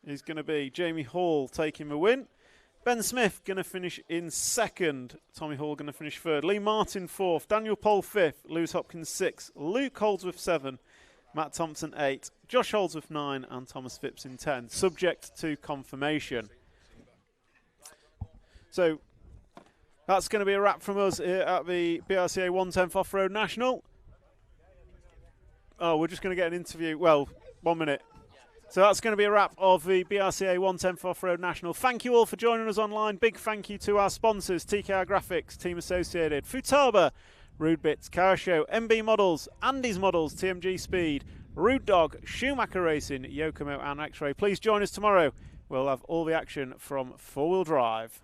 Speaker 1: is going to be Jamie Hall taking the win. Ben Smith going to finish in second. Tommy Hall going to finish third. Lee Martin fourth. Daniel Pohl fifth. Lewis Hopkins sixth. Luke Holdsworth 7. Matt Thompson 8. Josh Holdsworth 9. And Thomas Phipps in 10. Subject to confirmation. So that's going to be a wrap from us here at the BRCA 110th Off-Road National. Oh, we're just going to get an interview. Well, 1 minute. So that's going to be a wrap of the BRCA 110th Off-Road National. Thank you all for joining us online. Big thank you to our sponsors, TKR Graphics, Team Associated, Futaba, Rude Bits, Car Show, MB Models, Andy's Models, TMG Speed, Rude Dog, Schumacher Racing, Yokomo and X-Ray. Please join us tomorrow. We'll have all the action from 4-wheel drive.